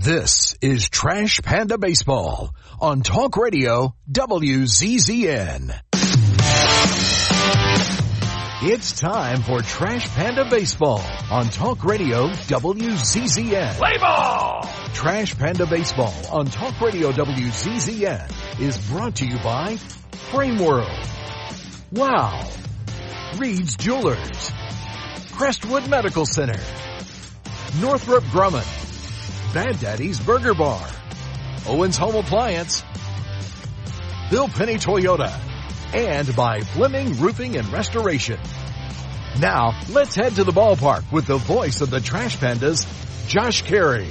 This is Trash Panda Baseball on Talk Radio WZZN. It's time for Trash Panda Baseball on Talk Radio WZZN. Play ball! Trash Panda Baseball on Talk Radio WZZN is brought to you by Frame World, Wow, Reed's Jewelers, Crestwood Medical Center, Northrop Grumman, Bad Daddy's Burger Bar, Owens Home Appliance, Bill Penny Toyota, and by Fleming Roofing and Restoration. Now, let's head to the ballpark with the voice of the Trash Pandas, Josh Carey.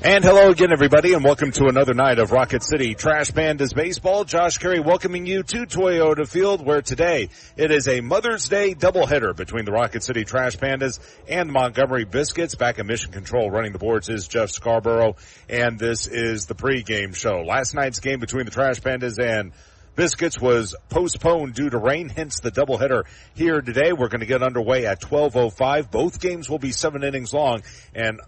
And hello again, everybody, and welcome to another night of Rocket City Trash Pandas Baseball. Josh Carey welcoming you to Toyota Field, where today it is a Mother's Day doubleheader between the Rocket City Trash Pandas and Montgomery Biscuits. Back in Mission Control running the boards is Jeff Scarborough, and this is the pregame show. Last night's game between the Trash Pandas and Biscuits was postponed due to rain, hence the doubleheader here today. We're going to get underway at 12:05. Both games will be 7 innings long, and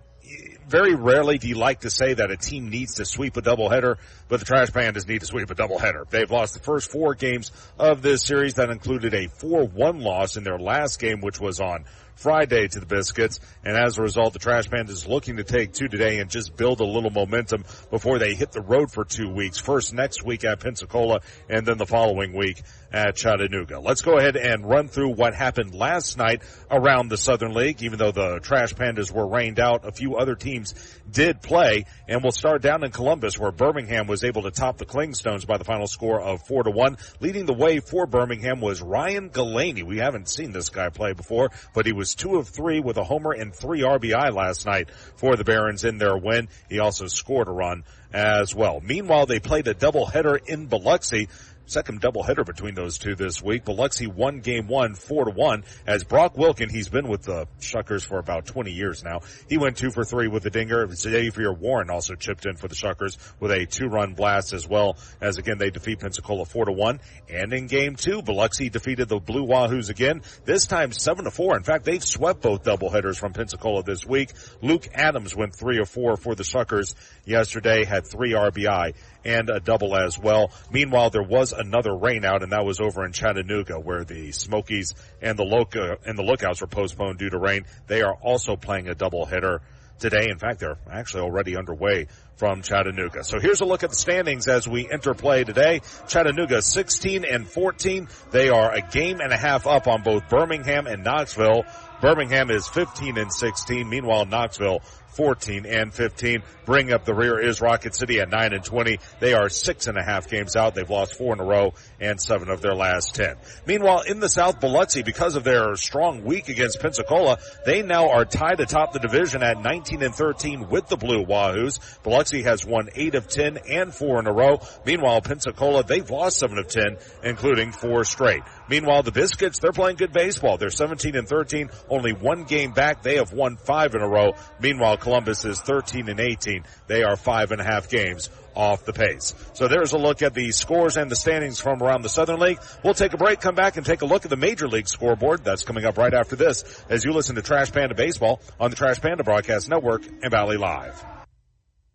very rarely do you like to say that a team needs to sweep a doubleheader, but the Trash Pandas need to sweep a doubleheader. They've lost the first 4 games of this series. That included a 4-1 loss in their last game, which was on Friday to the Biscuits, and as a result, the Trash Pandas looking to take 2 today and just build a little momentum before they hit the road for 2 weeks. First next week at Pensacola, and then the following week at Chattanooga. Let's go ahead and run through what happened last night around the Southern League. Even though the Trash Pandas were rained out, a few other teams did play, and we'll start down in Columbus, where Birmingham was able to top the Clingstones by the final score of 4-1. Leading the way for Birmingham was Ryan Galaney. We haven't seen this guy play before, but he was 2 of 3 with a homer and 3 RBI last night for the Barons in their win. He also scored a run as well. Meanwhile, they played a doubleheader in Biloxi. Second doubleheader between those two this week. Biloxi won game 1, 4-1, as Brock Wilkin, he's been with the Shuckers for about 20 years now. He went 2 for 3 with a dinger. Xavier Warren also chipped in for the Shuckers with a 2-run blast, as well as, again, they defeat Pensacola 4-1. And in game 2, Biloxi defeated the Blue Wahoos again, this time 7-4. In fact, they've swept both doubleheaders from Pensacola this week. Luke Adams went 3 of 4 for the Shuckers yesterday, had 3 RBI and a double as well. Meanwhile, there was another rainout, and that was over in Chattanooga, where the Smokies and the Lookouts were postponed due to rain. They are also playing a doubleheader today. In fact, they're actually already underway from Chattanooga. So here's a look at the standings as we enter play today. Chattanooga 16-14. They are a game and a half up on both Birmingham and Knoxville. Birmingham is 15-16. Meanwhile, Knoxville 14-15. Bring up the rear is Rocket City at 9-20. They are 6.5 games out. They've lost 4 in a row and 7 of their last 10. Meanwhile, in the South, Biloxi, because of their strong week against Pensacola, they now are tied atop the division at 19-13 with the Blue Wahoos. Biloxi has won 8 of 10 and 4 in a row. Meanwhile, Pensacola, they've lost 7 of 10, including 4 straight. Meanwhile, the Biscuits, they're playing good baseball. They're 17-13, only 1 game back. They have won 5 in a row. Meanwhile, Columbus is 13-18. They are 5.5 games off the pace. So there's a look at the scores and the standings from around the Southern League. We'll take a break, come back, and take a look at the Major League scoreboard. That's coming up right after this as you listen to Trash Panda Baseball on the Trash Panda Broadcast Network and Valley Live.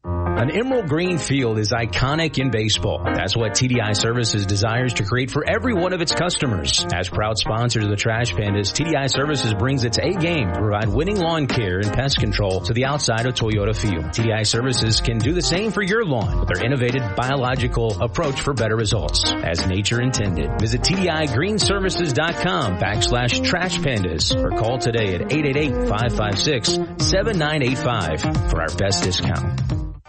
An emerald green field is iconic in baseball. That's what TDI Services desires to create for every one of its customers. As proud sponsors of the Trash Pandas, TDI Services brings its A game to provide winning lawn care and pest control to the outside of Toyota Field. TDI Services can do the same for your lawn with their innovative biological approach for better results, as nature intended. Visit TDIGreenServices.com/Trash Pandas or call today at 888-556-7985 for our best discount.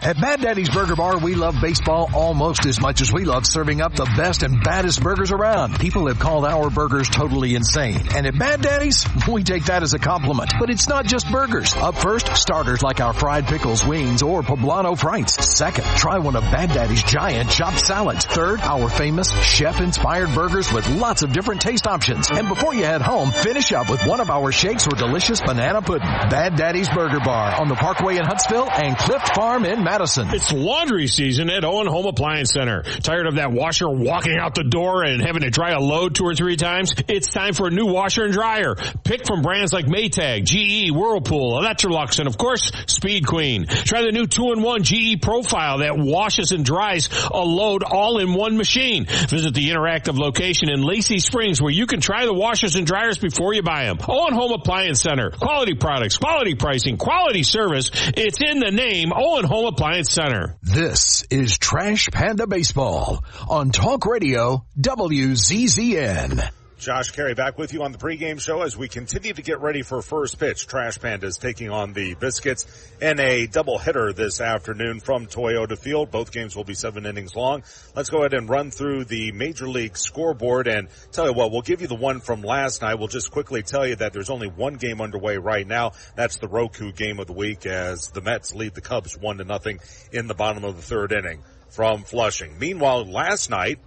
At Bad Daddy's Burger Bar, we love baseball almost as much as we love serving up the best and baddest burgers around. People have called our burgers totally insane. And at Bad Daddy's, we take that as a compliment. But it's not just burgers. Up first, starters like our fried pickles, wings, or poblano frites. Second, try one of Bad Daddy's giant chopped salads. Third, our famous chef-inspired burgers with lots of different taste options. And before you head home, finish up with one of our shakes or delicious banana pudding. Bad Daddy's Burger Bar on the Parkway in Huntsville and Cliff Farm in Madison. It's laundry season at Owen Home Appliance Center. Tired of that washer walking out the door and having to dry a load 2 or 3 times? It's time for a new washer and dryer. Pick from brands like Maytag, GE, Whirlpool, Electrolux, and of course, Speed Queen. Try the new 2-in-1 GE Profile that washes and dries a load all in one machine. Visit the interactive location in Lacey Springs where you can try the washers and dryers before you buy them. Owen Home Appliance Center. Quality products, quality pricing, quality service. It's in the name, Owen Home Appliance Center. This is Trash Panda Baseball on Talk Radio WZZN. Josh Carey back with you on the pregame show as we continue to get ready for first pitch. Trash Pandas taking on the Biscuits in a doubleheader this afternoon from Toyota Field. Both games will be 7 innings long. Let's go ahead and run through the Major League scoreboard and tell you what, we'll give you the one from last night. We'll just quickly tell you that there's only one game underway right now. That's the Roku game of the week as the Mets lead the Cubs 1-0 in the bottom of the 3rd inning from Flushing. Meanwhile, last night,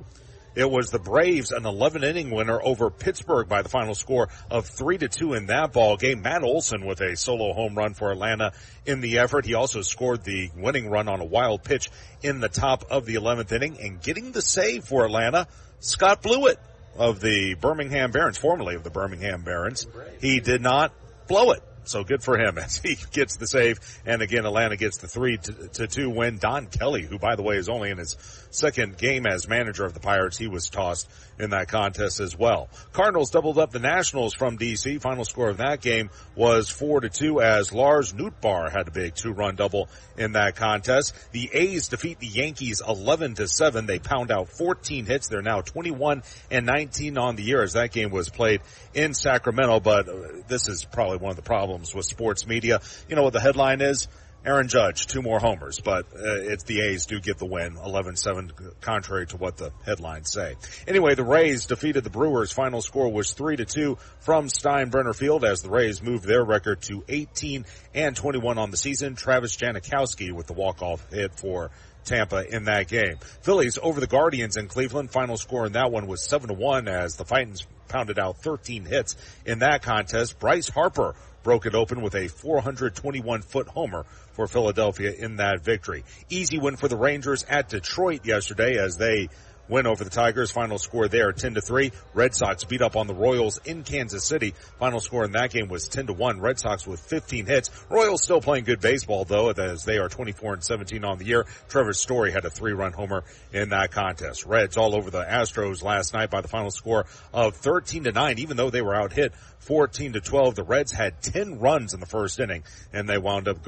it was the Braves, an 11-inning winner over Pittsburgh by the final score of 3-2 in that ball game. Matt Olson with a solo home run for Atlanta in the effort. He also scored the winning run on a wild pitch in the top of the 11th inning. And getting the save for Atlanta, Scott Blewett of the Birmingham Barons, formerly of the Birmingham Barons. He did not blow it. So good for him as he gets the save. And again, Atlanta gets the 3-2 win. Don Kelly, who by the way is only in his 2nd game as manager of the Pirates, he was tossed in that contest as well. Cardinals doubled up the Nationals from D.C. Final score of that game was 4-2 as Lars Nootbaar had a big 2-run double in that contest. The A's defeat the Yankees 11-7. They pound out 14 hits. They're now 21-19 on the year as that game was played in Sacramento. But this is probably one of the problems with sports media. You know what the headline is? Aaron Judge, 2 more homers, but it's the A's do get the win, 11-7, contrary to what the headlines say. Anyway, the Rays defeated the Brewers. Final score was 3-2 from Steinbrenner Field as the Rays moved their record to 18-21 on the season. Travis Janikowski with the walk-off hit for Tampa in that game. Phillies over the Guardians in Cleveland. Final score in that one was 7-1 as the Titans pounded out 13 hits in that contest. Bryce Harper broke it open with a 421-foot homer for Philadelphia in that victory. Easy win for the Rangers at Detroit yesterday as they win over the Tigers. Final score there 10-3. Red Sox beat up on the Royals in Kansas City. Final score in that game was 10-1. Red Sox with 15 hits. Royals still playing good baseball though, as they are 24-17 on the year. Trevor Story had a 3-run homer in that contest. Reds all over the Astros last night by the final score of 13-9, even though they were out hit 14-12. The Reds had 10 runs in the first inning and they wound up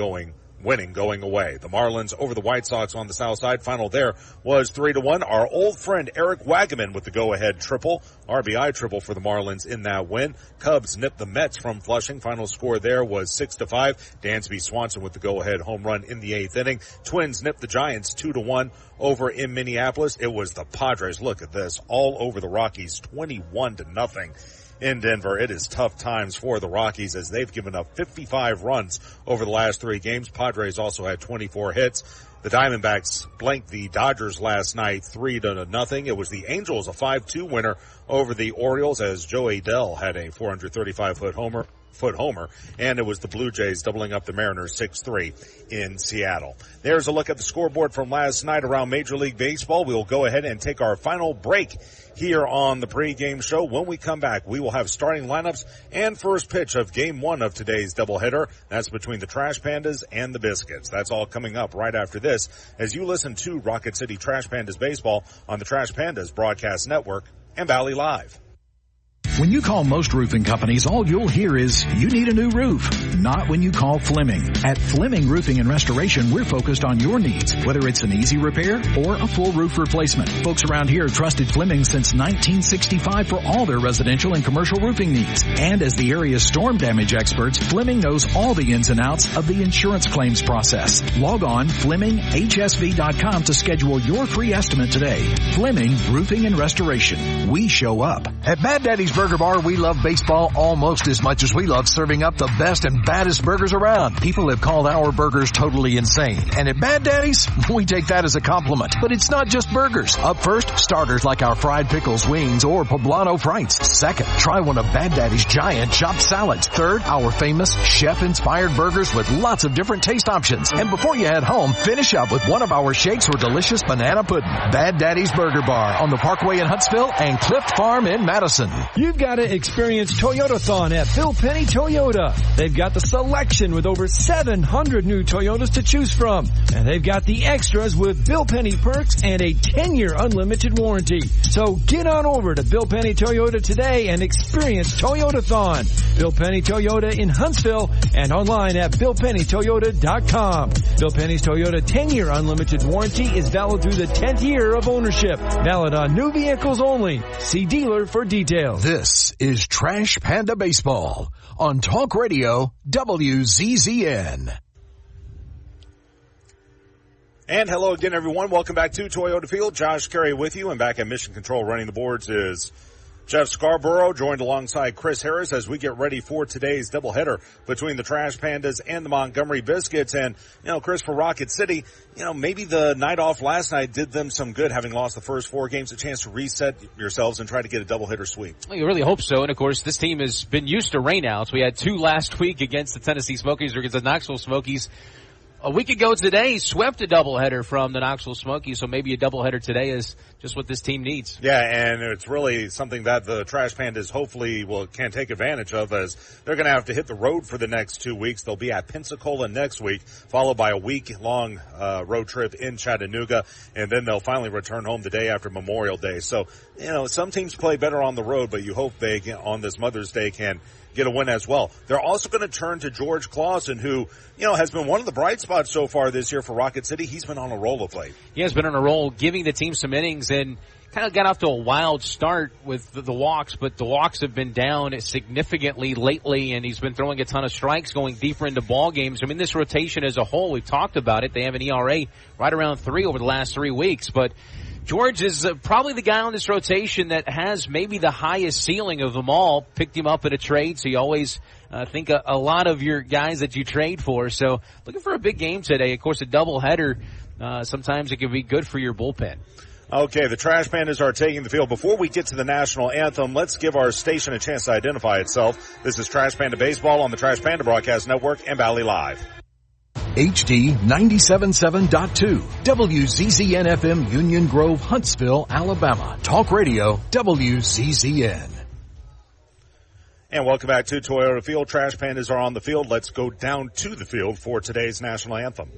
winning going away. The Marlins over the White Sox on the south side. Final there was 3-1. Our old friend Eric Wagaman with the go-ahead triple, RBI triple for the Marlins in that win. Cubs nipped the Mets from Flushing. Final score there was 6-5. Dansby Swanson with the go-ahead home run in the 8th inning. Twins nipped the Giants 2-1 over in Minneapolis. It was the Padres. Look at this. All over the Rockies, 21-0. In Denver, it is tough times for the Rockies as they've given up 55 runs over the last 3 games. Padres also had 24 hits. The Diamondbacks blanked the Dodgers last night 3-0. It was the Angels, a 5-2 winner over the Orioles as Joe Adell had a 435-foot homer, and it was the Blue Jays doubling up the Mariners 6-3 in Seattle. There's a look at the scoreboard from last night around Major League Baseball. We'll go ahead and take our final break here on the pregame show. When we come back, we will have starting lineups and first pitch of Game 1 of today's doubleheader. That's between the Trash Pandas and the Biscuits. That's all coming up right after this as you listen to Rocket City Trash Pandas Baseball on the Trash Pandas Broadcast Network and Valley Live. When you call most roofing companies, all you'll hear is, you need a new roof. Not when you call Fleming. At Fleming Roofing and Restoration, we're focused on your needs, whether it's an easy repair or a full roof replacement. Folks around here have trusted Fleming since 1965 for all their residential and commercial roofing needs. And as the area's storm damage experts, Fleming knows all the ins and outs of the insurance claims process. Log on FlemingHSV.com to schedule your free estimate today. Fleming Roofing and Restoration. We show up. At Mad Daddy's Burger Burger Bar, we love baseball almost as much as we love serving up the best and baddest burgers around. People have called our burgers totally insane. And at Bad Daddy's, we take that as a compliment. But it's not just burgers. Up first, starters like our fried pickles, wings, or poblano frites. Second, try one of Bad Daddy's giant chopped salads. Third, our famous chef-inspired burgers with lots of different taste options. And before you head home, finish up with one of our shakes or delicious banana pudding. Bad Daddy's Burger Bar on the Parkway in Huntsville and Clift Farm in Madison. You've got to experience Toyotathon at Bill Penny Toyota. They've got the selection with over 700 new Toyotas to choose from. And they've got the extras with Bill Penny perks and a 10-year unlimited warranty. So get on over to Bill Penny Toyota today and experience Toyotathon. Bill Penny Toyota in Huntsville and online at BillPennyToyota.com. Bill Penny's Toyota 10-year unlimited warranty is valid through the 10th year of ownership. Valid on new vehicles only. See dealer for details. This is Trash Panda Baseball on Talk Radio WZZN. And hello again, everyone. Welcome back to Toyota Field. Josh Carey with you, and back at Mission Control running the boards is Jeff Scarborough, joined alongside Chris Harris as we get ready for today's doubleheader between the Trash Pandas and the Montgomery Biscuits. And, Chris, for Rocket City, maybe the night off last night did them some good, having lost the first 4 games, a chance to reset yourselves and try to get a doubleheader sweep. Well, you really hope so. And, of course, this team has been used to rainouts. We had 2 last week against the Tennessee Smokies or against the Knoxville Smokies. A week ago today, swept a doubleheader from the Knoxville Smokies, so maybe a doubleheader today is just what this team needs. Yeah, and it's really something that the Trash Pandas hopefully can take advantage of, as they're going to have to hit the road for the next 2 weeks. They'll be at Pensacola next week, followed by a week-long road trip in Chattanooga, and then they'll finally return home the day after Memorial Day. So, some teams play better on the road, but you hope they, on this Mother's Day, can get a win as well. They're also going to turn to George Clausen, who, has been one of the bright spots so far this year for Rocket City. He's been on a roll of late. He has been on a roll, giving the team some innings, and kind of got off to a wild start with the walks, but the walks have been down significantly lately, and he's been throwing a ton of strikes, going deeper into ball games. I mean, this rotation as a whole, we've talked about it. They have an ERA right around 3 over the last 3 weeks, but George is probably the guy on this rotation that has maybe the highest ceiling of them all. Picked him up at a trade, so you always think a lot of your guys that you trade for. So looking for a big game today. Of course, a doubleheader, sometimes it can be good for your bullpen. Okay, the Trash Pandas are taking the field. Before we get to the national anthem, let's give our station a chance to identify itself. This is Trash Panda Baseball on the Trash Panda Broadcast Network and Valley Live. HD 97.7.2, WZZN FM, Union Grove, Huntsville, Alabama. Talk Radio, WZZN. And welcome back to Toyota Field. Trash Pandas are on the field. Let's go down to the field for today's national anthem.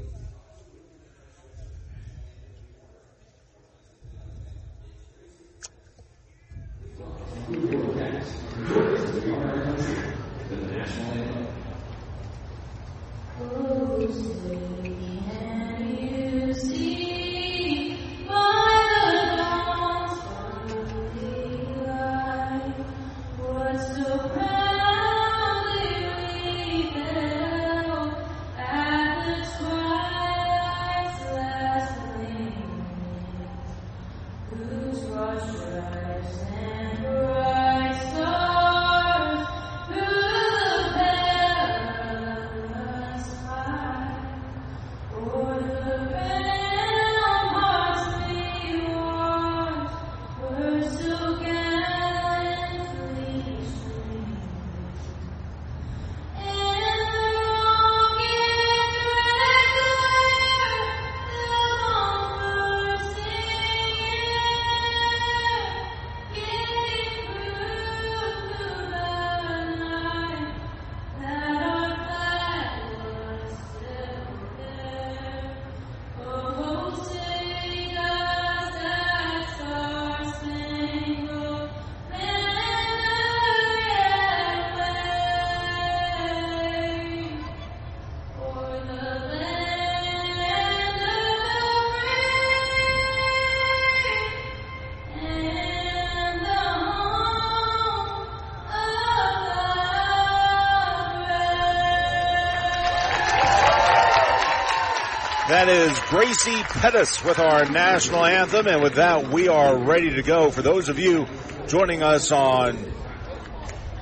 That is Gracie Pettis with our national anthem, and with that, we are ready to go. For those of you joining us on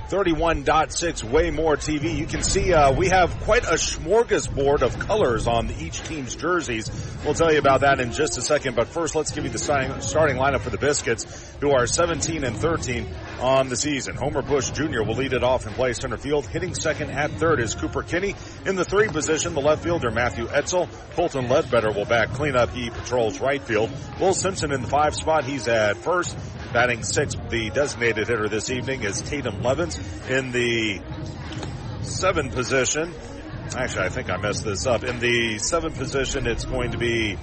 31.6 Way More TV. You can see we have quite a smorgasbord of colors on each team's jerseys. We'll tell you about that in just a second, but first let's give you the starting lineup for the Biscuits, who are 17-13 on the season. Homer Bush Jr. will lead it off and play center field. Hitting second at third is Cooper Kinney. In the 3 position, the left fielder Matthew Etzel. Colton Ledbetter will back cleanup. He patrols right field. Will Simpson in the 5 spot. He's at first. Batting 6, the designated hitter this evening is Tatum Levens. In the 7 position, actually I think I messed this up. In the 7 position, it's going to be,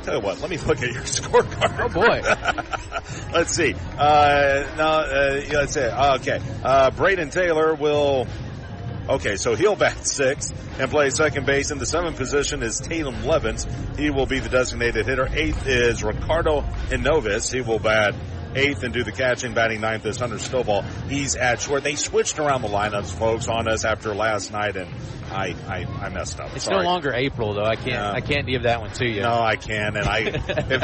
tell you what, let me look at your scorecard. Oh boy. Let's see. Let's see. Okay. Braden Taylor will, okay, so he'll bat 6th and play second base. In the 7th position is Tatum Levens. He will be the designated hitter. 8th is Ricardo Inovis. He will bat 8th and do the catching. Batting 9th is Hunter Stovall. He's at short. They switched around the lineups, folks, on us after last night, and I messed up. It's Sorry. no longer April, though. I can't give that one to you. No, I can. And if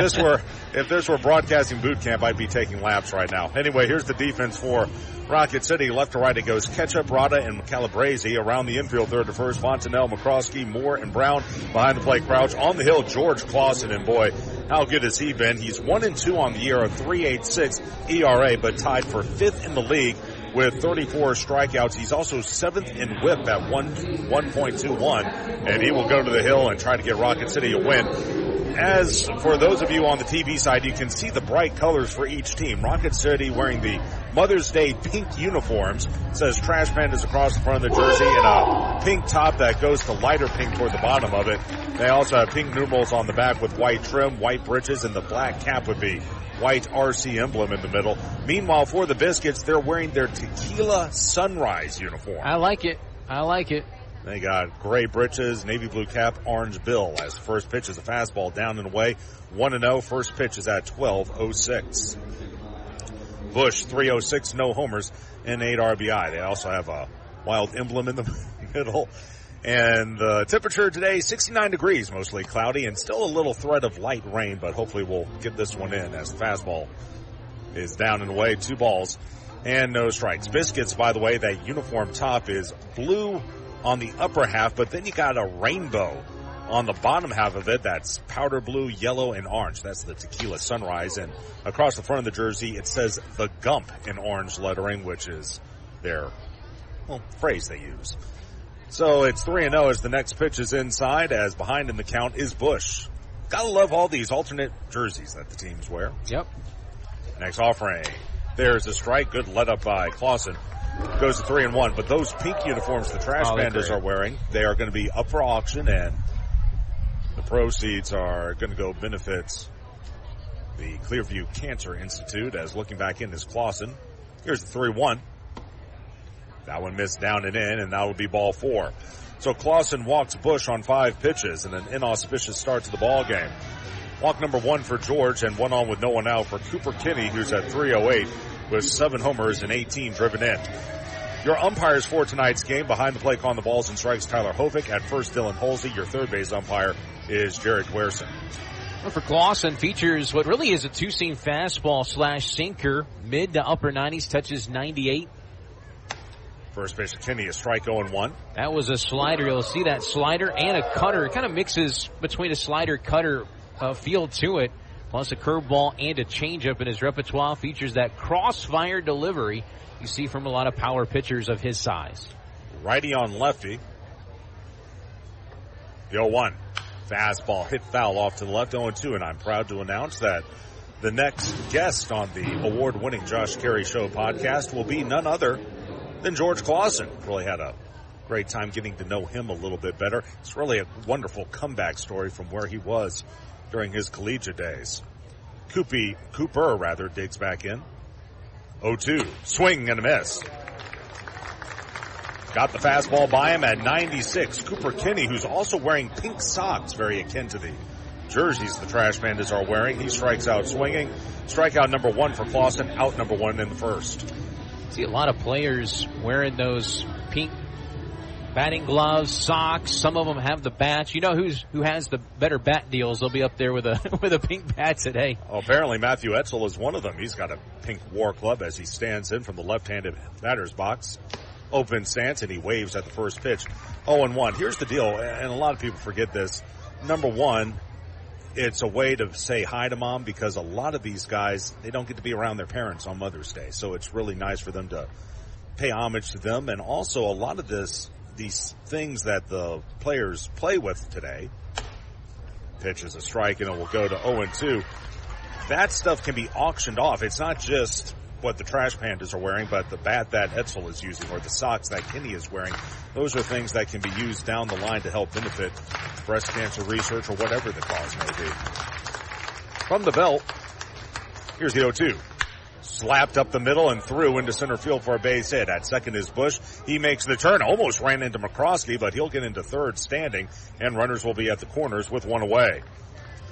this were broadcasting boot camp, I'd be taking laps right now. Anyway, here's the defense for Rocket City. Left to right, it goes Ketchup, Rada, and Calabrese. Around the infield, third to first, Fontanelle, McCroskey, Moore, and Brown. Behind the plate, Crouch. On the hill, George Clausen. And boy, how good has he been? He's 1-2 on the year, a 3.86 ERA, but tied for 5th in the league with 34 strikeouts. He's also 7th in whip at 1.21, and he will go to the hill and try to get Rocket City a win. As for those of you on the TV side, you can see the bright colors for each team. Rocket City wearing the Mother's Day pink uniforms. It says Trash Pandas across the front of the jersey and a pink top that goes to lighter pink toward the bottom of it. They also have pink numerals on the back with white trim, white breeches, and the black cap with the white RC emblem in the middle. Meanwhile, for the Biscuits, they're wearing their Tequila Sunrise uniform. I like it. They got gray breeches, navy blue cap, orange bill. As the first pitch is a fastball down and away. 1-0. First pitch is at 12:06. Bush, 306, no homers, and 8 RBI. They also have a wild emblem in the middle. And the temperature today, 69 degrees, mostly cloudy, and still a little threat of light rain, but hopefully we'll get this one in as the fastball is down and away. 2 balls and no strikes. Biscuits, by the way, that uniform top is blue on the upper half, but then you got a rainbow on the bottom half of it. That's powder blue, yellow, and orange. That's the Tequila Sunrise. And across the front of the jersey, it says the Gump in orange lettering, which is their phrase they use. So it's 3-0 as the next pitch is inside, as behind in the count is Bush. Gotta love all these alternate jerseys that the teams wear. Yep. Next offering. There's a strike. Good let up by Clausen. Goes to 3-1. But those pink uniforms the Trash Pandas are wearing, they are going to be up for auction, and the proceeds are going to go benefits the Clearview Cancer Institute. As looking back in is Clausen. Here's the 3-1. That one missed down and in, and that will be ball 4. So Clausen walks Bush on 5 pitches and an inauspicious start to the ball game. Walk number 1 for George, and 1 on with no one out for Cooper Kinney, who's at 308 with 7 homers and 18 driven in. Your umpires for tonight's game: behind the plate on the balls and strikes, Tyler Hovick. At first, Dylan Holsey. Your third base umpire is Jared Werson. Well, for Clausen, features what really is a 2-seam fastball / sinker, mid to upper 90s, touches 98. First pitch to Kinney, a strike 0-1. That was a slider. You'll see that slider and a cutter. It kind of mixes between a slider-cutter feel to it, plus a curveball and a changeup in his repertoire. Features that crossfire delivery you see from a lot of power pitchers of his size. Righty on lefty. The 0-1. Fastball hit foul off to the left, 0-2, and I'm proud to announce that the next guest on the award-winning Josh Carey Show podcast will be none other than George Clausen. Really had a great time getting to know him a little bit better. It's really a wonderful comeback story from where he was during his collegiate days. Cooper digs back in. 0-2. Swing and a miss. Got the fastball by him at 96. Cooper Kinney, who's also wearing pink socks, very akin to the jerseys the Trash Pandas are wearing. He strikes out swinging. Strikeout number 1 for Clausen, out number 1 in the first. See a lot of players wearing those pink batting gloves, socks. Some of them have the bats. You know who has the better bat deals? They'll be up there with a pink bat today. Well, apparently Matthew Etzel is one of them. He's got a pink War Club as he stands in from the left-handed batter's box. Open stance, and he waves at the first pitch. 0-1. Here's the deal, and a lot of people forget this. Number one, it's a way to say hi to Mom, because a lot of these guys, they don't get to be around their parents on Mother's Day. So it's really nice for them to pay homage to them. And also a lot of these things that the players play with today. Pitch is a strike, and it will go to 0-2. That stuff can be auctioned off. It's not just what the Trash Pandas are wearing, but the bat that Etzel is using or the socks that Kenny is wearing. Those are things that can be used down the line to help benefit breast cancer research or whatever the cause may be. From the belt, here's the 0-2. Slapped up the middle and through into center field for a base hit. At second is Bush. He makes the turn. Almost ran into McCroskey, but he'll get into third standing, and runners will be at the corners with one away.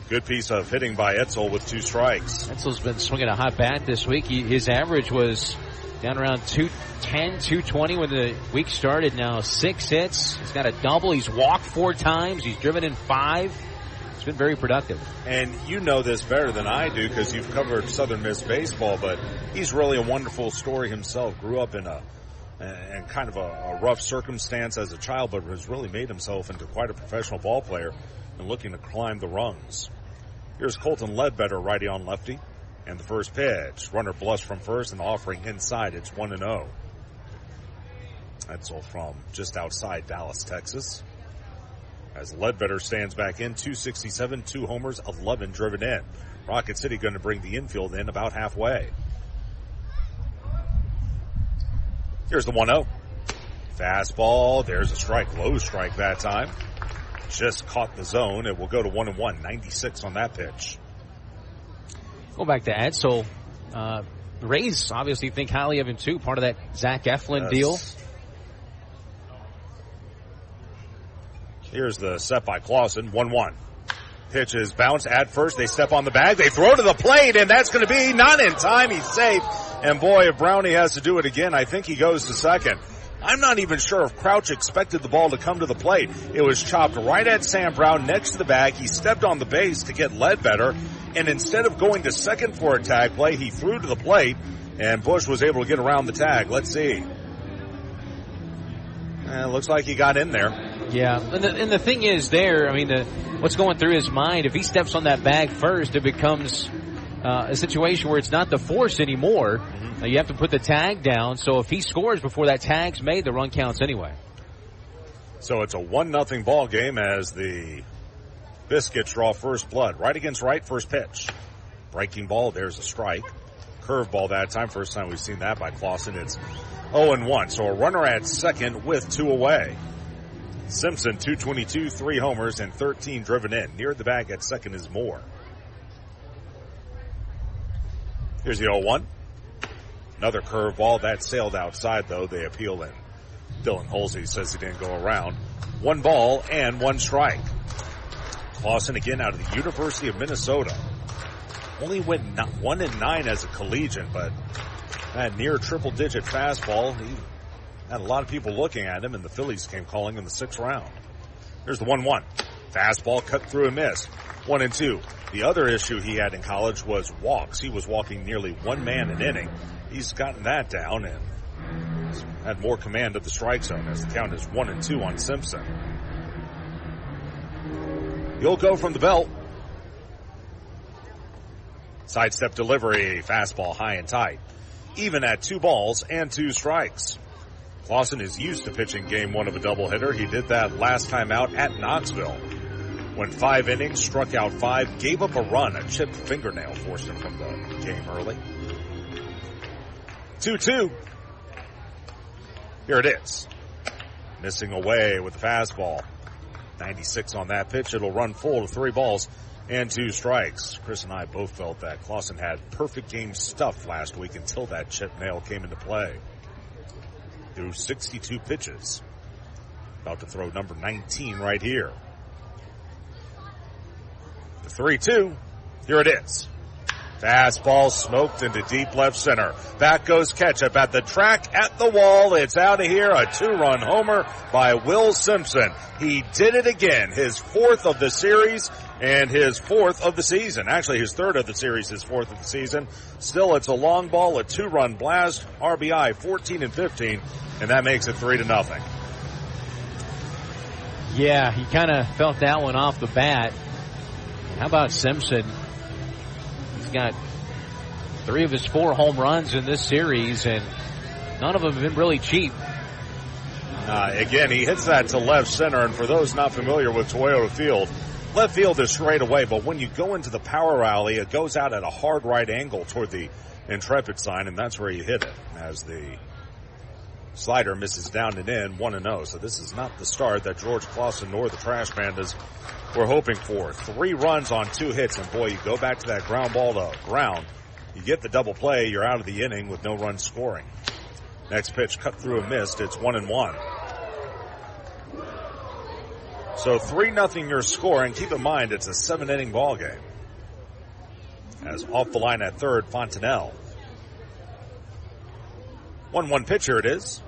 Good piece of hitting by Etzel with 2 strikes. Etzel's been swinging a hot bat this week. His average was down around 210, 220 when the week started. Now 6 hits. He's got a double. He's walked 4 times. He's driven in 5. It's been very productive. And you know this better than I do because you've covered Southern Miss baseball, but he's really a wonderful story himself. Grew up in kind of a rough circumstance as a child, but has really made himself into quite a professional ball player and looking to climb the rungs. Here's Colton Ledbetter, righty on lefty. And the first pitch. Runner bluffs from first and offering inside. It's 1-0. Etzel from just outside Dallas, Texas. As Ledbetter stands back in, 267, 2 homers, 11 driven in. Rocket City going to bring the infield in about halfway. Here's the 1-0. Fastball. There's a strike. Low strike that time. Just caught the zone. It will go to 1-1. 96 on that pitch. Go back to Etzel. The Rays obviously think highly of him too. Part of that Zach Eflin deal. Here's the set by Clausen. 1-1. Pitch is bounced at first. They step on the bag. They throw to the plate, and that's going to be not in time. He's safe. And boy, if Brownie has to do it again, I think he goes to second. I'm not even sure if Crouch expected the ball to come to the plate. It was chopped right at Sam Brown next to the bag. He stepped on the base to get Ledbetter, and instead of going to second for a tag play, he threw to the plate, and Bush was able to get around the tag. Let's see. It looks like he got in there. Yeah, and the thing is there, I mean, what's going through his mind, if he steps on that bag first, it becomes a situation where it's not the force anymore. You have to put the tag down, so if he scores before that tag's made, the run counts anyway. So it's a 1-0 ball game as the Biscuits draw first blood. Right against right, first pitch. Breaking ball, there's a strike. Curveball that time, first time we've seen that by Clausen. It's 0-1, so a runner at second with 2 away. Simpson, 222, 3 homers, and 13 driven in. Near the bag at second is Moore. Here's the 0-1. Another curveball that sailed outside, though. They appeal in. Dylan Holsey says he didn't go around. 1 ball and 1 strike. Clausen again out of the University of Minnesota. Only went 1-9 as a collegiate, but that near triple-digit fastball, he had a lot of people looking at him, and the Phillies came calling in the 6th round. Here's the 1-1. Fastball cut through and missed. 1-2. The other issue he had in college was walks. He was walking nearly 1 man an inning. He's gotten that down and had more command of the strike zone as the count is 1-2 on Simpson. He'll go from the belt. Sidestep delivery, fastball high and tight. Even at 2 balls and 2 strikes. Clausen is used to pitching game 1 of a doubleheader. He did that last time out at Knoxville. Went 5 innings, struck out 5, gave up a run. A chipped fingernail forced him from the game early. 2-2. Here it is. Missing away with the fastball. 96 on that pitch. It'll run full to 3 balls and 2 strikes. Chris and I both felt that Clausen had perfect game stuff last week until that chip nail came into play. Threw 62 pitches. About to throw number 19 right here. The 3-2. Here it is. Fastball smoked into deep left center. Back goes Ketchup at the track, at the wall. It's out of here. A 2-run homer by Will Simpson. He did it again. His 4th of the series and his 4th of the season. Actually, his 3rd of the series, his 4th of the season. Still, it's a long ball, a 2-run blast. RBI 14 and 15, and that makes it 3-0. Yeah, he kind of felt that one off the bat. How about Simpson? He's got 3 of his 4 home runs in this series, and none of them have been really cheap. Again, he hits that to left center, and for those not familiar with Toyota Field, left field is straight away, but when you go into the power alley, it goes out at a hard right angle toward the Intrepid sign, and that's where you hit it as the slider misses down and in, 1-0. So this is not the start that George Clausen nor the Trash Pandas were hoping for. 3 runs on 2 hits, and boy, you go back to that ground ball to ground. You get the double play, you're out of the inning with no runs scoring. Next pitch cut through and missed. It's 1-1. So 3-0 your score, and keep in mind it's a 7-inning ball game. As off the line at third, Fontenelle. 1-1 pitch, here it is.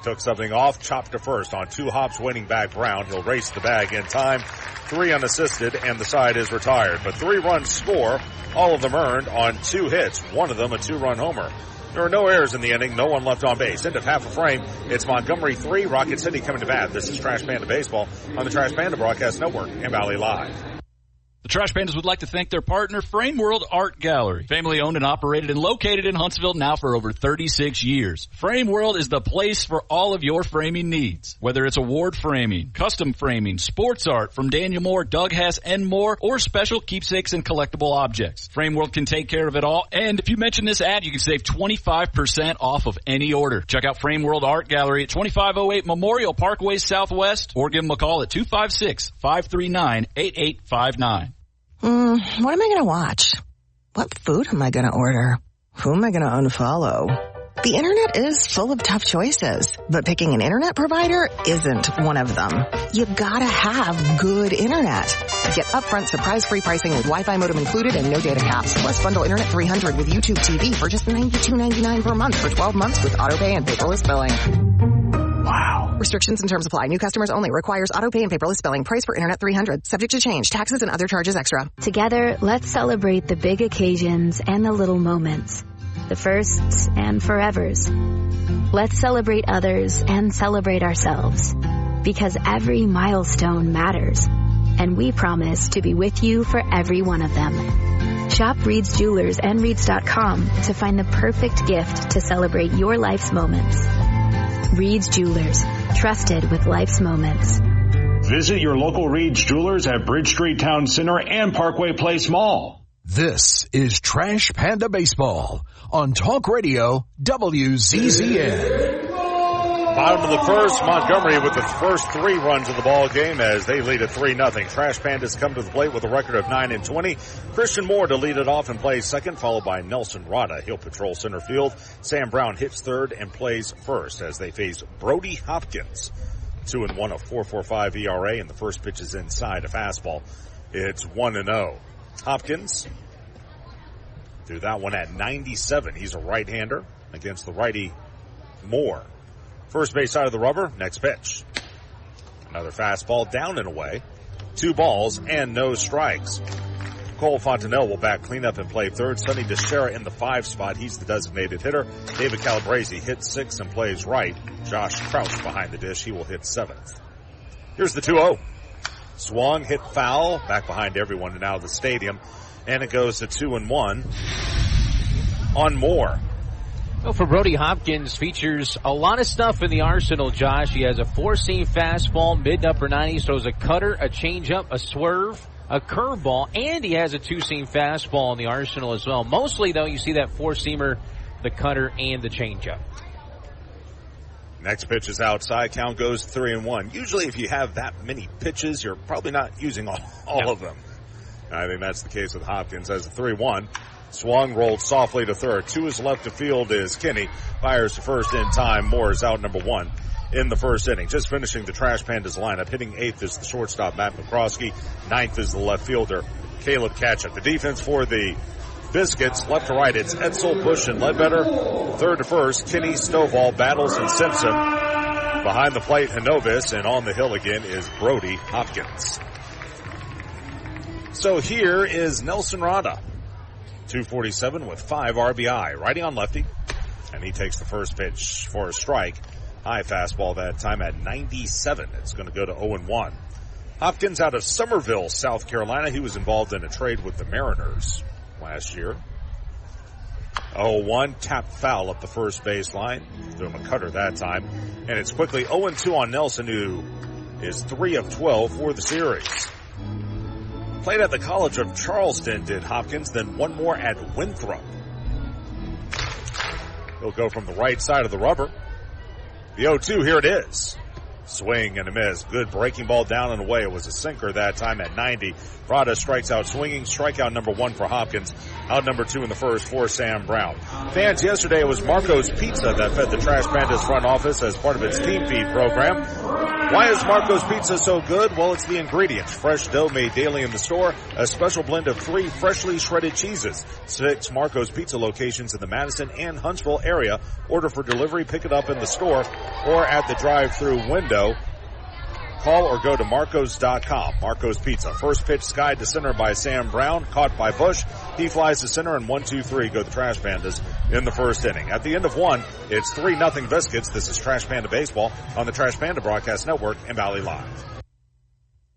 Took something off, chopped to first on 2 hops, waiting back Brown. He'll race the bag in time. 3 unassisted, and the side is retired. But 3 runs score, all of them earned on 2 hits. One of them a 2-run homer. There are no errors in the inning, no one left on base. End of half a frame, it's Montgomery 3, Rocket City coming to bat. This is Trash Panda Baseball on the Trash Panda Broadcast Network and Valley Live. The Trash Pandas would like to thank their partner, Frame World Art Gallery. Family owned and operated and located in Huntsville now for over 36 years. Frame World is the place for all of your framing needs. Whether it's award framing, custom framing, sports art from Daniel Moore, Doug Hess, and more, or special keepsakes and collectible objects. Frame World can take care of it all. And if you mention this ad, you can save 25% off of any order. Check out Frame World Art Gallery at 2508 Memorial Parkway Southwest, or give them a call at 256-539-8859. What am I going to watch? What food am I going to order? Who am I going to unfollow? The internet is full of tough choices, but picking an internet provider isn't one of them. You've got to have good internet. Get upfront surprise-free pricing with Wi-Fi modem included and no data caps. Plus bundle Internet 300 with YouTube TV for just $92.99 per month for 12 months with autopay and paperless billing. Wow. Restrictions and terms apply. New customers only. Requires autopay and paperless billing. Price for Internet 300. Subject to change. Taxes and other charges extra. Together, let's celebrate the big occasions and the little moments. The firsts and forevers. Let's celebrate others and celebrate ourselves. Because every milestone matters. And we promise to be with you for every one of them. Shop Reed's Jewelers and Reeds.com to find the perfect gift to celebrate your life's moments. Reed's Jewelers, trusted with life's moments. Visit your local Reed's Jewelers at Bridge Street Town Center and Parkway Place Mall. This is Trash Panda Baseball on Talk Radio WZZN. Bottom of the first, Montgomery with the first 3 runs of the ball game as they lead at 3-0. Trash Pandas come to the plate with a record of 9-20. Christian Moore to lead it off and plays second, followed by Nelson Rada. He'll patrol center field. Sam Brown hits third and plays first as they face Brody Hopkins. 2-1, a 4.45 ERA, and the first pitch is inside a fastball. It's 1-0. Hopkins threw that one at 97. He's a right-hander against the righty Moore. First base side of the rubber, next pitch. Another fastball down and away. 2 balls and no strikes. Cole Fontenelle will back cleanup and play third. Sonny DeShera in the 5 spot. He's the designated hitter. David Calabrese hits 6 and plays right. Josh Crouch behind the dish. He will hit 7th. Here's the 2-0. Swung, hit foul, back behind everyone and out of the stadium. And it goes to 2-1 on Moore. Well, for Brody Hopkins, features a lot of stuff in the arsenal, Josh. He has a 4-seam fastball, mid to upper 90s, throws a cutter, a changeup, a swerve, a curveball, and he has a 2-seam fastball in the arsenal as well. Mostly, though, you see that 4-seamer, the cutter, and the changeup. Next pitch is outside. Count goes 3-1. Usually, if you have that many pitches, you're probably not using all of them. I think that's the case with Hopkins as a 3-1. Swung, rolled softly to third. To his left of field is Kinney. Fires to first in time. Moore is out number 1 in the first inning. Just finishing the Trash Pandas lineup. Hitting 8th is the shortstop, Matt McCroskey. 9th is the left fielder, Caleb Katchuk. The defense for the Biscuits, left to right, it's Edsel, Bush, and Ledbetter. Third to first, Kinney, Stovall, Battles, and Simpson. Behind the plate, Hanovis, and on the hill again is Brody Hopkins. So here is Nelson Rada, 247 with 5 RBI, righty on lefty, and he takes the first pitch for a strike. High fastball that time at 97. It's going to go to 0-1. Hopkins out of Summerville, South Carolina. He was involved in a trade with the Mariners last year. 0-1, tap foul up the first baseline. Threw him a cutter that time. And it's quickly 0-2 on Nelson, who is 3 of 12 for the series. Played at the College of Charleston, did Hopkins, then one more at Winthrop. He'll go from the right side of the rubber. The 0-2, here it is. Swing and a miss. Good breaking ball down and away. It was a sinker that time at 90. Rada strikes out swinging. Strikeout number 1 for Hopkins. Out number 2 in the first for Sam Brown. Fans, yesterday it was Marco's Pizza that fed the Trash Pandas front office as part of its team feed program. Why is Marco's Pizza so good? Well, it's the ingredients. Fresh dough made daily in the store. A special blend of 3 freshly shredded cheeses. 6 Marco's Pizza locations in the Madison and Huntsville area. Order for delivery, pick it up in the store or at the drive-through window. Call or go to Marcos.com. Marco's Pizza. First pitch skied to center by Sam Brown. Caught by Bush. He flies to center, and 1-2-3 go the Trash Pandas in the first inning. At the end of 1, it's 3-0 Biscuits. This is Trash Panda Baseball on the Trash Panda Broadcast Network and Valley Live.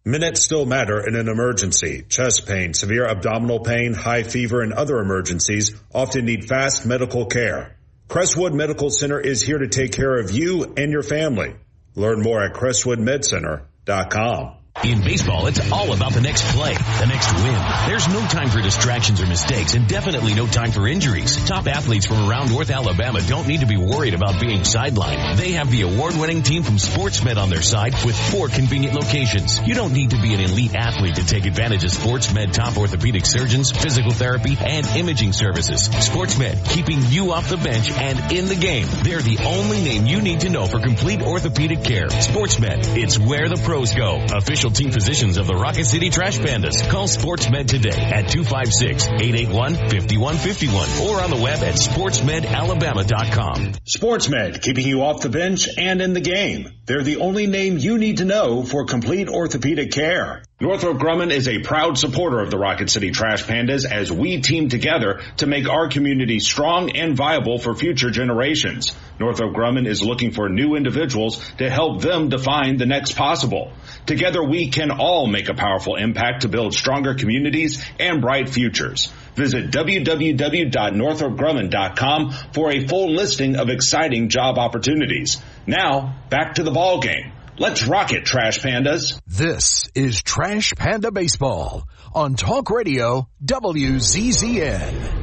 Minutes still matter in an emergency. Chest pain, severe abdominal pain, high fever, and other emergencies often need fast medical care. Crestwood Medical Center is here to take care of you and your family. Learn more at CrestwoodMedCenter.com. In baseball, it's all about the next play, the next win. There's no time for distractions or mistakes, and definitely no time for injuries. Top athletes from around North Alabama don't need to be worried about being sidelined. They have the award-winning team from SportsMed on their side with 4 convenient locations. You don't need to be an elite athlete to take advantage of SportsMed top orthopedic surgeons, physical therapy, and imaging services. SportsMed, keeping you off the bench and in the game. They're the only name you need to know for complete orthopedic care. SportsMed, it's where the pros go. Official team physicians of the Rocket City Trash Pandas. Call SportsMed today at 256-881-5151 or on the web at sportsmedalabama.com. SportsMed, keeping you off the bench and in the game. They're the only name you need to know for complete orthopedic care. Northrop Grumman is a proud supporter of the Rocket City Trash Pandas as we team together to make our community strong and viable for future generations. Northrop Grumman is looking for new individuals to help them define the next possible. Together we can all make a powerful impact to build stronger communities and bright futures. Visit www.northropgrumman.com for a full listing of exciting job opportunities. Now, back to the ball game. Let's rock it, Trash Pandas. This is Trash Panda Baseball on Talk Radio WZZN.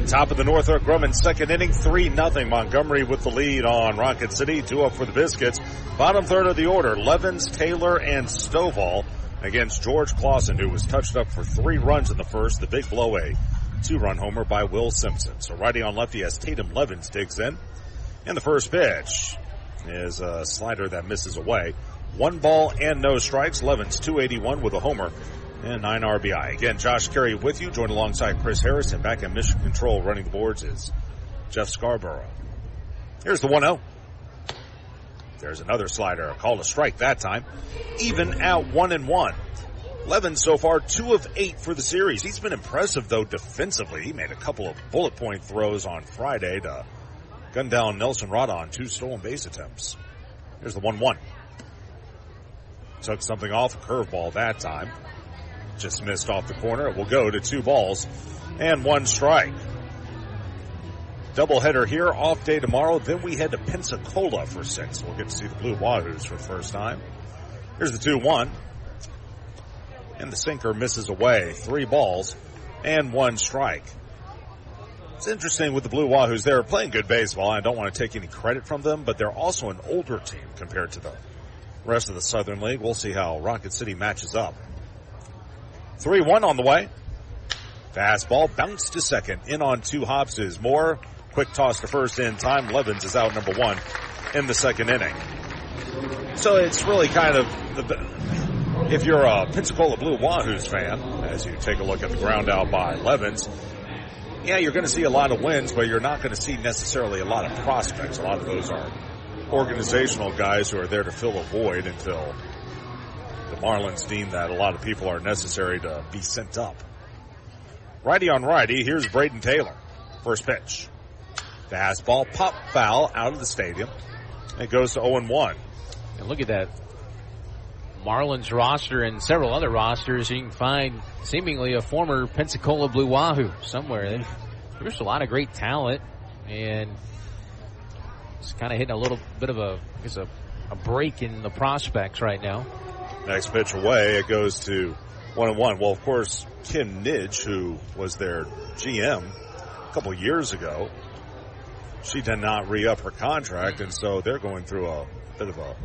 Top of the Northrop Grumman second inning, 3-0 Montgomery with the lead on Rocket City. 2 up for the Biscuits. Bottom third of the order, Levens, Taylor, and Stovall against George Clausen, who was touched up for 3 runs in the first. The big blow, a 2-run homer by Will Simpson. So righty on lefty as Tatum Levens digs in. And the first pitch is a slider that misses away. 1 ball and no strikes. Levens 281 with a homer and 9 RBI. Again, Josh Carey with you, joined alongside Chris Harris, and back at Mission Control running the boards is Jeff Scarborough. Here's the 1-0. There's another slider, a call to strike that time. Even at 1-1. Levens so far 2 of 8 for the series. He's been impressive though defensively. He made a couple of bullet point throws on Friday to gun down Nelson Rada on 2 stolen base attempts. Here's the 1-1. Took something off, a curveball that time. Just missed off the corner. It will go to 2 balls and 1 strike. Doubleheader here, off day tomorrow. Then we head to Pensacola for 6. We'll get to see the Blue Wahoos for the first time. Here's the 2-1. And the sinker misses away. 3 balls and 1 strike. It's interesting with the Blue Wahoos. They're playing good baseball. I don't want to take any credit from them, but they're also an older team compared to the rest of the Southern League. We'll see how Rocket City matches up. 3-1 on the way. Fastball bounced to second. In on 2 hops is Moore. Quick toss to first in time. Levens is out number 1 in the second inning. So it's really kind of if you're a Pensacola Blue Wahoos fan, as you take a look at the ground out by Levens, yeah, you're going to see a lot of wins, but you're not going to see necessarily a lot of prospects. A lot of those are organizational guys who are there to fill a void until the Marlins deem that a lot of people are necessary to be sent up. Righty on righty, here's Braden Taylor. First pitch. Fastball, pop foul out of the stadium. It goes to 0-1. And look at that Marlins roster and several other rosters. You can find seemingly a former Pensacola Blue Wahoo somewhere. There's a lot of great talent, and it's kind of hitting a little bit of a break in the prospects right now. Next pitch away, it goes to 1-1. Well, of course, Kim Nidge, who was their GM a couple years ago, she did not re-up her contract, and so they're going through a bit of a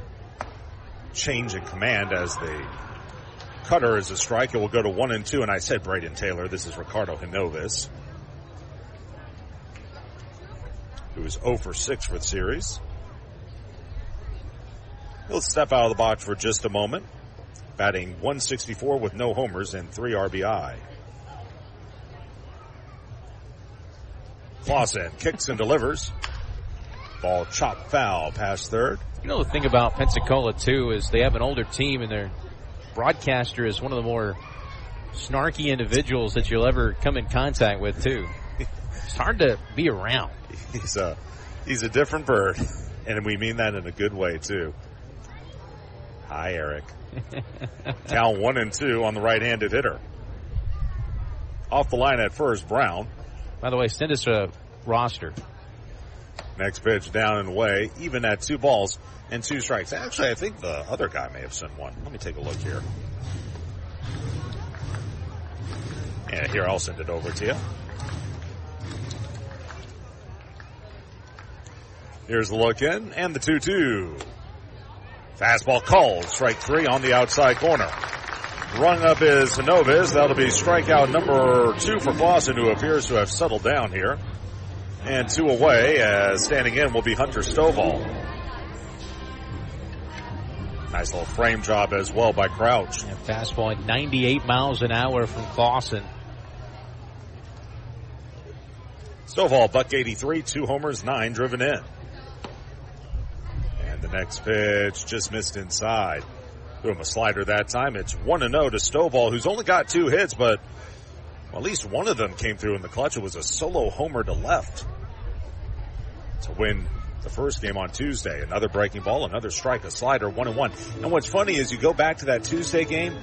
change in command as they cut her as a strike. It will go to 1-2, and I said Braden Taylor. This is Ricardo Hinovis, who is 0 for 6 for the series. He'll step out of the box for just a moment, batting 164 with no homers and 3 RBI. Clausen kicks and delivers. Ball chopped foul past third. You know, the thing about Pensacola, too, is they have an older team, and their broadcaster is one of the more snarky individuals that you'll ever come in contact with, too. It's hard to be around. He's a different bird, and we mean that in a good way, too. Hi, Eric. Count 1-2 on the right-handed hitter. Off the line at first, Brown. By the way, send us a roster. Next pitch down and away, even at 2 balls and 2 strikes. Actually, I think the other guy may have sent one. Let me take a look here. And here, I'll send it over to you. Here's the look in, and the 2-2. Fastball called, strike 3 on the outside corner. Rung up is Hinovis. That'll be strikeout number 2 for Clausen, who appears to have settled down here. And 2 away, as standing in will be Hunter Stovall. Nice little frame job as well by Crouch. And fastball at 98 miles an hour from Clausen. Stovall, $183, 2 homers, 9 driven in. And the next pitch just missed inside. Threw him a slider that time. It's 1-0 to Stovall, who's only got 2 hits, but at least one of them came through in the clutch. It was a solo homer to left to win the first game on Tuesday. Another breaking ball, another strike, a slider, 1-1. And what's funny is you go back to that Tuesday game,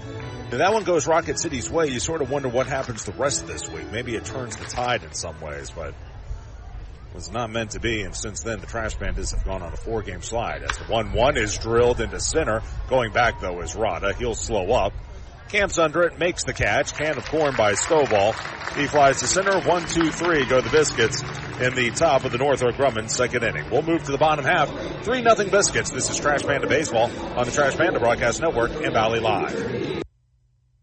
if that one goes Rocket City's way, you sort of wonder what happens the rest of this week. Maybe it turns the tide in some ways, but it was not meant to be. And since then, the Trash Pandas have gone on a 4-game slide. As the 1-1 is drilled into center. Going back, though, is Rada. He'll slow up. Camps under it, makes the catch. Can of corn by Stovall. He flies to center. 1-2-3 go the Biscuits in the top of the Northrop Grumman second inning. We'll move to the bottom half. 3-0 Biscuits. This is Trash Panda Baseball on the Trash Panda Broadcast Network and Valley Live.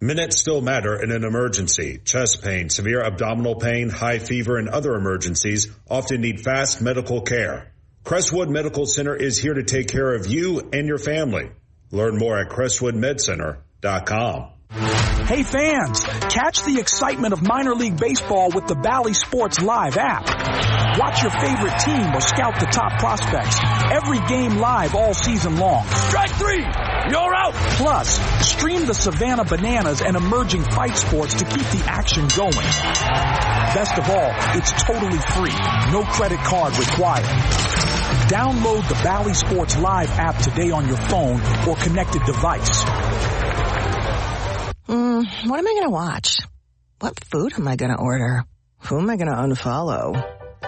Minutes still matter in an emergency. Chest pain, severe abdominal pain, high fever, and other emergencies often need fast medical care. Crestwood Medical Center is here to take care of you and your family. Learn more at crestwoodmedcenter.com. Hey fans, catch the excitement of minor league baseball with the Bally Sports Live app. Watch your favorite team or scout the top prospects. Every game live all season long. Strike 3! You're out! Plus, stream the Savannah Bananas and emerging fight sports to keep the action going. Best of all, it's totally free. No credit card required. Download the Bally Sports Live app today on your phone or connected device. What am I going to watch? What food am I going to order? Who am I going to unfollow?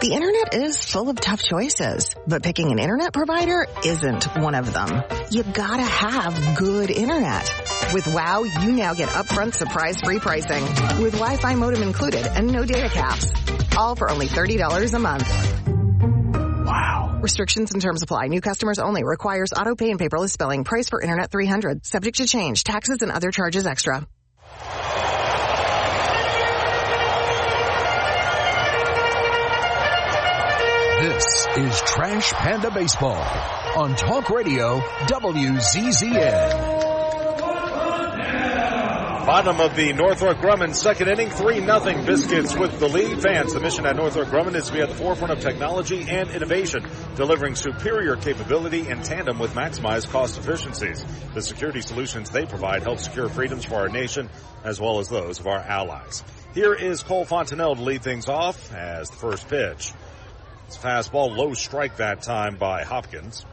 The internet is full of tough choices, but picking an internet provider isn't one of them. You gotta have good internet. With WOW, you now get upfront surprise-free pricing with Wi-Fi modem included and no data caps. All for only $30 a month. Wow. Restrictions and terms apply. New customers only. Requires auto pay and paperless billing. Price for internet $300. Subject to change. Taxes and other charges extra. This is Trash Panda Baseball on Talk Radio WZZN. Bottom of the Northrop Grumman second inning, 3-0 Biscuits with the lead. Fans, the mission at Northrop Grumman is to be at the forefront of technology and innovation, delivering superior capability in tandem with maximized cost efficiencies. The security solutions they provide help secure freedoms for our nation as well as those of our allies. Here is Cole Fontenelle to lead things off as the first pitch. It's fastball, low strike that time by Hopkins.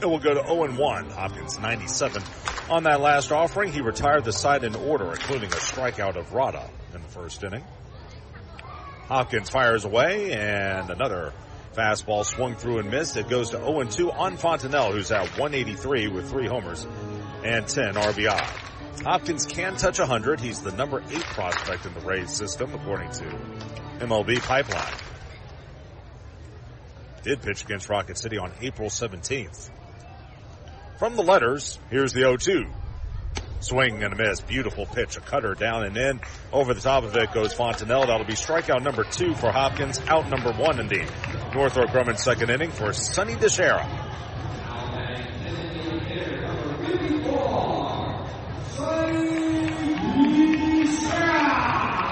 It will go to 0-1. Hopkins 97. On that last offering, he retired the side in order, including a strikeout of Rada in the first inning. Hopkins fires away, and another fastball swung through and missed. It goes to 0-2 on Fontenelle, who's at 183 with 3 homers and 10 RBI. Hopkins can touch 100. He's the number 8 prospect in the Rays system, according to MLB Pipeline. Did pitch against Rocket City on April 17th. From the letters, here's the 0-2. Swing and a miss. Beautiful pitch. A cutter down and in. Over the top of it goes Fontenelle. That'll be strikeout number 2 for Hopkins. Out number 1 indeed. Northrop Grumman second inning for Sonny DeShera.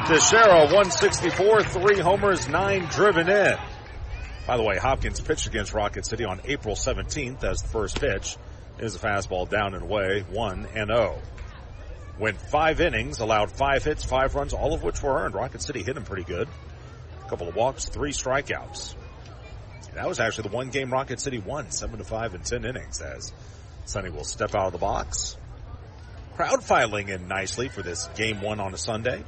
DeShera 164, 3 homers, 9 driven in. By the way, Hopkins pitched against Rocket City on April 17th as the first pitch. Is a fastball down and away, 1-0. Went 5 innings, allowed 5 hits, 5 runs, all of which were earned. Rocket City hit him pretty good. A couple of walks, 3 strikeouts. That was actually the one game Rocket City won, 7-5 in 10 innings, as Sonny will step out of the box. Crowd filing in nicely for this game 1 on a Sunday.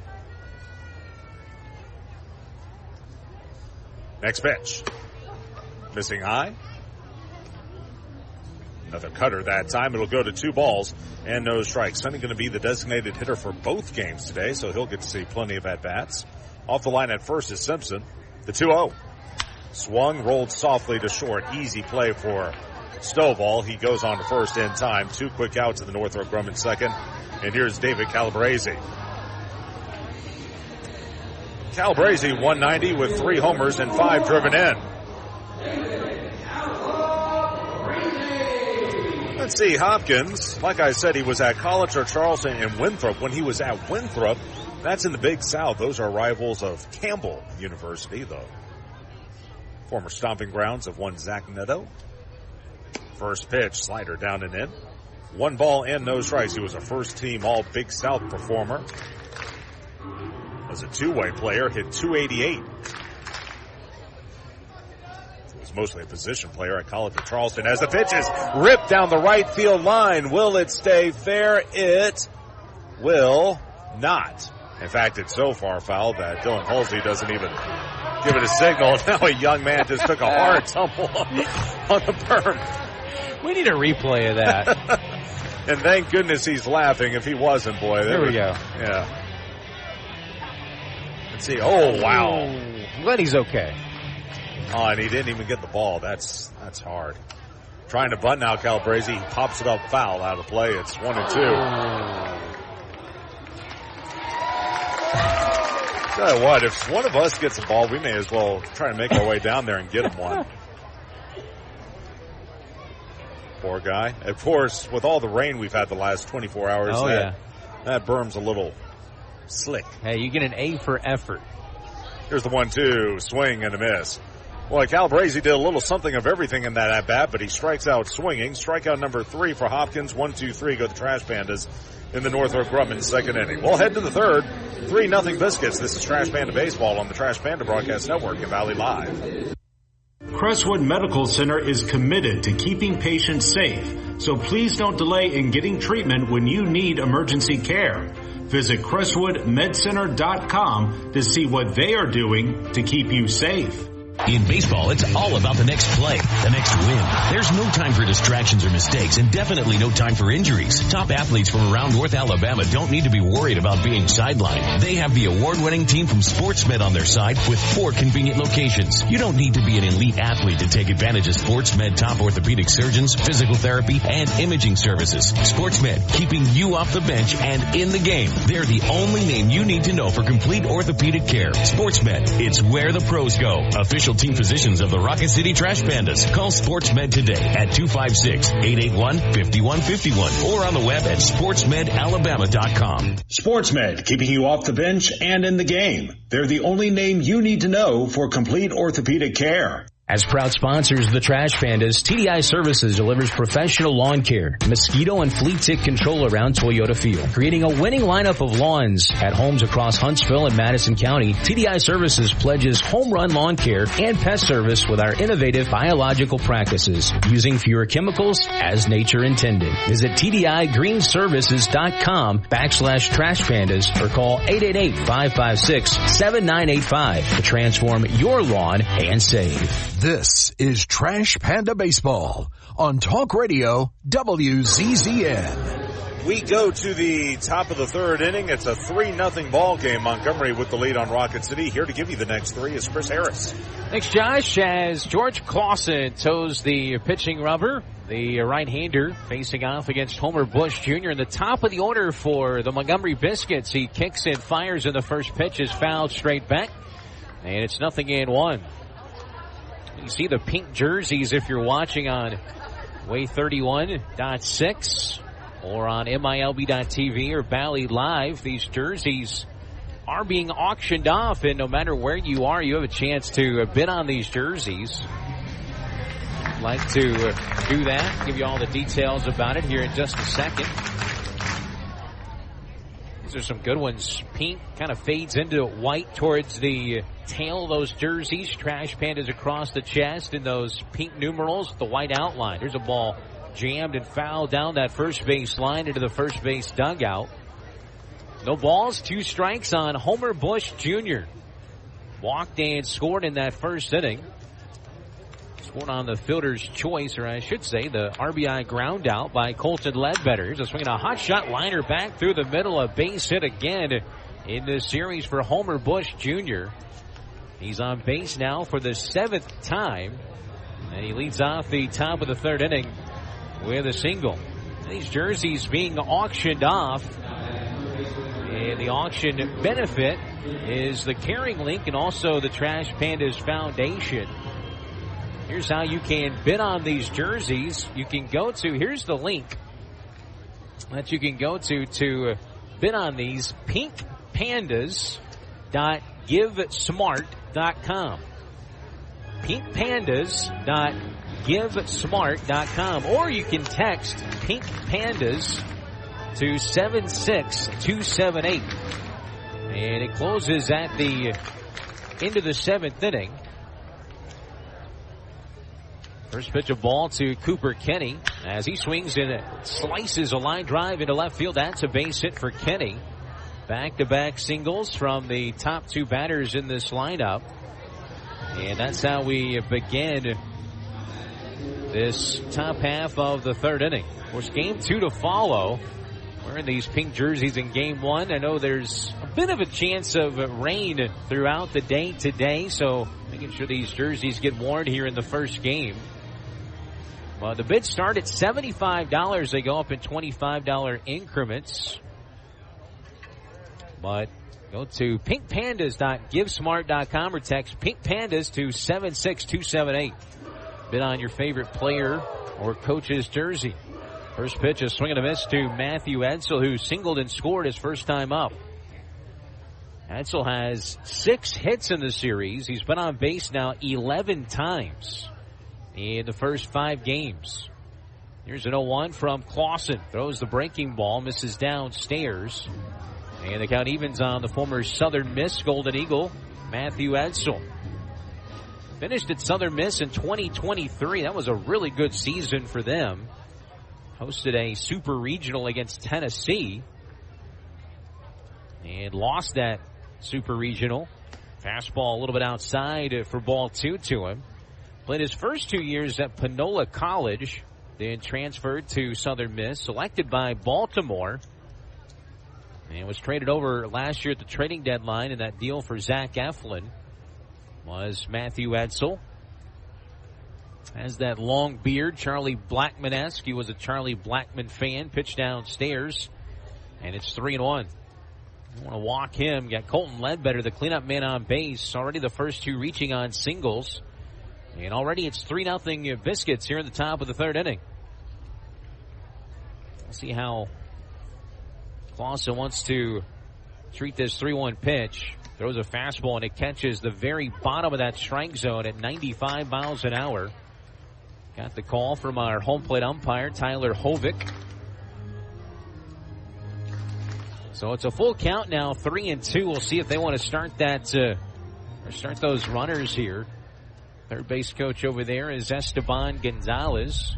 Next pitch. Missing high. Another cutter that time. It'll go to 2 balls and no strikes. Sonny going to be the designated hitter for both games today, so he'll get to see plenty of at-bats. Off the line at first is Simpson. The 2-0. Swung, rolled softly to short. Easy play for Stovall. He goes on to first in time. 2 quick outs in the Northrop Grumman second. And here's David Calabrese. Calabrese 190 with 3 homers and 5 driven in. Let's see, Hopkins, like I said, he was at College of Charleston and Winthrop. When he was at Winthrop, that's in the Big South. Those are rivals of Campbell University, the former stomping grounds of one Zach Neto. First pitch, slider down and in. 1 ball and no strikes. He was a first-team All-Big South performer. As a two-way player, hit .288. Mostly a position player at College of Charleston. As the pitch is ripped down the right field line, will it stay fair? It will not. In fact, it's so far foul that Dylan Halsey doesn't even give it a signal. Now a young man just took a hard tumble on the berm. We need a replay of that. And thank goodness he's laughing. If he wasn't, boy. There we go. Yeah. Let's see. Oh, wow. I'm glad he's okay. Oh, and he didn't even get the ball. That's hard. Trying to bunt now, Calabrese. He pops it up foul out of play. It's 1-2. Tell you what, if one of us gets the ball, we may as well try to make our way down there and get him one. Poor guy. Of course, with all the rain we've had the last 24 hours, that berm's a little slick. Hey, you get an A for effort. Here's the 1-2, swing and a miss. Boy, Calabrese did a little something of everything in that at-bat, but he strikes out swinging. Strikeout number 3 for Hopkins. 1, 2, 3 go the Trash Pandas in the Northrop Grumman second inning. We'll head to the third. 3-0 Biscuits. This is Trash Panda Baseball on the Trash Panda Broadcast Network in Valley Live. Crestwood Medical Center is committed to keeping patients safe, so please don't delay in getting treatment when you need emergency care. Visit CrestwoodMedCenter.com to see what they are doing to keep you safe. In baseball, it's all about the next play, the next win. There's no time for distractions or mistakes, and definitely no time for injuries. Top athletes from around North Alabama don't need to be worried about being sidelined. They have the award-winning team from SportsMed on their side with 4 convenient locations. You don't need to be an elite athlete to take advantage of SportsMed top orthopedic surgeons, physical therapy, and imaging services. SportsMed, keeping you off the bench and in the game. They're the only name you need to know for complete orthopedic care. SportsMed, it's where the pros go. Official official team physicians of the Rocket City Trash Pandas. Call SportsMed today at 256-881-5151 or on the web at sportsmedalabama.com. SportsMed, keeping you off the bench and in the game. They're the only name you need to know for complete orthopedic care. As proud sponsors of the Trash Pandas, TDI Services delivers professional lawn care, mosquito and flea tick control around Toyota Field. Creating a winning lineup of lawns at homes across Huntsville and Madison County, TDI Services pledges home run lawn care and pest service with our innovative biological practices, using fewer chemicals as nature intended. Visit TDIGreenServices.com/Trash Pandas or call 888-556-7985 to transform your lawn and save. This is Trash Panda Baseball on Talk Radio WZZN. We go to the top of the third inning. It's a 3-0 ball game. Montgomery with the lead on Rocket City. Here to give you the next three is Chris Harris. Thanks, Josh. As George Clausen toes the pitching rubber, the right-hander facing off against Homer Bush Jr. in the top of the order for the Montgomery Biscuits. He kicks and fires in the first pitch, is fouled straight back, and it's 0-1. You see the pink jerseys if you're watching on Way 31.6 or on MILB.TV or Bally Live. These jerseys are being auctioned off, and no matter where you are, you have a chance to bid on these jerseys. I'd like to do that, give you all the details about it here in just a second. These are some good ones. Pink kind of fades into white towards the tail of those jerseys. Trash Pandas across the chest in those pink numerals with the white outline. There's a ball jammed and fouled down that first base line into the first base dugout. No balls, 2 strikes on Homer Bush Jr. Walked and scored in that first inning. Scored on the fielder's choice, or I should say the RBI ground out by Colton Ledbetter. Here's a swing and a hot shot liner back through the middle. A base hit again in this series for Homer Bush Jr. He's on base now for the 7th time, and he leads off the top of the third inning with a single. These jerseys being auctioned off, and the auction benefit is the Caring Link and also the Trash Pandas Foundation. Here's how you can bid on these jerseys. You can go to, here's the link that you can go to bid on these, pinkpandas.givesmart.com. pinkpandas.givesmart.com. Or you can text Pink Pandas to 76278. And it closes at the end of the 7th inning. First pitch of ball to Cooper Kenny as he swings and slices a line drive into left field. That's a base hit for Kenny. Back-to-back singles from the top 2 batters in this lineup. And that's how we begin this top half of the third inning. Of course, game 2 to follow. Wearing these pink jerseys in game 1. I know there's a bit of a chance of rain throughout the day today, so making sure these jerseys get worn here in the first game. Well, the bids start at $75. They go up in $25 increments. But go to pinkpandas.givesmart.com or text Pink Pandas to 76278. Bid on your favorite player or coach's jersey. First pitch, a swing and a miss to Matthew Edsel, who singled and scored his first time up. Edsel has 6 hits in the series. He's been on base now 11 times in the first 5 games. Here's an 0-1 from Clausen. Throws the breaking ball, misses downstairs. And the count evens on the former Southern Miss Golden Eagle, Matthew Edsel. Finished at Southern Miss in 2023. That was a really good season for them. Hosted a super regional against Tennessee. And lost that super regional. Fastball a little bit outside for ball 2 to him. Played his first 2 years at Panola College. Then transferred to Southern Miss. Selected by Baltimore. And was traded over last year at the trading deadline in that deal for Zach Eflin. Was Matthew Edsel. Has that long beard, Charlie Blackman-esque. He was a Charlie Blackman fan. Pitched downstairs. And it's 3-1. want to walk him. Got Colton Ledbetter, the cleanup man on base. Already the first two reaching on singles. And already it's 3-0 Biscuits here in the top of the third inning. We'll see how Clausen wants to treat this 3-1 pitch. Throws a fastball and it catches the very bottom of that strike zone at 95 miles an hour. Got the call from our home plate umpire, Tyler Hovick. So it's a full count now, 3-2. We'll see if they want to start that, or start those runners here. Third base coach over there is Esteban Gonzalez.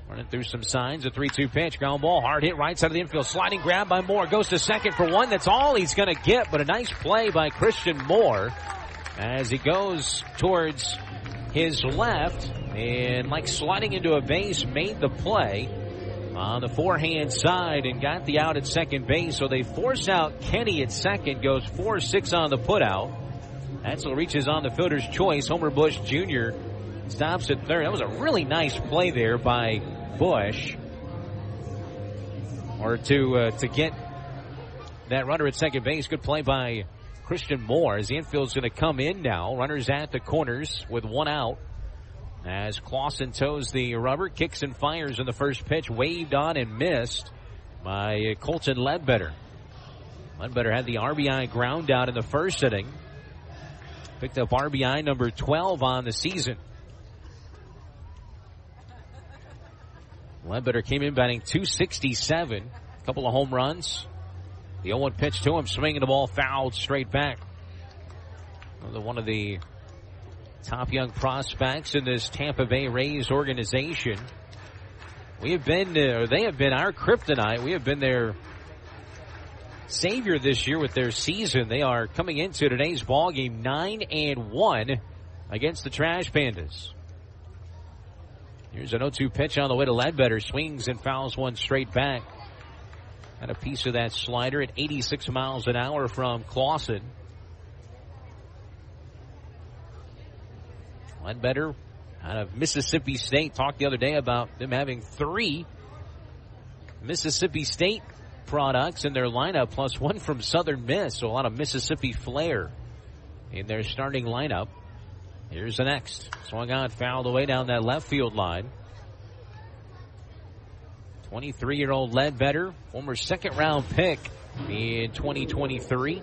Running through some signs. A 3-2 pitch. Ground ball. Hard hit right side of the infield. Sliding grab by Moore. Goes to second for one. That's all he's going to get. But a nice play by Christian Moore as he goes towards his left. And like sliding into a base, made the play on the forehand side and got the out at second base. So they force out Kenny at second. Goes 4-6 on the putout. Edsel reaches on the fielder's choice. Homer Bush Jr. stops at third. That was a really nice play there by Bush. Or to get that runner at second base. Good play by Christian Moore as the infield's going to come in now. Runners at the corners with one out. As Clausen toes the rubber, kicks and fires in the first pitch. Waved on and missed by Colton Ledbetter. Ledbetter had the RBI ground out in the first inning. Picked up RBI number 12 on the season. Ledbetter came in batting .267. A couple of home runs. The 0-1 pitch to him, swinging the ball fouled straight back. One of the top young prospects in this Tampa Bay Rays organization. They have been our kryptonite. We have been their savior this year with their season. They are coming into today's ball game 9-1 against the Trash Pandas. Here's an 0-2 pitch on the way to Ledbetter. Swings and fouls one straight back. Got a piece of that slider at 86 miles an hour from Clausen. Ledbetter out of Mississippi State. Talked the other day about them having 3 Mississippi State products in their lineup, plus one from Southern Miss. So a lot of Mississippi flair in their starting lineup. Here's the next. Swung on, fouled away down that left field line. 23-year-old Ledbetter, former second-round pick in 2023.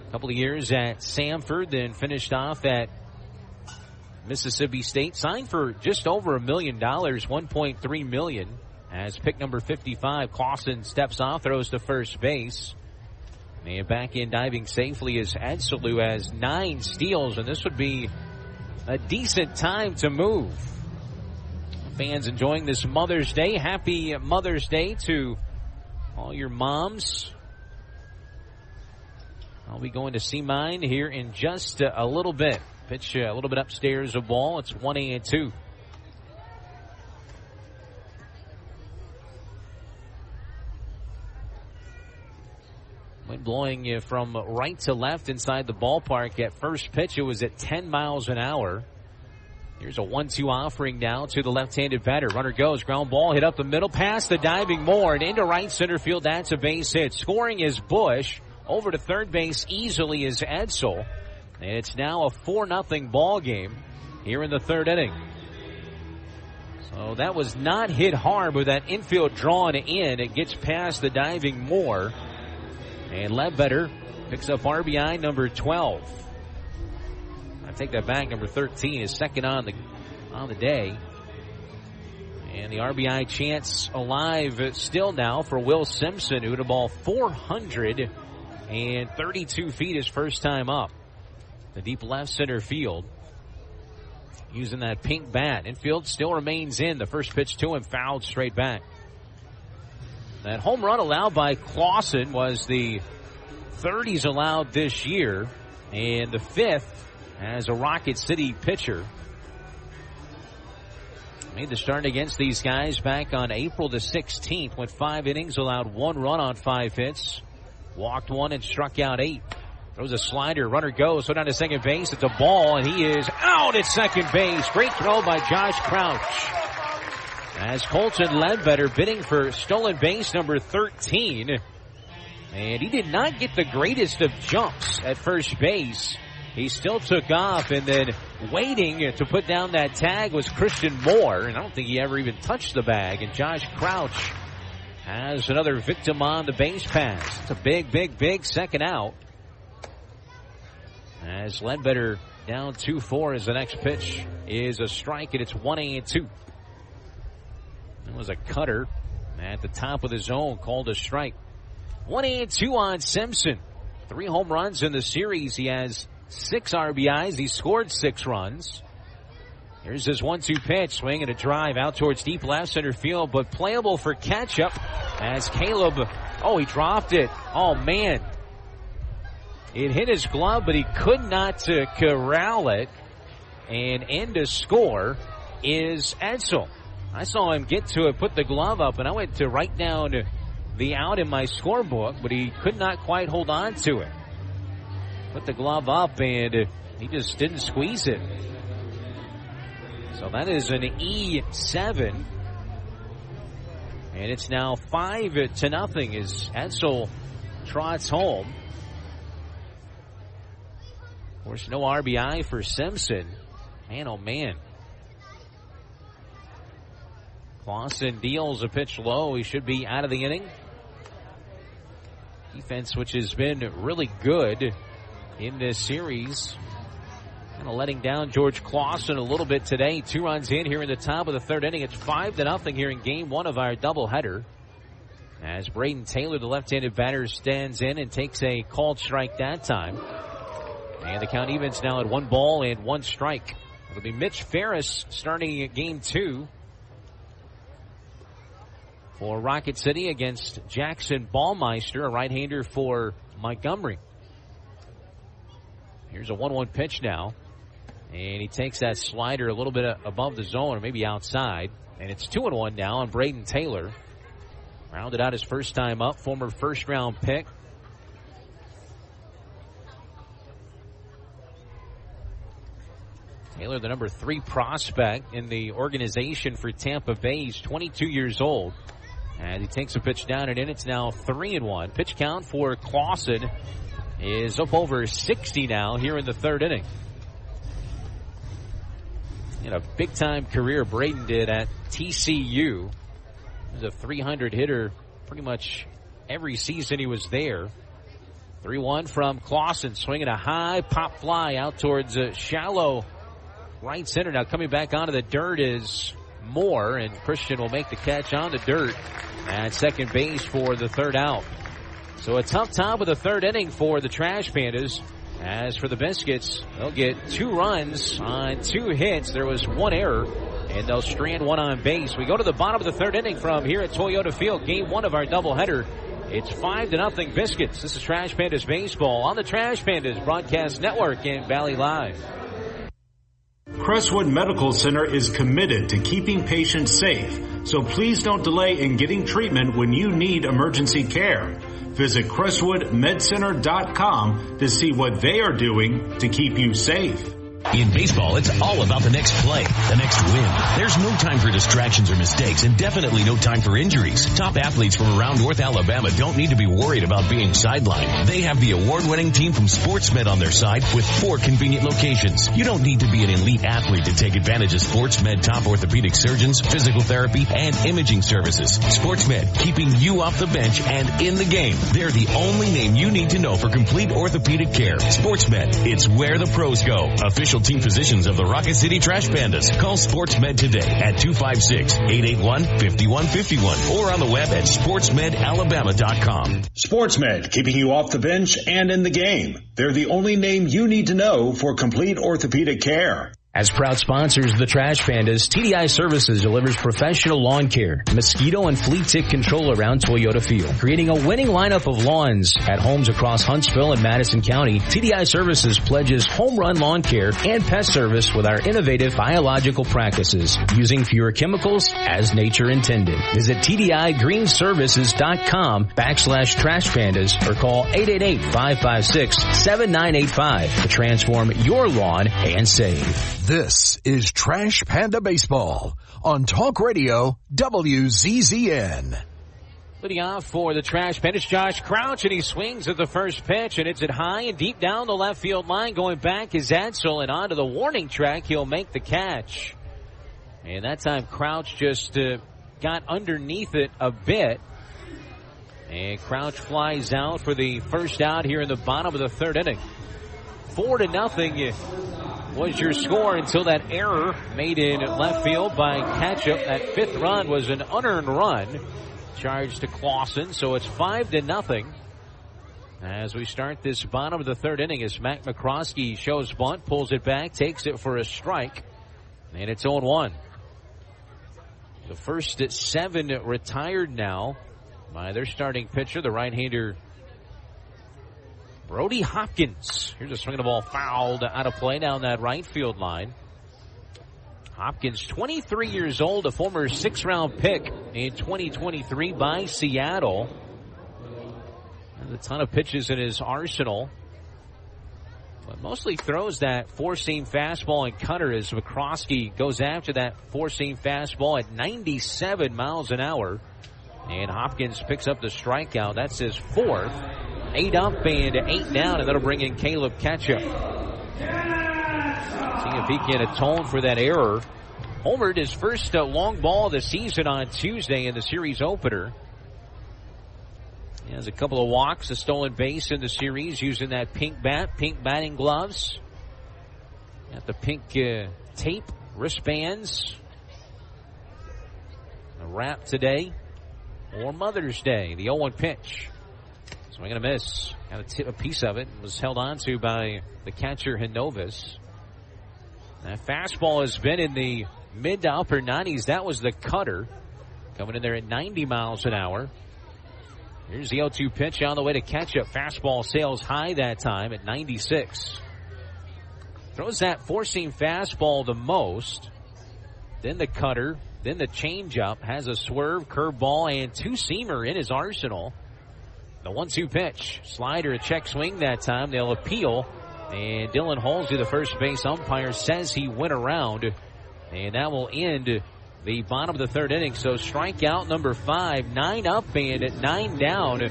A couple of years at Samford, then finished off at Mississippi State. Signed for just over $1 million, $1.3 million. As pick number 55, Clausen steps off, throws to first base. And back in diving safely is Edsel, who has 9 steals, and this would be a decent time to move. Fans enjoying this Mother's Day. Happy Mother's Day to all your moms. I'll be going to see mine here in just a little bit. Pitch a little bit upstairs of ball. It's 1-2. Wind blowing you from right to left inside the ballpark. At first pitch, it was at 10 miles an hour. Here's a 1-2 offering now to the left-handed batter. Runner goes, ground ball, hit up the middle, past the diving Moore, and into right center field. That's a base hit. Scoring is Bush. Over to third base easily is Edsel. And it's now a 4-0 ball game here in the third inning. So that was not hit hard, but that infield drawn in. It gets past the diving Moore. And Ledbetter picks up RBI number 12. I take that back. Number 13 is second on the day. And the RBI chance alive still now for Will Simpson, who hit a ball 432 feet his first time up. The deep left center field. Using that pink bat. Infield still remains in. The first pitch to him fouled straight back. That home run allowed by Clausen was the 30s allowed this year. And the 5th as a Rocket City pitcher. Made the start against these guys back on April the 16th. Went 5 innings, allowed 1 run on 5 hits. Walked 1 and struck out 8. Throws a slider. Runner goes. So down to second base. It's a ball, and he is out at second base. Great throw by Josh Crouch. as Colton Ledbetter bidding for stolen base number 13. And he did not get the greatest of jumps at first base. He still took off, and then waiting to put down that tag was Christian Moore, and I don't think he ever even touched the bag. And Josh Crouch has another victim on the base pass. It's a big second out. As Ledbetter down 2-4 as the next pitch is a strike, and it's 1-2. It was a cutter at the top of the zone, called a strike. 1-2 on Simpson. 3 home runs in the series. He has 6 RBIs. He scored 6 runs. Here's his 1-2 pitch. Swing and a drive out towards deep left center field, but playable for catch-up as Caleb, he dropped it. Oh, man. It hit his glove, but he could not corral it. And in to score is Edsel. I saw him get to it, put the glove up, and I went to write down the out in my scorebook, but he could not quite hold on to it. Put the glove up, and he just didn't squeeze it. So that is an E7. And it's now 5-0 as Edsel trots home. Of course, no RBI for Simpson. Man, oh man. Clausen deals a pitch low. He should be out of the inning. Defense, which has been really good in this series. Kind of letting down George Clausen a little bit today. 2 runs in here in the top of the 3rd inning. It's 5-0 here in game 1 of our doubleheader. As Braden Taylor, the left-handed batter, stands in and takes a called strike that time. And the count evens now at 1 ball and 1 strike. It'll be Mitch Ferris starting at game 2 for Rocket City against Jackson Ballmeister, a right-hander for Montgomery. Here's a 1-1 pitch now. And he takes that slider a little bit above the zone, or maybe outside. And it's 2-1 now on Braden Taylor. Rounded out his first time up, former first-round pick. Taylor, the number 3 prospect in the organization for Tampa Bay. He's 22 years old. And he takes a pitch down and in. It's now 3-1. Pitch count for Clausen is up over 60 now here in the 3rd inning. In a big-time career Braden did at TCU. He was a 300 hitter pretty much every season he was there. 3-1 from Clausen, swinging a high pop fly out towards shallow right center. Now coming back onto the dirt is Moore, and Christian will make the catch on the dirt at second base for the 3rd out. So a tough top of the 3rd inning for the Trash Pandas. As for the Biscuits, they'll get 2 runs on 2 hits. There was 1 error, and they'll strand 1 on base. We go to the bottom of the 3rd inning from here at Toyota Field, game 1 of our doubleheader. It's 5-0 Biscuits. This is Trash Pandas Baseball on the Trash Pandas Broadcast Network in Valley Live. Crestwood Medical Center is committed to keeping patients safe, so please don't delay in getting treatment when you need emergency care. Visit CrestwoodMedCenter.com to see what they are doing to keep you safe. In baseball, it's all about the next play, the next win. There's no time for distractions or mistakes, and definitely no time for injuries. Top athletes from around North Alabama don't need to be worried about being sidelined. They have the award-winning team from SportsMed on their side with 4 convenient locations. You don't need to be an elite athlete to take advantage of SportsMed top orthopedic surgeons, physical therapy, and imaging services. SportsMed, keeping you off the bench and in the game. They're the only name you need to know for complete orthopedic care. SportsMed, it's where the pros go. Official team physicians of the Rocket City Trash Pandas. Call SportsMed today at 256-881-5151 or on the web at sportsmedalabama.com. SportsMed, keeping you off the bench and in the game. They're the only name you need to know for complete orthopedic care. As proud sponsors of the Trash Pandas, TDI Services delivers professional lawn care, mosquito and flea tick control around Toyota Field. Creating a winning lineup of lawns at homes across Huntsville and Madison County, TDI Services pledges home run lawn care and pest service with our innovative biological practices, using fewer chemicals as nature intended. Visit TDIGreenServices.com/Trash Pandas or call 888-556-7985 to transform your lawn and save. This is Trash Panda Baseball on Talk Radio WZZN. Leading off for the Trash Pandas, Josh Crouch, and he swings at the first pitch, and it's it high and deep down the left field line. Going back is Edsel, and onto the warning track, he'll make the catch. And that time Crouch just got underneath it a bit. And Crouch flies out for the first out here in the bottom of the third inning. 4-0 was your score until that error made in left field by Ketchup. That fifth run was an unearned run charged to Clausen, so it's 5-0 as we start this bottom of the third inning as Matt McCroskey shows bunt, pulls it back, takes it for a strike, and it's 0-1. The first 7 retired now by their starting pitcher, the right-hander Brody Hopkins. Here's a swing of the ball fouled out of play down that right field line. Hopkins, 23 years old, a former 6th-round pick in 2023 by Seattle. Has a ton of pitches in his arsenal, but mostly throws that four-seam fastball and cutter as McCroskey goes after that four-seam fastball at 97 miles an hour. And Hopkins picks up the strikeout. That's his 4th. 8 up and 8 down, and that'll bring in Caleb Ketchup. See if he can atone for that error. Homered his first long ball of the season on Tuesday in the series opener. He has a couple of walks, a stolen base in the series using that pink bat, pink batting gloves. Got the pink tape, wristbands. A wrap today. Or Mother's Day, the 0-1 pitch. Swing and a miss. Got a piece of it. Was held on to by the catcher, Hinovis. That fastball has been in the mid to upper 90s. That was the cutter. Coming in there at 90 miles an hour. Here's the 0-2 pitch on the way to Ketchup. Fastball sails high that time at 96. Throws that four-seam fastball the most. Then the cutter. Then the changeup. Has a swerve, curveball, and two-seamer in his arsenal. The 1-2 pitch. Slider, a check swing that time. They'll appeal. And Dylan Halsey, the first base umpire, says he went around. And that will end the bottom of the third inning. So strikeout number 5. 9 up and 9 down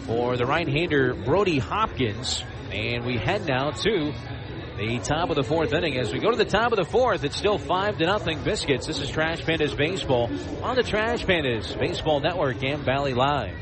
for the right-hander Brody Hopkins. And we head now to the top of the fourth inning. As we go to the top of the fourth, it's still 5-0 Biscuits. This is Trash Pandas Baseball on the Trash Pandas Baseball Network and Valley Live.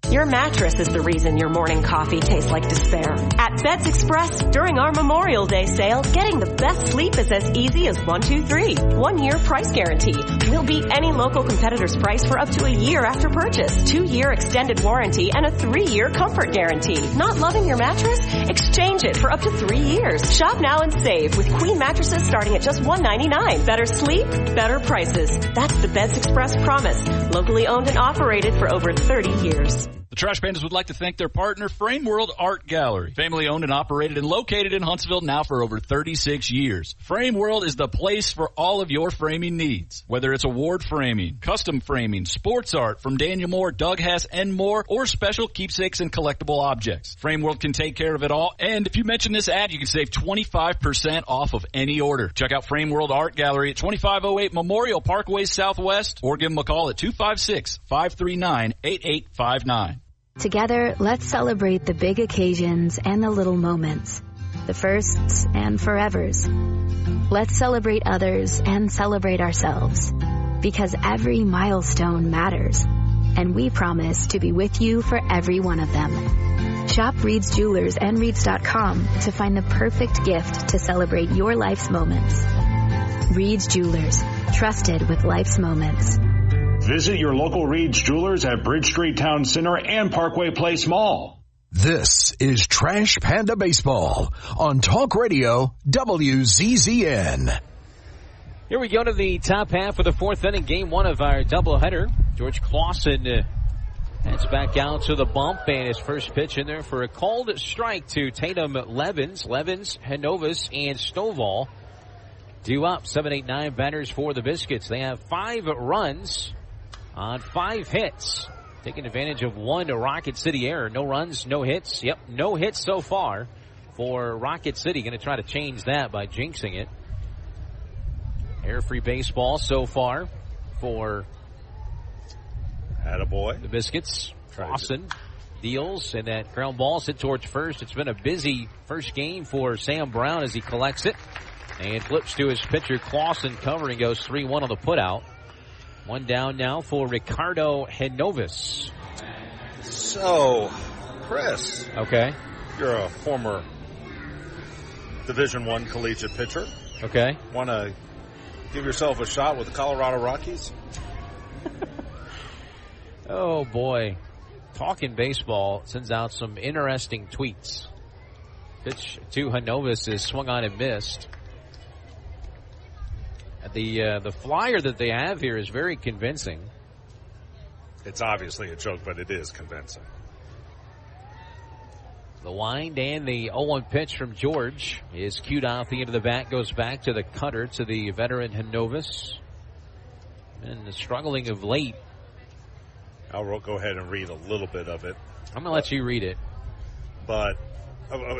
Your mattress is the reason your morning coffee tastes like despair. At Beds Express, during our Memorial Day sale, getting the best sleep is as easy as 1, 2, 3. 1 year price guarantee. We'll beat any local competitor's price for up to a year after purchase. 2-year extended warranty and a 3-year comfort guarantee. Not loving your mattress? Exchange it for up to 3 years. Shop now and save with queen mattresses starting at just $199. Better sleep, better prices. That's the Beds Express promise. Locally owned and operated for over 30 years. The Trash Pandas would like to thank their partner, Frame World Art Gallery. Family owned and operated and located in Huntsville now for over 36 years. Frame World is the place for all of your framing needs. Whether it's award framing, custom framing, sports art from Daniel Moore, Doug Hess, and more, or special keepsakes and collectible objects. Frame World can take care of it all. And if you mention this ad, you can save 25% off of any order. Check out Frame World Art Gallery at 2508 Memorial Parkway Southwest, or give them a call at 256-539-8859. Together, let's celebrate the big occasions and the little moments, the firsts and forevers. Let's celebrate others and celebrate ourselves, because every milestone matters, and we promise to be with you for every one of them. Shop Reed's Jewelers and Reeds.com to find the perfect gift to celebrate your life's moments. Reed's Jewelers, trusted with life's moments. Visit your local Reed's Jewelers at Bridge Street Town Center and Parkway Place Mall. This is Trash Panda Baseball on Talk Radio WZZN. Here we go to the top half of the fourth inning, game one of our doubleheader. George Clausen heads back out to the bump, and his first pitch in there for a called strike to Tatum Levins, Hinovis, and Stovall. Due up, 7, 8, 9 batters for the Biscuits. They have 5 runs on 5 hits. Taking advantage of one Rocket City error. No runs, no hits. Yep, no hits so far for Rocket City. Going to try to change that by jinxing it. Air-free baseball so far for attaboy. The Biscuits. Clausen deals, and that ground ball hit towards first. It's been a busy first game for Sam Brown as he collects it and flips to his pitcher. Clausen covering, goes 3-1 on the putout. One down now for Ricardo Hinovis. So, Chris. Okay. You're a former Division I collegiate pitcher. Okay. Want to give yourself a shot with the Colorado Rockies? Oh, boy. Talking Baseball sends out some interesting tweets. Pitch to Hinovis is swung on and missed. The flyer that they have here is very convincing. It's obviously a joke, but it is convincing. The wind and the 0-1 pitch from George is cued off the end of the bat, goes back to the cutter to the veteran Hinovis. And the struggling of late. I'll go ahead and read a little bit of it. I'm going to let you read it. But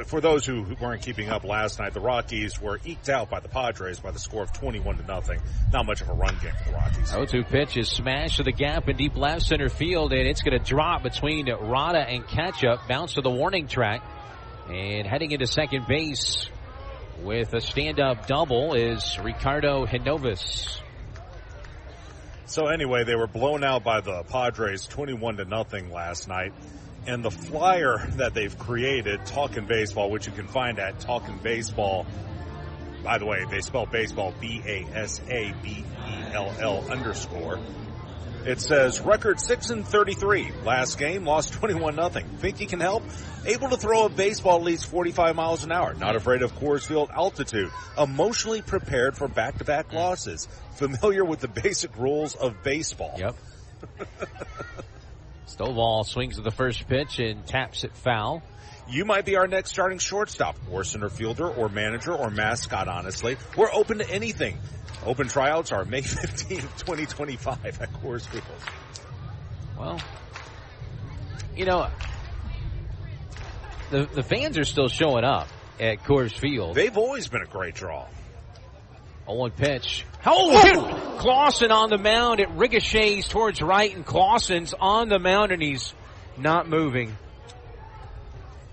for those who weren't keeping up last night, the Rockies were eked out by the Padres by the score of 21-0. Not much of a run game for the Rockies. 0-2 pitch is smashed to the gap in deep left center field, and it's going to drop between Rada and Ketchup. Bounce to the warning track. And heading into second base with a stand-up double is Ricardo Hinovis. So anyway, they were blown out by the Padres 21-0 last night. And the flyer that they've created, Talkin' Baseball, which you can find at Talkin' Baseball. By the way, they spell baseball BASABELL_. It says record 6-33. Last game, lost 21-0. Think you can help? Able to throw a baseball at least 45 miles an hour. Not afraid of Coors Field altitude. Emotionally prepared for back-to-back losses. Familiar with the basic rules of baseball. Yep. Stovall swings at the first pitch and taps it foul. You might be our next starting shortstop, or center fielder, or manager, or mascot, honestly. We're open to anything. Open tryouts are May 15, 2025 at Coors Field. Well, you know, the fans are still showing up at Coors Field. They've always been a great draw. 0-1 pitch. Oh! Clausen on the mound. It ricochets towards right, and Clausen's on the mound, and he's not moving.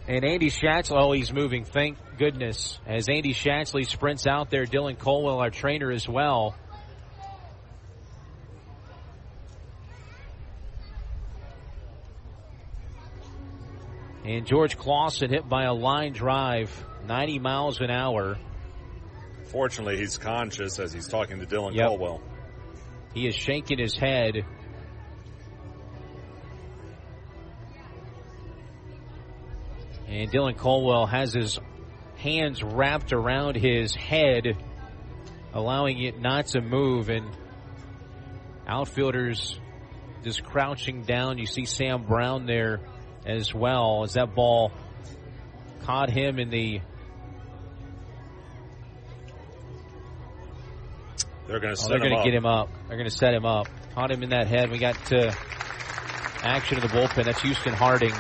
And Andy Schatzley, he's moving, thank goodness. As Andy Schatzley sprints out there, Dylan Colwell, our trainer, as well. And George Clausen hit by a line drive, 90 miles an hour. Fortunately, he's conscious as he's talking to Dylan Colwell. He is shaking his head. And Dylan Colwell has his hands wrapped around his head, allowing it not to move. And outfielders just crouching down. You see Sam Brown there as well, as that ball caught him in the... They're going to get him up. They're going to set him up. Caught him in that head. We got action in the bullpen. That's Houston Harding.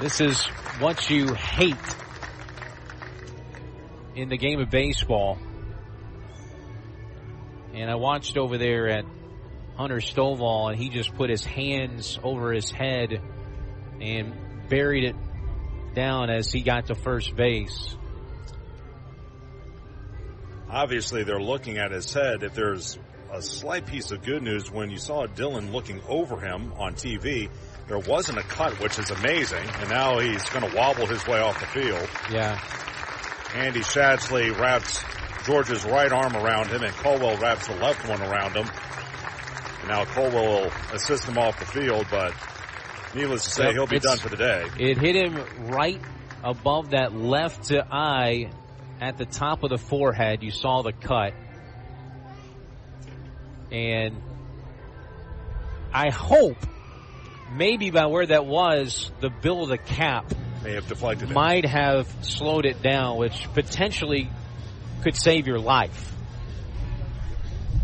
This is what you hate in the game of baseball. And I watched over there at Hunter Stovall, and he just put his hands over his head and buried it down as he got to first base. Obviously, they're looking at his head. If there's a slight piece of good news, when you saw Dylan looking over him on TV, there wasn't a cut, which is amazing. And now he's going to wobble his way off the field. Yeah. Andy Schatzley wraps George's right arm around him, and Colwell wraps the left one around him. And now Colwell will assist him off the field, but needless to say, he'll be done for the day. It hit him right above that left eye. At the top of the forehead, you saw the cut. And I hope, maybe by where that was, the bill of the cap may have deflected it. Might have slowed it down, which potentially could save your life.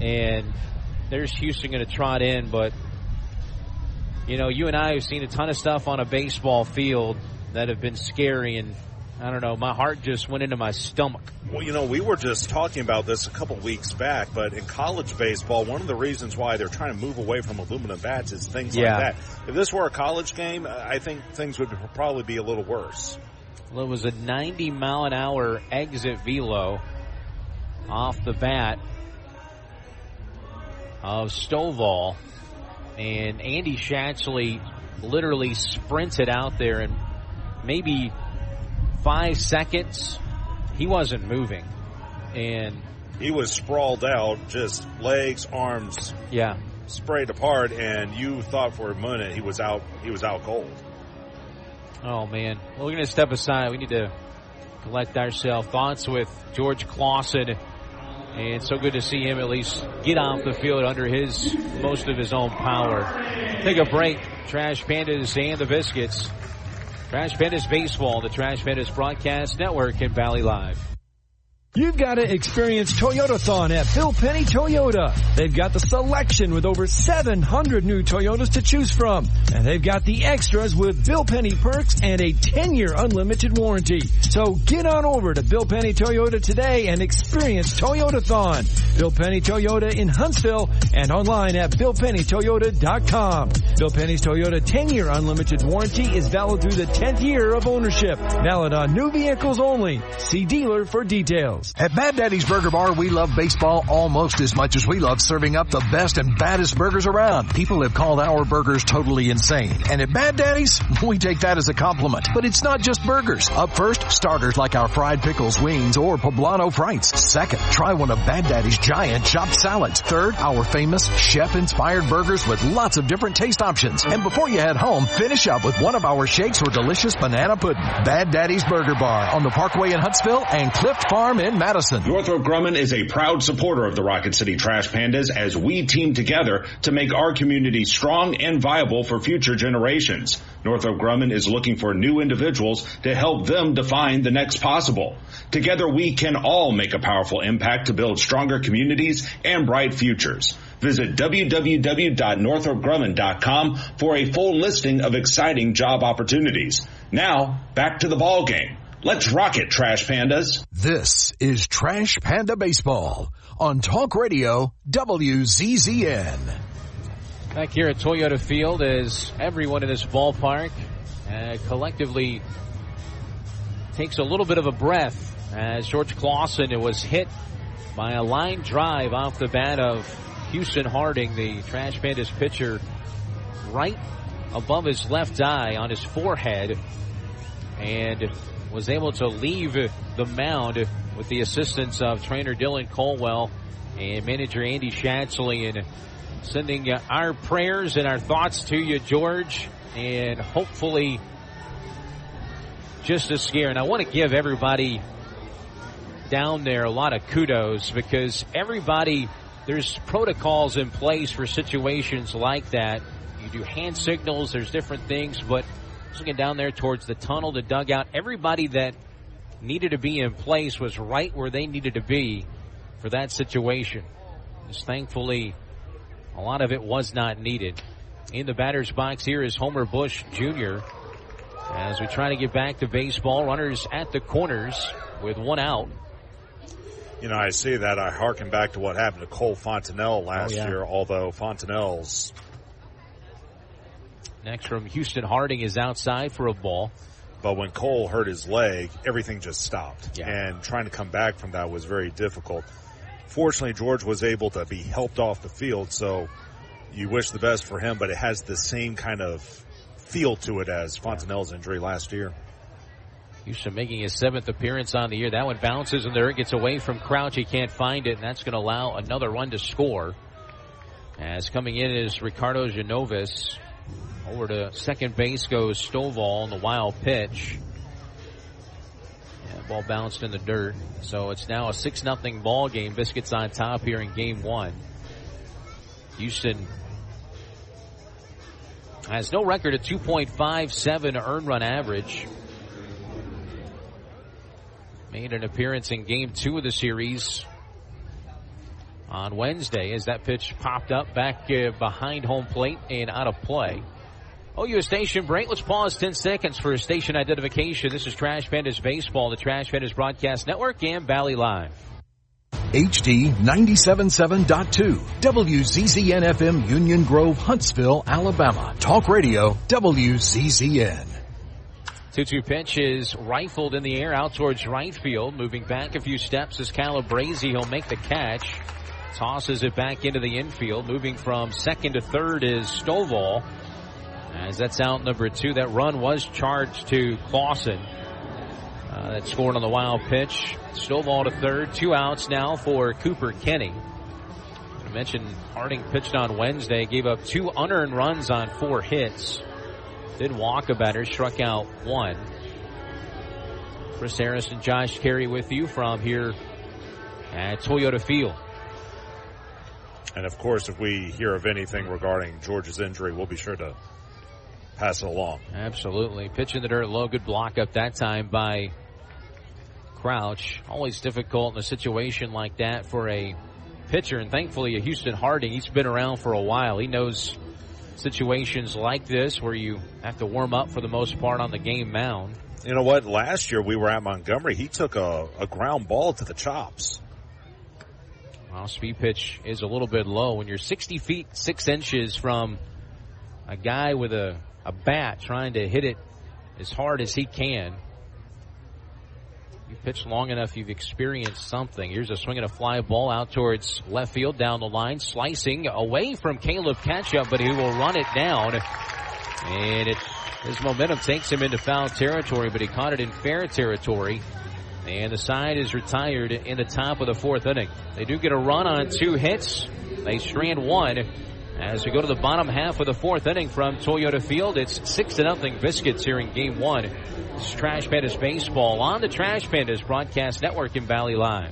And there's Houston going to trot in, but, you know, you and I have seen a ton of stuff on a baseball field that have been scary, and I don't know, my heart just went into my stomach. Well, we were just talking about this a couple weeks back, but in college baseball, one of the reasons why they're trying to move away from aluminum bats is things like that. If this were a college game, I think things would probably be a little worse. Well, it was a 90-mile-an-hour exit velo off the bat of Stovall, and Andy Schatchley literally sprinted out there, and maybe 5 seconds, he wasn't moving, and he was sprawled out, just legs, arms, sprayed apart, and you thought for a minute he was out cold. Oh man, well, we're going to step aside. We need to collect ourselves. Thoughts with George Clausen, and so good to see him at least get off the field under most of his own power. Take a break. Trash Pandas and the Biscuits. Trash Pandas Baseball, the Trash Pandas Broadcast Network in Valley Live. You've got to experience Toyotathon at Bill Penny Toyota. They've got the selection with over 700 new Toyotas to choose from. And they've got the extras with Bill Penny perks and a 10-year unlimited warranty. So get on over to Bill Penny Toyota today and experience Toyotathon. Bill Penny Toyota in Huntsville and online at BillPennyToyota.com. Bill Penny's Toyota 10-year unlimited warranty is valid through the 10th year of ownership. Valid on new vehicles only. See dealer for details. At Bad Daddy's Burger Bar, we love baseball almost as much as we love serving up the best and baddest burgers around. People have called our burgers totally insane. And at Bad Daddy's, we take that as a compliment. But it's not just burgers. Up first, starters like our fried pickles, wings, or poblano frites. Second, try one of Bad Daddy's giant chopped salads. Third, our famous chef-inspired burgers with lots of different taste options. And before you head home, finish up with one of our shakes or delicious banana pudding. Bad Daddy's Burger Bar on the Parkway in Huntsville and Cliff Farm in Madison. Northrop Grumman is a proud supporter of the Rocket City Trash Pandas as we team together to make our community strong and viable for future generations. Northrop Grumman is looking for new individuals to help them define the next possible. Together we can all make a powerful impact to build stronger communities and bright futures. Visit www.northropgrumman.com for a full listing of exciting job opportunities. Now, back to the ball game. Let's rock it, Trash Pandas. This is Trash Panda Baseball on Talk Radio WZZN. Back here at Toyota Field as everyone in this ballpark collectively takes a little bit of a breath as George Clausen was hit by a line drive off the bat of Houston Harding, the Trash Pandas pitcher, right above his left eye on his forehead, and was able to leave the mound with the assistance of trainer Dylan Colwell and manager Andy Schatchley, and sending our prayers and our thoughts to you, George, and hopefully just a scare. And I want to give everybody down there a lot of kudos because everybody, there's protocols in place for situations like that. You do hand signals, there's different things, but looking down there towards the tunnel, the dugout, everybody that needed to be in place was right where they needed to be for that situation. Just thankfully, a lot of it was not needed. In the batter's box here is Homer Bush Jr. as we try to get back to baseball. Runners at the corners with one out. You know, I see that. I harken back to what happened to Cole Fontenelle last year, although Fontenelle's... Next from Houston Harding is outside for a ball. But when Cole hurt his leg, everything just stopped. Yeah. And trying to come back from that was very difficult. Fortunately, George was able to be helped off the field, so you wish the best for him, but it has the same kind of feel to it as Fontenelle's injury last year. Houston making his 7th appearance on the year. That one bounces in there. It gets away from Crouch. He can't find it, and that's going to allow another run to score. As coming in is Ricardo Genovis. Over to second base goes Stovall on the wild pitch. Ball bounced in the dirt. So it's now a 6-0 ball game. Biscuits on top here in game 1. Houston has no record at 2.57 earned run average. Made an appearance in game 2 of the series on Wednesday as that pitch popped up back behind home plate and out of play. OU station break. Let's pause 10 seconds for station identification. This is Trash Pandas Baseball, the Trash Pandas Broadcast Network, and Valley Live. HD 97.7.2, WZZN FM, Union Grove, Huntsville, Alabama. Talk Radio, WZZN. 2-2 pitch is rifled in the air out towards right field. Moving back a few steps is Calabrese. He'll make the catch. Tosses it back into the infield. Moving from second to third is Stovall. As that's out number 2. That run was charged to Clausen. That scored on the wild pitch. Stovall to third. 2 outs now for Cooper Kenny. I mentioned Harding pitched on Wednesday. Gave up 2 unearned runs on 4 hits. Did walk a batter. Struck out 1. Chris Harris and Josh Carey with you from here at Toyota Field. And, of course, if we hear of anything regarding George's injury, we'll be sure to pass it along. Absolutely. Pitch in the dirt low. Good block up that time by Crouch. Always difficult in a situation like that for a pitcher. And thankfully, Houston Harding, he's been around for a while. He knows situations like this where you have to warm up for the most part on the game mound. You know what? Last year we were at Montgomery. He took a ground ball to the chops. Well, speed pitch is a little bit low. When you're 60 feet 6 inches from a guy with a bat trying to hit it as hard as he can, you pitch long enough, you've experienced something. Here's a swing and a fly ball out towards left field down the line, slicing away from Caleb Ketchup, but he will run it down. And his momentum takes him into foul territory, but he caught it in fair territory. And the side is retired in the top of the 4th inning. They do get a run on 2 hits. They strand 1. As we go to the bottom half of the 4th inning from Toyota Field, it's 6-0 Biscuits here in Game 1. This is Trash Pandas Baseball on the Trash Pandas Broadcast Network in Valley Live.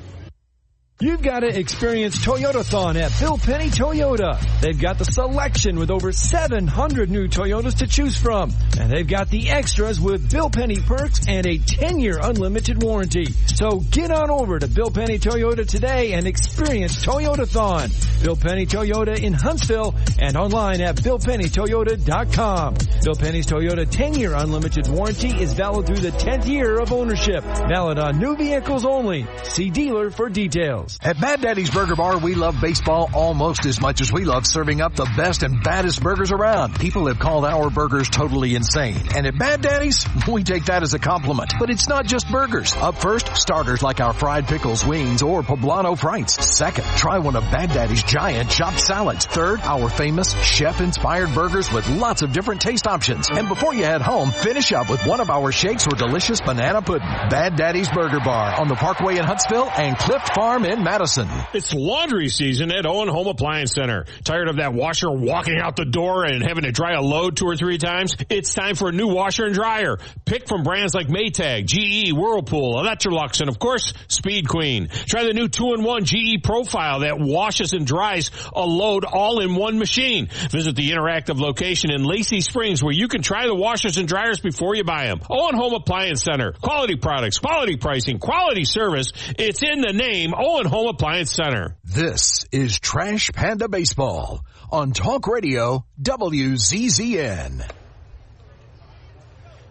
You've got to experience Toyotathon at Bill Penny Toyota. They've got the selection with over 700 new Toyotas to choose from. And they've got the extras with Bill Penny perks and a 10-year unlimited warranty. So get on over to Bill Penny Toyota today and experience Toyotathon. Bill Penny Toyota in Huntsville and online at BillPennyToyota.com. Bill Penny's Toyota 10-year unlimited warranty is valid through the 10th year of ownership. Valid on new vehicles only. See dealer for details. At Bad Daddy's Burger Bar, we love baseball almost as much as we love serving up the best and baddest burgers around. People have called our burgers totally insane. And at Bad Daddy's, we take that as a compliment. But it's not just burgers. Up first, starters like our fried pickles, wings, or poblano frites. Second, try one of Bad Daddy's giant chopped salads. Third, our famous chef-inspired burgers with lots of different taste options. And before you head home, finish up with one of our shakes or delicious banana pudding. Bad Daddy's Burger Bar on the Parkway in Huntsville and Clift Farm in Madison. It's laundry season at Owen Home Appliance Center. Tired of that washer walking out the door and having to dry a load 2 or 3 times? It's time for a new washer and dryer. Pick from brands like Maytag, GE, Whirlpool, Electrolux, and of course, Speed Queen. Try the new 2-in-1 GE Profile that washes and dries a load all in one machine. Visit the interactive location in Lacey Springs where you can try the washers and dryers before you buy them. Owen Home Appliance Center. Quality products, quality pricing, quality service. It's in the name, Owen Home Appliance Center. This is Trash Panda Baseball on Talk Radio WZZN.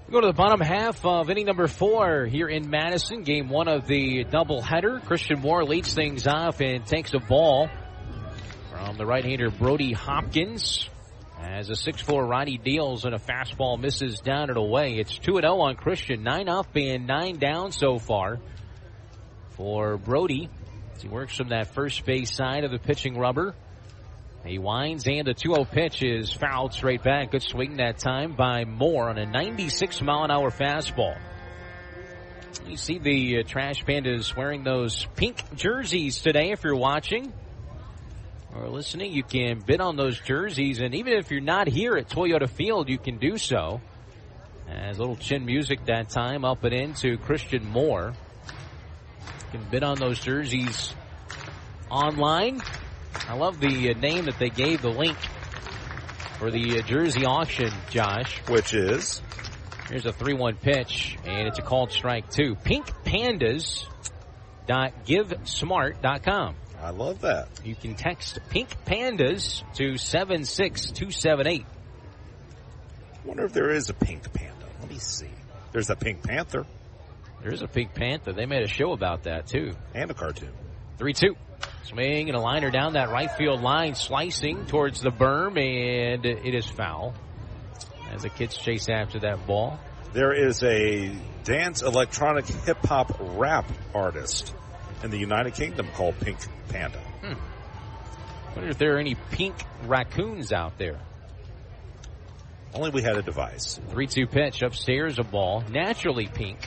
We go to the bottom half of inning number 4 here in Madison. Game 1 of the doubleheader. Christian Moore leads things off and takes a ball from the right-hander Brody Hopkins. As a 6'4" righty deals and a fastball misses down and away. It's 2-0 on Christian. 9 up and 9 down so far for Brody. He works from that first base side of the pitching rubber. He winds, and the 2-0 pitch is fouled straight back. Good swing that time by Moore on a 96-mile-an-hour fastball. You see the Trash Pandas wearing those pink jerseys today. If you're watching or listening, you can bid on those jerseys. And even if you're not here at Toyota Field, you can do so. As a little chin music that time up and in to Christian Moore. You can bid on those jerseys online. I love the name that they gave the link for the jersey auction, Josh. Which is? Here's a 3-1 pitch, and it's a called strike 2. pinkpandas.givesmart.com. I love that. You can text Pink Pandas to 76278. I wonder if there is a pink panda. Let me see. There's a pink panther. There's a pink panther. They made a show about that, too. And a cartoon. 3-2. Swing and a liner down that right field line, slicing towards the berm, and it is foul as the kids chase after that ball. There is a dance electronic hip-hop rap artist in the United Kingdom called Pink Panda. I wonder if there are any pink raccoons out there. Only we had a device. 3-2 pitch upstairs, a ball. Naturally pink.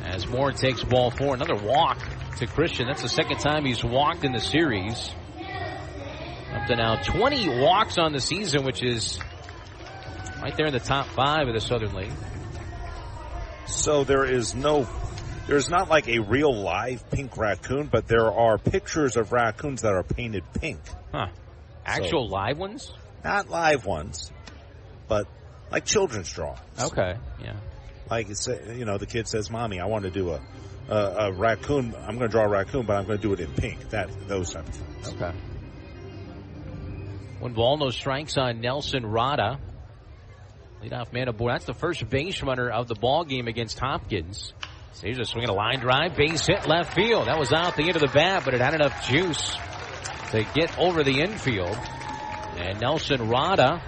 As Moore takes ball 4. Another walk to Christian. That's the second time he's walked in the series. Up to now 20 walks on the season, which is right there in the top 5 of the Southern League. So there's not like a real live pink raccoon, but there are pictures of raccoons that are painted pink. Huh. Actual live ones? Not live ones, but like children's drawings. Okay, yeah. Like, the kid says, Mommy, I want to do a raccoon. I'm going to draw a raccoon, but I'm going to do it in pink. Those type of things. Okay. 1 ball, no strikes on Nelson Rada. Leadoff man aboard. That's the first base runner of the ball game against Hopkins. So here's a swing and a line drive. Base hit left field. That was out the end of the bat, but it had enough juice to get over the infield. And Nelson Rada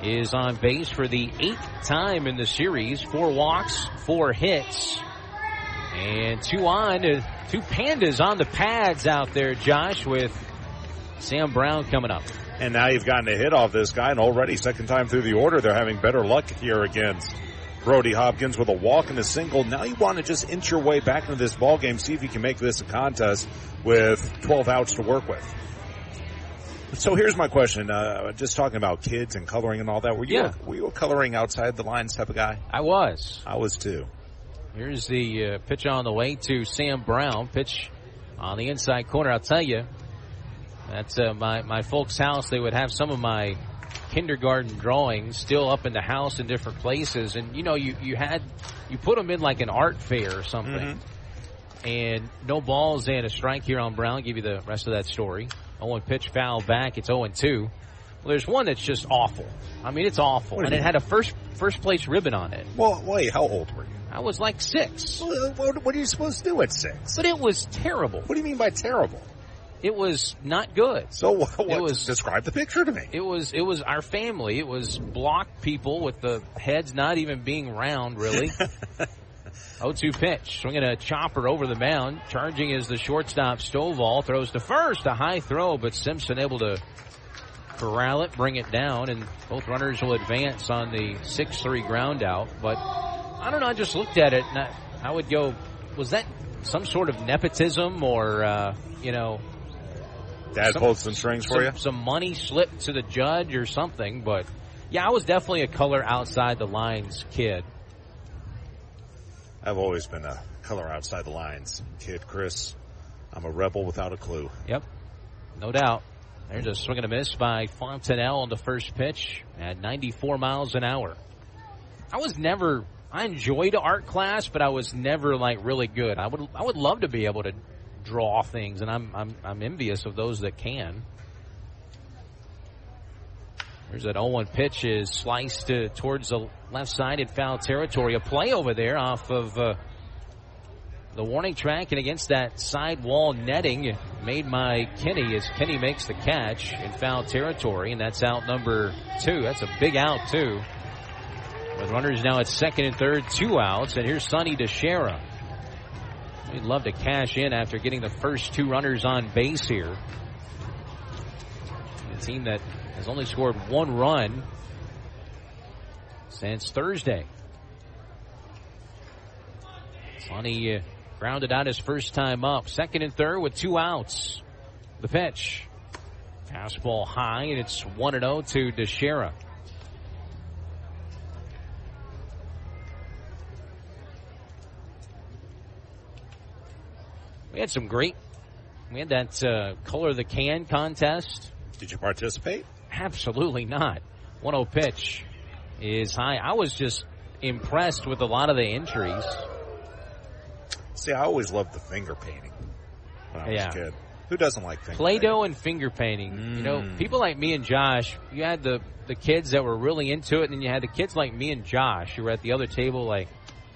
is on base for the 8th time in the series. 4 walks, 4 hits. And 2 Pandas on the pads out there, Josh, with Sam Brown coming up. And now you've gotten a hit off this guy, and already second time through the order, they're having better luck here against Brody Hopkins with a walk and a single. Now you want to just inch your way back into this ball game, see if you can make this a contest with 12 outs to work with. So here's my question. Just talking about kids and coloring and all that. Were you a coloring outside the lines type of guy? I was. I was too. Here's the pitch on the way to Sam Brown. Pitch on the inside corner. I'll tell you, that's my folks' house. They would have some of my kindergarten drawings still up in the house in different places. And, you put them in like an art fair or something. Mm-hmm. And no balls and a strike here on Brown. I'll give you the rest of that story. 0-1 pitch, foul back. It's 0-2. Well, there's one that's just awful. I mean, it's awful. And it had a first place ribbon on it. Well, wait, how old were you? I was like 6. What are you supposed to do at 6? But it was terrible. What do you mean by terrible? It was not good. So describe the picture to me. It was our family. It was block people with the heads not even being round, really. 0-2 pitch. Swinging a chopper over the mound. Charging is the shortstop Stovall. Throws to first. A high throw, but Simpson able to corral it, bring it down, and both runners will advance on the 6-3 ground out. But I don't know. I just looked at it, and I would go, was that some sort of nepotism or, Dad pulled some strings for you? Some money slipped to the judge or something. But, yeah, I was definitely a color outside the lines kid. I've always been a color outside the lines kid, Chris. I'm a rebel without a clue. Yep, no doubt. There's a swing and a miss by Fontenelle on the first pitch at 94 miles an hour. I enjoyed art class, but I was never like really good. I would love to be able to draw things, and I'm envious of those that can. There's that 0-1 pitch is sliced towards the left side in foul territory. A play over there off of the warning track and against that sidewall netting made by Kenny as Kenny makes the catch in foul territory, and that's out number 2. That's a big out, too. With runners now at second and third, 2 outs, and here's Sonny DeShera. We'd love to cash in after getting the first 2 runners on base here. A team that has only scored 1 run since Thursday. Sonny grounded out his first time up. Second and third with 2 outs. The pitch. Fastball high, and it's 1-0 to DeShera. We had that color the can contest. Did you participate? Absolutely not. 1-0 pitch is high. I was just impressed with a lot of the entries. See, I always loved the finger painting when I was a kid. Who doesn't like finger Play-Doh painting? and finger painting. People like me and Josh, you had the the kids that were really into it, and then you had the kids like me and Josh who were at the other table, like,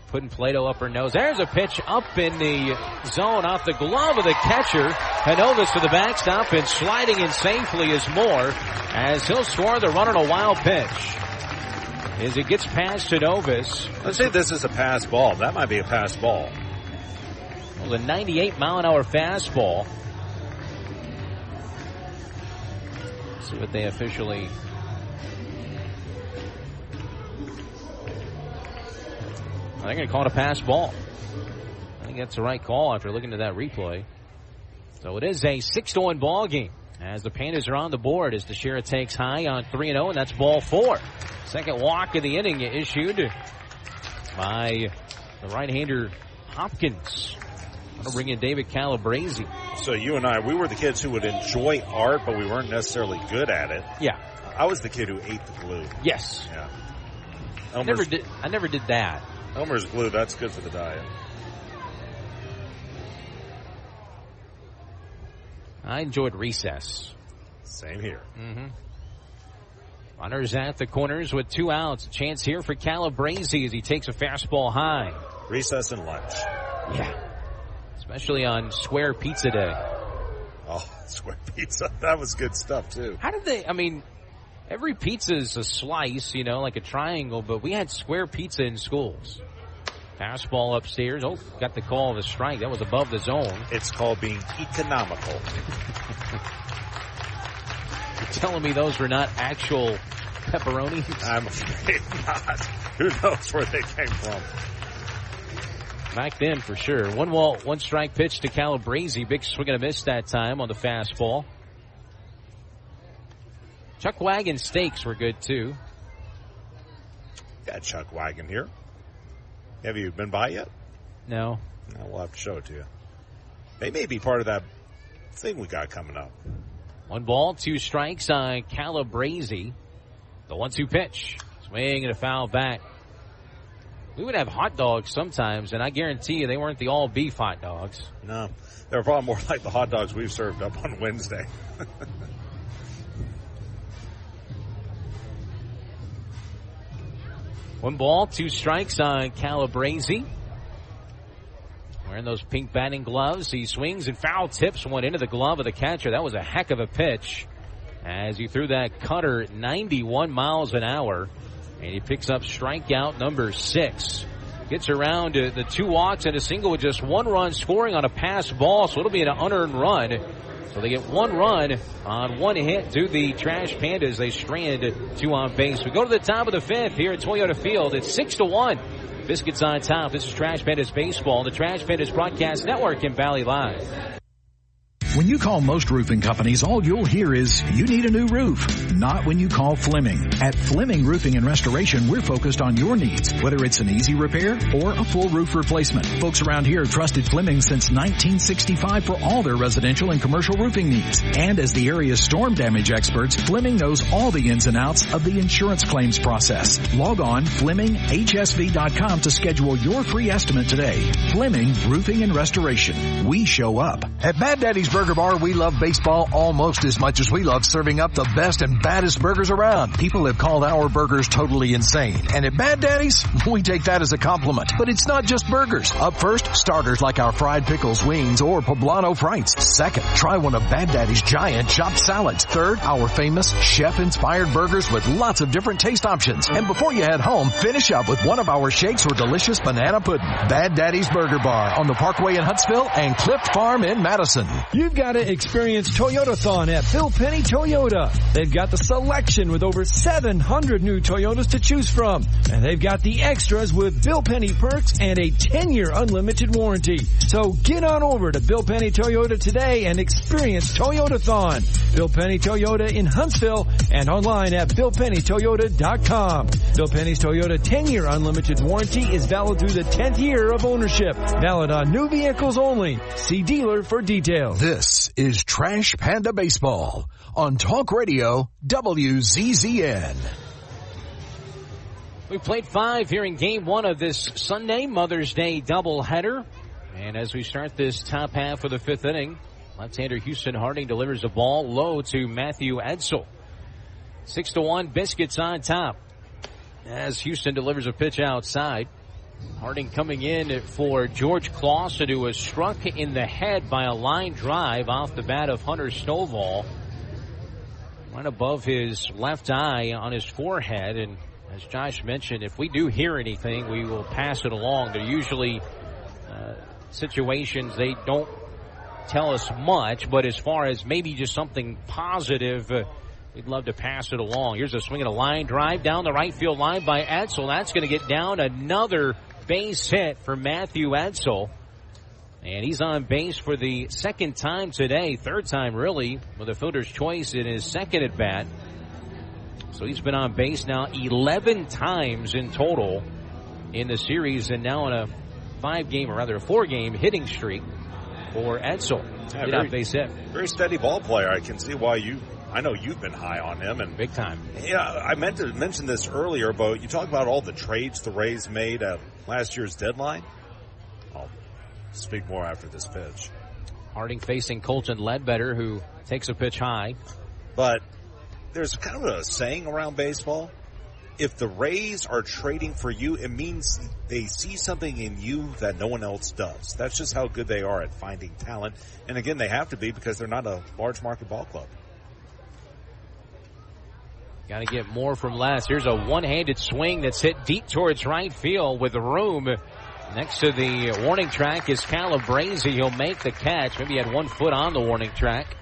putting Play-Doh up her nose. There's a pitch up in the zone off the glove of the catcher. Hanovis to the backstop, and sliding in safely is Moore as he'll score the run on a wild pitch. As it gets past Hanovis. Let's say this is a pass ball. That might be a pass ball. Well, the 98-mile-an-hour fastball. Let's see what they officially... They're going to call it a pass ball. I think that's the right call after looking at that replay. So it is a 6-1 ball game as the Pandas are on the board as Teixeira takes high on 3-0, and that's ball 4. Second walk of the inning issued by the right-hander Hopkins. I'm going to bring in David Calabrese. So you and I, we were the kids who would enjoy art, but we weren't necessarily good at it. Yeah. I was the kid who ate the glue. Yes. Yeah. I never did that. Elmer's glue, that's good for the diet. I enjoyed recess. Same here. Mm-hmm. Runners at the corners with 2 outs. A chance here for Calabrese as he takes a fastball high. Recess and lunch. Yeah. Especially on Square Pizza Day. Oh, Square Pizza. That was good stuff, too. How did they, every pizza is a slice, like a triangle, but we had square pizza in schools. Fastball upstairs. Oh, got the call of a strike. That was above the zone. It's called being economical. You're telling me those were not actual pepperonis? I'm afraid not. Who knows where they came from? Back then, for sure. 1 strike pitch to Calabrese. Big swing and a miss that time on the fastball. Chuck Wagon steaks were good, too. Got Chuck Wagon here. Have you been by yet? No. We'll have to show it to you. They may be part of that thing we got coming up. 1 ball, 2 strikes on Calabrese. The 1-2 pitch. Swing and a foul back. We would have hot dogs sometimes, and I guarantee you they weren't the all-beef hot dogs. No. They were probably more like the hot dogs we've served up on Wednesday. 1 ball, 2 strikes on Calabrese. Wearing those pink batting gloves. He swings and foul tips one into the glove of the catcher. That was a heck of a pitch as he threw that cutter at 91 miles an hour. And he picks up strikeout number 6. Gets around to the 2 walks and a single with just 1 run scoring on a pass ball. So it'll be an unearned run. So they get 1 run on 1 hit to the Trash Pandas. They strand 2 on base. We go to the top of the 5th here at Toyota Field. It's 6-1. Biscuits on top. This is Trash Pandas Baseball, the Trash Pandas Broadcast Network in Valley Live. When you call most roofing companies, all you'll hear is, you need a new roof. Not when you call Fleming. At Fleming Roofing and Restoration, we're focused on your needs, whether it's an easy repair or a full roof replacement. Folks around here have trusted Fleming since 1965 for all their residential and commercial roofing needs. And as the area's storm damage experts, Fleming knows all the ins and outs of the insurance claims process. Log on FlemingHSV.com to schedule your free estimate today. Fleming Roofing and Restoration. We show up. At Bad Daddy's Burger Bar, we love baseball almost as much as we love serving up the best and baddest burgers around. People have called our burgers totally insane. And at Bad Daddy's, we take that as a compliment. But it's not just burgers. Up first, starters like our fried pickles, wings, or poblano frites. Second, try one of Bad Daddy's giant chopped salads. Third, our famous chef-inspired burgers with lots of different taste options. And before you head home, finish up with one of our shakes or delicious banana pudding. Bad Daddy's Burger Bar on the Parkway in Huntsville and Cliff Farm in Madison. You've got to experience Toyotathon at Bill Penny Toyota. They've got the selection with over 700 new Toyotas to choose from. And they've got the extras with Bill Penny perks and a 10-year unlimited warranty. So get on over to Bill Penny Toyota today and experience Toyotathon. Bill Penny Toyota in Huntsville and online at BillPennyToyota.com. Bill Penny's Toyota 10-year unlimited warranty is valid through the 10th year of ownership. Valid on new vehicles only. See dealer for details. This is Trash Panda Baseball on Talk Radio WZZN. We played 5 here in Game 1 of this Sunday Mother's Day doubleheader. And as we start this top half of the 5th inning, left-hander Houston Harding delivers the ball low to Matthew Edsel. 6-1, Biscuits on top as Houston delivers a pitch outside. Harding coming in for George Clausen, who was struck in the head by a line drive off the bat of Hunter Stovall, right above his left eye on his forehead. And as Josh mentioned, if we do hear anything, we will pass it along. They're usually situations they don't tell us much, but as far as maybe just something positive, we'd love to pass it along. Here's a swing and a line drive down the right field line by Edsel. That's going to get down. Another base hit for Matthew Edsel. And he's on base for the second time today, third time really, with a fielder's choice in his second at bat. So he's been on base now 11 times in total in the series, and now on a 4-game hitting streak for Edsel. Yeah, base hit. Very steady ball player. I can see why I know you've been high on him, and big time. Yeah, I meant to mention this earlier, but you talk about all the trades the Rays made at last year's deadline. I'll speak more after this pitch. Harding facing Colton Ledbetter, who takes a pitch high. But there's kind of a saying around baseball. If the Rays are trading for you, it means they see something in you that no one else does. That's just how good they are at finding talent. And again, they have to be because they're not a large market ball club. Got to get more from less. Here's a one-handed swing that's hit deep towards right field with room. Next to the warning track is Calabrese. He'll make the catch. Maybe he had 1 foot on the warning track,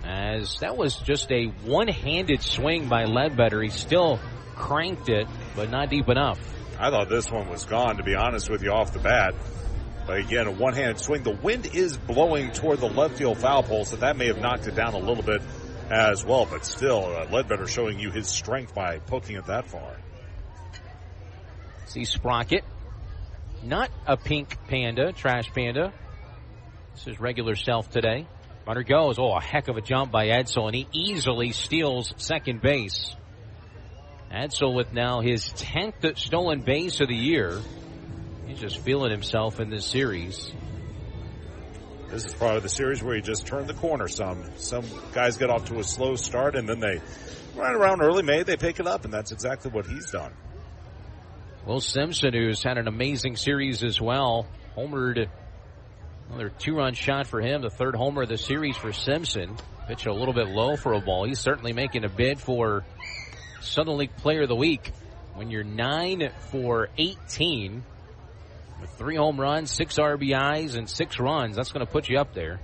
as that was just a one-handed swing by Ledbetter. He still cranked it, but not deep enough. I thought this one was gone, to be honest with you, off the bat. But again, a one-handed swing. The wind is blowing toward the left field foul pole, so that may have knocked it down a little bit as well. But still, Ledbetter showing you his strength by poking it that far. See Sprocket. Not a pink panda, trash panda. This is regular self today. Runner goes. Oh, a heck of a jump by Edsel, and he easily steals second base. Edsel with now his 10th stolen base of the year. He's just feeling himself in this series. This is probably the series where he just turned the corner some. Some guys get off to a slow start, and then they, right around early May, they pick it up, and that's exactly what he's done. Will Simpson, who's had an amazing series as well, homered. Another 2-run shot for him, the third homer of the series for Simpson. Pitch a little bit low for a ball. He's certainly making a bid for Southern League Player of the Week. When you're 9 for 18 with 3 home runs, 6 RBIs, and 6 runs, that's going to put you up there.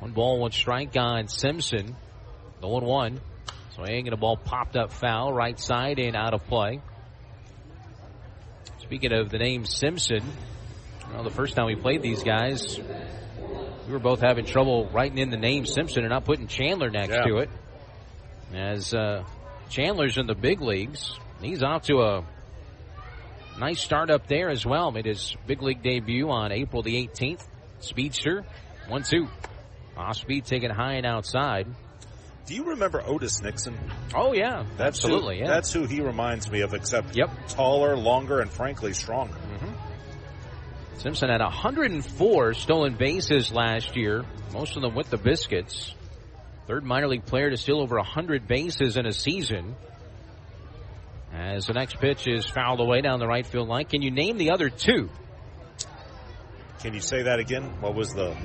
1 ball, 1 strike on Simpson. The 1-1. So hanging a ball popped up foul, right side and out of play. Speaking of the name Simpson, well, the first time we played these guys, we were both having trouble writing in the name Simpson and not putting Chandler next to it. As Chandler's in the big leagues, he's off to a nice start up there as well. Made his big league debut on April the 18th. Speedster, 1-2. Off speed taken high and outside. Do you remember Otis Nixon? Oh, yeah. Absolutely, yeah. That's who he reminds me of, except taller, longer, and frankly stronger. Mm-hmm. Simpson had 104 stolen bases last year, most of them with the Biscuits. Third minor league player to steal over 100 bases in a season. As the next pitch is fouled away down the right field line. Can you name the other 2? Can you say that again? What was the...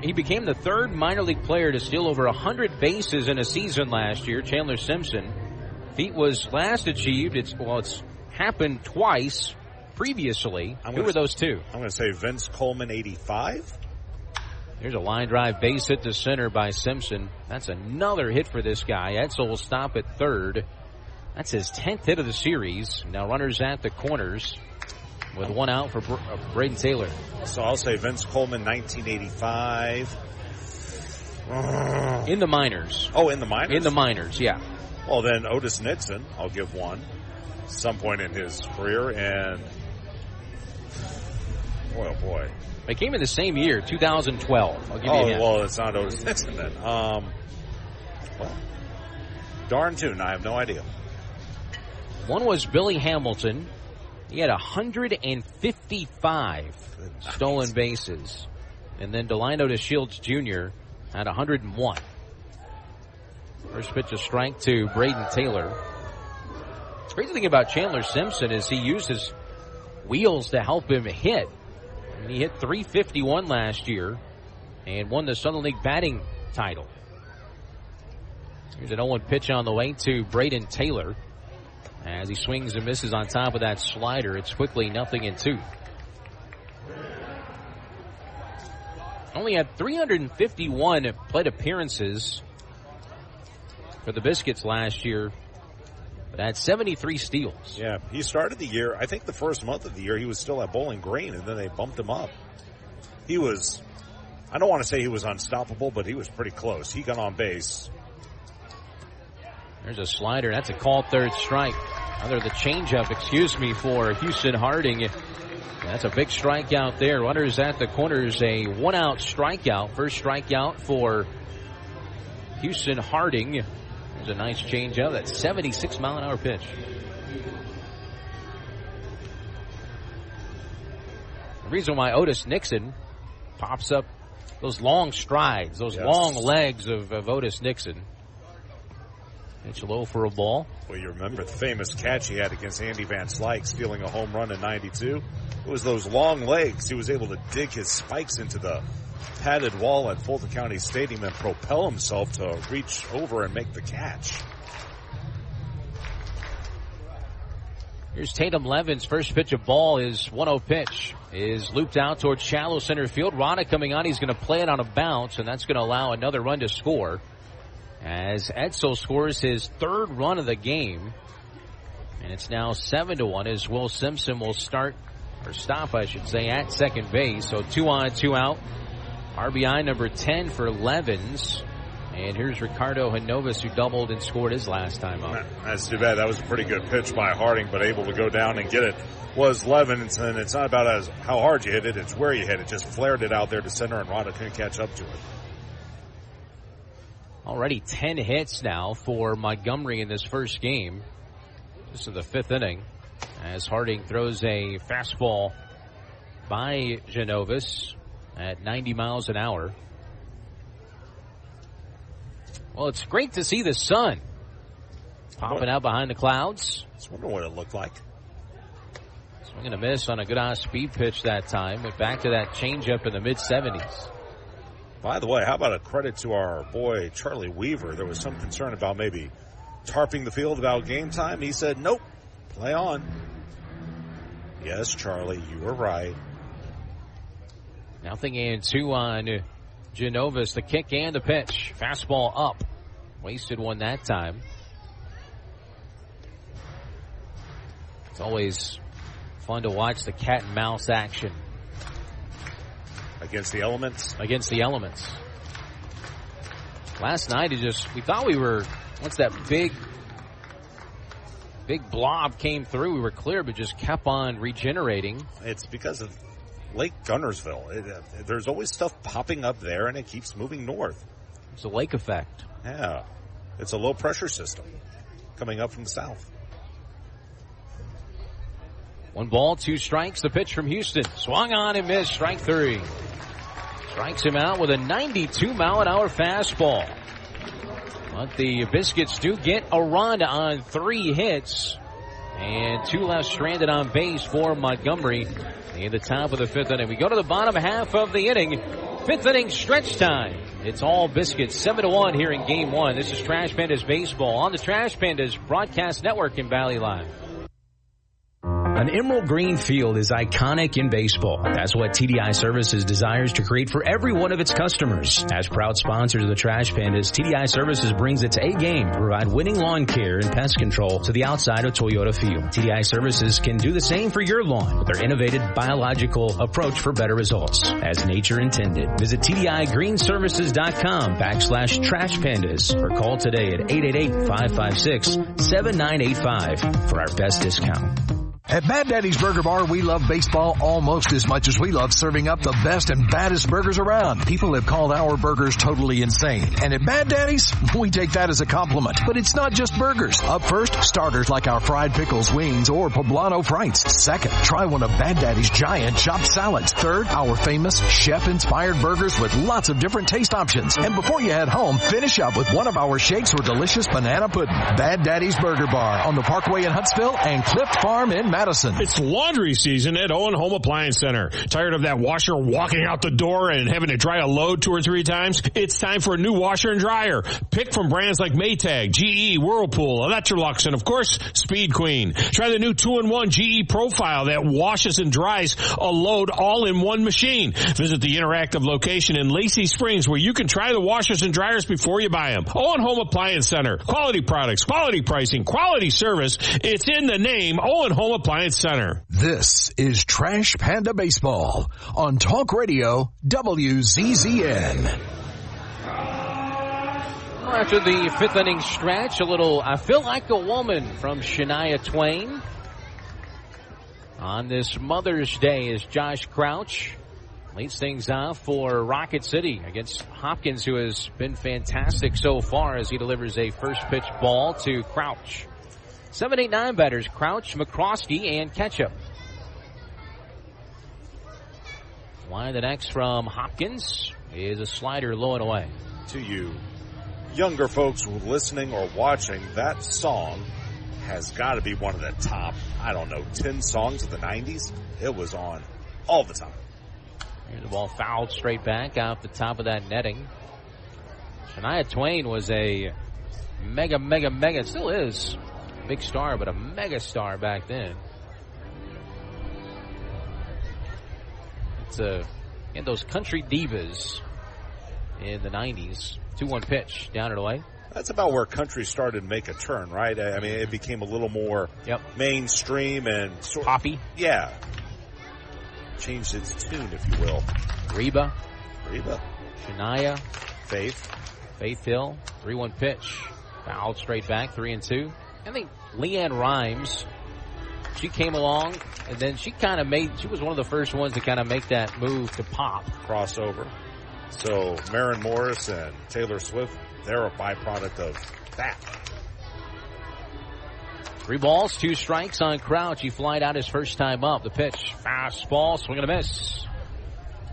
He became the third minor league player to steal over 100 bases in a season last year. Chandler Simpson. Feat was last achieved. It's happened twice previously. Who were those 2? I'm going to say Vince Coleman, 85. There's a line drive base hit to center by Simpson. That's another hit for this guy. Edsel will stop at third. That's his 10th hit of the series. Now runners at the corners, with 1 out for Braden Taylor. So I'll say Vince Coleman, 1985. In the minors. Oh, in the minors? In the minors, yeah. Well, then Otis Nixon, I'll give 1. Some point in his career, and... Oh, boy. They came in the same year, 2012. I'll give you a hint. Well, it's not Otis Nixon then. Well, darn tune, I have no idea. 1 was Billy Hamilton. He had 155 stolen bases. And then Delino DeShields Jr. at 101. First pitch a strike to Braden Taylor. The crazy thing about Chandler Simpson is he used his wheels to help him hit. I mean, he hit .351 last year and won the Southern League batting title. Here's an 0-1 pitch on the way to Braden Taylor. As he swings and misses on top of that slider, it's quickly 0-2. Only had 351 plate appearances for the Biscuits last year, but had 73 steals. Yeah, he started the year, I think the first month of the year, he was still at Bowling Green, and then they bumped him up. He was, I don't want to say he was unstoppable, but he was pretty close. He got on base. There's a slider. That's a called third strike. Under the changeup, for Houston Harding. That's a big strikeout there. Runners at the corners, a 1-out strikeout. First strikeout for Houston Harding. There's a nice changeup. That 76-mile-an-hour pitch. The reason why Otis Nixon pops up those long strides, those long legs of Otis Nixon. Pitch low for a ball. Well, you remember the famous catch he had against Andy Van Slyke, stealing a home run in '92. It was those long legs. He was able to dig his spikes into the padded wall at Fulton County Stadium and propel himself to reach over and make the catch. Here's Tatum Levin's first pitch of ball. His 1-0 pitch is looped out towards shallow center field. Rana coming on. He's going to play it on a bounce, and that's going to allow another run to score. As Edsel scores his third run of the game. And it's now 7-1 as Will Simpson will stop, at second base. So 2 on, 2 out. RBI number 10 for Levins. And here's Ricardo Hinovis, who doubled and scored his last time up. That's too bad. That was a pretty good pitch by Harding, but able to go down and get it was Levins. And it's not about how hard you hit it, it's where you hit it. Just flared it out there to center, and Rana couldn't catch up to it. Already 10 hits now for Montgomery in this first game. This is the 5th inning as Harding throws a fastball by Genovis at 90 miles an hour. Well, it's great to see the sun popping out behind the clouds. I just wonder what it looked like. Swing and a miss on a good speed pitch that time. Went back to that changeup in the mid-70s. By the way, how about a credit to our boy Charlie Weaver? There was some concern about maybe tarping the field about game time. He said, nope, play on. Yes, Charlie, you were right. 0-2 on Genovis, the kick and the pitch. Fastball up. Wasted one that time. It's always fun to watch the cat and mouse action. Against the elements? Against the elements. Last night, we thought we were, once that big blob came through, we were clear, but just kept on regenerating. It's because of Lake Gunnersville. There's always stuff popping up there, and it keeps moving north. It's a lake effect. Yeah. It's a low-pressure system coming up from the south. 1 ball, 2 strikes. The pitch from Houston. Swung on and missed. Strike 3. Strikes him out with a 92-mile-an-hour fastball. But the Biscuits do get a run on 3 hits. And 2 left stranded on base for Montgomery in the top of the 5th inning. We go to the bottom half of the inning. 5th inning stretch time. It's all Biscuits. 7-1 here in Game 1. This is Trash Pandas Baseball on the Trash Pandas Broadcast Network in Valley Live. An emerald green field is iconic in baseball. That's what TDI Services desires to create for every one of its customers. As proud sponsors of the Trash Pandas, TDI Services brings its A game to provide winning lawn care and pest control to the outside of Toyota Field. TDI Services can do the same for your lawn with their innovative biological approach for better results, as nature intended. Visit TDIGreenServices.com/Trash Pandas or call today at 888-556-7985 for our best discount. At Bad Daddy's Burger Bar, we love baseball almost as much as we love serving up the best and baddest burgers around. People have called our burgers totally insane. And at Bad Daddy's, we take that as a compliment. But it's not just burgers. Up first, starters like our fried pickles, wings, or poblano frites. Second, try one of Bad Daddy's giant chopped salads. Third, our famous chef-inspired burgers with lots of different taste options. And before you head home, finish up with one of our shakes or delicious banana pudding. Bad Daddy's Burger Bar on the Parkway in Huntsville and Clift Farm in Madison. It's laundry season at Owen Home Appliance Center. Tired of that washer walking out the door and having to dry a load 2 or 3 times? It's time for a new washer and dryer. Pick from brands like Maytag, GE, Whirlpool, Electrolux, and of course, Speed Queen. Try the new 2-in-1 GE Profile that washes and dries a load all in one machine. Visit the interactive location in Lacey Springs where you can try the washers and dryers before you buy them. Owen Home Appliance Center. Quality products, quality pricing, quality service. It's in the name, Owen Home Appliance Center. This is Trash Panda Baseball on Talk Radio WZZN. After the 5th inning stretch, a little I Feel Like a Woman from Shania Twain. On this Mother's Day as Josh Crouch leads things off for Rocket City against Hopkins, who has been fantastic so far as he delivers a first pitch ball to Crouch. 7, 8, 9 batters, Crouch, McCroskey, and Ketchup. Line the next from Hopkins is a slider low and away. To you younger folks listening or watching, that song has got to be one of the top, 10 songs of the 90s. It was on all the time. Here's the ball fouled straight back off the top of that netting. Shania Twain was a mega, still is, big star, but a mega star back then. It's in those country divas in the 90s. 2-1 pitch, down and away. That's about where country started to make a turn, right? I mean, it became a little more mainstream and poppy. Yeah. Changed its tune, if you will. Reba. Shania. Faith Hill. 3-1 pitch. Fouled straight back, 3-2. I think Leanne Rimes, she came along, and then she was one of the first ones to kind of make that move to pop. Crossover. So Maren Morris and Taylor Swift, they're a byproduct of that. 3 balls, 2 strikes on Crouch. He flied out his first time up. The pitch, fastball, swing and a miss.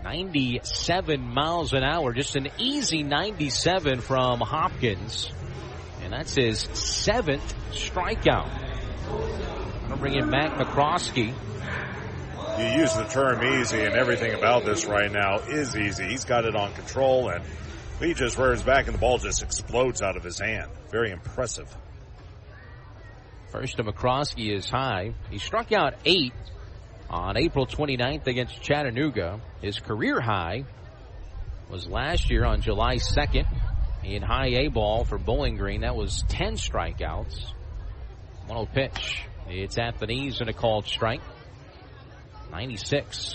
97 miles an hour, just an easy 97 from Hopkins. And that's his 7th strikeout. I'm going to bring in Matt McCroskey. You use the term easy, and everything about this right now is easy. He's got it on control, and he just rears back, and the ball just explodes out of his hand. Very impressive. First to McCroskey is high. He struck out 8 on April 29th against Chattanooga. His career high was last year on July 2nd in high A ball for Bowling Green. That was 10 strikeouts. 1-0 pitch. It's at the knees and a called strike. 96.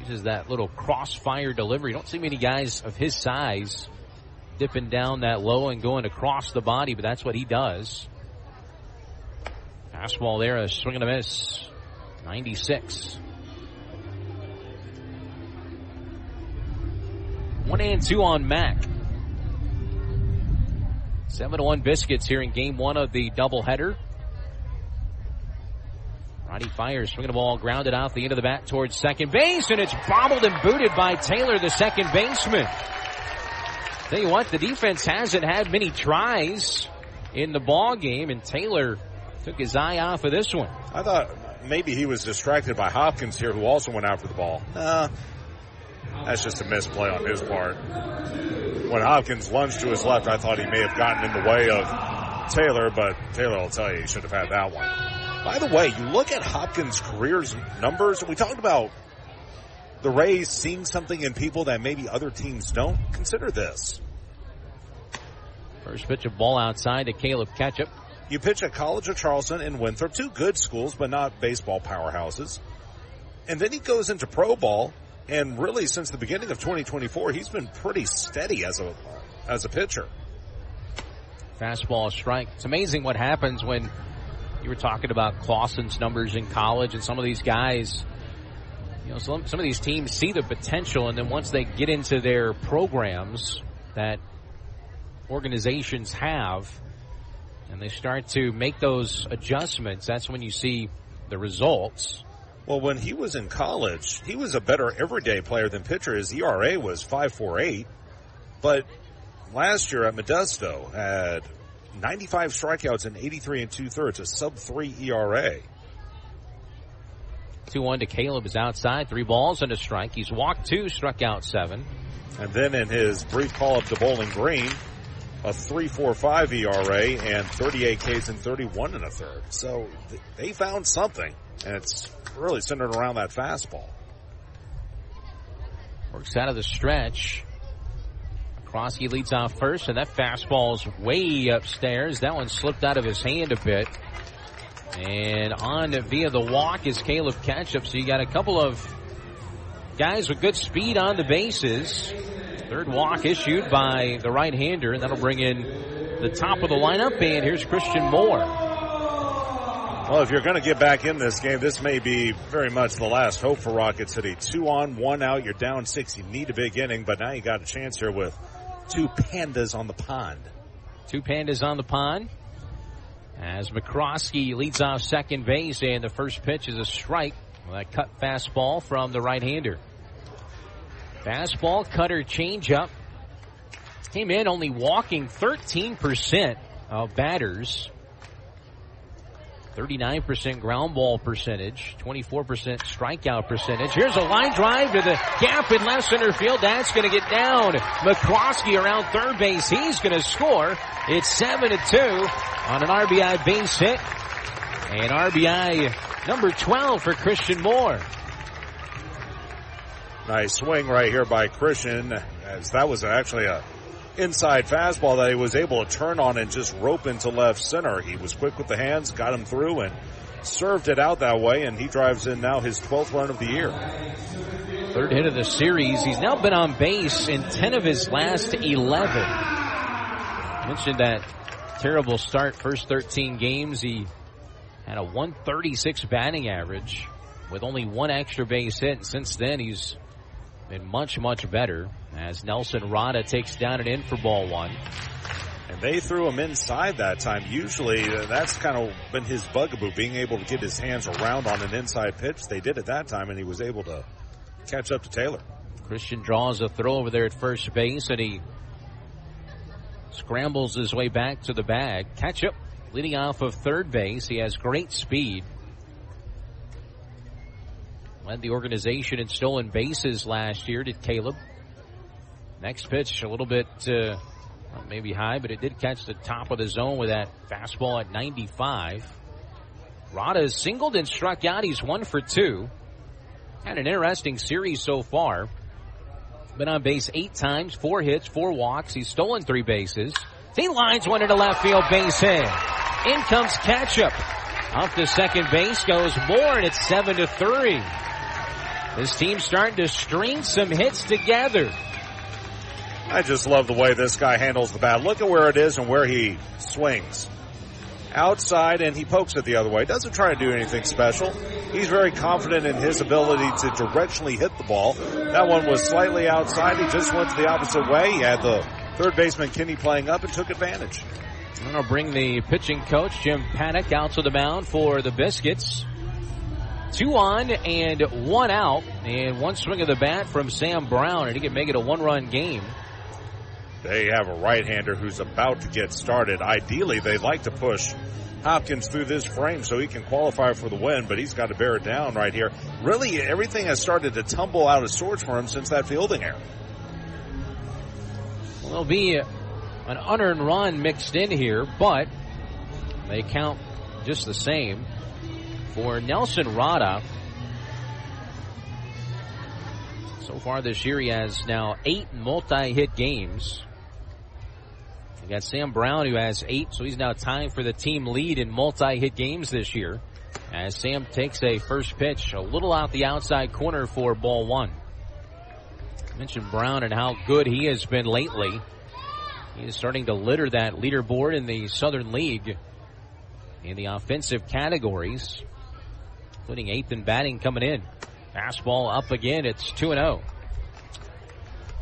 Uses that little crossfire delivery. You don't see many guys of his size dipping down that low and going across the body, but that's what he does. Fastball there, a swing and a miss. 96. 1-2 on Mac. 7-1 Biscuits here in game 1 of the doubleheader. Roddy fires, swinging the ball, grounded out the end of the bat towards second base, and it's bobbled and booted by Taylor, the second baseman. Tell you what, the defense hasn't had many tries in the ball game, and Taylor took his eye off of this one. I thought maybe he was distracted by Hopkins here, who also went after the ball. That's just a misplay on his part. When Hopkins lunged to his left, I thought he may have gotten in the way of Taylor, but Taylor will tell you he should have had that one. By the way, you look at Hopkins' career numbers. We talked about the Rays seeing something in people that maybe other teams don't. Consider this. First pitch of ball outside to Caleb Ketchup. You pitch at College of Charleston and Winthrop, 2 good schools, but not baseball powerhouses. And then he goes into pro ball, and really since the beginning of 2024, he's been pretty steady as a pitcher. Fastball strike. It's amazing what happens when You were talking about Clausen's numbers in college, and some of these guys, some of these teams see the potential, and then once they get into their programs that organizations have, and they start to make those adjustments, that's when you see the results. Well, when he was in college, he was a better everyday player than pitcher. His ERA was 5.48, but last year at Modesto had 95 strikeouts and 83 2/3, a sub-3 ERA. 2-1 to Caleb is outside. 3 balls and a strike. He's walked 2, struck out 7. And then in his brief call-up to Bowling Green, a 3.45 ERA and 38 Ks and 31 1/3. So they found something, and it's really centered around that fastball. Works out of the stretch. Krosky leads off first, and that fastball's way upstairs. That one slipped out of his hand a bit. And on via the walk is Caleb Ketchup. So you got a couple of guys with good speed on the bases. Third walk issued by the right-hander, and that'll bring in the top of the lineup. And here's Christian Moore. Well, if you're going to get back in this game, this may be very much the last hope for Rocket City. 2 on, 1 out. You're down 6. You need a big inning, but now you got a chance here with 2 Pandas on the pond. 2 Pandas on the pond. As McCroskey leads off second base, and the first pitch is a strike. Well, that cut fastball from the right-hander. Fastball, cutter, changeup. Came in only walking 13% of batters. 39% ground ball percentage, 24% strikeout percentage. Here's a line drive to the gap in left center field. That's going to get down. McCroskey around third base. He's going to score. It's 7-2 on an RBI base hit. And RBI number 12 for Christian Moore. Nice swing right here by Christian, as that was actually a inside fastball that he was able to turn on and just rope into left center. He was quick with the hands, got him through, and served it out that way, and he drives in now his 12th run of the year. Third hit of the series. He's now been on base in 10 of his last 11. Mentioned that terrible start, first 13 games. He had a 136 batting average with only 1 extra base hit, and since then he's been much, much better as Nelson Rada takes down and in for ball 1. And they threw him inside that time. Usually that's kind of been his bugaboo, being able to get his hands around on an inside pitch. They did it that time, and he was able to catch up to Taylor. Christian draws a throw over there at first base, and he scrambles his way back to the bag. Ketchup leading off of third base. He has great speed. Led the organization in stolen bases last year, did Caleb. Next pitch, a little bit maybe high, but it did catch the top of the zone with that fastball at 95. Rada has singled and struck out. He's 1 for 2. Had an interesting series so far. Been on base 8 times, 4 hits, 4 walks. He's stolen 3 bases. He lines one into left field, base hit. In comes Ketchup. Off to second base goes Moore, and it's 7-3. This team's starting to string some hits together. I just love the way this guy handles the bat. Look at where it is and where he swings. Outside, and he pokes it the other way. Doesn't try to do anything special. He's very confident in his ability to directionally hit the ball. That one was slightly outside. He just went to the opposite way. He had the third baseman Kinney playing up and took advantage. I'm going to bring the pitching coach, Jim Paddock, out to the mound for the Biscuits. 2 on and 1 out, and 1 swing of the bat from Sam Brown, and he can make it a 1-run game. They have a right-hander who's about to get started. Ideally, they'd like to push Hopkins through this frame so he can qualify for the win, but he's got to bear it down right here. Really, everything has started to tumble out of sorts for him since that fielding error. Well, there'll be an unearned run mixed in here, but they count just the same. For Nelson Rada, so far this year he has now 8 multi-hit games. We got Sam Brown who has 8, so he's now tying for the team lead in multi-hit games this year. As Sam takes a first pitch a little out the outside corner for ball 1. I mentioned Brown and how good he has been lately. He is starting to litter that leaderboard in the Southern League. in the offensive categories, including 8th in batting coming in. Fastball up again. It's 2-0.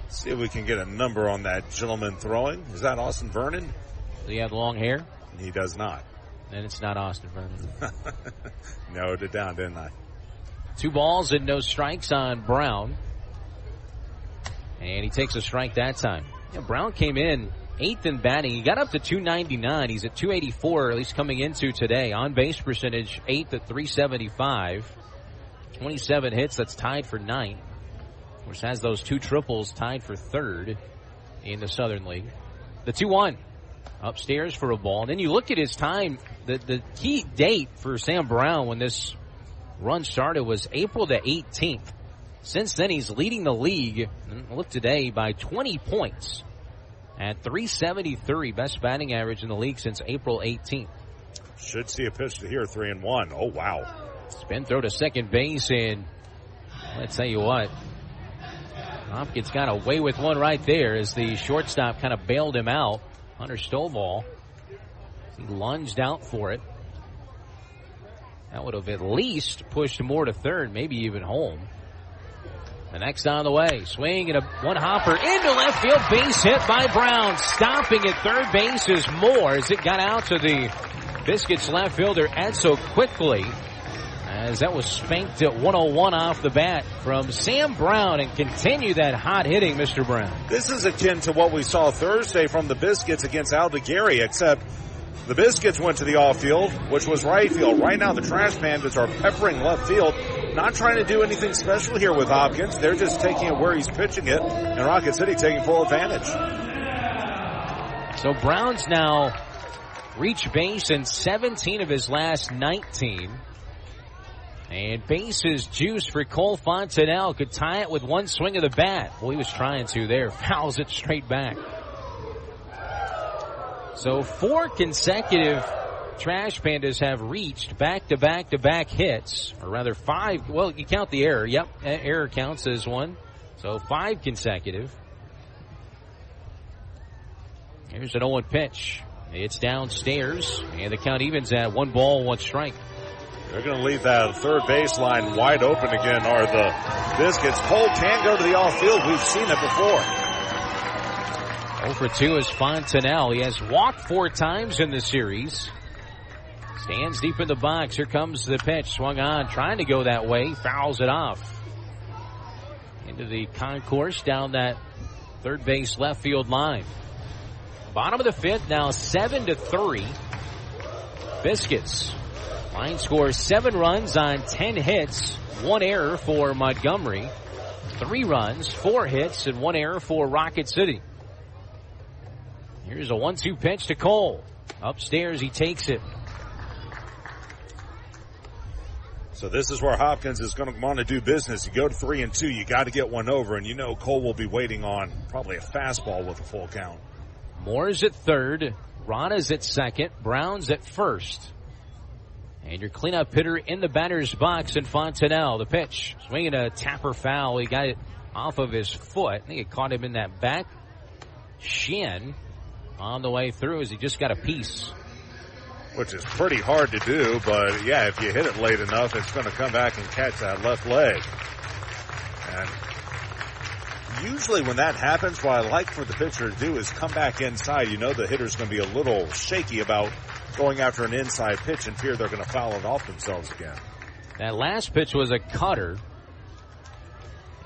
See if we can get a number on that gentleman throwing. Is that Austin Vernon? Does he have long hair? He does not. Then it's not Austin Vernon. Narrowed it down, didn't I? 2 balls and no strikes on Brown. And he takes a strike that time. Brown came in 8th in batting. He got up to 299. He's at 284, at least coming into today. On base percentage, 8th at 375. 27 hits, that's tied for 9th. Of course, has those 2 triples, tied for 3rd in the Southern League. The 2-1 upstairs for a ball. And then you look at his time. The key date for Sam Brown when this run started was April the 18th. Since then, he's leading the league, look today, by 20 points at 373, best batting average in the league since April 18th. Should see a pitch to here, 3-1. Oh, wow. Spin throw to second base, and let's tell you what, Hopkins got away with one right there as the shortstop kind of bailed him out. Hunter Stovall, he lunged out for it. That would have at least pushed more to third, maybe even home. The next on the way, swing and a one-hopper into left field, base hit by Brown. Stopping at third base is Moore as it got out to the Biscuits left fielder Edsel quickly, as that was spanked at 101 off the bat from Sam Brown, and continue that hot hitting, Mr. Brown. This is akin to what we saw Thursday from the Biscuits against Aldegary, except the Biscuits went to the off field, which was right field. Right now the Trash Pandas are peppering left field, not trying to do anything special here with Hopkins. They're just taking it where he's pitching it, and Rocket City taking full advantage. So Brown's now reached base in 17 of his last 19. And bases juice for Cole Fontenelle. Could tie it with one swing of the bat. Well, he was trying to there. Fouls it straight back. So 4 consecutive Trash Pandas have reached back-to-back-to-back hits. Or rather 5. Well, you count the error. Yep, error counts as one. So 5 consecutive. Here's an 0-1 pitch. It's downstairs. And the count evens at 1 ball, 1 strike. They're going to leave that third baseline wide open again, are the Biscuits. Cole can go to the off field. We've seen it before. 0 for 2 is Fontenelle. He has walked 4 times in the series. Stands deep in the box. Here comes the pitch. Swung on, trying to go that way. Fouls it off. Into the concourse down that third base left field line. Bottom of the 5th, now 7-3. Biscuits. Line scores 7 runs on 10 hits, 1 error for Montgomery. 3 runs, 4 hits, and 1 error for Rocket City. Here's a 1-2 pitch to Cole. Upstairs, he takes it. So this is where Hopkins is going to want to do business. You go to 3-2, you got to get one over, and you know Cole will be waiting on probably a fastball with a full count. Moore's at third, Rana's at second, Brown's at first. And your cleanup hitter in the batter's box in Fontenelle. The pitch, swinging a tapper foul. He got it off of his foot. I think it caught him in that back shin on the way through as he just got a piece. Which is pretty hard to do, but yeah, if you hit it late enough, it's going to come back and catch that left leg. And usually when that happens, what I like for the pitcher to do is come back inside. You know the hitter's going to be a little shaky about going after an inside pitch and fear they're going to foul it off themselves again. That last pitch was a cutter.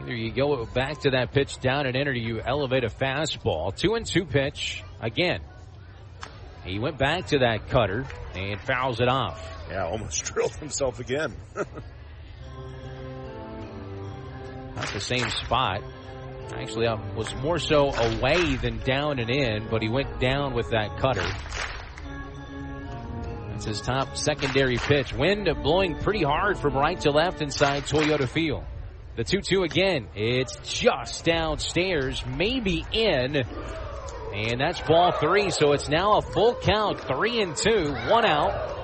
Either you go back to that pitch down and in, or you elevate a fastball. 2-2 pitch again. He went back to that cutter and fouls it off. Yeah, almost drilled himself again. Not the same spot. Actually, was more so away than down and in, but he went down with that cutter. That's his top secondary pitch. Wind blowing pretty hard from right to left inside Toyota Field. The 2-2 again. It's just downstairs, maybe in. And that's ball 3, so it's now a full count. 3-2, 1 out.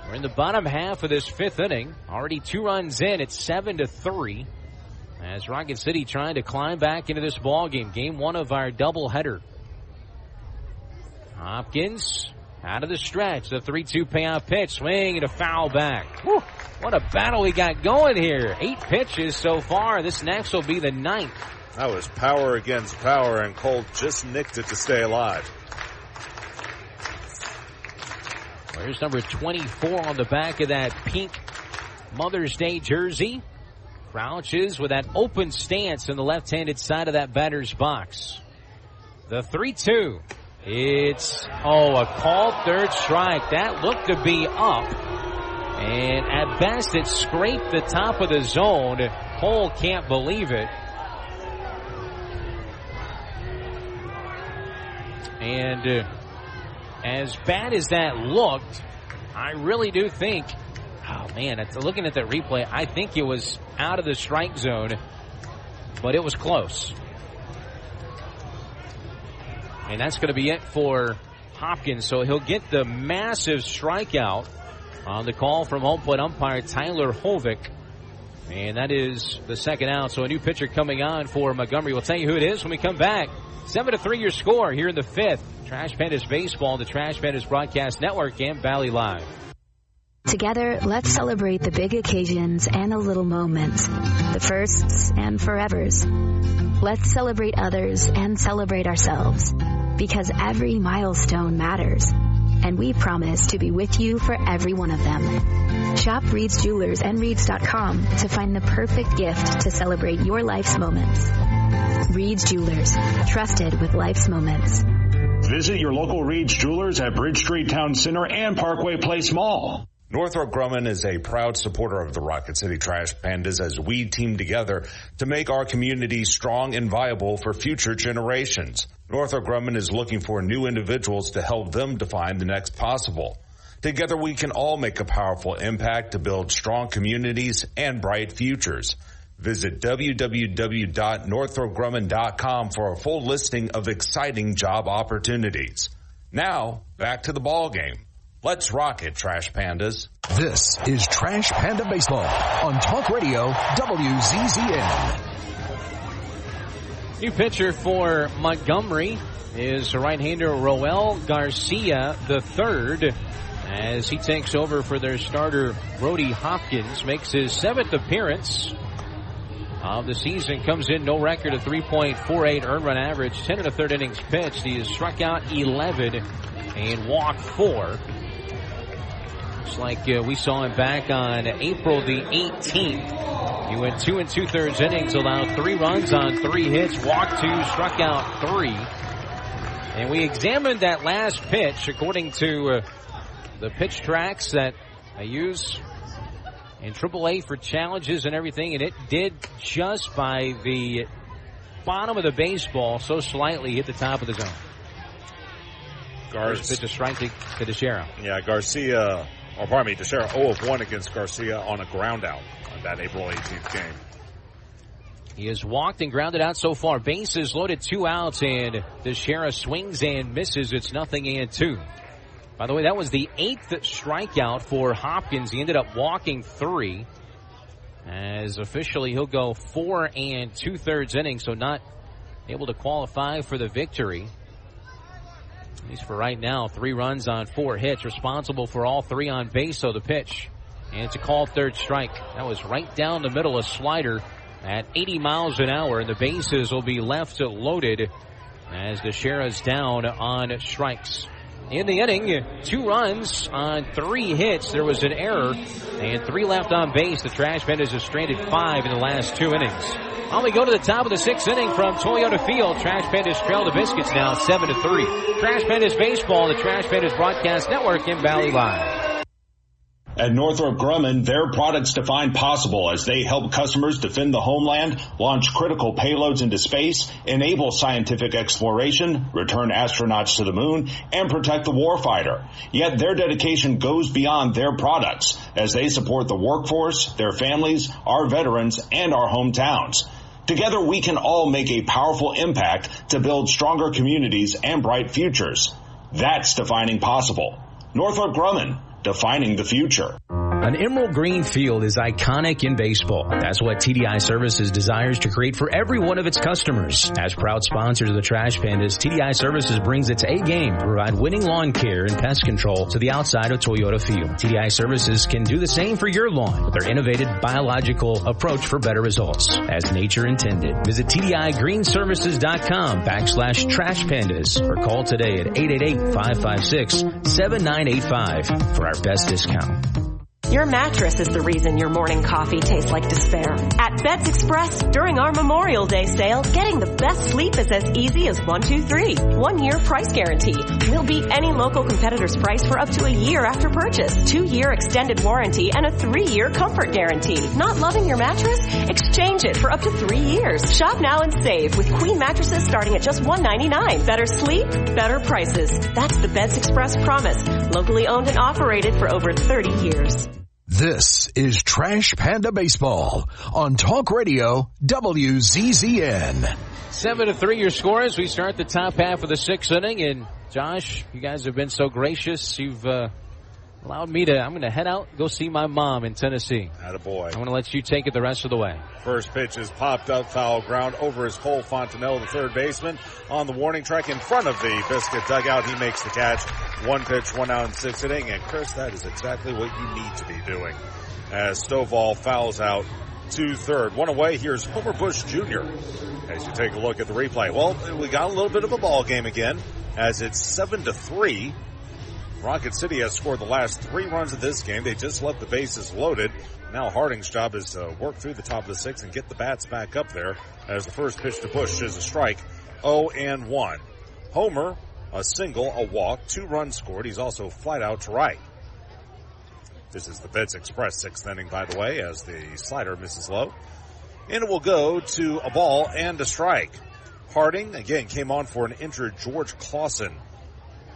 We're in the bottom half of this 5th inning. Already 2 runs in. It's 7-3. As Rocket City trying to climb back into this ball game. Game 1 of our doubleheader. Hopkins Out of the stretch, the 3-2 payoff pitch, swing and a foul back. Whew, what a battle we got going here. 8 pitches so far. This next will be the 9th. That was power against power, and Cole just nicked it to stay alive. There's number 24 on the back of that pink Mother's Day jersey. Crouches with that open stance in the left-handed side of that batter's box. The 3-2. It's, a called third strike. That looked to be up. And at best, it scraped the top of the zone. Cole can't believe it. And as bad as that looked, I really do think, looking at that replay, I think it was out of the strike zone, but it was close. And that's going to be it for Hopkins. So he'll get the massive strikeout on the call from home plate umpire Tyler Hovick. And that is the second out. So a new pitcher coming on for Montgomery. We'll tell you who it is when we come back. 7-3 your score here in the 5th. Trash Pandas Baseball, the Trash Pandas Broadcast Network, and Valley Live. Together, let's celebrate the big occasions and the little moments, the firsts and forevers. Let's celebrate others and celebrate ourselves, because every milestone matters, and we promise to be with you for every one of them. Shop Reed's Jewelers and Reeds.com to find the perfect gift to celebrate your life's moments. Reed's Jewelers, trusted with life's moments. Visit your local Reed's Jewelers at Bridge Street Town Center and Parkway Place Mall. Northrop Grumman is a proud supporter of the Rocket City Trash Pandas as we team together to make our community strong and viable for future generations. Northrop Grumman is looking for new individuals to help them define the next possible. Together we can all make a powerful impact to build strong communities and bright futures. Visit www.northropgrumman.com for a full listing of exciting job opportunities. Now, back to the ball game. Let's rock it, Trash Pandas. This is Trash Panda Baseball on Talk Radio WZZN. New pitcher for Montgomery is right-hander Roel Garcia III, as he takes over for their starter Brody Hopkins. Makes his 7th appearance of the season. Comes in no record of 3.48 earned run average, 10 1/3 innings pitched. He has struck out 11 and walked 4. Just like we saw him back on April the 18th. He went 2 2/3 innings, allowed 3 runs on 3 hits, walked 2, struck out 3. And we examined that last pitch according to the pitch tracks that I use in AAA for challenges and everything, and it did just by the bottom of the baseball, so slightly hit the top of the zone. First pitch to strike to Teixeira. Yeah, Teixeira 0 of 1 against Garcia on a ground out on that April 18th game. He has walked and grounded out so far. Bases loaded, 2 outs, and Teixeira swings and misses. It's 0-2. By the way, that was the 8th strikeout for Hopkins. He ended up walking 3. As officially he'll go 4 2/3 innings, so not able to qualify for the victory. At least for right now, 3 runs on 4 hits, responsible for all 3 on base. So the pitch, and it's a called third strike. That was right down the middle, a slider at 80 miles an hour, and the bases will be left loaded as Teixeira's down on strikes. In the inning, 2 runs on 3 hits. There was an error, and 3 left on base. The Trash Pandas have stranded 5 in the last 2 innings. On we go to the top of the 6th inning from Toyota Field. Trash Pandas trail the Biscuits now 7-3. Trash Pandas Baseball, the Trash Pandas Broadcast Network, in Valley Live. At Northrop Grumman, their products define possible as they help customers defend the homeland, launch critical payloads into space, enable scientific exploration, return astronauts to the moon, and protect the warfighter. Yet their dedication goes beyond their products as they support the workforce, their families, our veterans, and our hometowns. Together, we can all make a powerful impact to build stronger communities and bright futures. That's defining possible. Northrop Grumman, defining the future. An emerald green field is iconic in baseball. That's what TDI Services desires to create for every one of its customers. As proud sponsors of the Trash Pandas, TDI Services brings its A-game to provide winning lawn care and pest control to the outside of Toyota Field. TDI Services can do the same for your lawn with their innovative biological approach for better results, as nature intended. Visit TDIGreenServices.com/Trash Pandas or call today at 888-556-7985 for our best discount. Your mattress is the reason your morning coffee tastes like despair. At Beds Express, during our Memorial Day sale, getting the best sleep is as easy as 1, 2, 3. 1 year price guarantee. We'll beat any local competitor's price for up to a year after purchase. 2-year extended warranty and a 3-year comfort guarantee. Not loving your mattress? Exchange it for up to 3 years. Shop now and save with queen mattresses starting at just $199. Better sleep, better prices. That's the Beds Express promise. Locally owned and operated for over 30 years. This is Trash Panda Baseball on Talk Radio WZZN. 7-3 your score as we start the top half of the 6th inning. And Josh, you guys have been so gracious. You've allowed me to, I'm going to head out, go see my mom in Tennessee. Attaboy. I'm going to let you take it the rest of the way. First pitch is popped up, foul ground over his Cole Fontenelle, the third baseman, on the warning track in front of the Biscuit dugout. He makes the catch. 1 pitch, 1 out in 6th inning. And Chris, that is exactly what you need to be doing. As Stovall fouls out to third. One away. Here's Homer Bush Jr. As you take a look at the replay. Well, we got a little bit of a ball game again as it's 7-3. Rocket City has scored the last 3 runs of this game. They just left the bases loaded. Now Harding's job is to work through the top of the 6th and get the bats back up there as the first pitch to Bush is a strike. 0-1. Homer, a single, a walk, 2 runs scored. He's also flied out to right. This is the Beds Express 6th inning, by the way, as the slider misses low. And it will go to a ball and a strike. Harding, again, came on for an injured George Clausen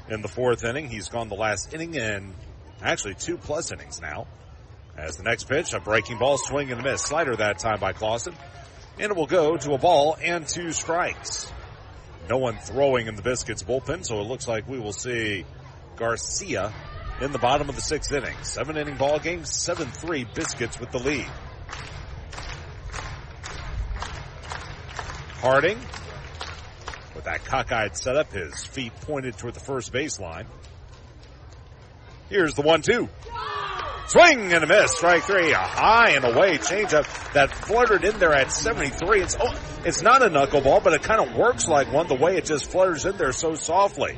in the 4th inning. He's gone the last inning and actually 2+ innings now. As the next pitch, a breaking ball, swing and a miss. Slider that time by Clausen. And it will go to a ball and 2 strikes. No one throwing in the Biscuits bullpen, so it looks like we will see Garcia in the bottom of the 6th inning. 7-inning ball game, 7-3 Biscuits with the lead. Harding, with that cockeyed setup, his feet pointed toward the first baseline. Here's the 1-2. Swing and a miss, strike 3. A high and away changeup that fluttered in there at 73. It's not a knuckleball, but it kind of works like one, the way it just flutters in there so softly.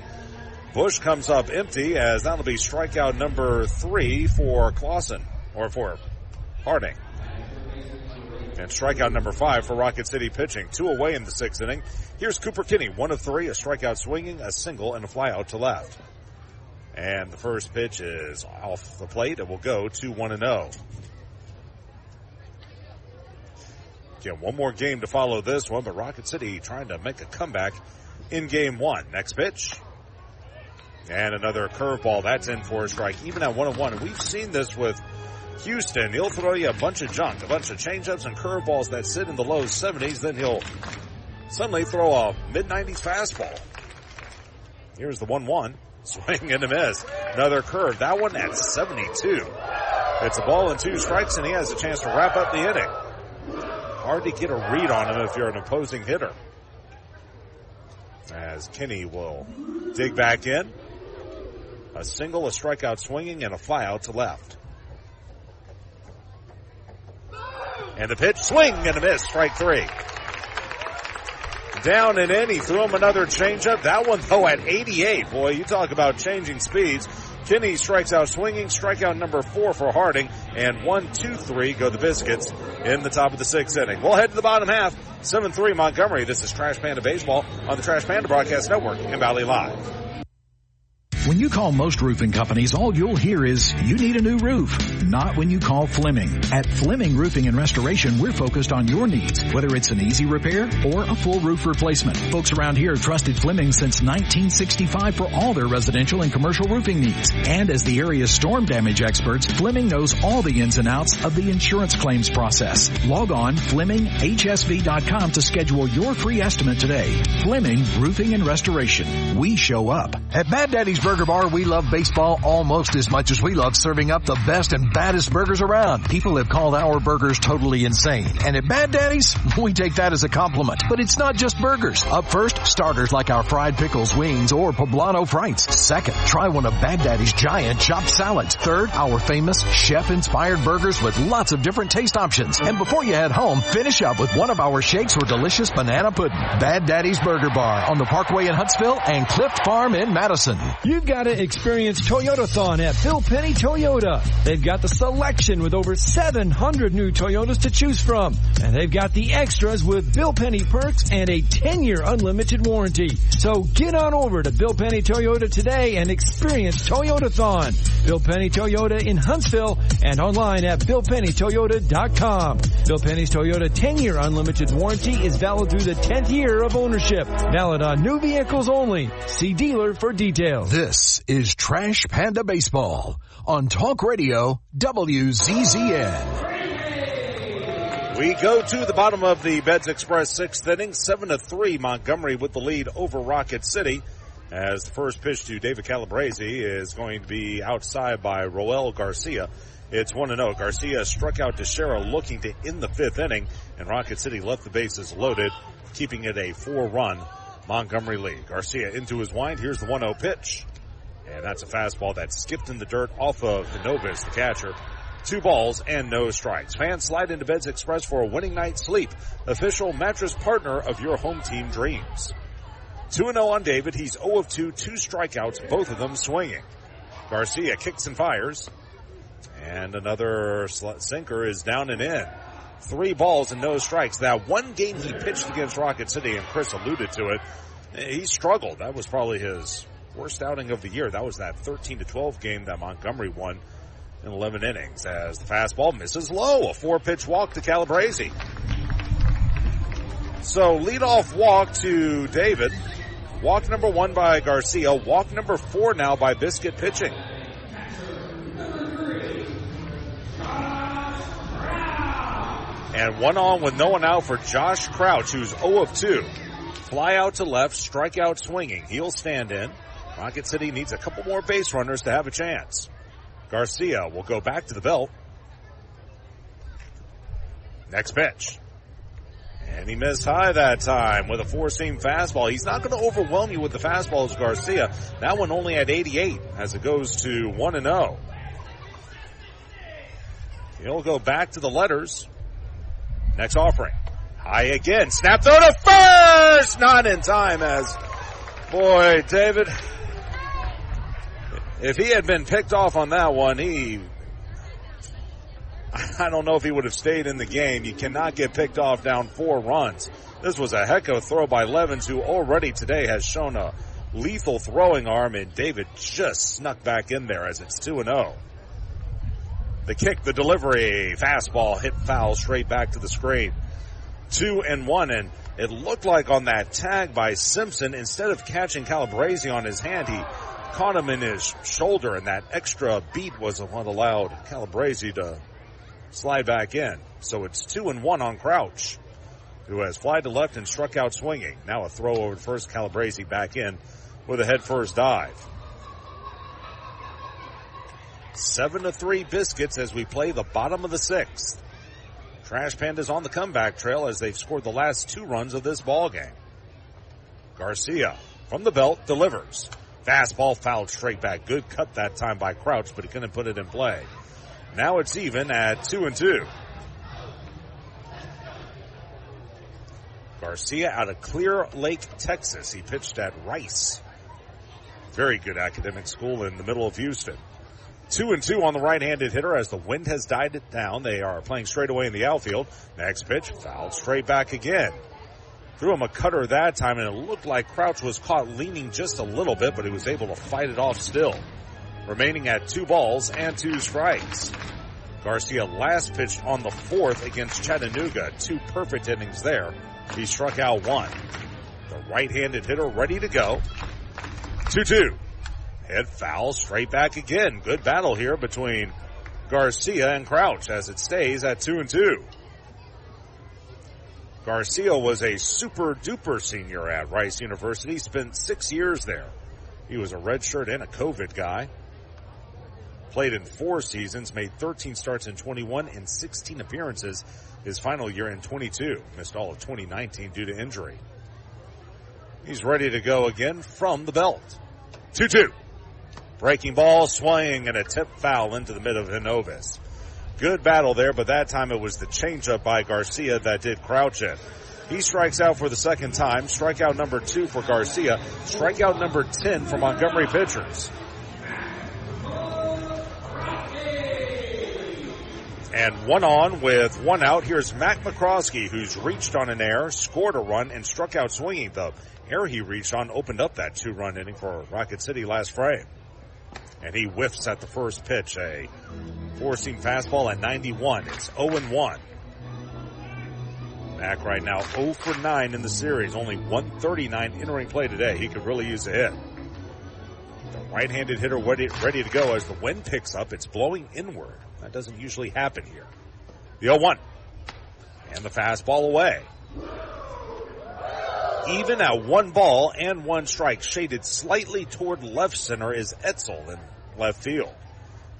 Bush comes up empty as that'll be strikeout number 3 for Clausen, or for Harding. And strikeout number 5 for Rocket City pitching. 2 away in the 6th inning. Here's Cooper Kinney, 1 of 3, a strikeout swinging, a single, and a flyout to left. And the first pitch is off the plate. It will go to 1-0. Again, one more game to follow this one, but Rocket City trying to make a comeback in game 1. Next pitch. And another curveball. That's in for a strike, even at 1-1. And we've seen this with Houston. He'll throw you a bunch of junk, a bunch of changeups and curveballs that sit in the low 70s. Then he'll suddenly throw a mid-90s fastball. Here's the 1-1. Swing and a miss. Another curve. That one at 72. It's a ball and 2 strikes, and he has a chance to wrap up the inning. Hard to get a read on him if you're an opposing hitter. As Kinney will dig back in. A single, a strikeout swinging, and a flyout to left. And the pitch, swing and a miss, strike 3. Down and in, he threw him another changeup. That one, though, at 88. Boy, you talk about changing speeds. Kinney strikes out swinging, strikeout number 4 for Harding, and 1, 2, 3 go the Biscuits in the top of the 6th inning. We'll head to the bottom half, 7-3 Montgomery. This is Trash Panda Baseball on the Trash Panda Broadcast Network in Valley Live. When you call most roofing companies, all you'll hear is, you need a new roof. Not when you call Fleming. At Fleming Roofing and Restoration, we're focused on your needs, whether it's an easy repair or a full roof replacement. Folks around here have trusted Fleming since 1965 for all their residential and commercial roofing needs. And as the area's storm damage experts, Fleming knows all the ins and outs of the insurance claims process. Log on FlemingHSV.com to schedule your free estimate today. Fleming Roofing and Restoration. We show up. At Mad Daddy's Burger Burger Bar, we love baseball almost as much as we love serving up the best and baddest burgers around. People have called our burgers totally insane. And at Bad Daddy's, we take that as a compliment. But it's not just burgers. Up first, starters like our fried pickles, wings, or poblano frites. Second, try one of Bad Daddy's giant chopped salads. Third, our famous chef-inspired burgers with lots of different taste options. And before you head home, finish up with one of our shakes or delicious banana pudding. Bad Daddy's Burger Bar on the Parkway in Huntsville and Clift Farm in Madison. You've got to experience Toyotathon at Bill Penny Toyota. They've got the selection with over 700 new Toyotas to choose from. And they've got the extras with Bill Penny perks and a 10-year unlimited warranty. So get on over to Bill Penny Toyota today and experience Toyotathon. Bill Penny Toyota in Huntsville and online at BillPennyToyota.com. Bill Penny's Toyota 10-year unlimited warranty is valid through the 10th year of ownership. Valid on new vehicles only. See dealer for details. This is Trash Panda Baseball on Talk Radio WZZN. We go to the bottom of the Beds Express sixth inning, 7-3 Montgomery with the lead over Rocket City. As the first pitch to David Calabrese is going to be outside by Roel Garcia. It's 1-0. Garcia struck out Teixeira looking to end the fifth inning, and Rocket City left the bases loaded, keeping it a 4-run Montgomery lead. Garcia into his wind. Here's the 1-0 pitch. And that's a fastball that skipped in the dirt off of Canovis, the catcher. 2 balls and no strikes. Fans slide into Beds Express for a winning night's sleep. Official mattress partner of your home team dreams. 2-0 on David. He's 0 of 2, 2 strikeouts, both of them swinging. Garcia kicks and fires. And another sinker is down and in. 3 balls and no strikes. That one game he pitched against Rocket City, and Chris alluded to it, he struggled. That was probably his worst outing of the year. That was that 13-12 game that Montgomery won in 11 innings. As the fastball misses low, a 4-pitch walk to Calabrese. So leadoff walk to David. Walk number 1 by Garcia. Walk number 4 now by Biscuit pitching. And 1 on with no one out for Josh Crouch, who's 0 of 2. Fly out to left, strikeout swinging. He'll stand in. Rocket City needs a couple more base runners to have a chance. Garcia will go back to the belt. Next pitch. And he missed high that time with a 4-seam fastball. He's not going to overwhelm you with the fastballs, Garcia. That one only at 88 as it goes to 1-0. He'll go back to the letters. Next offering. High again. Snap throw to first! Not in time as, boy, David, if he had been picked off on that one, I don't know if he would have stayed in the game. You cannot get picked off down 4 runs. This was a heck of a throw by Levens, who already today has shown a lethal throwing arm, and David just snuck back in there as it's 2-0. The kick, the delivery, fastball hit foul straight back to the screen. 2-1, and it looked like on that tag by Simpson, instead of catching Calabrese on his hand, he caught him in his shoulder, and that extra beat was what allowed Calabrese to slide back in. So it's 2-1 on Crouch, who has flied to left and struck out swinging. Now a throw over to first, Calabrese back in with a head-first dive. 7-3 Biscuits as we play the bottom of the 6th. Trash Pandas on the comeback trail as they've scored the last 2 runs of this ball game. Garcia from the belt delivers. Fastball fouled straight back. Good cut that time by Crouch, but he couldn't put it in play. Now it's even at 2-2. Garcia out of Clear Lake, Texas. He pitched at Rice. Very good academic school in the middle of Houston. 2-2 on the right-handed hitter as the wind has died it down. They are playing straight away in the outfield. Next pitch, fouled straight back again. Threw him a cutter that time, and it looked like Crouch was caught leaning just a little bit, but he was able to fight it off still. Remaining at 2 balls and 2 strikes. Garcia last pitched on the 4th against Chattanooga. 2 perfect innings there. He struck out 1. The right-handed hitter ready to go. 2-2. Hit foul straight back again. Good battle here between Garcia and Crouch as it stays at 2-2. Garcia was a super duper senior at Rice University. Spent 6 years there. He was a redshirt and a COVID guy. Played in 4 seasons, made 13 starts in 21 and 16 appearances his final year in 22. Missed all of 2019 due to injury. He's ready to go again from the belt. 2-2. Breaking ball, swing, and a tip foul into the mid of Hinovis. Good battle there, but that time it was the changeup by Garcia that did crouch in. He strikes out for the second time. Strikeout number 2 for Garcia. Strikeout number 10 for Montgomery pitchers. And 1 on with 1 out. Here's Mac McCroskey, who's reached on an error, scored a run, and struck out swinging. The error he reached on opened up that 2-run inning for Rocket City last frame. And he whiffs at the first pitch, a 4-seam fastball at 91. It's 0-1. Mac right now 0 for 9 in the series. Only 139 entering play today. He could really use a hit. The right-handed hitter ready to go as the wind picks up. It's blowing inward. That doesn't usually happen here. The 0-1. And the fastball away. Even at 1 ball and 1 strike, shaded slightly toward left center is Etzel in left field.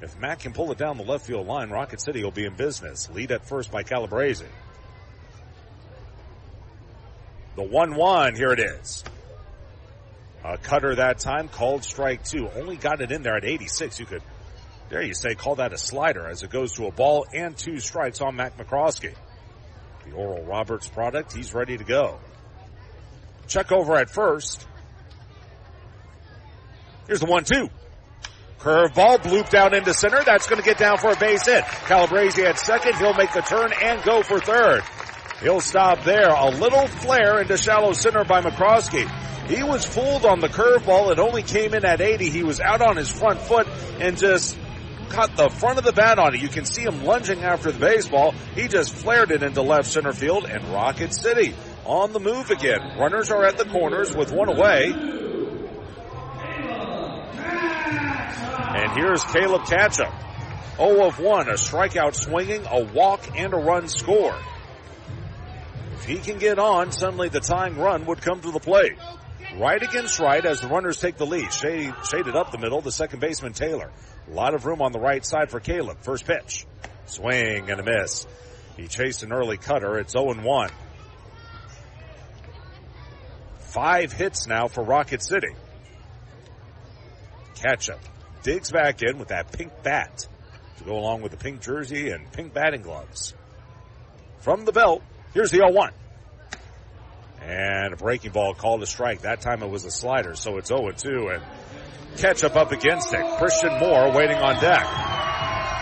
If Mac can pull it down the left field line, Rocket City will be in business. Lead at first by Calabrese. The 1-1, here it is. A cutter that time, called strike 2. Only got it in there at 86. You could, dare you say, call that a slider as it goes to a ball and 2 strikes on Mac McCroskey. The Oral Roberts product, he's ready to go. Check over at first. Here's the 1-2. Curveball blooped down into center. That's going to get down for a base hit. Calabrese at second. He'll make the turn and go for third. He'll stop there. A little flare into shallow center by McCroskey. He was fooled on the curveball. It only came in at 80. He was out on his front foot and just caught the front of the bat on it. You can see him lunging after the baseball. He just flared it into left center field, and Rocket City on the move again. Runners are at the corners with 1 away. And here's Caleb Ketchum. 0 of 1, a strikeout swinging, a walk, and a run scored. If he can get on, suddenly the tying run would come to the plate. Right against right as the runners take the lead. Shaded up the middle, the second baseman Taylor. A lot of room on the right side for Caleb. First pitch. Swing and a miss. He chased an early cutter. It's 0-1. 5 hits now for Rocket City. Ketchup digs back in with that pink bat to go along with the pink jersey and pink batting gloves. From the belt, here's the 0-1. And a breaking ball called a strike. That time it was a slider, so it's 0-2. And Ketchup up against it. Christian Moore waiting on deck.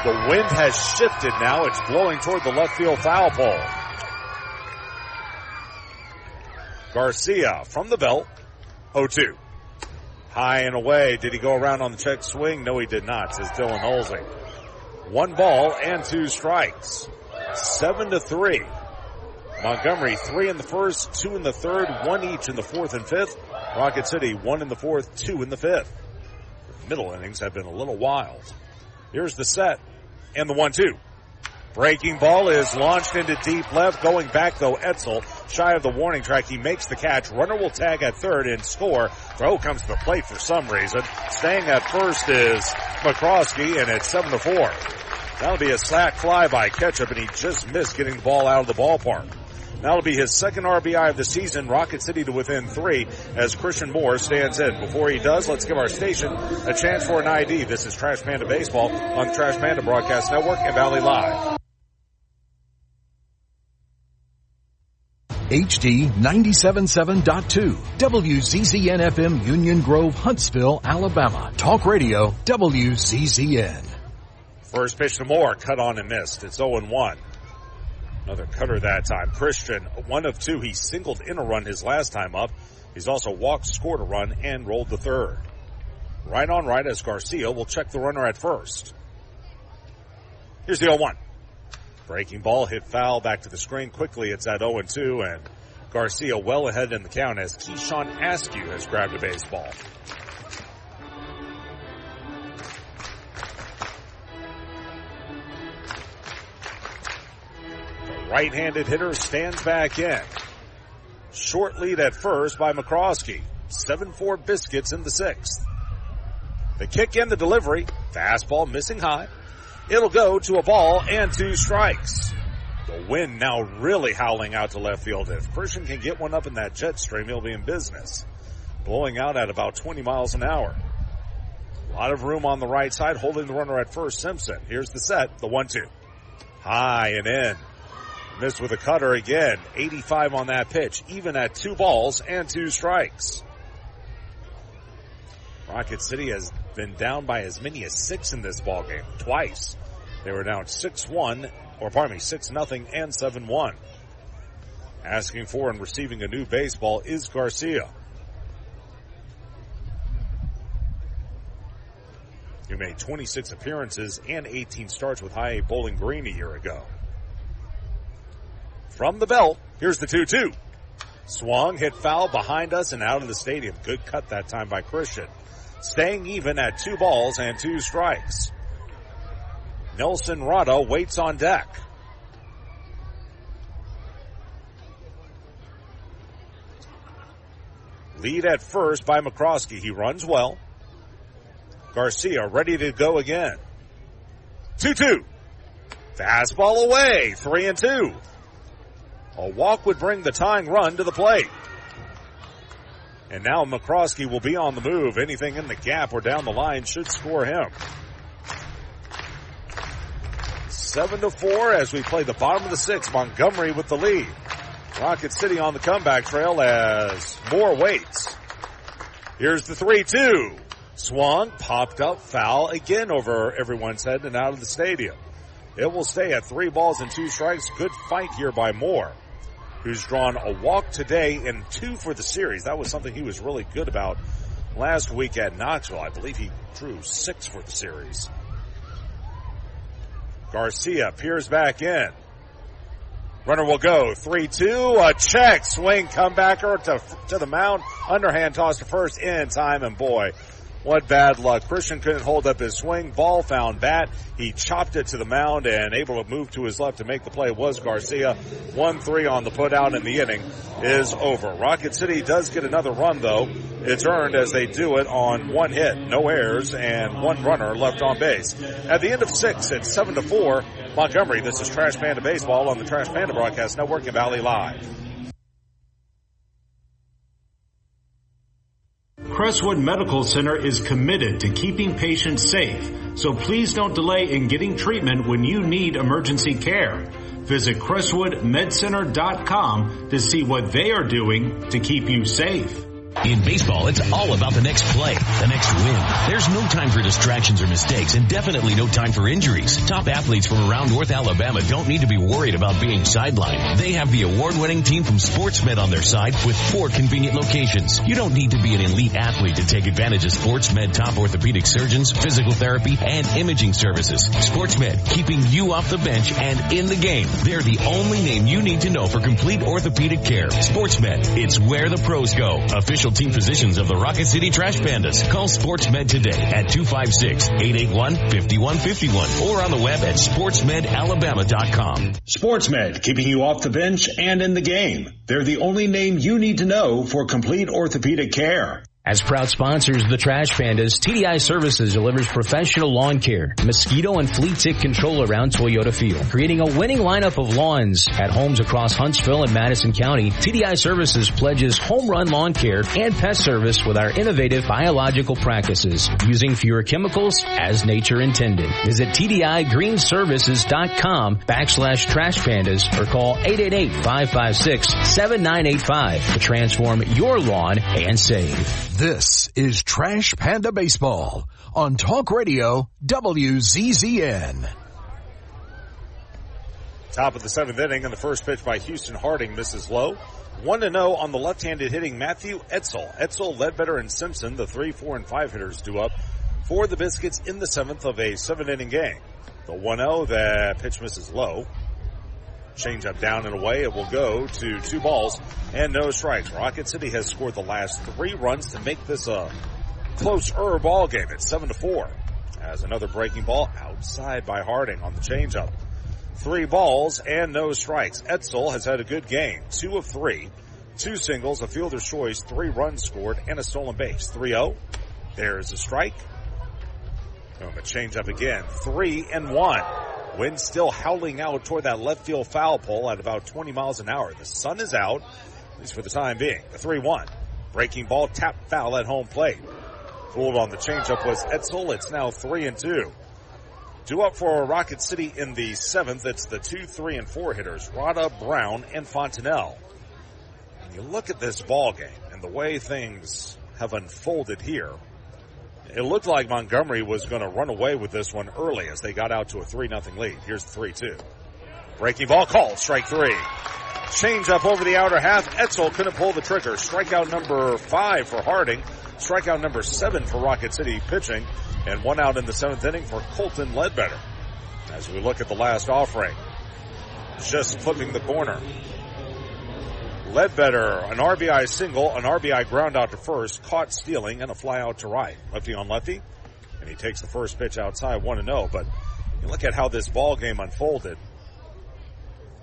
The wind has shifted now. It's blowing toward the left field foul pole. Garcia from the belt, 0-2. High and away. Did he go around on the check swing? No, he did not, says Dylan Holsing. 1 ball and 2 strikes. 7-3. Montgomery, 3 in the first, 2 in the third, 1 each in the fourth and fifth. Rocket City, 1 in the fourth, 2 in the fifth. The middle innings have been a little wild. Here's the set and the 1-2. Breaking ball is launched into deep left. Going back, though, Etzel, shy of the warning track. He makes the catch. Runner will tag at third and score. Throw comes to the plate for some reason. Staying at first is McCroskey, and it's 7-4. That'll be a sac fly by Ketchup, and he just missed getting the ball out of the ballpark. That'll be his second RBI of the season. Rocket City to within 3 as Christian Moore stands in. Before he does, let's give our station a chance for an ID. This is Trash Panda Baseball on the Trash Panda Broadcast Network and Valley Live. HD 97.7.2, WZZN FM Union Grove, Huntsville, Alabama. Talk Radio, WZZN. First pitch to Moore, cut on and missed. It's 0-1. Another cutter that time. Christian, 1 of 2. He singled in a run his last time up. He's also walked, scored a run, and rolled the third. Right on right as Garcia will check the runner at first. Here's the 0-1. Breaking ball hit foul back to the screen quickly. It's at 0-2, and Garcia well ahead in the count as Keyshawn Askew has grabbed a baseball. The right-handed hitter stands back in. Short lead at first by McCroskey. 7-4 Biscuits in the 6th. The kick in, the delivery. Fastball missing high. It'll go to a ball and 2 strikes. The wind now really howling out to left field. If Christian can get one up in that jet stream, he'll be in business. Blowing out at about 20 miles an hour. A lot of room on the right side, holding the runner at first, Simpson. Here's the set, the 1-2. High and in. Missed with a cutter again. 85 on that pitch, even at 2 balls and 2 strikes. Rocket City has been down by as many as 6 in this ballgame. Twice. They were down 6-0 and 7-1. Asking for and receiving a new baseball is Garcia, who made 26 appearances and 18 starts with High Bowling Green a year ago. From the belt, here's the 2-2. Swung, hit foul behind us and out of the stadium. Good cut that time by Christian. Staying even at 2 balls and 2 strikes. Nelson Rada waits on deck. Lead at first by McCroskey. He runs well. Garcia ready to go again. 2-2. Fastball away. 3-2. A walk would bring the tying run to the plate. And now McCroskey will be on the move. Anything in the gap or down the line should score him. 7-4 as we play the bottom of the 6th. Montgomery with the lead. Rocket City on the comeback trail as Moore waits. Here's the 3-2. Swung, popped up, foul again over everyone's head and out of the stadium. It will stay at 3 balls and 2 strikes. Good fight here by Moore, who's drawn a walk today and 2 for the series. That was something he was really good about last week at Knoxville. I believe he drew 6 for the series. Garcia peers back in. Runner will go. 3-2. A check. Swing. Comebacker to the mound. Underhand toss to first in time. And boy, what bad luck. Christian couldn't hold up his swing. Ball found bat. He chopped it to the mound and able to move to his left to make the play was Garcia. 1-3 on the putout and the inning is over. Rocket City does get another run though. It's earned as they do it on 1 hit, no errors, and 1 runner left on base. At the end of 6, it's 7-4. Montgomery, this is Trash Panda Baseball on the Trash Panda Broadcast Network in Valley Live. Crestwood Medical Center is committed to keeping patients safe, so please don't delay in getting treatment when you need emergency care. Visit CrestwoodMedCenter.com to see what they are doing to keep you safe. In baseball, it's all about the next play, the next win. There's no time for distractions or mistakes, and definitely no time for injuries. Top athletes from around North Alabama don't need to be worried about being sidelined. They have the award-winning team from SportsMed on their side with 4 convenient locations. You don't need to be an elite athlete to take advantage of SportsMed top orthopedic surgeons, physical therapy, and imaging services. SportsMed, keeping you off the bench and in the game. They're the only name you need to know for complete orthopedic care. SportsMed, it's where the pros go. Official team physicians of the Rocket City Trash Pandas. Call SportsMed today at 256-881-5151 or on the web at sportsmedalabama.com. SportsMed, keeping you off the bench and in the game. They're the only name you need to know for complete orthopedic care. As proud sponsors of the Trash Pandas, TDI Services delivers professional lawn care, mosquito and flea tick control around Toyota Field. Creating a winning lineup of lawns at homes across Huntsville and Madison County, TDI Services pledges home run lawn care and pest service with our innovative biological practices, using fewer chemicals as nature intended. Visit TDIGreenServices.com/Trash Pandas or call 888-556-7985 to transform your lawn and save. This is Trash Panda Baseball on Talk Radio WZZN. Top of the 7th inning, and the first pitch by Houston Harding misses low. 1-0 on the left-handed hitting Matthew Etzel. Etzel, Ledbetter, and Simpson, the 3, 4, and 5 hitters, due up for the Biscuits in the 7th of a 7-inning game. The 1-0, the pitch misses low. Change up down and away. It will go to 2 balls and no strikes. Rocket City has scored the last 3 runs to make this a closer ball game. It's 7-4. As another breaking ball outside by Harding on the changeup. 3 balls and no strikes. Etzel has had a good game. 2 of 3. 2 singles, a fielder's choice, 3 runs scored, and a stolen base. 3-0. There's a strike. A change up again. 3-1. Wind still howling out toward that left field foul pole at about 20 miles an hour. The sun is out, at least for the time being. The 3-1. Breaking ball, tap foul at home plate. Fooled on the changeup was Etzel. It's now 3-2. Due up for Rocket City in the 7th. It's the 2, 3, and 4 hitters, Rada, Brown, and Fontenelle. When you look at this ball game and the way things have unfolded here, it looked like Montgomery was going to run away with this one early as they got out to a 3-0 lead. Here's the 3-2. Breaking ball called, strike 3. Change up over the outer half. Etzel couldn't pull the trigger. Strikeout number 5 for Harding. Strikeout number 7 for Rocket City pitching. And 1 out in the 7th inning for Colton Ledbetter. As we look at the last offering, just flipping the corner. Ledbetter, an RBI single, an RBI ground out to first, caught stealing, and a fly out to right. Lefty on lefty, and he takes the first pitch outside, 1-0. But you look at how this ball game unfolded.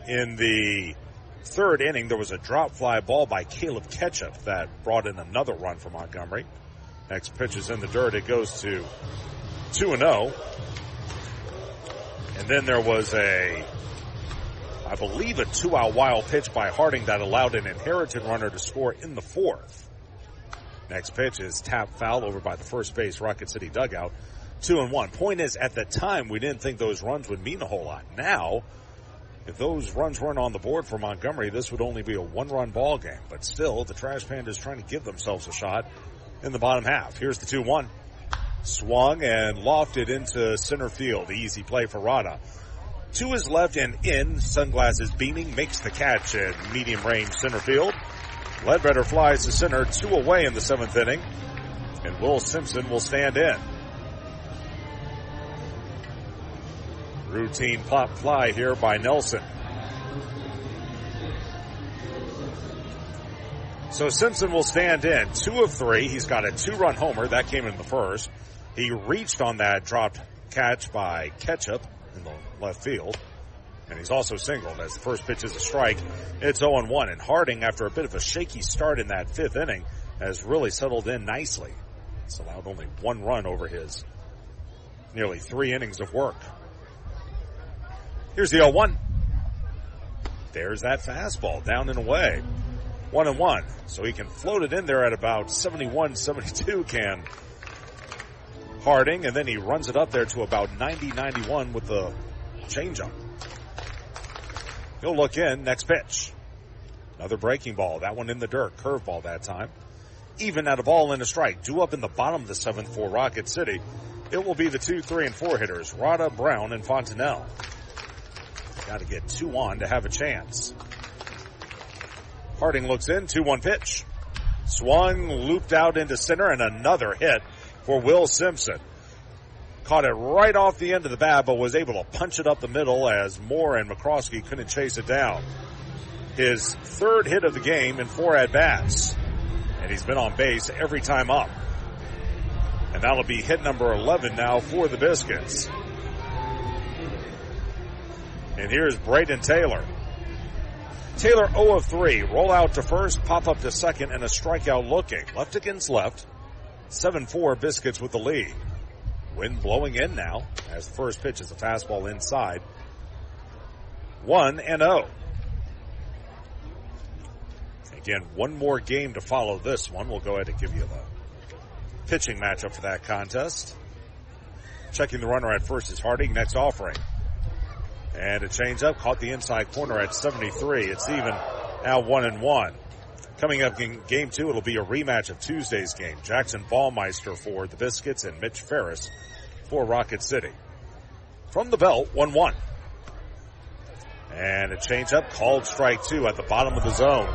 In the 3rd inning, there was a drop fly ball by Caleb Ketchup that brought in another run for Montgomery. Next pitch is in the dirt. It goes to 2-0. And then there was I believe a 2-out wild pitch by Harding that allowed an inherited runner to score in the 4th. Next pitch is tap foul over by the first base Rocket City dugout. 2-1. Point is, at the time, we didn't think those runs would mean a whole lot. Now, if those runs weren't on the board for Montgomery, this would only be a 1-run ball game. But still, the Trash Pandas trying to give themselves a shot in the bottom half. Here's the 2-1. Swung and lofted into center field. Easy play for Rada. To his left and in, sunglasses beaming, makes the catch in medium range center field. Ledbetter flies to center, 2 away in the 7th inning. And Will Simpson will stand in. Routine pop fly here by Nelson. So Simpson will stand in. 2 of 3. He's got a 2-run homer. That came in the 1st. He reached on that dropped catch by Ketchup in the left field. And he's also singled as the first pitch is a strike. It's 0-1. And Harding, after a bit of a shaky start in that 5th inning, has really settled in nicely. It's allowed only 1 run over his nearly 3 innings of work. Here's the 0-1. There's that fastball down and away. 1-1. So he can float it in there at about 71, 72 can Harding, and then he runs it up there to about 90, 91 with the changeup. He'll look in, next pitch. Another breaking ball, that one in the dirt, curveball that time. Even at a ball and a strike, due up in the bottom of the 7th for Rocket City. It will be the 2, 3, and 4 hitters, Rada, Brown, and Fontenelle. Got to get 2 on to have a chance. Harding looks in, 2-1 pitch. Swung, looped out into center, and another hit for Will Simpson. Caught it right off the end of the bat, but was able to punch it up the middle as Moore and McCroskey couldn't chase it down. His 3rd hit of the game in 4 at-bats. And he's been on base every time up. And that'll be hit number 11 now for the Biscuits. And here's Braden Taylor. Taylor 0 of 3. Roll out to first, pop up to second, and a strikeout looking. Left against left. 7-4 Biscuits with the lead. Wind blowing in now as the first pitch is a fastball inside. 1-0. Again, one more game to follow this one. We'll go ahead and give you the pitching matchup for that contest. Checking the runner at first is Harding. Next offering. And a changeup caught the inside corner at 73. It's even now 1-1. Coming up in game 2, it'll be a rematch of Tuesday's game. Jackson Ballmeister for the Biscuits and Mitch Ferris for Rocket City. From the belt, 1-1. And a changeup called strike 2 at the bottom of the zone.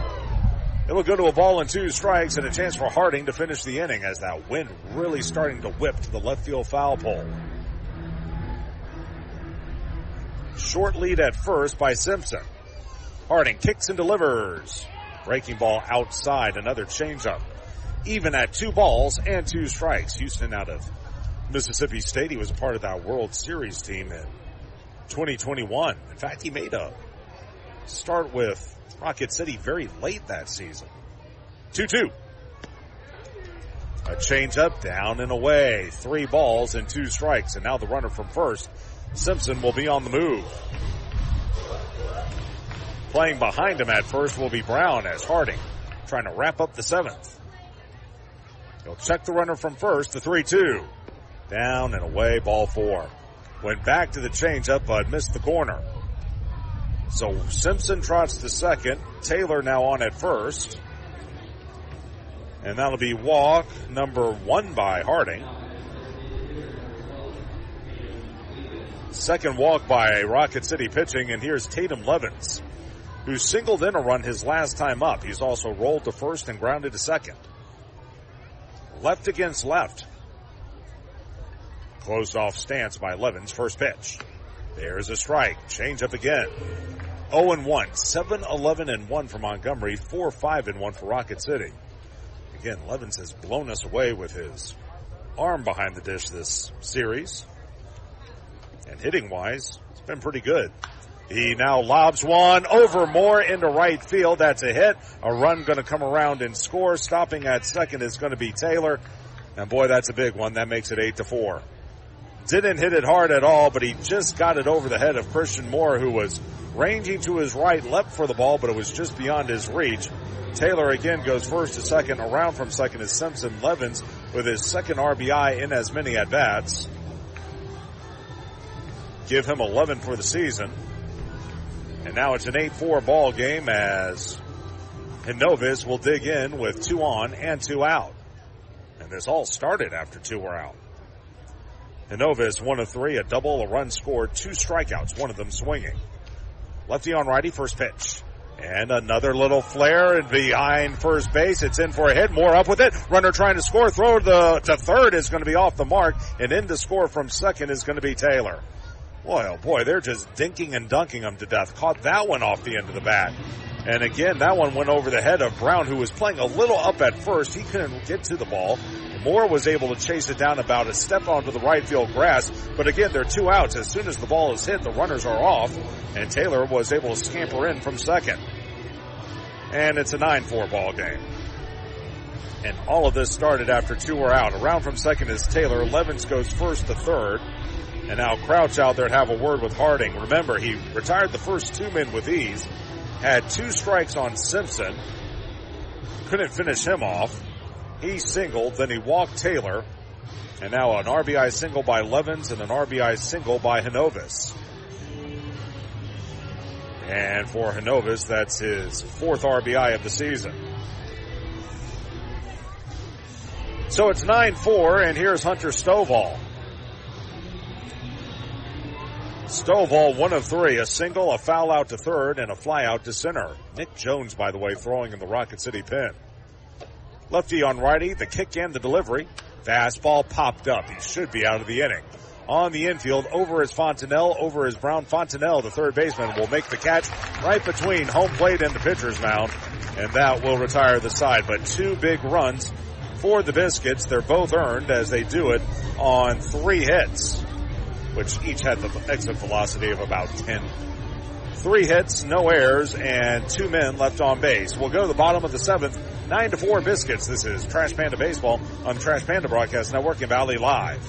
It will go to a ball and 2 strikes and a chance for Harding to finish the inning as that wind really starting to whip to the left field foul pole. Short lead at first by Simpson. Harding kicks and delivers. Breaking ball outside, another changeup. Even at 2 balls and 2 strikes. Houston out of Mississippi State. He was a part of that World Series team in 2021. In fact, he made a start with Rocket City very late that season. 2-2. A changeup, down and away. 3 balls and 2 strikes. And now the runner from first, Simpson, will be on the move. Playing behind him at first will be Brown as Harding trying to wrap up the 7th. He'll check the runner from first, the 3-2. Down and away, ball 4. Went back to the changeup, but missed the corner. So Simpson trots to second. Taylor now on at first. And that'll be walk number 1 by Harding. Second walk by Rocket City pitching, and here's Tatum Levens, who singled in a run his last time up. He's also rolled to first and grounded to second. Left against left. Closed off stance by Levens. First pitch. There's a strike. Change up again. 0-1. 7-11-1 for Montgomery. 4-5-1 for Rocket City. Again, Levens has blown us away with his arm behind the dish this series. And hitting-wise, it's been pretty good. He now lobs one over Moore into right field. That's a hit. A run going to come around and score. Stopping at second is going to be Taylor. And boy, that's a big one. That makes it 8-4. Didn't hit it hard at all, but he just got it over the head of Christian Moore, who was ranging to his right, leapt for the ball, but it was just beyond his reach. Taylor again goes first to second. Around from second is Simpson. Levens with his second RBI in as many at-bats. Give him 11 for the season. And now it's an 8-4 ball game as Hinovis will dig in with 2 on and 2 out. And this all started after 2 were out. Hinovis 1 of 3, a double, a run scored, 2 strikeouts, one of them swinging. Lefty on righty, first pitch. And another little flare and behind first base. It's in for a hit. Moore up with it. Runner trying to score. Throw to third is going to be off the mark. And in to score from second is going to be Taylor. Boy, oh boy, they're just dinking and dunking him to death. Caught that one off the end of the bat. And again, that one went over the head of Brown, who was playing a little up at first. He couldn't get to the ball. Moore was able to chase it down about a step onto the right field grass. But again, there are 2 outs. As soon as the ball is hit, the runners are off. And Taylor was able to scamper in from second. And it's a 9-4 ball game. And all of this started after 2 were out. Around from second is Taylor. Levens goes first to third. And now Crouch out there to have a word with Harding. Remember, he retired the first 2 men with ease. Had 2 strikes on Simpson. Couldn't finish him off. He singled, then he walked Taylor. And now an RBI single by Levens and an RBI single by Hinovis. And for Hinovis, that's his 4th RBI of the season. So it's 9-4, and here's Hunter Stovall. Stovall 1 of 3, a single, a foul out to third, and a fly out to center. Nick Jones, by the way, throwing in the Rocket City pen. Lefty on righty, the kick and the delivery. Fastball popped up. He should be out of the inning. On the infield, over is Fontenelle, over is Brown. Fontenelle, the third baseman, will make the catch right between home plate and the pitcher's mound, and that will retire the side. But 2 big runs for the Biscuits. They're both earned as they do it on 3 hits, which each had the exit velocity of about 10. 3 hits, no errors, and 2 men left on base. We'll go to the bottom of the 7th. 9-4 Biscuits. This is Trash Panda Baseball on the Trash Panda Broadcast Network in Valley Live.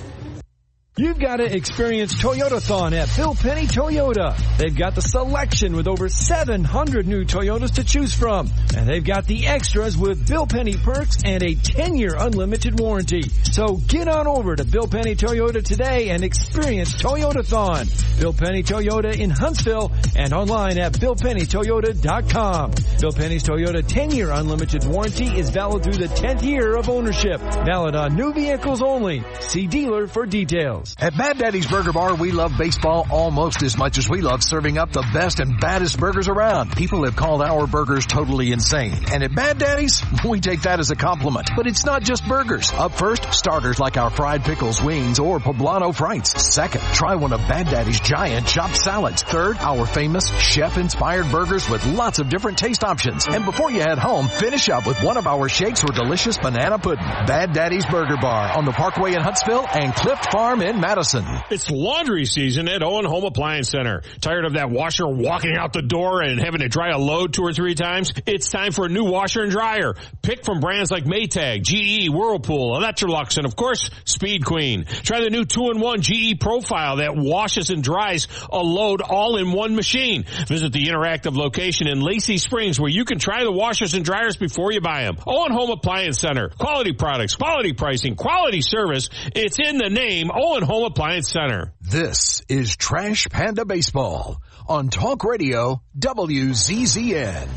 You've got to experience Toyotathon at Bill Penny Toyota. They've got the selection with over 700 new Toyotas to choose from. And they've got the extras with Bill Penny perks and a 10-year unlimited warranty. So get on over to Bill Penny Toyota today and experience Toyotathon. Bill Penny Toyota in Huntsville and online at BillPennyToyota.com. Bill Penny's Toyota 10-year unlimited warranty is valid through the 10th year of ownership. Valid on new vehicles only. See dealer for details. At Bad Daddy's Burger Bar, we love baseball almost as much as we love serving up the best and baddest burgers around. People have called our burgers totally insane. And at Bad Daddy's, we take that as a compliment. But it's not just burgers. Up first, starters like our fried pickles, wings, or poblano frites. Second, try one of Bad Daddy's giant chopped salads. Third, our famous chef-inspired burgers with lots of different taste options. And before you head home, finish up with one of our shakes or delicious banana pudding. Bad Daddy's Burger Bar on the Parkway in Huntsville and Cliff Farm in in Madison. It's laundry season at Owen Home Appliance Center. Tired of that washer walking out the door and having to dry a load 2 or 3 times? It's time for a new washer and dryer. Pick from brands like Maytag, GE, Whirlpool, Electrolux, and of course, Speed Queen. Try the new 2-in-1 GE Profile that washes and dries a load all in one machine. Visit the interactive location in Lacey Springs where you can try the washers and dryers before you buy them. Owen Home Appliance Center. Quality products, quality pricing, quality service. It's in the name, Owen Home Appliance Center. This is Trash Panda Baseball on Talk Radio WZZN.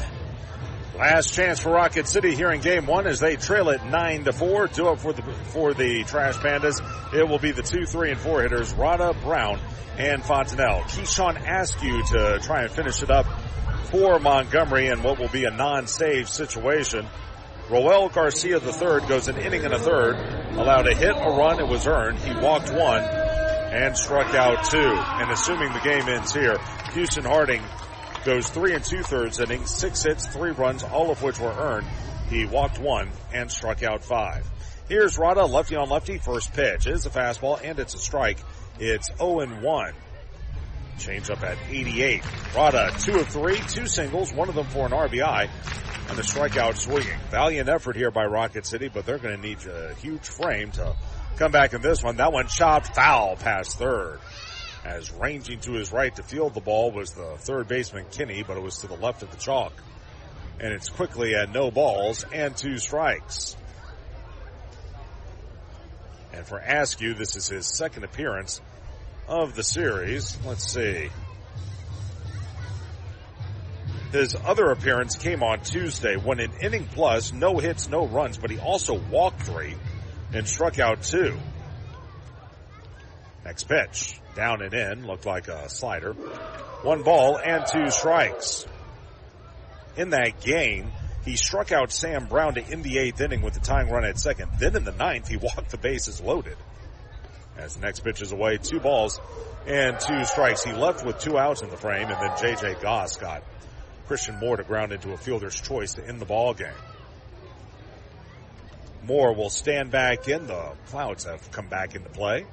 Last chance for Rocket City here in Game 1 as they trail it 9-4. 2 up for the Trash Pandas. It will be the 2, 3, and 4 hitters, Rada, Brown, and Fontenelle. Keyshawn Askew to try and finish it up for Montgomery in what will be a non-save situation. Roel Garcia III goes an inning and a third, allowed a hit, a run, it was earned. He walked 1 and struck out 2. And assuming the game ends here, Houston Harding goes 3 2/3 innings, 6 hits, 3 runs, all of which were earned. He walked 1 and struck out 5. Here's Rada, lefty on lefty, first pitch. It is a fastball and it's a strike. It's 0-1. Change up at 88. Rada, 2 of 3, 2 singles, one of them for an RBI, and a strikeout swinging. Valiant effort here by Rocket City, but they're going to need a huge frame to come back in this one. That one chopped foul past third. As ranging to his right to field the ball was the third baseman Kinney, but it was to the left of the chalk. And it's quickly at no balls and 2 strikes. And for Askew, this is his second appearance of the series. Let's see. His other appearance came on Tuesday when an inning plus, no hits, no runs, but he also walked 3 and struck out 2. Next pitch, down and in, looked like a slider. 1 ball and 2 strikes. In that game, he struck out Sam Brown to end the 8th inning with the tying run at second. Then in the 9th, he walked the bases loaded. As the next pitch is away, 2 balls and 2 strikes. He left with 2 outs in the frame, and then J.J. Goss got Christian Moore to ground into a fielder's choice to end the ball game. Moore will stand back in. The Clouds have come back into play.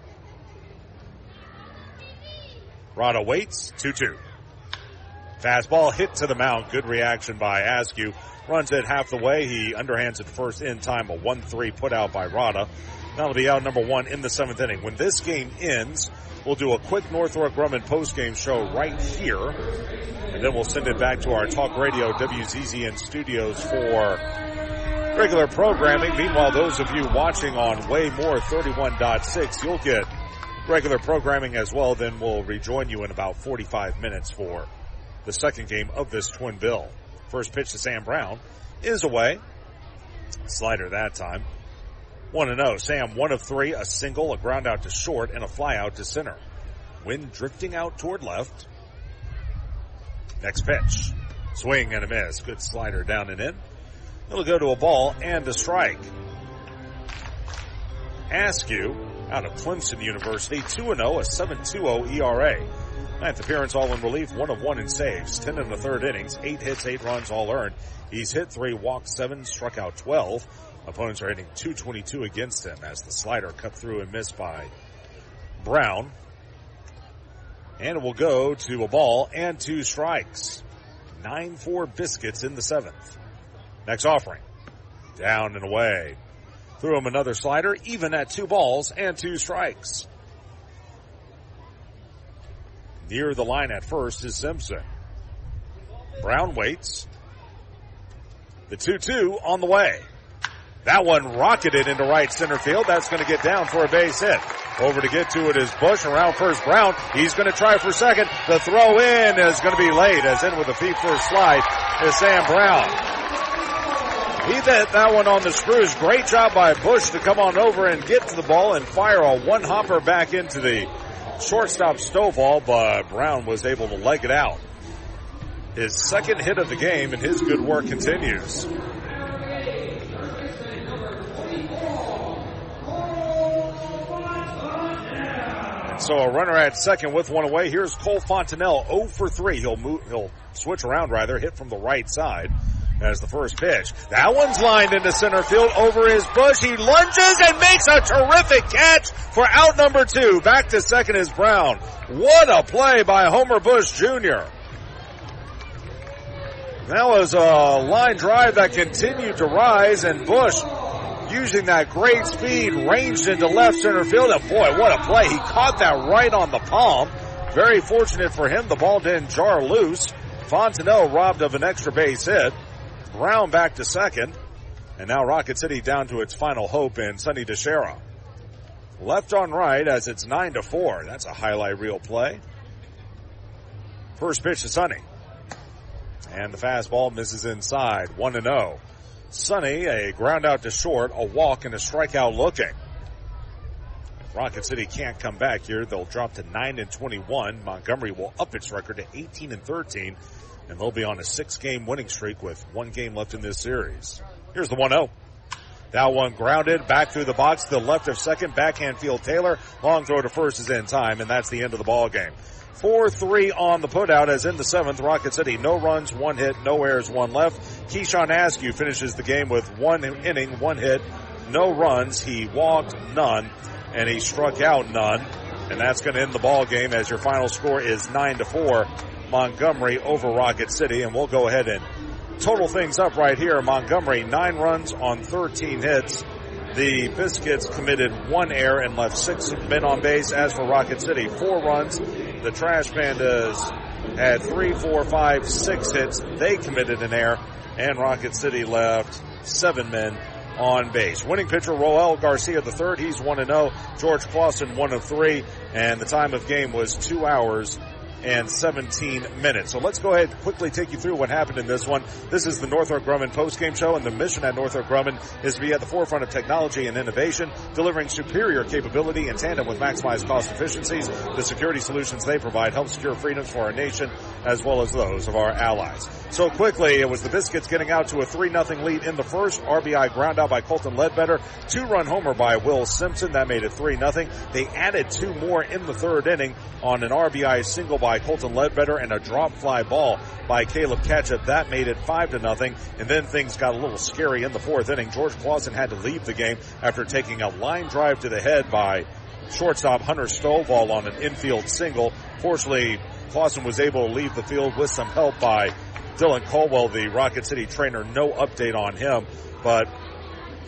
Rada waits, 2-2. Fastball hit to the mound. Good reaction by Askew. Runs it half the way. He underhands it first in time. A 1-3 put out by Rada. That'll be out number 1 in the 7th inning. When this game ends, we'll do a quick Northrop Grumman postgame show right here. And then we'll send it back to our Talk Radio WZZN studios for regular programming. Meanwhile, those of you watching on Way More 31.6, you'll get regular programming as well. Then we'll rejoin you in about 45 minutes for the second game of this twin bill. First pitch to Sam Brown is away. Slider that time. 1-0. Sam 1 of 3, a single, a ground out to short, and a fly out to center. Wind drifting out toward left. Next pitch. Swing and a miss. Good slider down and in. It'll go to a ball and a strike. Askew out of Clemson University, 2-0, a 7.20 ERA. 9th appearance, all in relief, 1 of 1 in saves, 10 in the 3rd innings, 8 hits, 8 runs, all earned. He's hit 3, walked 7, struck out 12. Opponents are hitting .222 against him as the slider cut through and missed by Brown. And it will go to a ball and 2 strikes. 9-4 Biscuits in the 7th. Next offering. Down and away. Threw him another slider, even at 2 balls and 2 strikes. Near the line at first is Simpson. Brown waits. The 2-2 on the way. That one rocketed into right center field. That's going to get down for a base hit. Over to get to it is Bush around first. Brown. He's going to try for second. The throw in is going to be late, as in with a feet first slide is Sam Brown. He hit that one on the screws. Great job by Bush to come on over and get to the ball and fire a one-hopper back into the shortstop Stovall, but Brown was able to leg it out. His second hit of the game, and his good work continues. So a runner at second with 1 away. Here's Cole Fontenelle, 0 for 3. He'll switch around rather, hit from the right side. as the first pitch. That one's lined into center field over his bush. He lunges and makes a terrific catch for out number 2. Back to second is Brown. What a play by Homer Bush Jr. That was a line drive that continued to rise, and Bush, using that great speed, ranged into left center field. And boy, what a play. He caught that right on the palm. Very fortunate for him, the ball didn't jar loose. Fontenot robbed of an extra base hit. Brown back to second. And now Rocket City down to its final hope in Sonny DeShera. Left on right as it's 9-4. That's a highlight reel play. First pitch to Sonny. And the fastball misses inside. 1-0. Sonny, a ground out to short, a walk, and a strikeout looking. If Rocket City can't come back here, they'll drop to 9-21. Montgomery will up its record to 18-13. And they'll be on a 6-game winning streak with 1 game left in this series. Here's the 1-0. That one grounded back through the box to the left of second. Backhand field Taylor. Long throw to first is in time, and that's the end of the ball game. 4-3 on the putout as in the 7th. Rocket City, no runs, 1 hit, no errors, 1 left. Keyshawn Askew finishes the game with 1 inning, 1 hit, no runs. He walked none, and he struck out none. And that's going to end the ball game as your final score is 9-4. Montgomery over Rocket City. And we'll go ahead and total things up right here. Montgomery, 9 runs on 13 hits. The Biscuits committed 1 error and left 6 men on base. As for Rocket City, 4 runs. The Trash Pandas had 3, 4, 5, 6 hits. They committed an error, and Rocket City left 7 men on base. Winning pitcher Roel Garcia III, he's 1-0. George Clausen 1 of 3, and the time of game was 2 hours and 17 minutes. So let's go ahead and quickly take you through what happened in this one. This is the Northrop Grumman postgame show, and the mission at Northrop Grumman is to be at the forefront of technology and innovation, delivering superior capability in tandem with maximized cost efficiencies. The security solutions they provide help secure freedoms for our nation as well as those of our allies. So quickly, it was the Biscuits getting out to a 3-0 lead in the first. RBI ground out by Colton Ledbetter. 2-run homer by Will Simpson. That made it 3-0. They added 2 more in the 3rd inning on an RBI single by Colton Ledbetter and a drop fly ball by Caleb Ketchup. That made it 5-0. And then things got a little scary in the 4th inning. George Clausen had to leave the game after taking a line drive to the head by shortstop Hunter Stovall on an infield single. Fortunately, Clausen was able to leave the field with some help by Dylan Caldwell, the Rocket City trainer. No update on him, but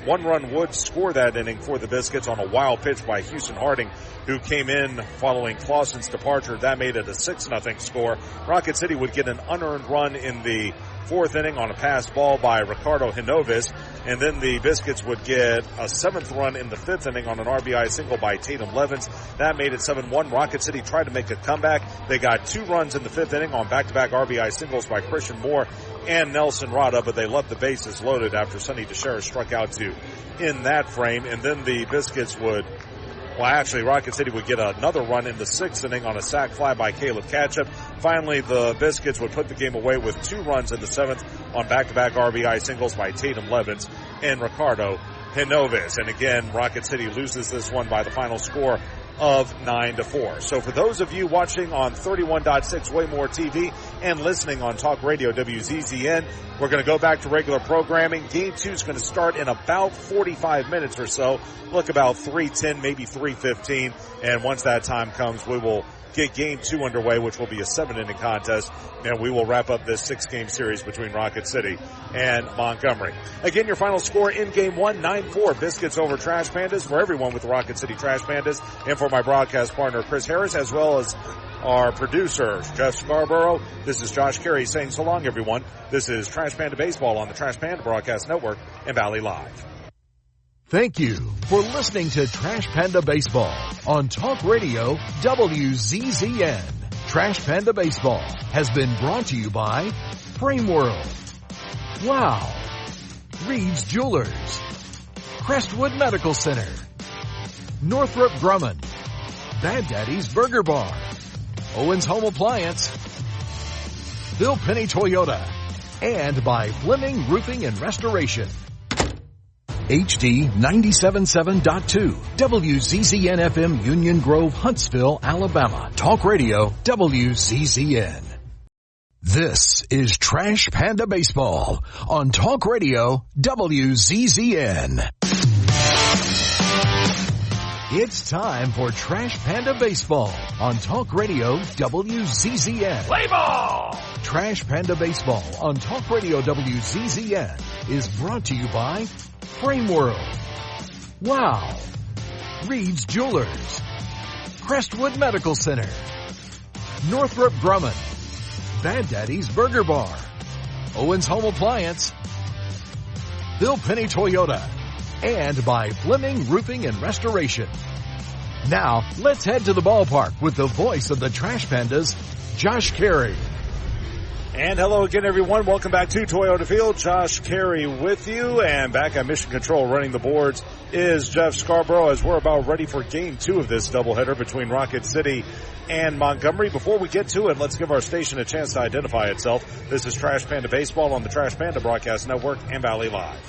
1 run would score that inning for the Biscuits on a wild pitch by Houston Harding, who came in following Clausen's departure. That made it a 6-0 score. Rocket City would get an unearned run in the 4th inning on a pass ball by Ricardo Hinovis, and then the Biscuits would get a 7th run in the 5th inning on an RBI single by Tatum Levins. That made it 7-1. Rocket City tried to make a comeback. They got 2 runs in the 5th inning on back-to-back RBI singles by Christian Moore and Nelson Rada, but they left the bases loaded after Sonny DeShera struck out 2 in that frame. And then the Biscuits would, Rocket City would get another run in the 6th inning on a sac fly by Caleb Ketchup. Finally, the Biscuits would put the game away with 2 runs in the 7th on back-to-back RBI singles by Tatum Levins and Ricardo Hinovis. And again, Rocket City loses this one by the final score of 9-4. So for those of you watching on 31.6 Way More TV and listening on Talk Radio WZZN, we're going to go back to regular programming. Game 2 is going to start in about 45 minutes or so. Look about 3:10, maybe 3:15. And once that time comes, we will get Game 2 underway, which will be a 7-inning contest, and we will wrap up this 6-game series between Rocket City and Montgomery. Again, your final score in Game 1, 9-4, Biscuits over Trash Pandas. For everyone with Rocket City Trash Pandas, and for my broadcast partner, Chris Harris, as well as our producer, Jeff Scarborough, this is Josh Carey saying so long, everyone. This is Trash Panda Baseball on the Trash Panda Broadcast Network and Valley Live. Thank you for listening to Trash Panda Baseball on Talk Radio WZZN. Trash Panda Baseball has been brought to you by Frame World, Wow, Reed's Jewelers, Crestwood Medical Center, Northrop Grumman, Bad Daddy's Burger Bar, Owens Home Appliance, Bill Penny Toyota, and by Fleming Roofing and Restoration. HD 97.7.2, WZZN FM, Union Grove, Huntsville, Alabama. Talk Radio, WZZN. This is Trash Panda Baseball on Talk Radio WZZN. It's time for Trash Panda Baseball on Talk Radio WZZN. Play ball! Trash Panda Baseball on Talk Radio WZZN is brought to you by Frame World, Wow, Reed's Jewelers, Crestwood Medical Center, Northrop Grumman, Bad Daddy's Burger Bar, Owens Home Appliance, Bill Penny Toyota, and by Fleming Roofing and Restoration. Now, let's head to the ballpark with the voice of the Trash Pandas, Josh Carey. And hello again, everyone. Welcome back to Toyota Field. Josh Carey with you, and back on Mission Control running the boards is Jeff Scarborough as we're about ready for Game 2 of this doubleheader between Rocket City and Montgomery. Before we get to it, let's give our station a chance to identify itself. This is Trash Panda Baseball on the Trash Panda Broadcast Network and Valley Live.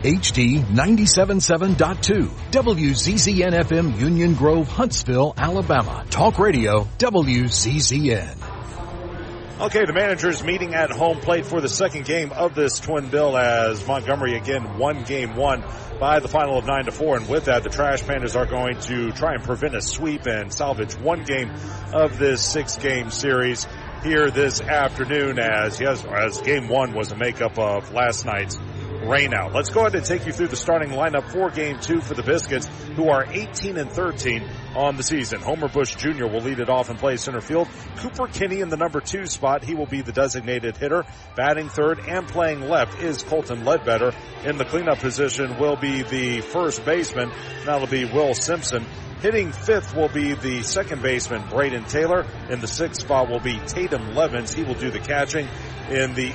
HD 97.7.2, WZZN FM, Union Grove, Huntsville, Alabama. Talk Radio, WZZN. Okay, the managers meeting at home plate for the second game of this twin bill as Montgomery again won Game 1 by the final of 9-4. And with that, the Trash Pandas are going to try and prevent a sweep and salvage one game of this 6-game series here this afternoon as Game 1 was a makeup of last night's rainout. Let's go ahead and take you through the starting lineup for Game 2 for the Biscuits, who are 18-13 on the season. Homer Bush Jr. will lead it off and play center field. Cooper Kinney in the number 2 spot. He will be the designated hitter. Batting third and playing left is Colton Ledbetter. In the cleanup position will be the first baseman. That'll be Will Simpson. Hitting fifth will be the second baseman, Braden Taylor. In the 6th spot will be Tatum Levens. He will do the catching. In the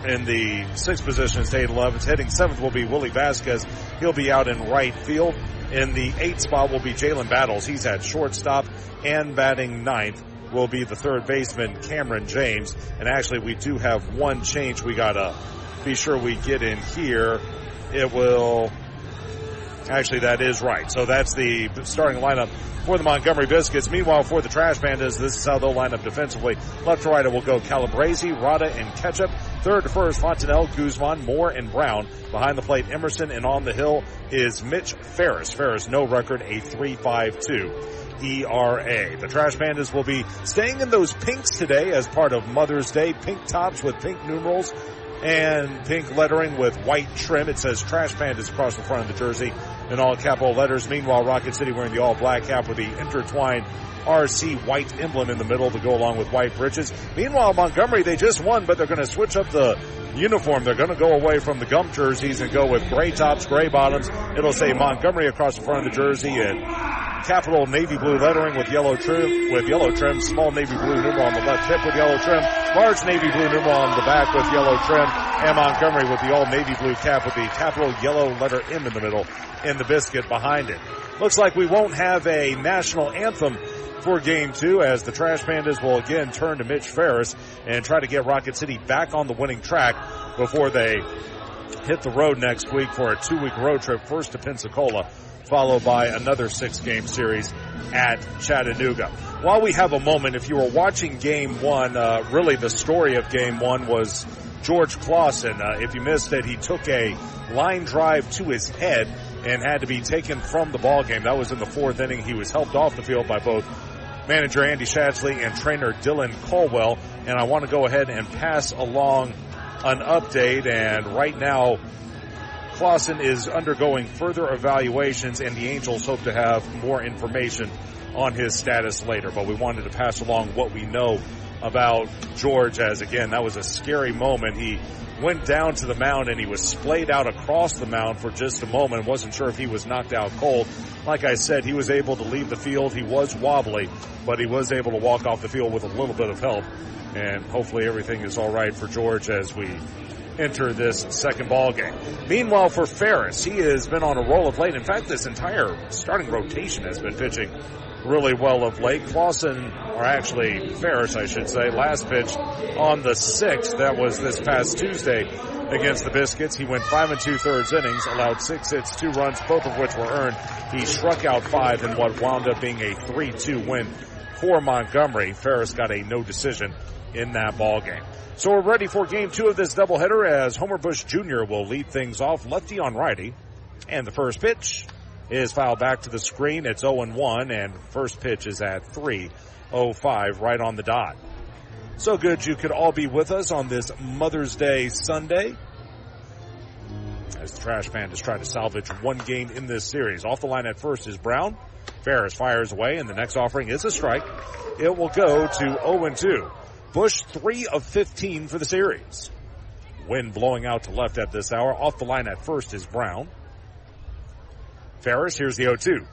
6th position is Tatum Levens. Hitting 7th will be Willie Vasquez. He'll be out in right field. In the 8th spot will be Jalen Battles. He's at shortstop. And batting 9th will be the third baseman, Cameron James. And actually, we do have one change we gotta be sure we get in here. Actually, that is right. So that's the starting lineup for the Montgomery Biscuits. Meanwhile, for the Trash Pandas, this is how they'll line up defensively. Left to right, it will go Calabrese, Rada, and Ketchup. Third to first, Fontanelle, Guzman, Moore, and Brown. Behind the plate, Emerson, and on the hill is Mitch Ferris. Ferris, no record, a 3.52 ERA. The Trash Pandas will be staying in those pinks today as part of Mother's Day. Pink tops with pink numerals and pink lettering with white trim. It says Trash Pandas across the front of the jersey in all capital letters. Meanwhile, Rocket City wearing the all-black cap with the intertwined RC white emblem in the middle to go along with white breeches. Meanwhile, Montgomery, they just won, but they're going to switch up the uniform. They're going to go away from the gum jerseys and go with gray tops, gray bottoms. It'll say Montgomery across the front of the jersey and capital navy blue lettering with yellow trim, small navy blue numeral on the left hip with yellow trim, large navy blue numeral on the back with yellow trim, and Montgomery with the all navy blue cap with the capital yellow letter M in the middle and the biscuit behind it. Looks like we won't have a national anthem for Game 2 as the Trash Pandas will again turn to Mitch Ferris and try to get Rocket City back on the winning track before they hit the road next week for a 2-week road trip, first to Pensacola, followed by another 6-game series at Chattanooga. While we have a moment, if you were watching Game 1, really the story of Game 1 was George Clausen. If you missed it, he took a line drive to his head and had to be taken from the ball game. That was in the 4th inning. He was helped off the field by both manager Andy Shatsley and trainer Dylan Caldwell. And I want to go ahead and pass along an update. And right now, Clausen is undergoing further evaluations, and the Angels hope to have more information on his status later. But we wanted to pass along what we know about George, as again, that was a scary moment. He went down to the mound and he was splayed out across the mound for just a moment. Wasn't sure if he was knocked out cold. Like I said, he was able to leave the field. He was wobbly, but he was able to walk off the field with a little bit of help. And hopefully everything is all right for George as we enter this second ball game. Meanwhile, for Ferris, he has been on a roll of late. In fact, this entire starting rotation has been pitching really well of late. Clausen, or actually Ferris, I should say, last pitch on the 6th. That was this past Tuesday against the Biscuits. He went 5 2/3 innings, allowed 6 hits, 2 runs, both of which were earned. He struck out 5 in what wound up being a 3-2 win for Montgomery. Ferris got a no decision in that ball game. So we're ready for game 2 of this doubleheader as Homer Bush Jr. will lead things off, lefty on righty. And the first pitch is fouled back to the screen. It's 0-1, and first pitch is at 3:05 right on the dot. So good you could all be with us on this Mother's Day Sunday as the Trash Pandas try to salvage one game in this series. Off the line at first is Brown. Ferris fires away, and the next offering is a strike. It will go to 0-2. Bush 3 of 15 for the series. Wind blowing out to left at this hour. Off the line at first is Brown. Ferris, here's the 0-2.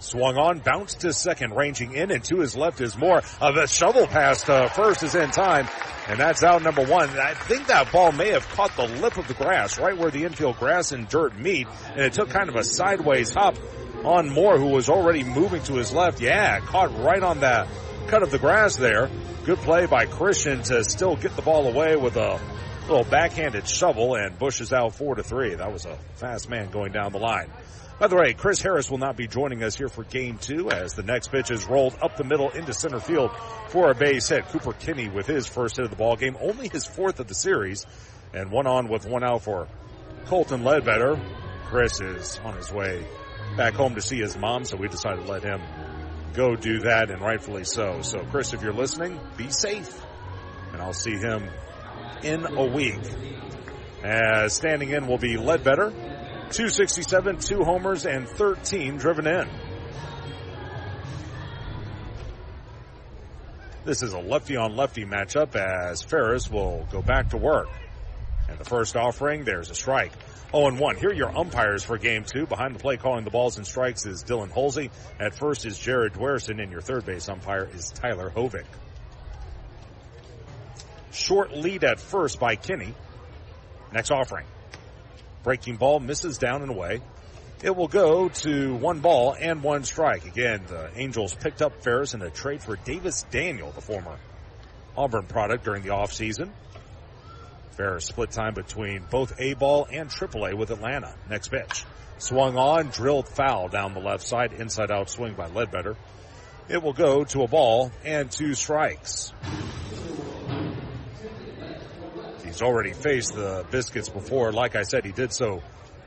Swung on, bounced to second, ranging in, and to his left is Moore. The shovel pass to first is in time, and that's out number 1. I think that ball may have caught the lip of the grass, right where the infield grass and dirt meet, and it took kind of a sideways hop on Moore, who was already moving to his left. Yeah, caught right on that cut of the grass there. Good play by Christian to still get the ball away with a little backhanded shovel, and Bush is out 4-3. That was a fast man going down the line. By the way, Chris Harris will not be joining us here for game 2 as the next pitch is rolled up the middle into center field for a base hit. Cooper Kinney with his first hit of the ball game, only his 4th of the series, and 1 on with 1 out for Colton Ledbetter. Chris is on his way back home to see his mom, so we decided to let him go do that, and rightfully so. So, Chris, if you're listening, be safe, and I'll see him in a week. As standing in will be Ledbetter. 267, 2 homers, and 13 driven in. This is a lefty-on-lefty matchup as Ferris will go back to work. And the first offering, there's a strike. 0-1. Here are your umpires for game 2. Behind the plate calling the balls and strikes is Dylan Holsey. At first is Jared Dwerson, and your third base umpire is Tyler Hovick. Short lead at first by Kinney. Next offering. Breaking ball misses down and away. It will go to 1 ball and 1 strike. Again, the Angels picked up Ferris in a trade for Davis Daniel, the former Auburn product, during the offseason. Ferris split time between both A-ball and AAA with Atlanta. Next pitch. Swung on, drilled foul down the left side. Inside out swing by Ledbetter. It will go to a ball and 2 strikes. He's already faced the Biscuits before. Like I said, he did so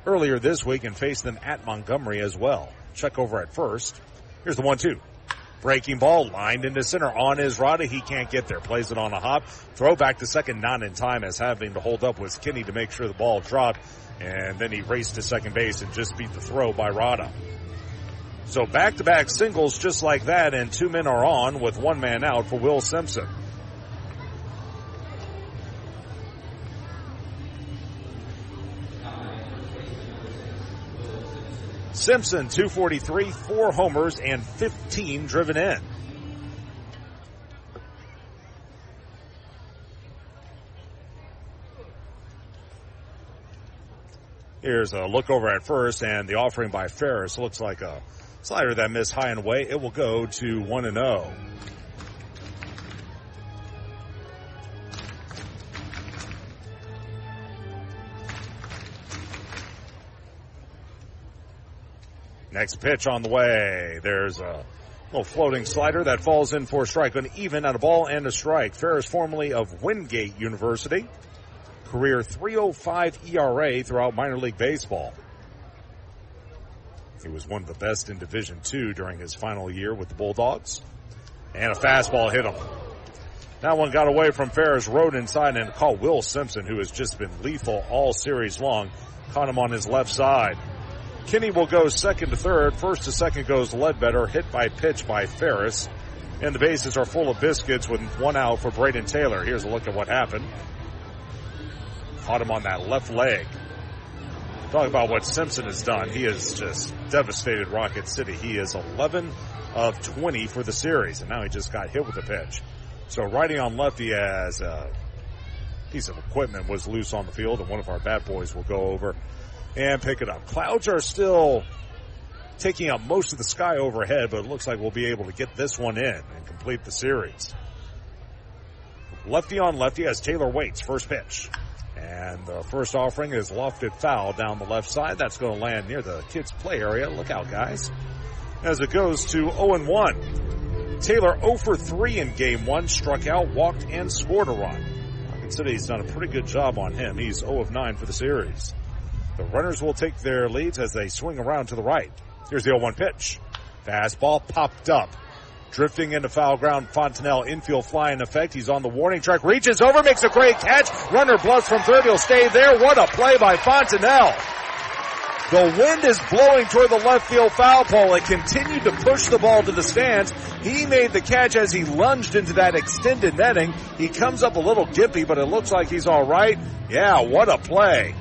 earlier this week and faced them at Montgomery as well. Check over at first. Here's the 1-2. Breaking ball lined into center on his rod. He can't get there. Plays it on a hop. Throw back to second, not in time, as having to hold up was Kinney to make sure the ball dropped. And then he raced to second base and just beat the throw by Rada. So back-to-back singles just like that, and 2 men are on with 1 man out for Will Simpson. Simpson, 243, 4 homers, and 15 driven in. Here's a look over at first, and the offering by Ferris looks like a slider that missed high and away. It will go to 1-0. Next pitch on the way. There's a little floating slider that falls in for a strike. An even at a ball and a strike. Ferris, formerly of Wingate University. Career 3.05 ERA throughout minor league baseball. He was one of the best in Division II during his final year with the Bulldogs. And a fastball hit him. That one got away from Ferris, rode inside, and caught Will Simpson, who has just been lethal all series long. Caught him on his left side. Kinney will go second to third. First to second goes Ledbetter, hit by pitch by Ferris. And the bases are full of Biscuits with 1 out for Braden Taylor. Here's a look at what happened. Caught him on that left leg. Talk about what Simpson has done. He has just devastated Rocket City. He is 11 of 20 for the series, and now he just got hit with a pitch. So righty on lefty as a piece of equipment was loose on the field, and one of our bat boys will go over and pick it up. Clouds are still taking up most of the sky overhead, but it looks like we'll be able to get this one in and complete the series. Lefty on lefty as Taylor waits. First pitch. And the first offering is lofted foul down the left side. That's going to land near the kids' play area. Look out, guys. As it goes to 0-1. Taylor 0 for 3 in game 1, struck out, walked, and scored a run. Rocket City's done a pretty good job on him. He's 0 of 9 for the series. The runners will take their leads as they swing around to the right. Here's the 0-1 pitch. Fastball popped up. Drifting into foul ground, Fontenelle, infield fly in effect. He's on the warning track, reaches over, makes a great catch. Runner bluffs from third, he'll stay there. What a play by Fontenelle. The wind is blowing toward the left field foul pole. It continued to push the ball to the stands. He made the catch as he lunged into that extended netting. He comes up a little gimpy, but it looks like he's all right. Yeah, what a play.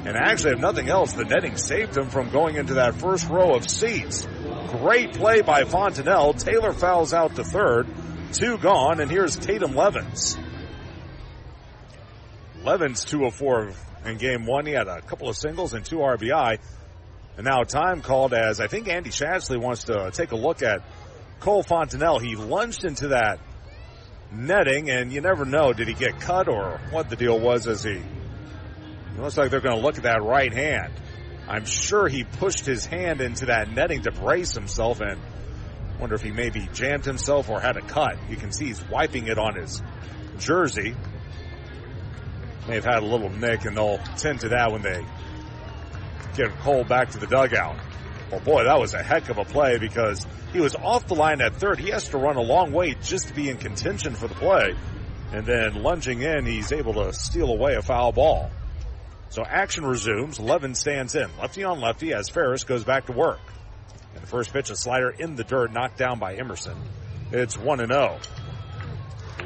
And actually, if nothing else, the netting saved him from going into that first row of seats. Great play by Fontenelle. Taylor fouls out to third. 2 gone, and here's Tatum Levens. Levens 2 of 4 in game 1. He had a couple of singles and 2 RBI. And now time called as I think Andy Shatsley wants to take a look at Cole Fontenelle. He lunged into that netting, and you never know, did he get cut or what the deal was as it looks like they're going to look at that right hand. I'm sure he pushed his hand into that netting to brace himself, and wonder if he maybe jammed himself or had a cut. You can see he's wiping it on his jersey. May have had a little nick, and they'll tend to that when they get Cole back to the dugout. Well, boy, that was a heck of a play because he was off the line at third. He has to run a long way just to be in contention for the play. And then lunging in, he's able to steal away a foul ball. So action resumes. Levin stands in. Lefty on lefty as Ferris goes back to work. And the first pitch, a slider in the dirt, knocked down by Emerson. It's 1-0.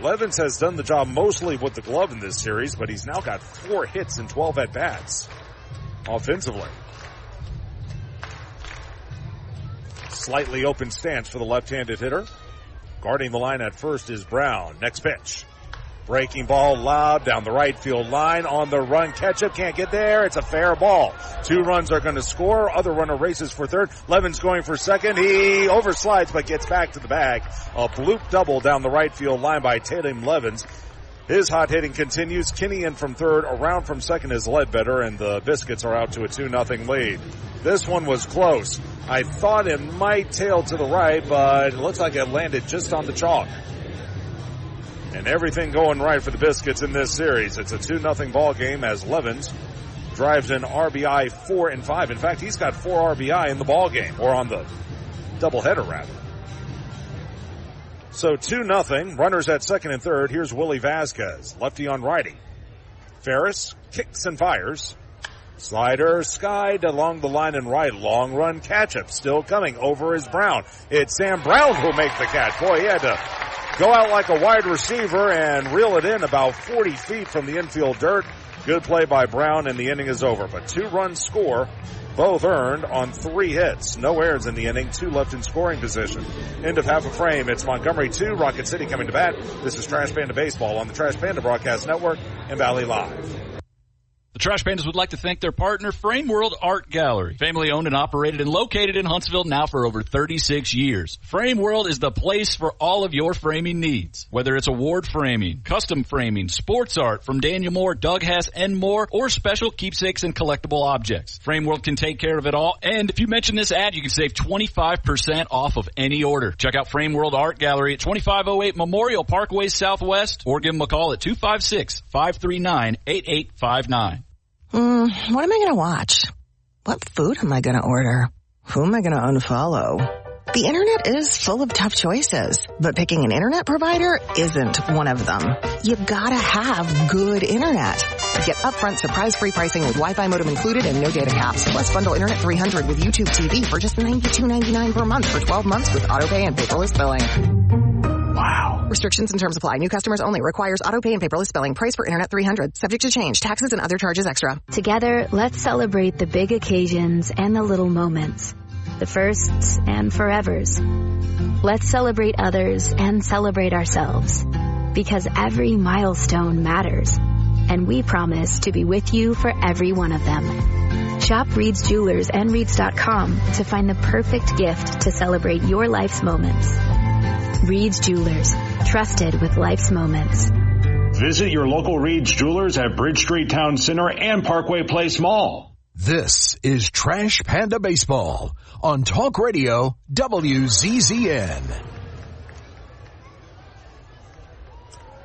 Levins has done the job mostly with the glove in this series, but he's now got 4 hits and 12 at-bats offensively. Slightly open stance for the left-handed hitter. Guarding the line at first is Brown. Next pitch. Breaking ball loud down the right field line. On the run, Ketchup can't get there. It's a fair ball. 2 runs are going to score. Other runner races for third. Levins going for second. He overslides but gets back to the bag. A bloop double down the right field line by Tatum Levins. His hot hitting continues. Kinney in from third. Around from second is Ledbetter, and the Biscuits are out to a 2-0 lead. This one was close. I thought it might tail to the right, but it looks like it landed just on the chalk. And everything going right for the Biscuits in this series. It's a 2-0 ball game as Levins drives in RBI 4 and 5. In fact, he's got 4 RBI in the ball game, or on the doubleheader rather. So 2-0. Runners at second and third. Here's Willie Vasquez, lefty on righty. Ferris kicks and fires. Slider skied along the line and right. Long run catch-up still coming. Over is Brown. It's Sam Brown who'll make the catch. Boy, he had to go out like a wide receiver and reel it in about 40 feet from the infield dirt. Good play by Brown, and the inning is over. But 2-run score, both earned on 3 hits. No errors in the inning, 2 left in scoring position. End of half a frame. It's Montgomery 2, Rocket City coming to bat. This is Trash Panda Baseball on the Trash Panda Broadcast Network and Valley Live. The Trash Pandas would like to thank their partner, Frame World Art Gallery. Family owned and operated and located in Huntsville now for over 36 years. Frame World is the place for all of your framing needs. Whether it's award framing, custom framing, sports art from Daniel Moore, Doug Hess, and more, or special keepsakes and collectible objects. Frame World can take care of it all. And if you mention this ad, you can save 25% off of any order. Check out Frame World Art Gallery at 2508 Memorial Parkway Southwest, or give them a call at 256-539-8859. What am I going to watch? What food am I going to order? Who am I going to unfollow? The internet is full of tough choices, but picking an internet provider isn't one of them. You gotta have good internet. Get upfront surprise-free pricing with Wi-Fi modem included and no data caps. Plus bundle Internet 300 with YouTube TV for just $92.99 per month for 12 months with autopay and paperless billing. Wow. Restrictions and terms apply. New customers only. Requires autopay and paperless billing. Price for Internet 300. Subject to change. Taxes and other charges extra. Together, let's celebrate the big occasions and the little moments. The firsts and forevers. Let's celebrate others and celebrate ourselves. Because every milestone matters. And we promise to be with you for every one of them. Shop Reed's Jewelers and Reeds.com to find the perfect gift to celebrate your life's moments. Reed's Jewelers, trusted with life's moments. Visit your local Reed's Jewelers at Bridge Street Town Center and Parkway Place Mall. This is Trash Panda Baseball on Talk Radio WZZN.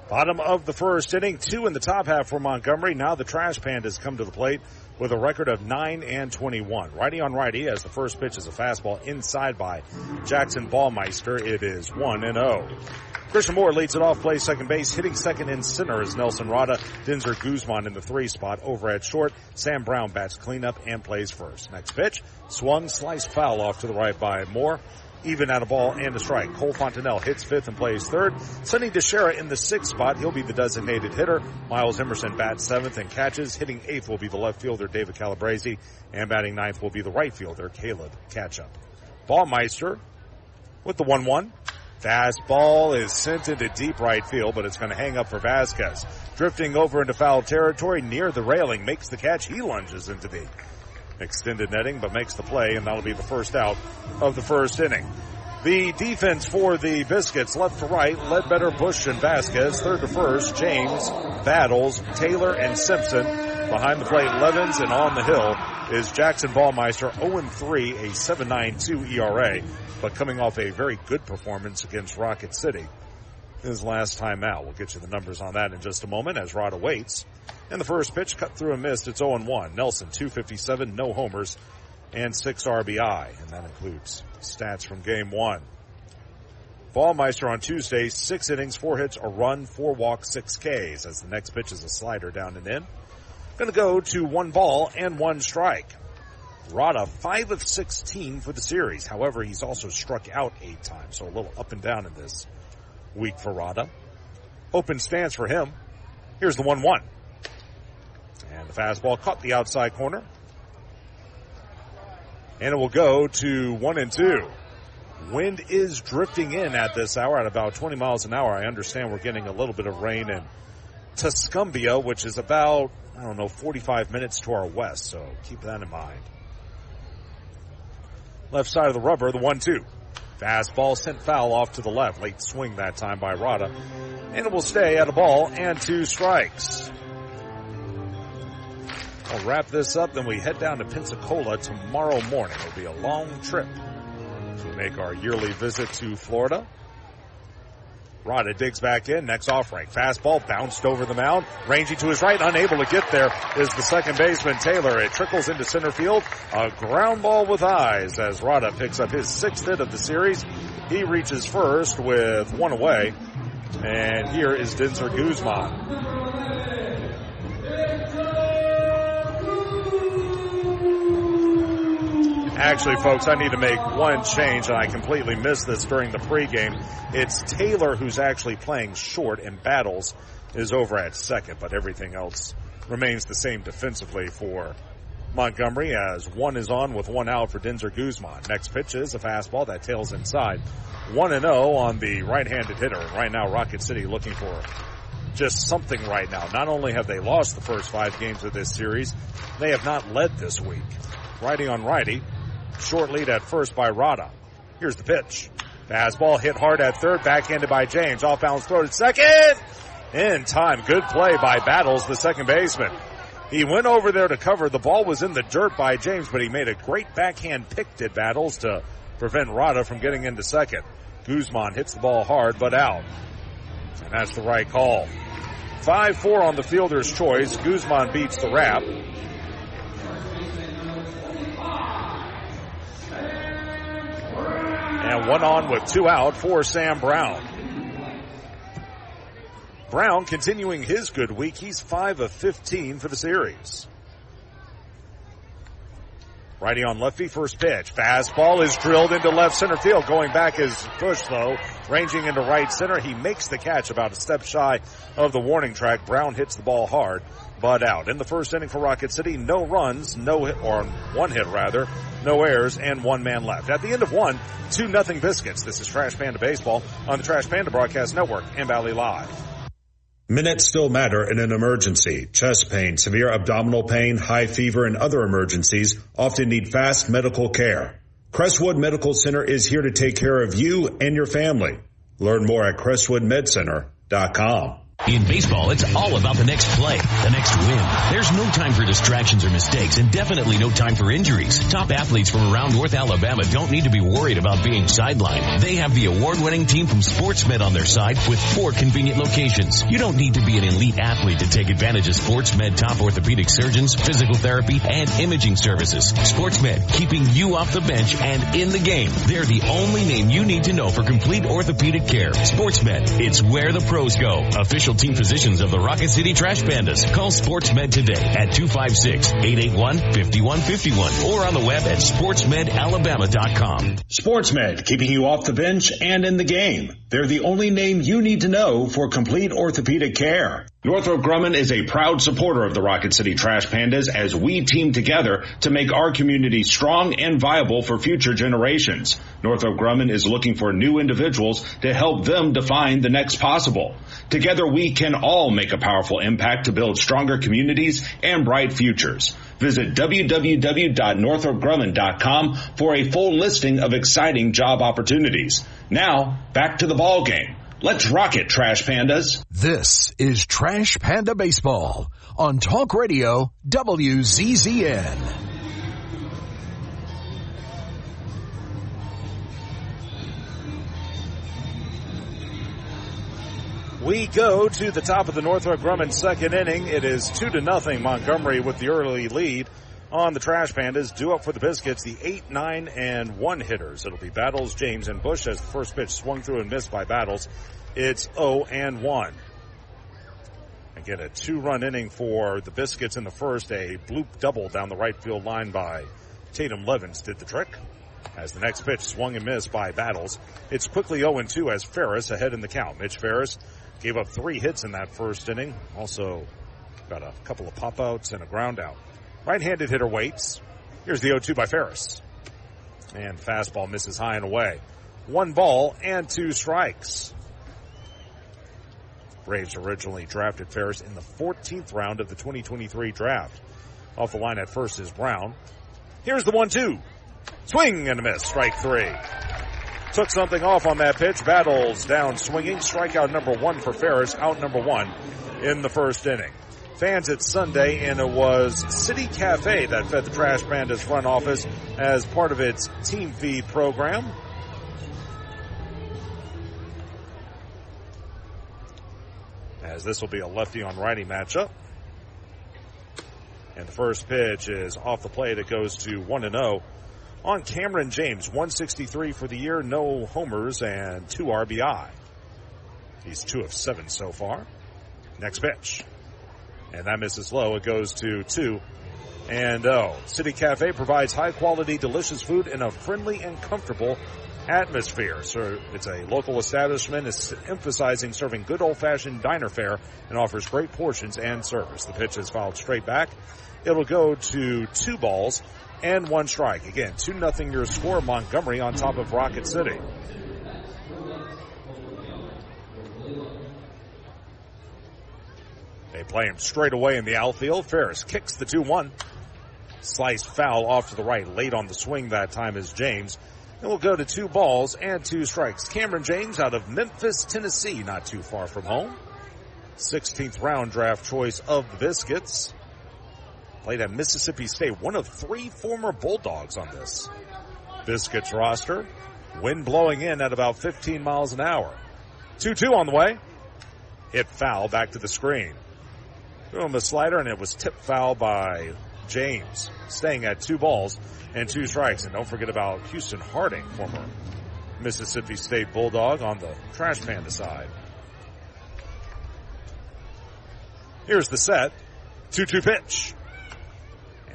Bottom of the first inning, 2 in the top half for Montgomery. Now the Trash Pandas come to the plate with a record of 9-21. Righty on righty as the first pitch is a fastball inside by Jackson Ballmeister. It is 1-0. Christian Moore leads it off, plays second base. Hitting second and center is Nelson Rada. Dinzer Guzman in the 3 spot. Over at short, Sam Brown bats cleanup and plays first. Next pitch, swung, sliced foul off to the right by Moore. Even at a ball and a strike. Cole Fontenelle hits 5th and plays 3rd. Sonny DeShera in the 6th spot. He'll be the designated hitter. Miles Emerson bats 7th and catches. Hitting 8th will be the left fielder, David Calabrese. And batting 9th will be the right fielder, Caleb Ketchup. Ballmeister with the 1-1. Fastball is sent into deep right field, but it's going to hang up for Vasquez. Drifting over into foul territory near the railing. Makes the catch. He lunges into the extended netting, but makes the play, and that'll be the first out of the first inning. The defense for the Biscuits, left to right, Ledbetter, Bush, and Vasquez. Third to first, James, Battles, Taylor, and Simpson. Behind the plate, Levins, and on the hill is Jackson Ballmeister, 0-3, a 7.92 ERA, but coming off a very good performance against Rocket City his last time out. We'll get you the numbers on that in just a moment as Rod awaits. And the first pitch cut through and missed. It's 0-1. Nelson, 257, no homers, and 6 RBI. And that includes stats from game 1. Ballmeister on Tuesday, 6 innings, 4 hits, a run, 4 walks, 6 Ks. As the next pitch is a slider down and in. Going to go to 1 ball and 1 strike. Rada, 5 of 16 for the series. However, he's also struck out 8 times, so a little up and down in this week for Rada. Open stance for him. Here's the 1-1. And the fastball caught the outside corner. And it will go to 1-2. Wind is drifting in at this hour at about 20 miles an hour. I understand we're getting a little bit of rain in Tuscumbia, which is about, 45 minutes to our west. So keep that in mind. Left side of the rubber, the 1-2. Fastball sent foul off to the left. Late swing that time by Rada. And it will stay at a ball and 2 strikes. We'll wrap this up, then we head down to Pensacola tomorrow morning. It'll be a long trip to make our yearly visit to Florida. Rada digs back in, next offering. Fastball bounced over the mound. Ranging to his right, unable to get there is the second baseman, Taylor. It trickles into center field. A ground ball with eyes as Rada picks up his 6th hit of the series. He reaches first with 1 away. And here is Dinzer Guzman. Actually, folks, I need to make one change, and I completely missed this during the pregame. It's Taylor who's actually playing short, and Battles is over at second, but everything else remains the same defensively for Montgomery as 1 is on with 1 out for Dinzer Guzman. Next pitch is a fastball that tails inside. 1-0 on the right-handed hitter. And right now, Rocket City looking for just something right now. Not only have they lost the first 5 games of this series, they have not led this week. Righty on righty. Short lead at first by Rada. Here's the pitch. Fastball hit hard at third, backhanded by James. Off balance throw to second. In time. Good play by Battles, the second baseman. He went over there to cover. The ball was in the dirt by James, but he made a great backhand pick at Battles to prevent Rada from getting into second. Guzman hits the ball hard, but out. And that's the right call. 5-4 on the fielder's choice. Guzman beats the wrap. And 1 on with 2 out for Sam Brown. Brown continuing his good week. He's 5 of 15 for the series. Righty on lefty, first pitch. Fastball is drilled into left center field. Going back is Bush, though. Ranging into right center. He makes the catch about a step shy of the warning track. Brown hits the ball hard, but out. In the first inning for Rocket City, no runs, no hit, or 1 hit rather, no errors, and 1 man left. At the end of 1, 2-0 Biscuits. This is Trash Panda Baseball on the Trash Panda Broadcast Network and Valley Live. Minutes still matter in an emergency. Chest pain, severe abdominal pain, high fever, and other emergencies often need fast medical care. Crestwood Medical Center is here to take care of you and your family. Learn more at crestwoodmedcenter.com. In baseball, it's all about the next play, the next win. There's no time for distractions or mistakes, and definitely no time for injuries. Top athletes from around North Alabama don't need to be worried about being sidelined. They have the award-winning team from SportsMed on their side with 4 convenient locations. You don't need to be an elite athlete to take advantage of SportsMed top orthopedic surgeons, physical therapy, and imaging services. SportsMed, keeping you off the bench and in the game. They're the only name you need to know for complete orthopedic care. SportsMed, it's where the pros go. Official team physicians of the Rocket City Trash Pandas. Call SportsMed today at 256-881-5151 or on the web at sportsmedalabama.com. SportsMed, keeping you off the bench and in the game. They're the only name you need to know for complete orthopedic care. Northrop Grumman is a proud supporter of the Rocket City Trash Pandas as we team together to make our community strong and viable for future generations. Northrop Grumman is looking for new individuals to help them define the next possible. Together we can all make a powerful impact to build stronger communities and bright futures. Visit www.northropgrumman.com for a full listing of exciting job opportunities. Now, back to the ball game. Let's rock it, Trash Pandas. This is Trash Panda Baseball on Talk Radio WZZN. We go to the top of the Northrop Grumman second inning. It is 2-0 Montgomery with the early lead on the Trash Pandas. Due up for the Biscuits, the 8, 9, and 1 hitters. It'll be Battles, James, and Bush as the first pitch swung through and missed by Battles. It's 0-1. Again, a 2-run inning for the Biscuits in the first. A bloop double down the right field line by Tatum Levins did the trick. As the next pitch swung and missed by Battles. It's quickly 0-2 as Ferris ahead in the count. Mitch Ferris gave up 3 hits in that first inning. Also got a couple of pop-outs and a ground out. Right-handed hitter waits. Here's the 0-2 by Ferris. And fastball misses high and away. 1 ball and 2 strikes. Braves originally drafted Ferris in the 14th round of the 2023 draft. Off the line at first is Brown. Here's the 1-2. Swing and a miss. Strike 3. Took something off on that pitch. Battles down swinging. Strikeout number 1 for Ferris. Out number 1 in the first inning. Fans, it's Sunday, and it was City Cafe that fed the Trash Pandas front office as part of its team feed program. As this will be a lefty on righty matchup. And the first pitch is off the plate. It goes to 1-0 on Cameron James. 163 for the year, no homers and 2 RBI. He's 2 of 7 so far. Next pitch. And that misses low. It goes to 2-0. City Cafe provides high-quality, delicious food in a friendly and comfortable atmosphere. So it's a local establishment. It's emphasizing serving good old-fashioned diner fare and offers great portions and service. The pitch is fouled straight back. It'll go to 2 balls and 1 strike. Again, 2-0 your score. Montgomery on top of Rocket City. They play him straight away in the outfield. Ferris kicks the 2-1. Slice foul off to the right. Late on the swing that time is James. And we'll go to 2 balls and 2 strikes. Cameron James out of Memphis, Tennessee, not too far from home. 16th round draft choice of the Biscuits. Played at Mississippi State. One of 3 former Bulldogs on this Biscuits roster. Wind blowing in at about 15 miles an hour. 2-2 on the way. Hit foul back to the screen. Threw him a slider, and it was tipped foul by James. Staying at 2 balls and 2 strikes. And don't forget about Houston Harding, former Mississippi State Bulldog, on the Trash Panda side. Here's the set. 2-2 pitch.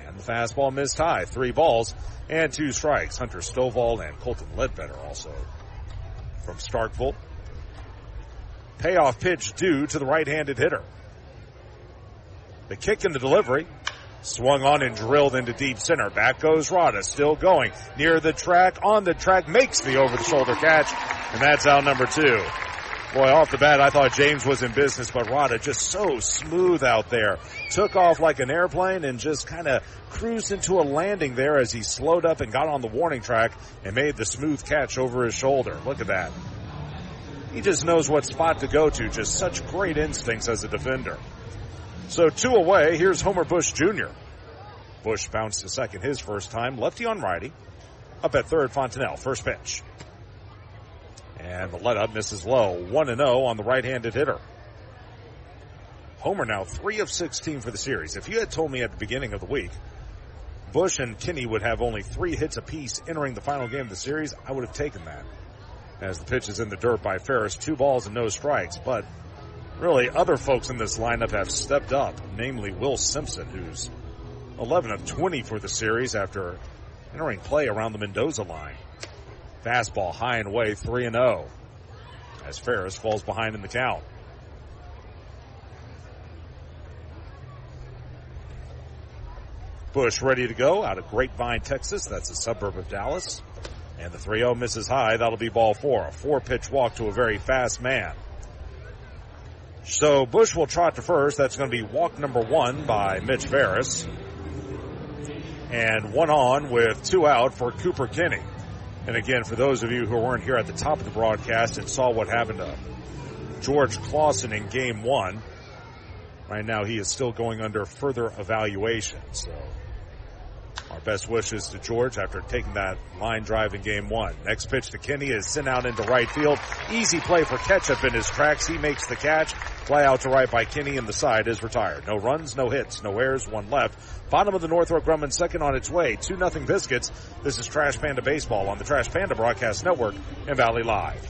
And the fastball missed high. 3 balls and 2 strikes. Hunter Stovall and Colton Ledbetter also from Starkville. Payoff pitch due to the right-handed hitter. The kick and the delivery. Swung on and drilled into deep center. Back goes Rada, still going. Near the track, on the track, makes the over-the-shoulder catch. And that's out number 2. Boy, off the bat, I thought James was in business, but Rada just so smooth out there. Took off like an airplane and just kind of cruised into a landing there as he slowed up and got on the warning track and made the smooth catch over his shoulder. Look at that. He just knows what spot to go to. Just such great instincts as a defender. So 2 away. Here's Homer Bush Jr. Bush bounced to second his first time. Lefty on righty. Up at third, Fontenelle. First pitch. And the let-up misses low. 1-0 on the right-handed hitter. Homer now 3 of 16 for the series. If you had told me at the beginning of the week Bush and Kinney would have only 3 hits apiece entering the final game of the series, I would have taken that. As the pitch is in the dirt by Ferris, 2 balls and no strikes. But really, other folks in this lineup have stepped up, namely Will Simpson, who's 11 of 20 for the series after entering play around the Mendoza line. Fastball high and away, 3-0, as Ferris falls behind in the count. Bush ready to go out of Grapevine, Texas. That's a suburb of Dallas. And the 3-0 misses high. That'll be ball 4. A 4-pitch walk to a very fast man. So Bush will trot to first. That's going to be walk number 1 by Mitch Ferris. And 1 on with 2 out for Cooper Kinney. And again, for those of you who weren't here at the top of the broadcast and saw what happened to George Clausen in game 1, right now he is still going under further evaluation. So our best wishes to George after taking that line drive in game 1. Next pitch to Kinney is sent out into right field. Easy play for Ketchup in his tracks. He makes the catch. Fly out to right by Kinney, and the side is retired. No runs, no hits, no errors, 1 left. Bottom of the Northrop Grumman second on its way. 2-0 Biscuits. This is Trash Panda Baseball on the Trash Panda Broadcast Network and Valley Live.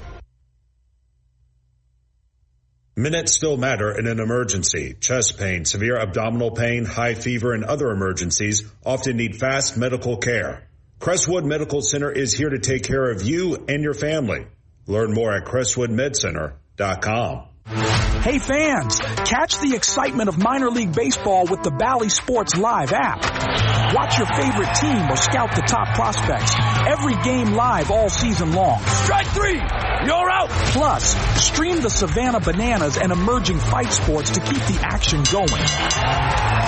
Minutes still matter in an emergency. Chest pain, severe abdominal pain, high fever, and other emergencies often need fast medical care. Crestwood Medical Center is here to take care of you and your family. Learn more at crestwoodmedcenter.com. Hey fans, catch the excitement of minor league baseball with the Bally Sports Live app. Watch your favorite team or scout the top prospects. Every game live all season long. Strike 3! You're out! Plus, stream the Savannah Bananas and emerging fight sports to keep the action going.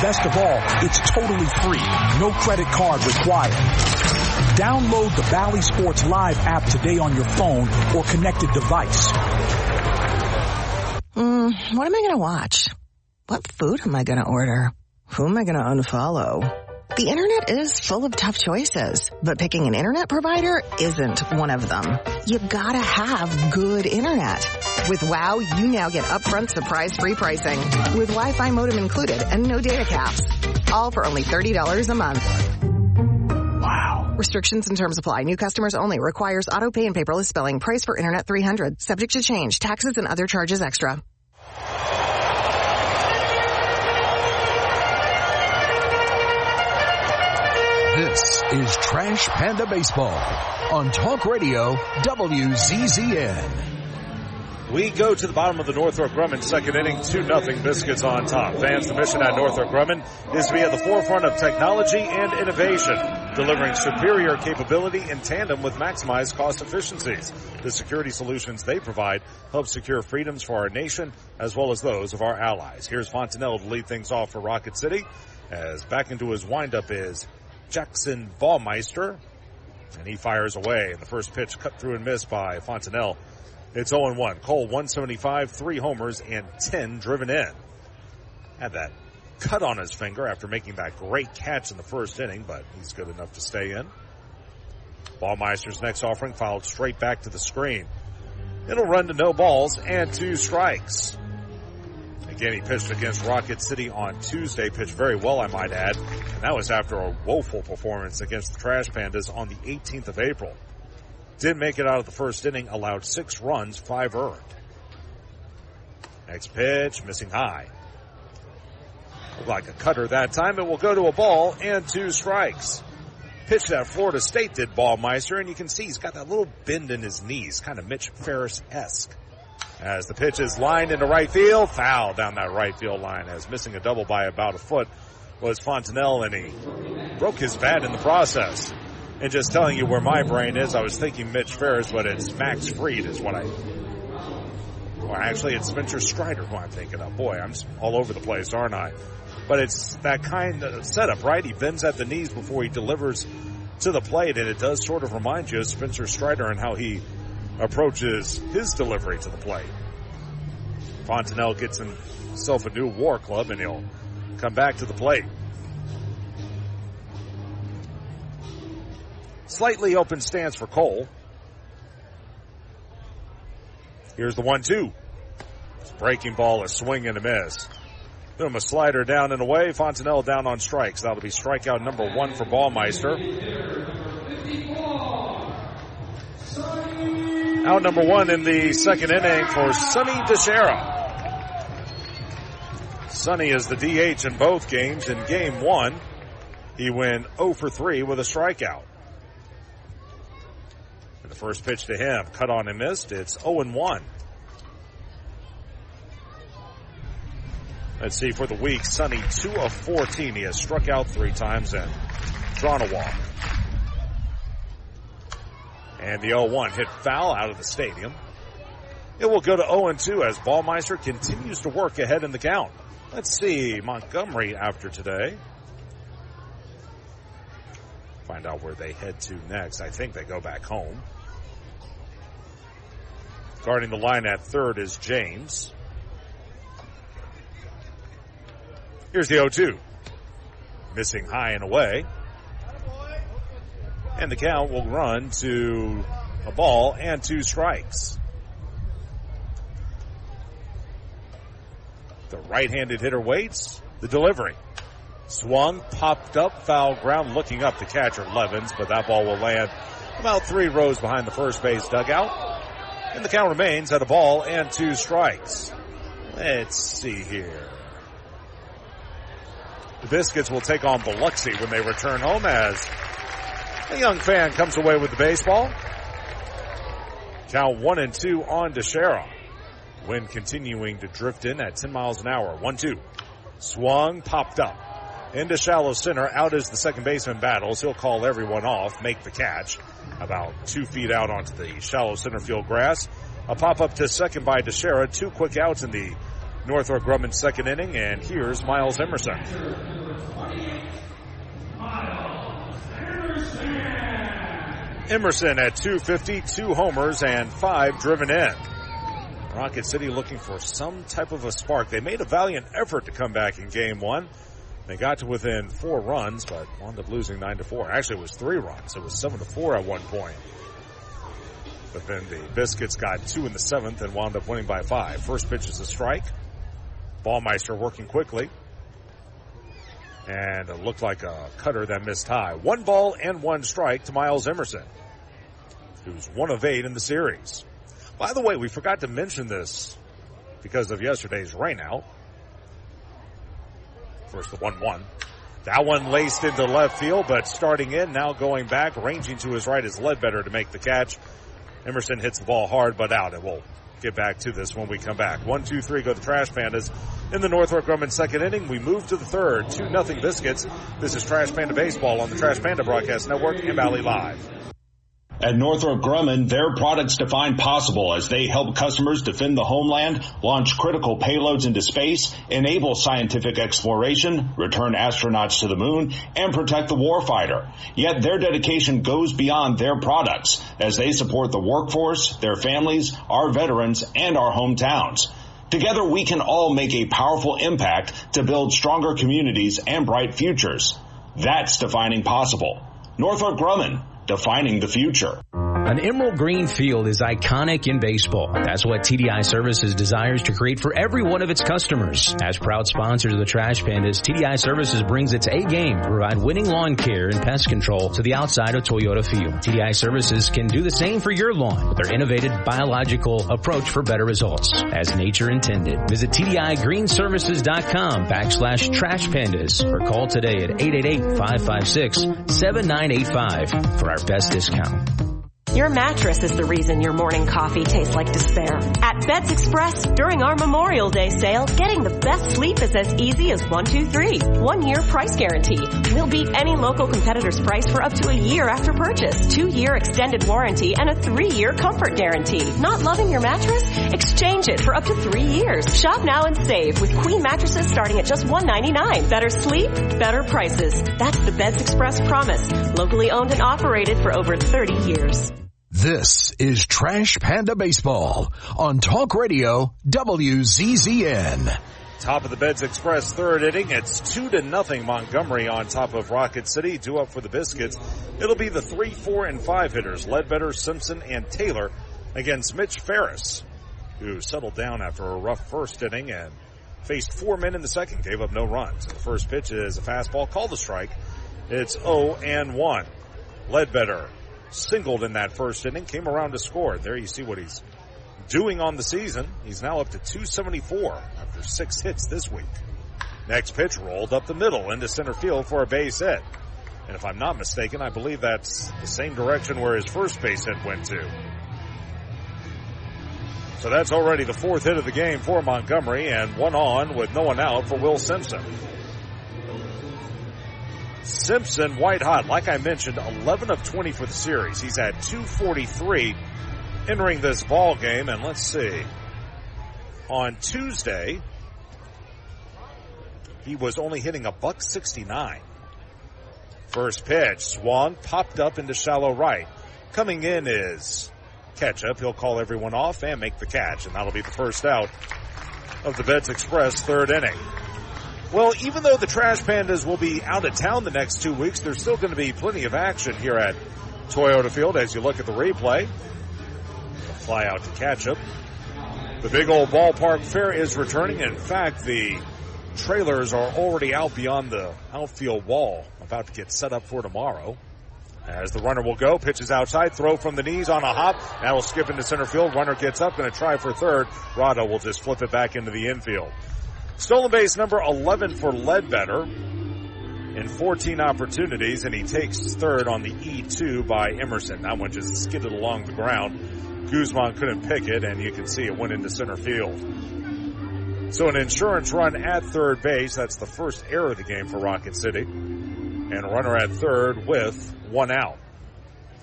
Best of all, it's totally free. No credit card required. Download the Bally Sports Live app today on your phone or connected device. What am I going to watch? What food am I going to order? Who am I going to unfollow? The internet is full of tough choices, but picking an internet provider isn't one of them. You gotta have good internet. With WOW, you now get upfront surprise-free pricing with Wi-Fi modem included and no data caps. All for only $30 a month. Wow. Restrictions and terms apply. New customers only. Requires auto pay and paperless billing. Price for internet $300. Subject to change. Taxes and other charges extra. This is Trash Panda Baseball on Talk Radio WZZN. We go to the bottom of the Northrop Grumman second inning, 2-0 Biscuits on top. Fans, the mission at Northrop Grumman is to be at the forefront of technology and innovation, delivering superior capability in tandem with maximized cost efficiencies. The security solutions they provide help secure freedoms for our nation as well as those of our allies. Here's Fontenelle to lead things off for Rocket City, as back into his windup is Jackson Baumeister, and he fires away. And the first pitch cut through and missed by Fontenelle. It's 0-1. Cole, 175, 3 homers, and 10 driven in. Had that cut on his finger after making that great catch in the first inning, but he's good enough to stay in. Baumeister's next offering fouled straight back to the screen. It'll run to no balls and 2 strikes. Again, he pitched against Rocket City on Tuesday, pitched very well, I might add, and that was after a woeful performance against the Trash Pandas on the 18th of April. Didn't make it out of the first inning, allowed 6 runs, 5 earned. Next pitch, missing high. Looked like a cutter that time. It will go to a ball and 2 strikes. Pitch that Florida State did Baumeister, and you can see he's got that little bend in his knees, kind of Mitch Ferris-esque. As the pitch is lined into right field, foul down that right field line, as missing a double by about a foot was Fontenelle, and he broke his bat in the process. And just telling you where my brain is, I was thinking Mitch Ferris, but it's Max Fried is what or actually it's Spencer Strider who I'm thinking of. Boy, I'm all over the place, aren't I? But it's that kind of setup, right? He bends at the knees before he delivers to the plate, and it does sort of remind you of Spencer Strider and how he approaches his delivery to the plate. Fontenelle gets himself a new WAR club, and he'll come back to the plate. Slightly open stance for Cole. Here's the 1-2. Breaking ball, a swing and a miss. Boom, a slider down and away. Fontenelle down on strikes. That'll be strikeout number 1 for Ballmeister. Out number 1 in the second inning for Sonny DeShera. Sonny is the DH in both games. In game 1, he went 0 for 3 with a strikeout. And the first pitch to him, cut on and missed. It's 0-1. Let's see, for the week, Sonny 2 of 14. He has struck out 3 times and drawn a walk. And the 0-1 hit foul out of the stadium. It will go to 0-2 as Ballmeister continues to work ahead in the count. Let's see, Montgomery after today. Find out where they head to next. I think they go back home. Guarding the line at third is James. Here's the 0-2. Missing high and away. And the count will run to a ball and 2 strikes. The right-handed hitter waits. The delivery. Swung, popped up, foul ground, looking up to catcher Levins, but that ball will land about 3 rows behind the first base dugout. And the count remains at a ball and 2 strikes. Let's see here. The Biscuits will take on Biloxi when they return home as a young fan comes away with the baseball. Count 1-2 on DeShera. Wind continuing to drift in at 10 miles an hour. 1-2. Swung, popped up. Into shallow center. Out as the second baseman battles. He'll call everyone off, make the catch. About 2 feet out onto the shallow center field grass. A pop up to second by DeShera. 2 quick outs in the Northrop Grumman second inning, and here's Miles Emerson. Emerson at 250, 2 homers, and 5 driven in. Rocket City looking for some type of a spark. They made a valiant effort to come back in game 1. They got to within 4 runs, but wound up losing 9-4. Actually, it was 3 runs. It was 7-4 at one point. But then the Biscuits got 2 in the 7th and wound up winning by 5. First pitch is a strike. Ballmeister working quickly. And it looked like a cutter that missed high. 1 ball and 1 strike to Miles Emerson, who's 1 of 8 in the series. By the way, we forgot to mention this because of yesterday's rainout. First the 1-1. That one laced into left field, but starting in, now going back, ranging to his right is Ledbetter to make the catch. Emerson hits the ball hard, but out. It will get back to this when we come back. 1, 2, 3 go the Trash Pandas. In the Northrop Grumman second inning, we move to the third. 2-0 Biscuits. This is Trash Panda Baseball on the Trash Panda Broadcast Network and Valley Live. At Northrop Grumman, their products define possible as they help customers defend the homeland, launch critical payloads into space, enable scientific exploration, return astronauts to the moon, and protect the warfighter. Yet their dedication goes beyond their products as they support the workforce, their families, our veterans, and our hometowns. Together, we can all make a powerful impact to build stronger communities and bright futures. That's defining possible. Northrop Grumman, defining the future. An emerald green field is iconic in baseball. That's what TDI Services desires to create for every one of its customers. As proud sponsors of the Trash Pandas, TDI Services brings its A-game to provide winning lawn care and pest control to the outside of Toyota Field. TDI Services can do the same for your lawn with their innovative biological approach for better results. As nature intended. Visit TDIGreenServices.com/Trash Pandas or call today at 888-556-7985 for our best discount. Your mattress is the reason your morning coffee tastes like despair. At Beds Express, during our Memorial Day sale, getting the best sleep is as easy as 1, 2, 3. 1 year price guarantee. We'll beat any local competitor's price for up to a year after purchase. 2-year extended warranty and a 3-year comfort guarantee. Not loving your mattress? Exchange it for up to 3 years. Shop now and save with queen mattresses starting at just $199. Better sleep, better prices. That's the Beds Express promise. Locally owned and operated for over 30 years. This is Trash Panda Baseball on Talk Radio WZZN. Top of the Beds Express third inning. It's 2-0 Montgomery on top of Rocket City. Due up for the Biscuits. It'll be the 3, 4, and 5 hitters, Ledbetter, Simpson, and Taylor against Mitch Ferris, who settled down after a rough first inning and faced 4 men in the second, gave up no runs. The first pitch is a fastball, called a strike. It's 0-1. Ledbetter singled in that first inning, came around to score. There you see what he's doing on the season. He's now up to 274 after 6 hits this week. Next pitch rolled up the middle into center field for a base hit. And if I'm not mistaken, I believe that's the same direction where his first base hit went to. So that's already the 4th hit of the game for Montgomery, and 1 on with no one out for Will Simpson. Simpson white hot, like I mentioned, 11 of 20 for the series. He's at 243 entering this ball game, and let's see. On Tuesday, he was only hitting $169. First pitch swung, popped up into shallow right. Coming in is Ketchup. He'll call everyone off and make the catch, and that'll be the first out of the Beds Express third inning. Well, even though the Trash Pandas will be out of town the next 2 weeks, there's still going to be plenty of action here at Toyota Field as you look at the replay. A fly out to Ketchup. The big old ballpark fair is returning. In fact, the trailers are already out beyond the outfield wall, about to get set up for tomorrow. As the runner will go, pitches outside, throw from the knees on a hop. That'll skip into center field. Runner gets up, going to try for third. Rado will just flip it back into the infield. Stolen base number 11 for Ledbetter in 14 opportunities, and he takes third on the E2 by Emerson. That one just skidded along the ground. Guzman couldn't pick it, and you can see it went into center field. So an insurance run at third base. That's the first error of the game for Rocket City. And a runner at third with 1 out.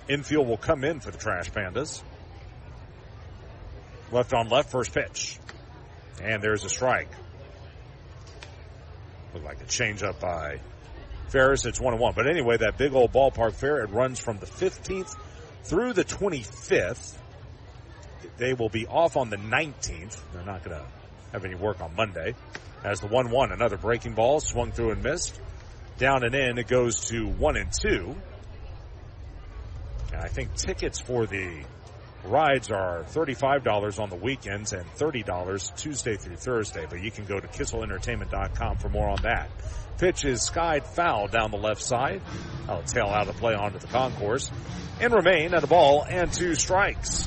Infield will come in for the Trash Pandas. Left on left, first pitch. And there's a strike. Looked like a changeup by Ferris. It's 1-1. But anyway, that big old ballpark fair, it runs from the 15th through the 25th. They will be off on the 19th. They're not going to have any work on Monday. As the 1-1, another breaking ball, swung through and missed. Down and in, it goes to 1-2. And I think tickets for the rides are $35 on the weekends and $30 Tuesday through Thursday, but you can go to KisselEntertainment.com for more on that. Pitch is skied foul down the left side. That'll tail out of play onto the concourse and remain at a ball and 2 strikes.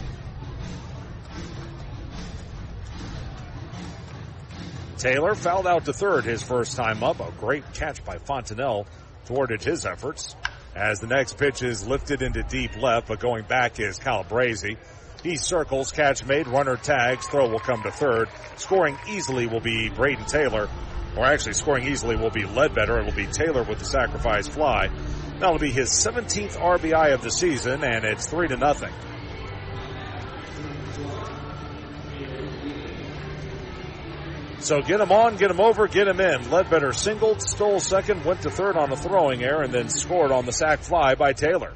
Taylor fouled out to third his first time up. A great catch by Fontenelle thwarted his efforts. As the next pitch is lifted into deep left, but going back is Calabrese. He circles, catch made, runner tags, throw will come to third. Scoring easily will be Braden Taylor, or actually scoring easily will be Ledbetter. It will be Taylor with the sacrifice fly. That'll be his 17th RBI of the season, and it's 3-0. So get him on, get him over, get him in. Ledbetter singled, stole second, went to third on a throwing error, and then scored on the sac fly by Taylor.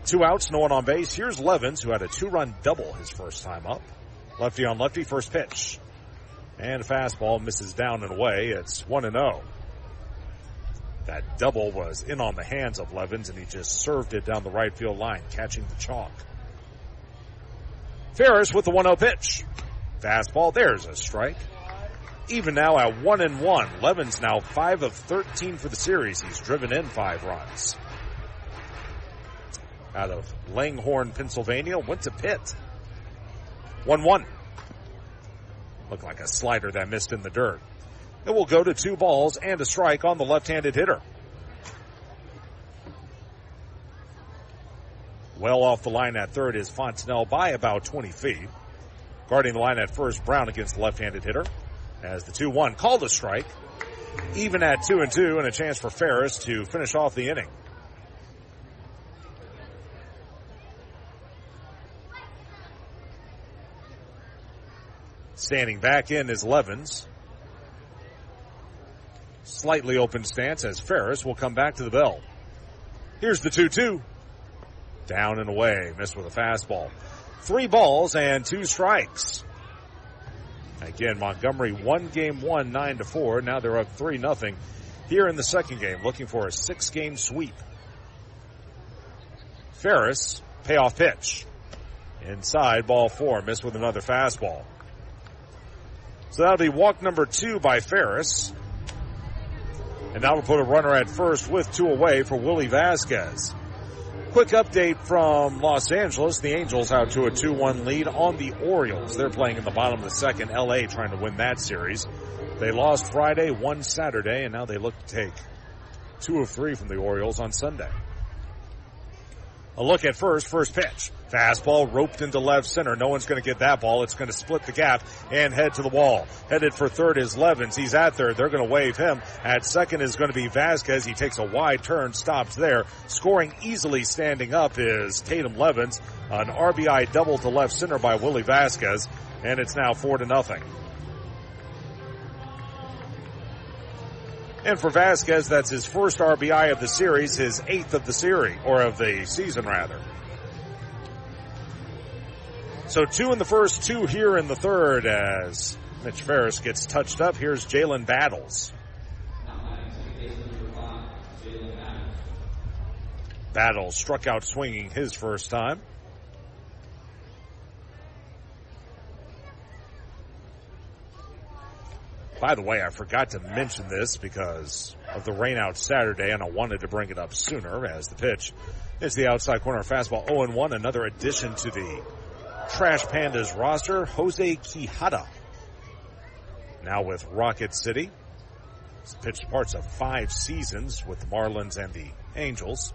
2 outs, no one on base. Here's Levens, who had a 2-run double his first time up. Lefty on lefty, first pitch. And a fastball misses down and away. It's 1-0. That double was in on the hands of Levens, and he just served it down the right field line, catching the chalk. Ferris with the 1-0 pitch. Fastball, there's a strike. Even now at 1-1. Levens now 5 of 13 for the series. He's driven in 5 runs. Out of Langhorne, Pennsylvania, went to Pitt. 1-1. Looked like a slider that missed in the dirt. It will go to 2 balls and a strike on the left-handed hitter. Well off the line at third is Fontenelle by about 20 feet. Guarding the line at first, Brown against the left-handed hitter. As the 2-1 called a strike. Even at 2-2 and a chance for Ferris to finish off the inning. Standing back in is Levens. Slightly open stance as Ferris will come back to the bell. Here's the 2-2. Down and away. Missed with a fastball. 3 balls and 2 strikes. Again, Montgomery won game 1, 9-4. Now they're up 3-0 here in the second game, looking for a 6-game sweep. Ferris, payoff pitch. Inside, ball 4. Missed with another fastball. So that'll be walk number 2 by Ferris. And now we'll put a runner at first with 2 away for Willie Vasquez. Quick update from Los Angeles. The Angels out to a 2-1 lead on the Orioles. They're playing in the bottom of the second. LA trying to win that series. They lost Friday, won Saturday, and now they look to take 2 of 3 from the Orioles on Sunday. A look at first pitch. Fastball roped into left center. No one's going to get that ball. It's going to split the gap and head to the wall. Headed for third is Levens. He's at third. They're going to wave him. At second is going to be Vasquez. He takes a wide turn, stops there. Scoring easily standing up is Tatum Levens. An RBI double to left center by Willie Vasquez. And it's now 4-0. And for Vasquez, that's his first RBI of the series, his 8th of the series, or of the season rather. So 2 in the first, 2 here in the third as Mitch Ferris gets touched up. Here's Jalen Battles. Battles struck out swinging his first time. By the way, I forgot to mention this because of the rain out Saturday, and I wanted to bring it up sooner as the pitch is the outside corner fastball. 0-1, another addition to the Trash Pandas roster, Jose Quijada. Now with Rocket City. He's pitched parts of 5 seasons with the Marlins and the Angels.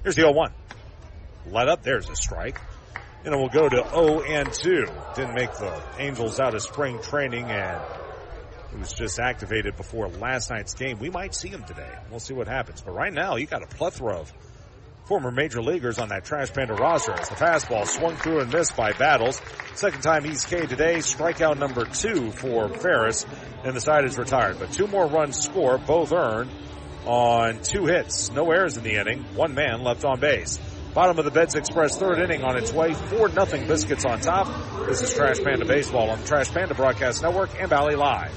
Here's the 0-1. Let up, there's a strike. And it will go to 0-2. Didn't make the Angels out of spring training, and he was just activated before last night's game. We might see him today. We'll see what happens. But right now, you got a plethora of former major leaguers on that Trash Panda roster as the fastball swung through and missed by Battles. Second time he's K'd today. Strikeout number 2 for Ferris, and the side is retired. But 2 more runs scored, both earned on 2 hits. No errors in the inning. 1 man left on base. Bottom of the Beds Express third inning on its way. 4-0 Biscuits on top. This is Trash Panda Baseball on the Trash Panda Broadcast Network and Valley Live.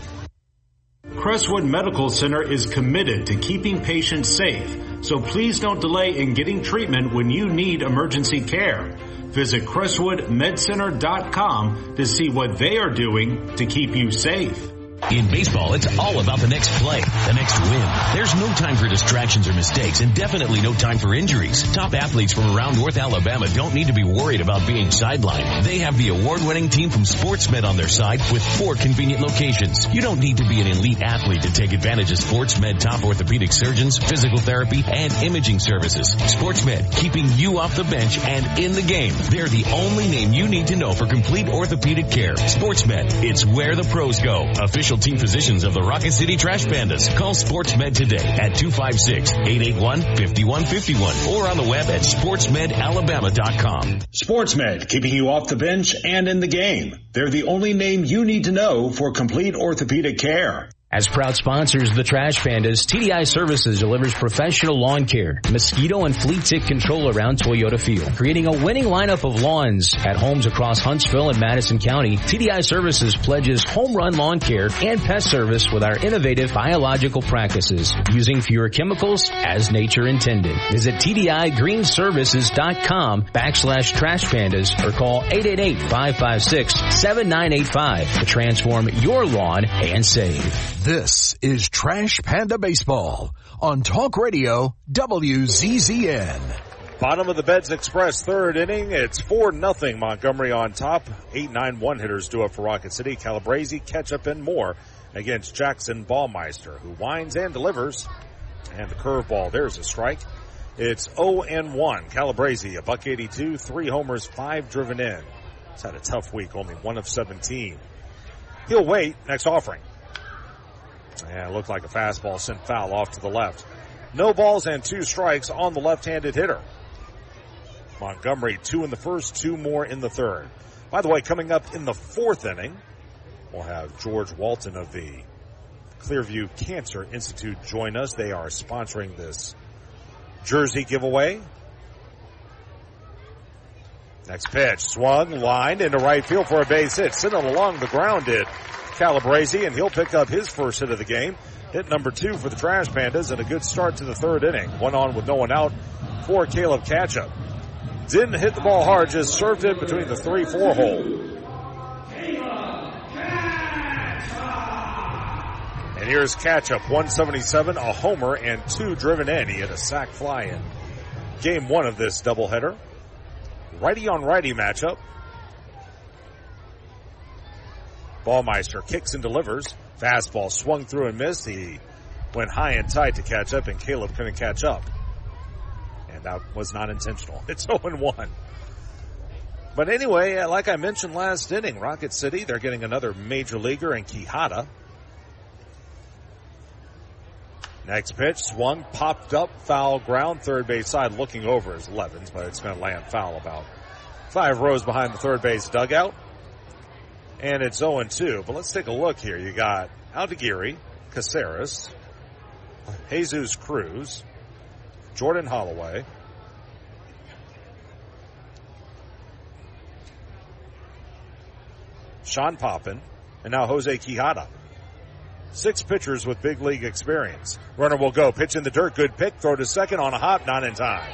Crestwood Medical Center is committed to keeping patients safe, so please don't delay in getting treatment when you need emergency care. Visit CrestwoodMedCenter.com to see what they are doing to keep you safe. In baseball, it's all about the next play, the next win. There's no time for distractions or mistakes, and definitely no time for injuries. Top athletes from around North Alabama don't need to be worried about being sidelined. They have the award-winning team from SportsMed on their side with 4 convenient locations. You don't need to be an elite athlete to take advantage of SportsMed top orthopedic surgeons, physical therapy, and imaging services. SportsMed, keeping you off the bench and in the game. They're the only name you need to know for complete orthopedic care. SportsMed, it's where the pros go. Official team physicians of the Rocket City Trash Pandas. Call SportsMed today at 256-881-5151 or on the web at sportsmedalabama.com. SportsMed, keeping you off the bench and in the game. They're the only name you need to know for complete orthopedic care. As proud sponsors of the Trash Pandas, TDI Services delivers professional lawn care, mosquito and flea tick control around Toyota Field. Creating a winning lineup of lawns at homes across Huntsville and Madison County, TDI Services pledges home run lawn care and pest service with our innovative biological practices, using fewer chemicals as nature intended. Visit TDIGreenServices.com/Trash Pandas or call 888-556-7985 to transform your lawn and save. This is Trash Panda Baseball on Talk Radio WZZN. Bottom of the Beds Express third inning. It's 4-0 Montgomery on top. 8-9 one-hitters do it for Rocket City. Calabrese, Ketchup, and more against Jackson Ballmeister, who winds and delivers. And the curveball, there's a strike. It's 0-1. Calabrese, a $182, 3 homers, 5 driven in. He's had a tough week, only 1 of 17. He'll wait. Next offering. Yeah, it looked like a fastball sent foul off to the left. No balls and 2 strikes on the left-handed hitter. Montgomery 2 in the first, 2 more in the third. By the way, coming up in the 4th inning, we'll have George Walton of the Clearview Cancer Institute join us. They are sponsoring this jersey giveaway. Next pitch, swung, lined into right field for a base hit. Sitting along the ground did Calabrese, and he'll pick up his first hit of the game. Hit number 2 for the Trash Pandas, and a good start to the third inning. 1 on with no one out for Caleb Ketchup. Didn't hit the ball hard, just served it between the 3-4 hole. And here's Ketchup, 177, a homer, and 2 driven in. He had a sac fly in game 1 of this doubleheader. Righty on righty matchup. Ballmeister kicks and delivers. Fastball swung through and missed. He went high and tight to catch up, and Caleb couldn't catch up. And that was not intentional. It's 0-1. But anyway, like I mentioned last inning, Rocket City, they're getting another major leaguer in Quijada. Next pitch, swung, popped up, foul ground, third base side, looking over his Levens, but it's going to land foul about 5 rows behind the third base dugout. And it's 0-2. But let's take a look here. You got Aldeguerri, Caceres, Jesus Cruz, Jordan Holloway, Sean Poppin, and now Jose Quijada. 6 pitchers with big league experience. Runner will go. Pitch in the dirt. Good pick. Throw to second on a hop. Not in time.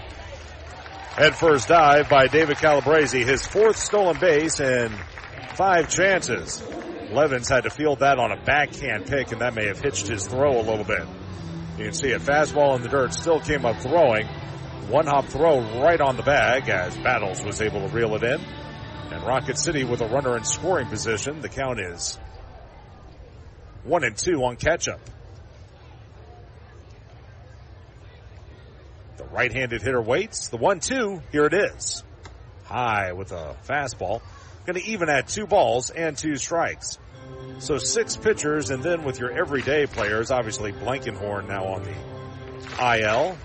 Head first dive by David Calabrese. His 4th stolen base and 5 chances. Levens had to field that on a backhand pick, and that may have hitched his throw a little bit. You can see a fastball in the dirt. Still came up throwing. 1-hop throw right on the bag as Battles was able to reel it in. And Rocket City with a runner in scoring position. The count is 1-2 on Ketchup. The right-handed hitter waits. The 1-2, here it is. High with a fastball. Going to even at 2 balls and 2 strikes. So 6 pitchers, and then with your everyday players, obviously Blankenhorn now on the IL.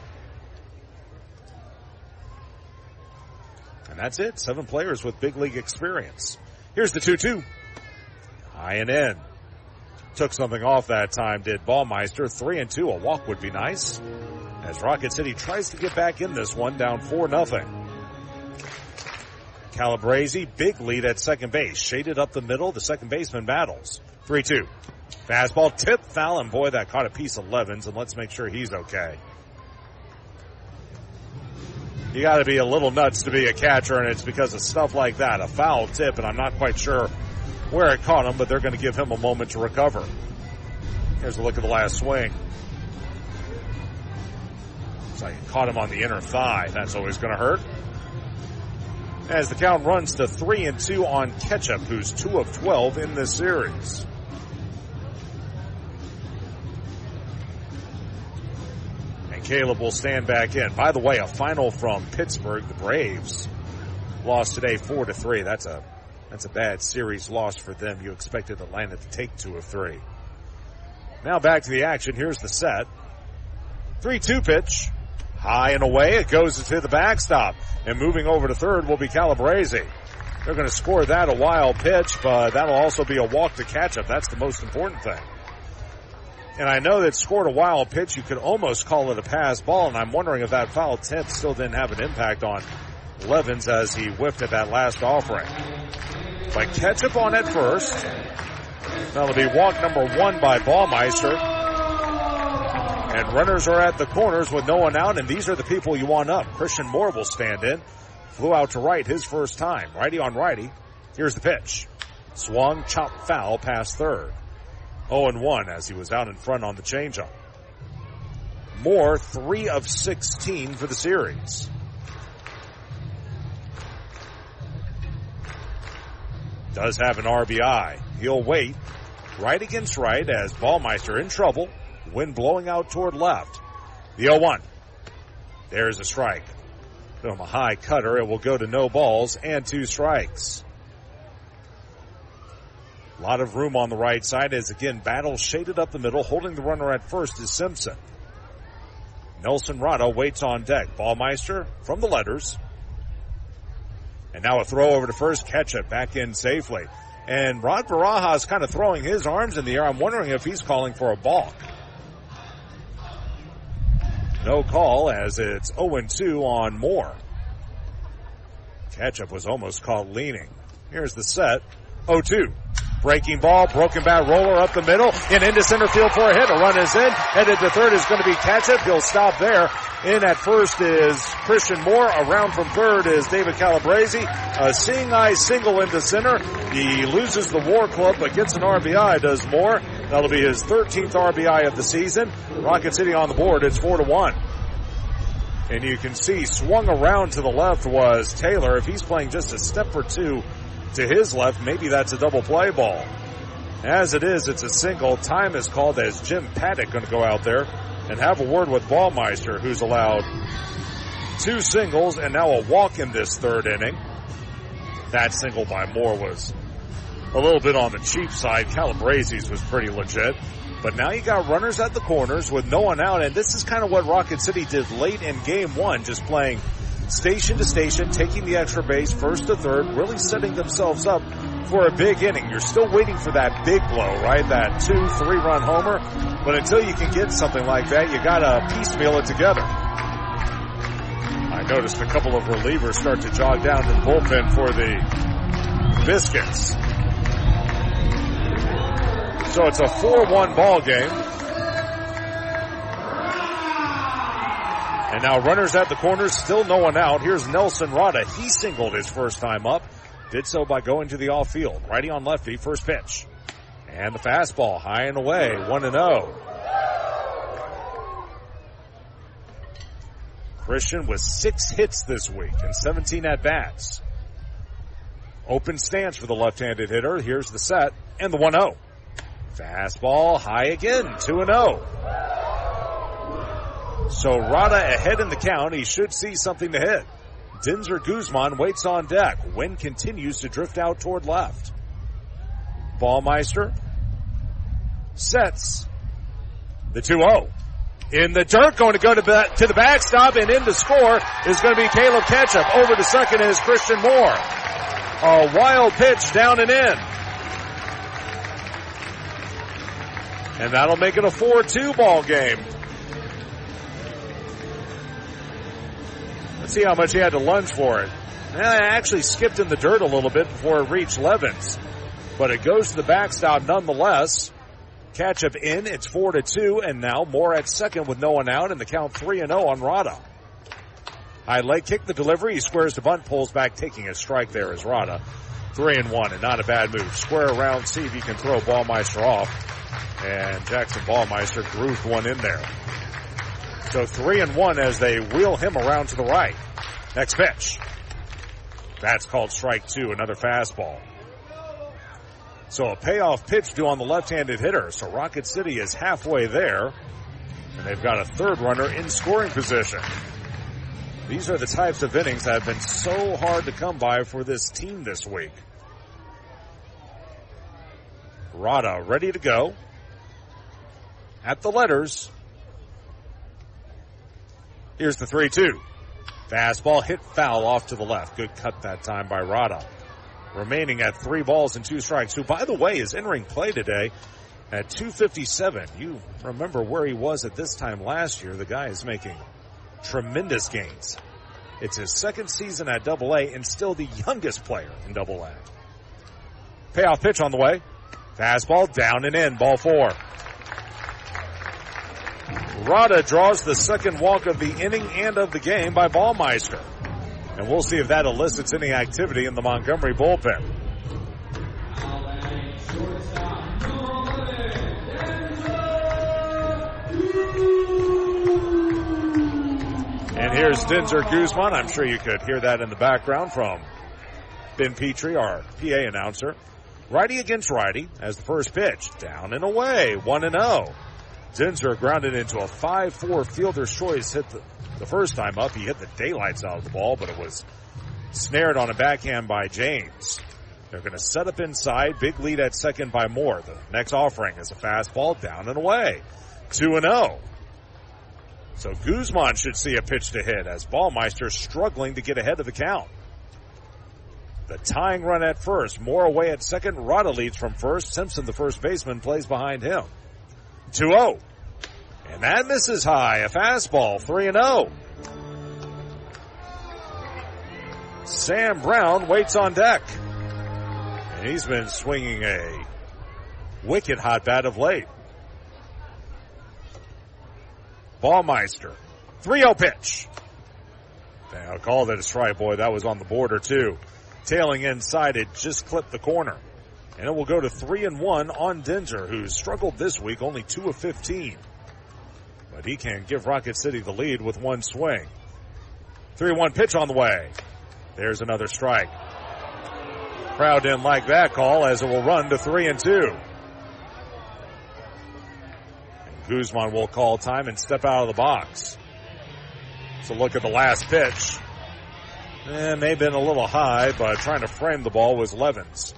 And that's it. 7 players with big league experience. Here's the 2-2. High and in. Took something off that time, did Ballmeister. 3-2, a walk would be nice. As Rocket City tries to get back in this one, down 4-0. Calabrese, big lead at second base. Shaded up the middle, the second baseman battles. 3-2. Fastball, tip, foul, and boy, that caught a piece of Levens, and let's make sure he's okay. You gotta be a little nuts to be a catcher, and it's because of stuff like that. A foul tip, and I'm not quite sure where it caught him, but they're going to give him a moment to recover. Here's a look at the last swing. Looks like it caught him on the inner thigh. That's always going to hurt. As the count runs to 3-2 on Ketchup, who's 2 of 12 in this series. And Caleb will stand back in. By the way, a final from Pittsburgh. The Braves lost today 4-3. That's a bad series loss for them. You expected Atlanta to take 2 of 3. Now back to the action. Here's the set. 3-2 pitch. High and away. It goes to the backstop. And moving over to third will be Calabrese. They're going to score that a wild pitch, but that'll also be a walk to Ketchup. That's the most important thing. And I know that scored a wild pitch. You could almost call it a pass ball, and I'm wondering if that foul tip still didn't have an impact on Levens as he whiffed at that last offering. But Ketchup on at first. That'll be walk number 1 by Ballmeister. And runners are at the corners with no one out, and these are the people you want up. Christian Moore will stand in. Flew out to right his first time. Righty on righty. Here's the pitch. Swung, chopped foul past third. 0-1 as he was out in front on the changeup. Moore 3 of 16 for the series. Does have an RBI. He'll wait. Right against right as Ballmeister in trouble. Wind blowing out toward left. The 0-1. There's a strike. From a high cutter, it will go to no balls and 2 strikes. A lot of room on the right side as again Battle shaded up the middle. Holding the runner at first is Simpson. Nelson Rada waits on deck. Ballmeister from the letters. And now a throw over to first. Ketchup back in safely. And Rod Baraja is kind of throwing his arms in the air. I'm wondering if he's calling for a balk. No call as it's 0-2 on Moore. Ketchup was almost caught leaning. Here's the set. 0-2. Breaking ball, broken bat roller up the middle, and into center field for a hit. A run is in. Headed to third is going to be Ketchup. He'll stop there. In at first is Christian Moore. Around from third is David Calabrese. A seeing eye single into center. He loses the WAR club, but gets an RBI, does Moore. That'll be his 13th RBI of the season. Rocket City on the board. It's 4-1. And you can see swung around to the left was Taylor. If he's playing just a step or two to his left, maybe that's a double play ball. As it is, it's a single. Time is called as Jim Paddock going to go out there and have a word with Ballmeister, who's allowed 2 singles and now a walk in this third inning. That single by Moore was a little bit on the cheap side. Calabrese's was pretty legit. But now you got runners at the corners with no one out, and this is kind of what Rocket City did late in game one, just playing station to station, taking the extra base, first to third, really setting themselves up for a big inning. You're still waiting for that big blow, right? That 2-3 run homer. But until you can get something like that, you gotta piecemeal it together. I noticed a couple of relievers start to jog down to the bullpen for the Biscuits. So it's a 4-1 ball game. And now runners at the corners, still no one out. Here's Nelson Rada. He singled his first time up. Did so by going to the off field. Righty on lefty, first pitch. And the fastball high and away, 1-0. Christian with 6 hits this week and 17 at-bats. Open stance for the left-handed hitter. Here's the set and the 1-0. Fastball high again, 2-0. So Rada ahead in the count. He should see something to hit. Dinzer Guzman waits on deck. Wind continues to drift out toward left. Ballmeister sets the 2-0. In the dirt, going to go to the backstop, and in to score is going to be Caleb Ketchup. Over to second is Christian Moore. A wild pitch down and in. And that'll make it a 4-2 ball game. Let's see how much he had to lunge for it. It actually skipped in the dirt a little bit before it reached Levens. But it goes to the backstop nonetheless. Ketchup in, it's 4-2, and now Moore at second with no one out, and the count 3-0 on Rada. High leg kick, the delivery, he squares the bunt, pulls back, taking a strike there is Rada. 3-1, and not a bad move. Square around, see if he can throw Ballmeister off. And Jackson Ballmeister grooved one in there. So 3-1 as they wheel him around to the right. Next pitch. That's called strike 2, another fastball. So a payoff pitch due on the left-handed hitter. So Rocket City is halfway there. And they've got a third runner in scoring position. These are the types of innings that have been so hard to come by for this team this week. Rada ready to go. At the letters. Here's the 3-2. Fastball hit foul off to the left. Good cut that time by Rada. Remaining at 3 balls and 2 strikes, who, by the way, is entering play today at 257. You remember where he was at this time last year. The guy is making tremendous gains. It's his second season at Double-A and still the youngest player in Double-A. Payoff pitch on the way. Fastball down and in, ball 4. Rada draws the second walk of the inning and of the game by Ballmeister. And we'll see if that elicits any activity in the Montgomery bullpen. And here's Dinzer Guzman. I'm sure you could hear that in the background from Ben Petrie, our PA announcer. Righty against righty as the first pitch. Down and away, 1-0. Dinzer grounded into a 5-4 fielder's choice. Hit the first time up. He hit the daylights out of the ball, but it was snared on a backhand by James. They're going to set up inside. Big lead at second by Moore. The next offering is a fastball down and away. 2-0. So Guzman should see a pitch to hit as Ballmeister struggling to get ahead of the count. The tying run at first. Moore away at second. Rada leads from first. Simpson, the first baseman, plays behind him. 2-0. And that misses high. A fastball. 3-0. Sam Brown waits on deck. And he's been swinging a wicked hot bat of late. Baumeister. 3-0 pitch. I'll call that a strike. Boy, that was on the border too. Tailing inside, it just clipped the corner. And it will go to 3-1 on Dinger, who's struggled this week, only 2 of 15. But he can give Rocket City the lead with one swing. 3-1 pitch on the way. There's another strike. Crowd didn't like that call as it will run to 3-2. And Guzman will call time and step out of the box. So look at the last pitch. May have been a little high, but trying to frame the ball was Levens.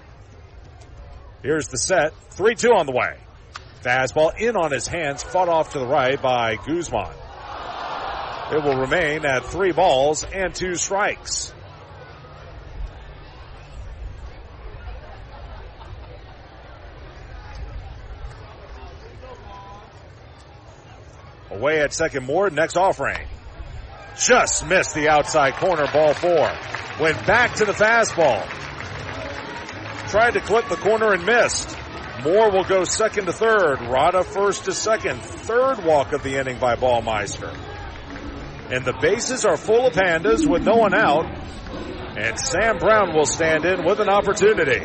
Here's the set. 3-2 on the way. Fastball in on his hands, fought off to the right by Guzman. It will remain at 3 balls and 2 strikes. Away at second, Moore, next offering. Just missed the outside corner, ball 4. Went back to the fastball. Tried to clip the corner and missed. Moore will go second to third. Rada first to second. Third walk of the inning by Baumeister. And the bases are full of Pandas with no one out. And Sam Brown will stand in with an opportunity.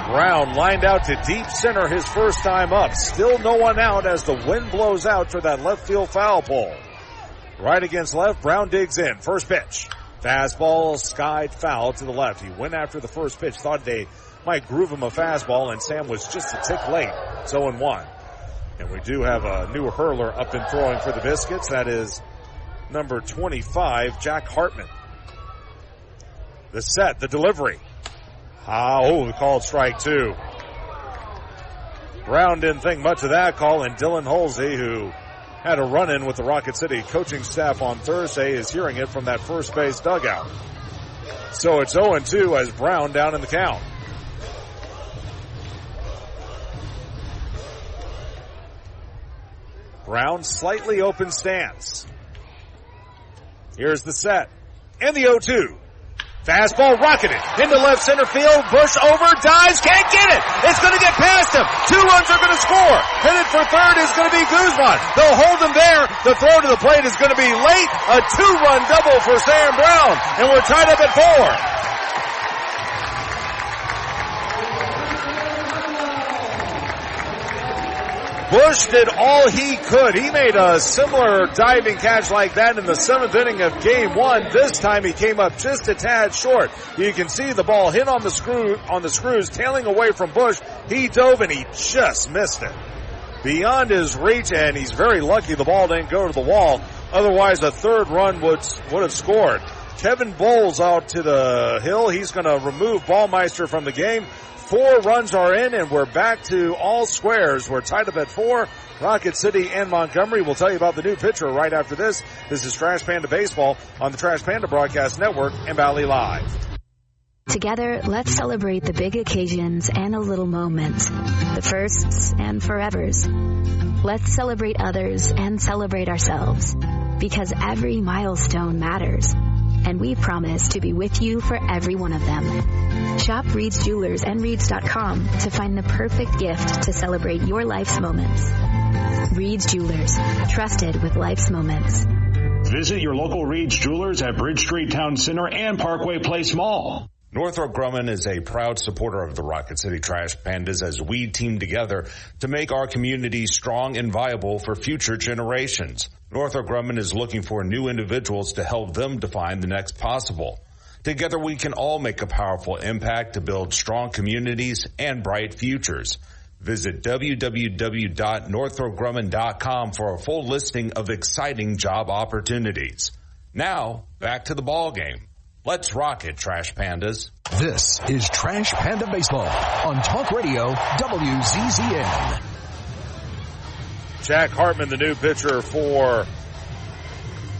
Brown lined out to deep center his first time up. Still no one out as the wind blows out to that left field foul pole. Right against left, Brown digs in. First pitch. Fastball skied foul to the left. He went after the first pitch, thought they might groove him a fastball, and Sam was just a tick late. 0-1. And we do have a new hurler up and throwing for the Biscuits. That is number 25, Jack Hartman. The set, the delivery. The called strike 2. Brown didn't think much of that call, and Dylan Holsey, who had a run-in with the Rocket City coaching staff on Thursday, is hearing it from that first base dugout. So it's 0-2 as Brown down in the count. Brown slightly open stance. Here's the set. And the 0-2. Fastball rocketed into left center field. Bush over, dives, can't get it. It's going to get past him. 2 runs are going to score. Headed for third is going to be Guzman. They'll hold him there. The throw to the plate is going to be late. A 2-run double for Sam Brown. And we're tied up at 4. Bush did all he could. He made a similar diving catch like that in the 7th inning of game 1. This time he came up just a tad short. You can see the ball hit on the screws, tailing away from Bush. He dove and he just missed it. Beyond his reach, and he's very lucky the ball didn't go to the wall. Otherwise, a third run would have scored. Kevin Bowles out to the hill. He's going to remove Baumeister from the game. 4 runs are in, and we're back to all squares. We're tied up at 4. Rocket City and Montgomery. We'll tell you about the new pitcher right after this. This is Trash Panda Baseball on the Trash Panda Broadcast Network and Valley Live. Together, let's celebrate the big occasions and the little moments, the firsts and forevers. Let's celebrate others and celebrate ourselves, because every milestone matters. And we promise to be with you for every one of them. Shop Reed's Jewelers and Reeds.com to find the perfect gift to celebrate your life's moments. Reed's Jewelers, trusted with life's moments. Visit your local Reed's Jewelers at Bridge Street Town Center and Parkway Place Mall. Northrop Grumman is a proud supporter of the Rocket City Trash Pandas as we team together to make our community strong and viable for future generations. Northrop Grumman is looking for new individuals to help them define the next possible. Together we can all make a powerful impact to build strong communities and bright futures. Visit www.northropgrumman.com for a full listing of exciting job opportunities. Now, back to the ball game. Let's rock it, Trash Pandas. This is Trash Panda Baseball on Talk Radio WZZN. Jack Hartman, the new pitcher for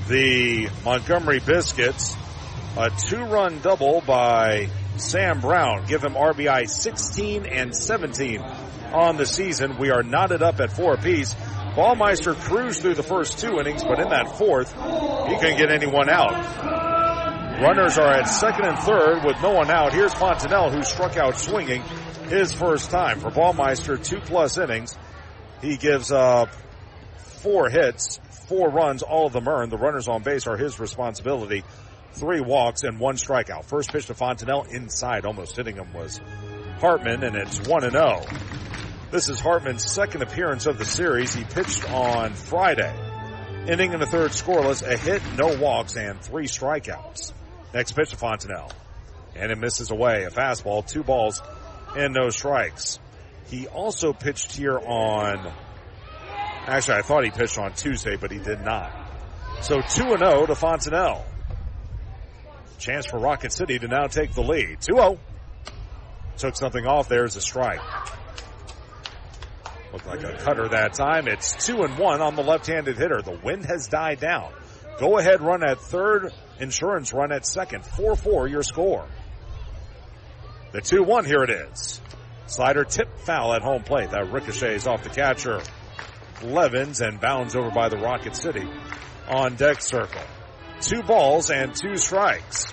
the Montgomery Biscuits. A 2-run double by Sam Brown. Give him RBI 16 and 17 on the season. We are knotted up at 4 apiece. Baumeister cruised through the first 2 innings, but in that fourth, he couldn't get anyone out. Runners are at second and third with no one out. Here's Fontenelle, who struck out swinging his first time. For Baumeister, 2+ innings. He gives up 4 hits, 4 runs, all of them earned. The runners on base are his responsibility. 3 walks and 1 strikeout. First pitch to Fontenelle inside, almost hitting him, was Hartman, and it's 1-0. This is Hartman's second appearance of the series. He pitched on Friday. Inning in the third scoreless, a hit, no walks, and 3 strikeouts. Next pitch to Fontenelle. And it misses away. A fastball, 2 balls, and no strikes. He also pitched here on, actually I thought he pitched on Tuesday, but he did not. So 2-0 to Fontenelle. Chance for Rocket City to now take the lead. 2-0. Took something off there as a strike. Looked like a cutter that time. It's 2-1 on the left-handed hitter. The wind has died down. Go ahead run at third, insurance run at second. 4-4 your score. The 2-1, here it is. Slider tip foul at home plate. That ricochets off the catcher Levins and bounds over by the Rocket City on deck circle. 2 balls and 2 strikes.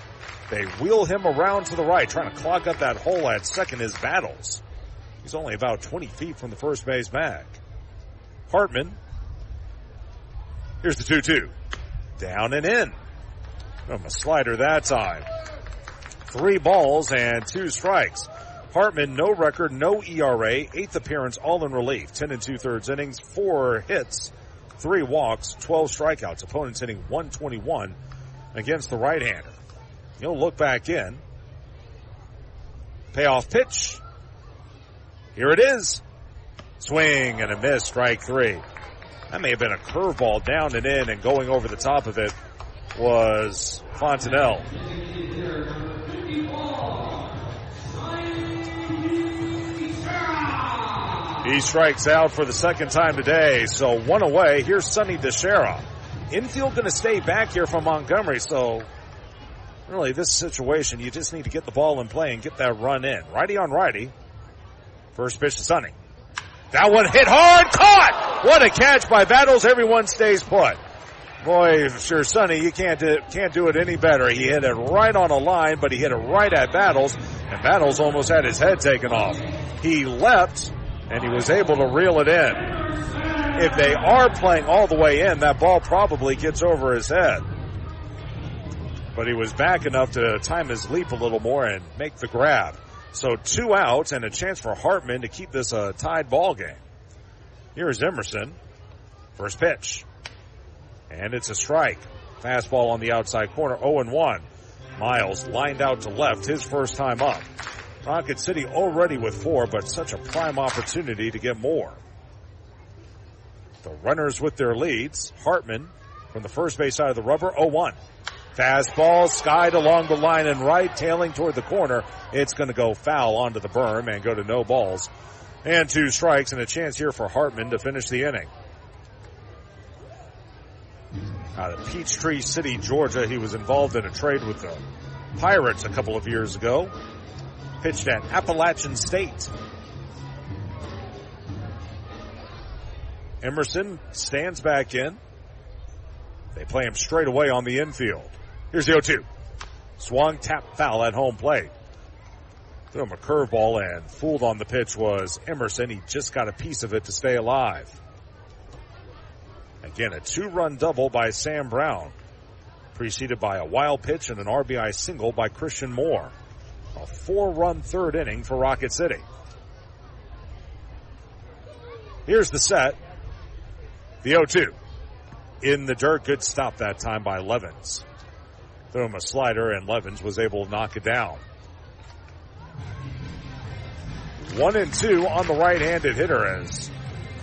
They wheel him around to the right, trying to clog up that hole at second is Battles. He's only about 20 feet from the first base bag. Hartman. Here's the 2-2. Down and in. From a slider that time. 3 balls and 2 strikes. Hartman, no record, no ERA, 8th appearance, all in relief. 10 2/3 innings, 4 hits, 3 walks, 12 strikeouts. Opponents hitting .121 against the right-hander. He'll look back in. Payoff pitch. Here it is. Swing and a miss, strike 3. That may have been a curveball down and in, and going over the top of it was Fontenelle. He strikes out for the second time today, so 1 away. Here's Sonny DeShera. Infield going to stay back here from Montgomery, so really this situation, you just need to get the ball in play and get that run in. Righty on righty. First pitch to Sonny. That one hit hard, caught! What a catch by Battles. Everyone stays put. Boy, sure, Sonny, you can't do it any better. He hit it right on a line, but he hit it right at Battles, and Battles almost had his head taken off. He leapt, and he was able to reel it in. If they are playing all the way in, that ball probably gets over his head. But he was back enough to time his leap a little more and make the grab. So 2 outs and a chance for Hartman to keep this a tied ball game. Here's Emerson. First pitch. And it's a strike. Fastball on the outside corner, 0-1. Miles lined out to left, his first time up. Rocket City already with 4, but such a prime opportunity to get more. The runners with their leads. Hartman from the first base side of the rubber, 0-1. Fastball skied along the line and right, tailing toward the corner. It's going to go foul onto the berm and go to no balls and 2 strikes, and a chance here for Hartman to finish the inning. Out of Peachtree City, Georgia, he was involved in a trade with the Pirates a couple of years ago. Pitched at Appalachian State. Emerson stands back in. They play him straight away on the infield. Here's the 0-2. Swung, tap, foul at home plate. Threw him a curveball, and fooled on the pitch was Emerson. He just got a piece of it to stay alive. Again, a 2-run double by Sam Brown, preceded by a wild pitch and an RBI single by Christian Moore. A 4-run third inning for Rocket City. Here's the set. The 0-2. In the dirt. Good stop that time by Levins. Threw him a slider, and Levins was able to knock it down. 1-2 on the right-handed hitter as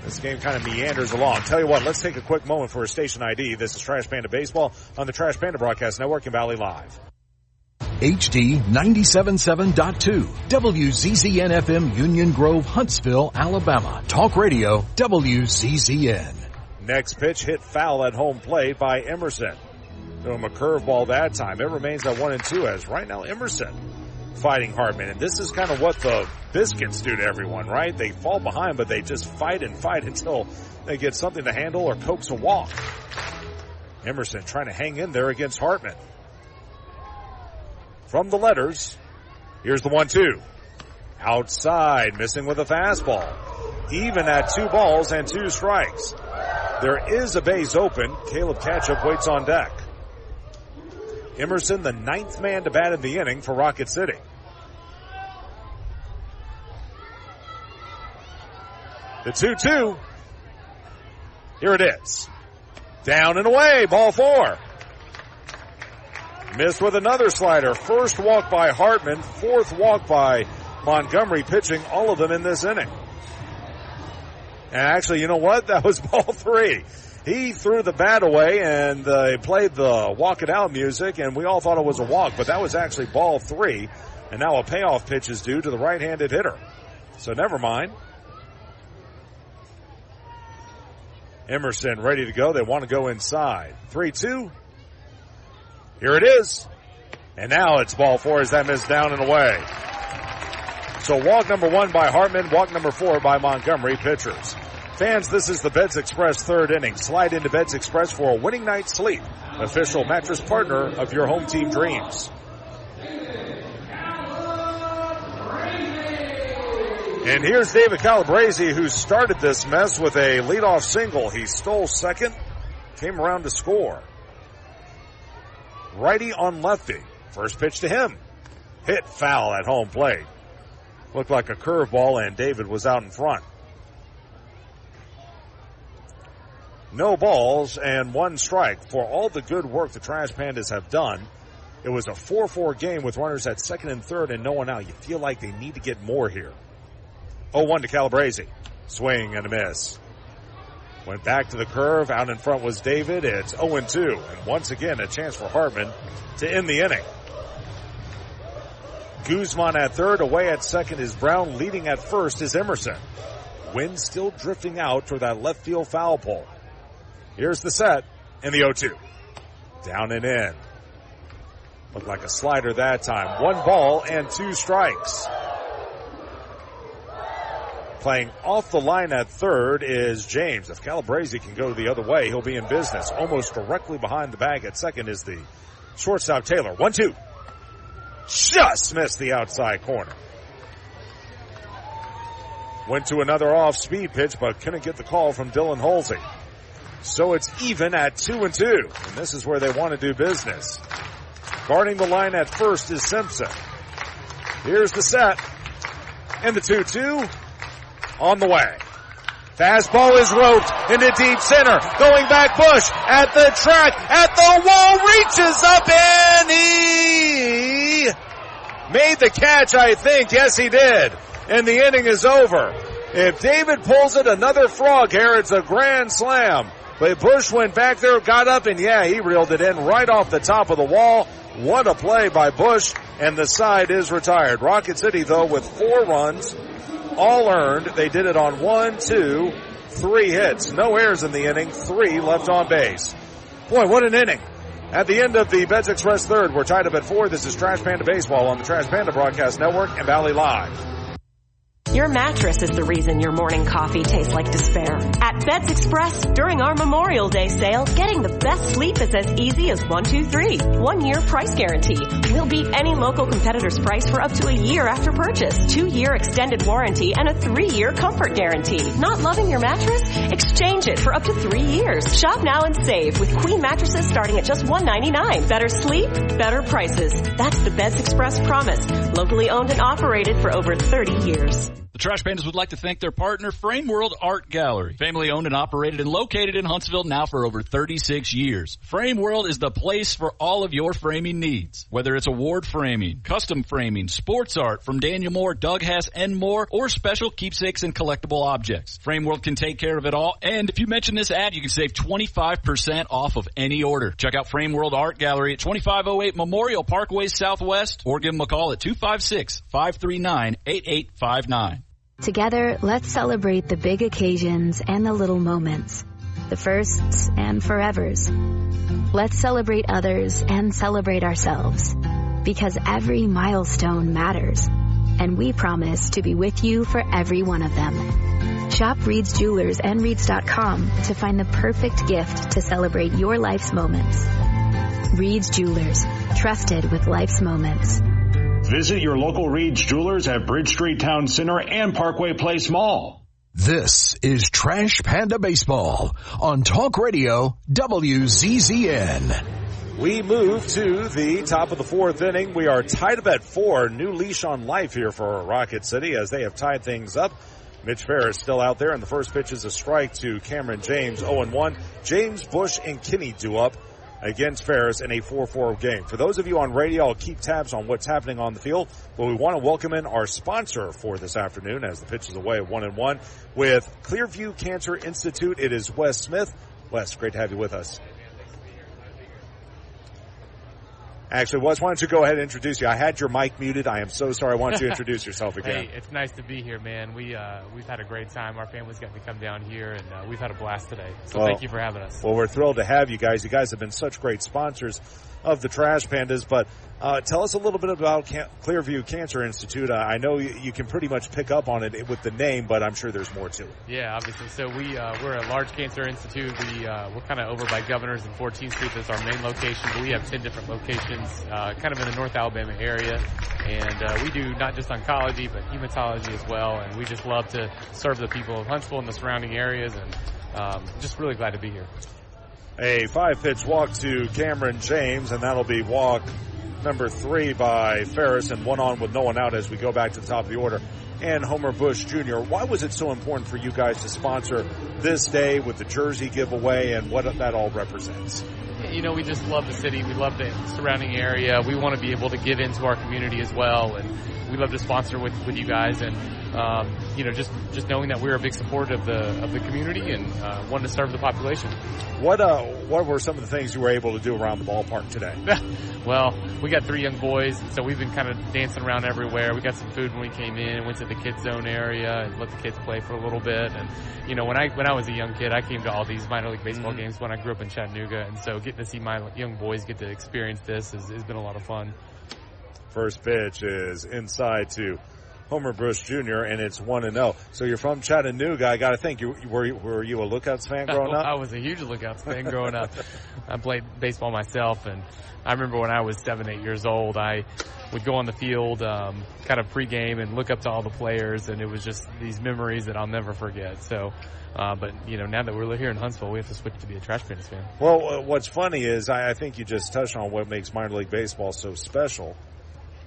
this game kind of meanders along. Tell you what, let's take a quick moment for a station ID. This is Trash Panda Baseball on the Trash Panda Broadcast Network in Valley Live. HD 97.7.2, WZZN FM, Union Grove, Huntsville, Alabama. Talk Radio, WZZN. Next pitch hit foul at home plate by Emerson. Threw him a curveball that time. It remains at 1-2 as right now Emerson fighting Hartman. And this is kind of what the Biscuits do to everyone, right? They fall behind, but they just fight and fight until they get something to handle or coax a walk. Emerson trying to hang in there against Hartman. From the letters, here's the 1-2. Outside, missing with a fastball. Even at 2 balls and 2 strikes. There is a base open. Caleb Ketchup waits on deck. Emerson, the 9th man to bat in the inning for Rocket City. The 2-2. Here it is. Down and away, ball 4. Missed with another slider. First walk by Hartman, 4th walk by Montgomery, pitching all of them in this inning. And actually, you know what? That was ball 3. He threw the bat away and they played the walk it out music, and we all thought it was a walk, but that was actually ball 3. And now a payoff pitch is due to the right-handed hitter. So never mind. Emerson ready to go. They want to go inside. 3-2. Here it is. And now it's ball 4 as that missed down and away. So walk number 1 by Hartman, walk number 4 by Montgomery pitchers. Fans, this is the Beds Express 3rd inning. Slide into Beds Express for a winning night's sleep. Official mattress partner of your home team dreams. And here's David Calabrese, who started this mess with a leadoff single. He stole second, came around to score. Righty on lefty. First pitch to him. Hit foul at home plate. Looked like a curveball, and David was out in front. No balls and 1 strike for all the good work the Trash Pandas have done. It was a 4-4 game with runners at 2nd and 3rd and no one out. You feel like they need to get more here. 0-1 to Calabrese. Swing and a miss. Went back to the curve. Out in front was David. It's 0-2. And once again, a chance for Hartman to end the inning. Guzman at 3rd. Away at 2nd is Brown. Leading at 1st is Emerson. Wind still drifting out toward that left field foul pole. Here's the set in the 0-2. Down and in. Looked like a slider that time. 1 ball and 2 strikes. Playing off the line at 3rd is James. If Calabrese can go the other way, he'll be in business. Almost directly behind the bag at 2nd is the shortstop Taylor. 1-2. Just missed the outside corner. Went to another off-speed pitch, but couldn't get the call from Dylan Halsey. So it's even at 2-2. And this is where they want to do business. Guarding the line at 1st is Simpson. Here's the set. And the 2-2 on the way. Fastball is roped into deep center. Going back, Bush at the track, at the wall, reaches up, and he made the catch, I think. Yes, he did. And the inning is over. If David pulls it, another frog here, it's a grand slam. But Bush went back there, got up, and yeah, he reeled it in right off the top of the wall. What a play by Bush, and the side is retired. Rocket City, though, with 4 runs, all earned. They did it on 1, 2, 3 hits. No errors in the inning, 3 left on base. Boy, what an inning. At the end of the Beds Express 3rd, we're tied up at 4. This is Trash Panda Baseball on the Trash Panda Broadcast Network and Valley Live. Your mattress is the reason your morning coffee tastes like despair. At Beds Express, during our Memorial Day sale, getting the best sleep is as easy as 1, 2, 3. 1-year price guarantee. We'll beat any local competitor's price for up to a year after purchase. 2-year extended warranty and a 3-year comfort guarantee. Not loving your mattress? Exchange it for up to 3 years. Shop now and save with queen mattresses starting at just $199. Better sleep, better prices. That's the Beds Express promise. Locally owned and operated for over 30 years. The Trash Pandas would like to thank their partner, Frame World Art Gallery. Family owned and operated and located in Huntsville now for over 36 years. Frame World is the place for all of your framing needs. Whether it's award framing, custom framing, sports art from Daniel Moore, Doug Hess, and more, or special keepsakes and collectible objects. Frame World can take care of it all. And if you mention this ad, you can save 25% off of any order. Check out Frame World Art Gallery at 2508 Memorial Parkway Southwest, or give them a call at 256-539-8859. Together, let's celebrate the big occasions and the little moments, the firsts and forevers. Let's celebrate others and celebrate ourselves. Because every milestone matters. And we promise to be with you for every one of them. Shop Reed's Jewelers and Reeds.com to find the perfect gift to celebrate your life's moments. Reed's Jewelers, trusted with life's moments. Visit your local Reed's Jewelers at Bridge Street Town Center and Parkway Place Mall. This is Trash Panda Baseball on Talk Radio WZZN. We move to the top of the fourth inning. We are tied up at 4. New leash on life here for Rocket City as they have tied things up. Mitch Ferris still out there, and the first pitch is a strike to Cameron James, 0-1. James, Bush, and Kinney due up against Ferris in a 4-4 game. For those of you on radio, I'll keep tabs on what's happening on the field, but we want to welcome in our sponsor for this afternoon as the pitch is away at 1-1 with Clearview Cancer Institute. It is Wes Smith. Wes, great to have you with us. Actually, Wes, why don't you go ahead and introduce you? I had your mic muted. I am so sorry. Why don't you introduce yourself again? Hey, it's nice to be here, man. We've had a great time. Our family's got to come down here, and we've had a blast today. So thank you for having us. Well, we're thrilled to have you guys. You guys have been such great sponsors of the Trash Pandas, but tell us a little bit about Clearview Cancer Institute. I know you can pretty much pick up on it with the name, but I'm sure there's more to it. Yeah, obviously. So we're a large cancer institute. We're kind of over by Governors and 14th Street. That's our main location, but we have 10 different locations, kind of in the North Alabama area. And we do not just oncology, but hematology as well. And we just love to serve the people of Huntsville and the surrounding areas, and just really glad to be here. A 5-pitch walk to Cameron James, and that'll be walk number 3 by Ferris, and one on with no one out as we go back to the top of the order. And Homer Bush Jr., why was it so important for you guys to sponsor this day with the jersey giveaway and what that all represents? You know, we just love the city. We love the surrounding area. We want to be able to give into our community as well, and we love to sponsor with you guys. And you know, just knowing that we're a big supporter of the community and wanting to serve the population. What were some of the things you were able to do around the ballpark today? Well, we got 3 young boys, so we've been kind of dancing around everywhere. We got some food when we came in, went to the kids zone area and let the kids play for a little bit. And you know, when I was a young kid, I came to all these minor league baseball games when I grew up in Chattanooga, and so getting to see my young boys get to experience this has been a lot of fun. First pitch is inside to Homer Bush Jr., and it's 1-0. So you're from Chattanooga. I got to think, were you a Lookouts fan growing up? I was a huge Lookouts fan growing up. I played baseball myself, and I remember when I was 7, 8 years old, I would go on the field kind of pregame and look up to all the players, and it was just these memories that I'll never forget. So, but, you know, now that we're here in Huntsville, we have to switch to be a Trash Pandas fan. Well, what's funny is I think you just touched on what makes minor league baseball so special.